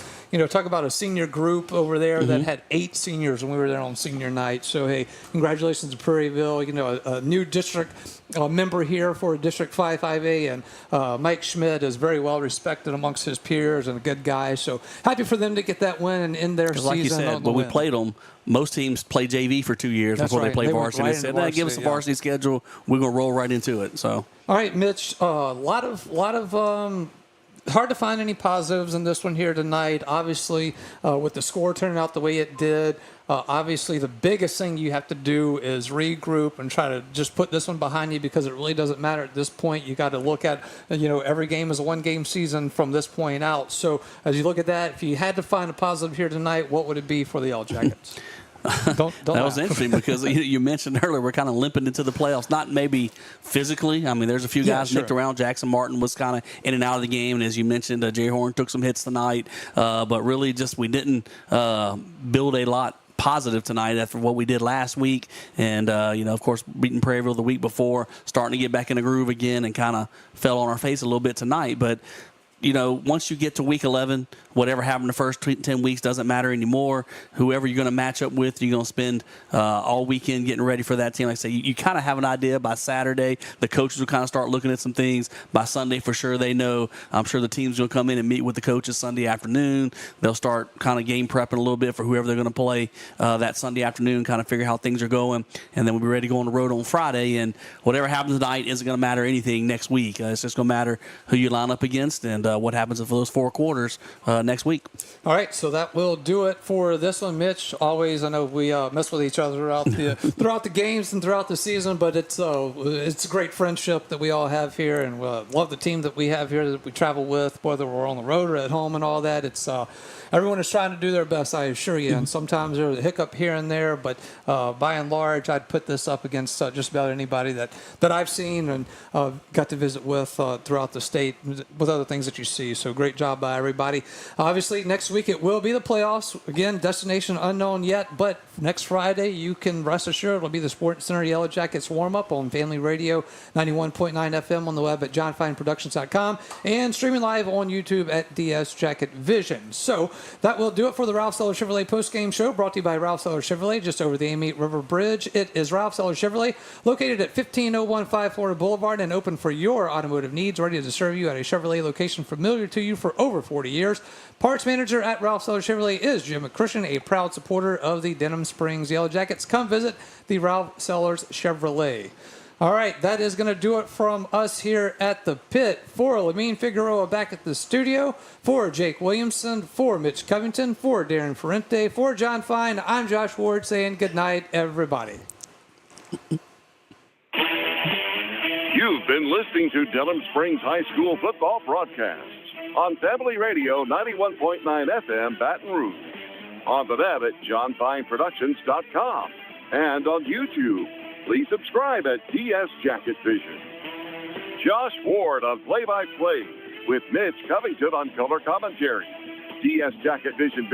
Talk about a senior group over there that had 8 seniors when we were there on senior night. So, hey, congratulations to Prairieville. A new district member here for District 5A, and Mike Schmidt is very well respected amongst his peers and a good guy. So happy for them to get that win and end their season. Like you said, when we played them, most teams play JV for 2 years before they play varsity. They said, give us a varsity schedule. We're going to roll right into it. So, all right, Mitch, a lot of hard to find any positives in this one here tonight. Obviously, with the score turning out the way it did, obviously the biggest thing you have to do is regroup and try to just put this one behind you, because it really doesn't matter at this point. You got to look at, every game is a one-game season from this point out. So as you look at that, if you had to find a positive here tonight, what would it be for the Yellow Jackets? Don't that was interesting because you mentioned earlier we're kind of limping into the playoffs. Not maybe physically. I mean, there's a few guys nicked around. Jackson Martin was kind of in and out of the game, and as you mentioned, Jay Horn took some hits tonight. But really, just we didn't build a lot positive tonight after what we did last week, and of course, beating Prairieville the week before, starting to get back in the groove again, and kind of fell on our face a little bit tonight. But once you get to week 11, whatever happened the first 10 weeks doesn't matter anymore. Whoever you're going to match up with, you're going to spend all weekend getting ready for that team. Like I say, you kind of have an idea by Saturday. The coaches will kind of start looking at some things. By Sunday, for sure, they know. I'm sure the team's going to come in and meet with the coaches Sunday afternoon. They'll start kind of game prepping a little bit for whoever they're going to play that Sunday afternoon, kind of figure how things are going. And then we'll be ready to go on the road on Friday. And whatever happens tonight isn't going to matter anything next week. It's just going to matter who you line up against and what happens for those 4 quarters next week. All right, so that will do it for this one, Mitch. Always, I know we mess with each other throughout the games and throughout the season, but it's a great friendship that we all have here, and love the team that we have here that we travel with, whether we're on the road or at home and all that. It's everyone is trying to do their best, I assure you, and sometimes there's a hiccup here and there, but by and large, I'd put this up against just about anybody that I've seen and got to visit with throughout the state with other things that you see. So great job by everybody. Obviously, next week it will be the playoffs. Again, destination unknown yet, but next Friday you can rest assured it'll be the Sports Center Yellow Jackets warm-up on Family Radio 91.9 FM on the web at johnfineproductions.com and streaming live on YouTube at DS Jacket Vision. So that will do it for the Ralph Seller Chevrolet postgame show, brought to you by Ralph Seller Chevrolet, just over the Amite River Bridge. It is Ralph Seller Chevrolet, located at 15015 Florida Boulevard and open for your automotive needs, ready to serve you at a Chevrolet location familiar to you for over 40 years. Parts manager at Ralph Seller Chevrolet is Jim McChristian, a proud supporter of the Denham Springs Yellow Jackets. Come visit the Ralph Sellers Chevrolet. All right, that is going to do it from us here at the pit. For Lamine Figueroa back at the studio, for Jake Williamson, for Mitch Covington, for Darren Ferrente, for John Fine, I'm Josh Ward saying good night, everybody. You've been listening to Denham Springs High School football broadcasts on Family Radio 91.9 FM Baton Rouge, on the net at johnfineproductions.com, and on YouTube. Please subscribe at DS Jacket Vision. Josh Ward on play-by-play with Mitch Covington on color commentary. DS Jacket Vision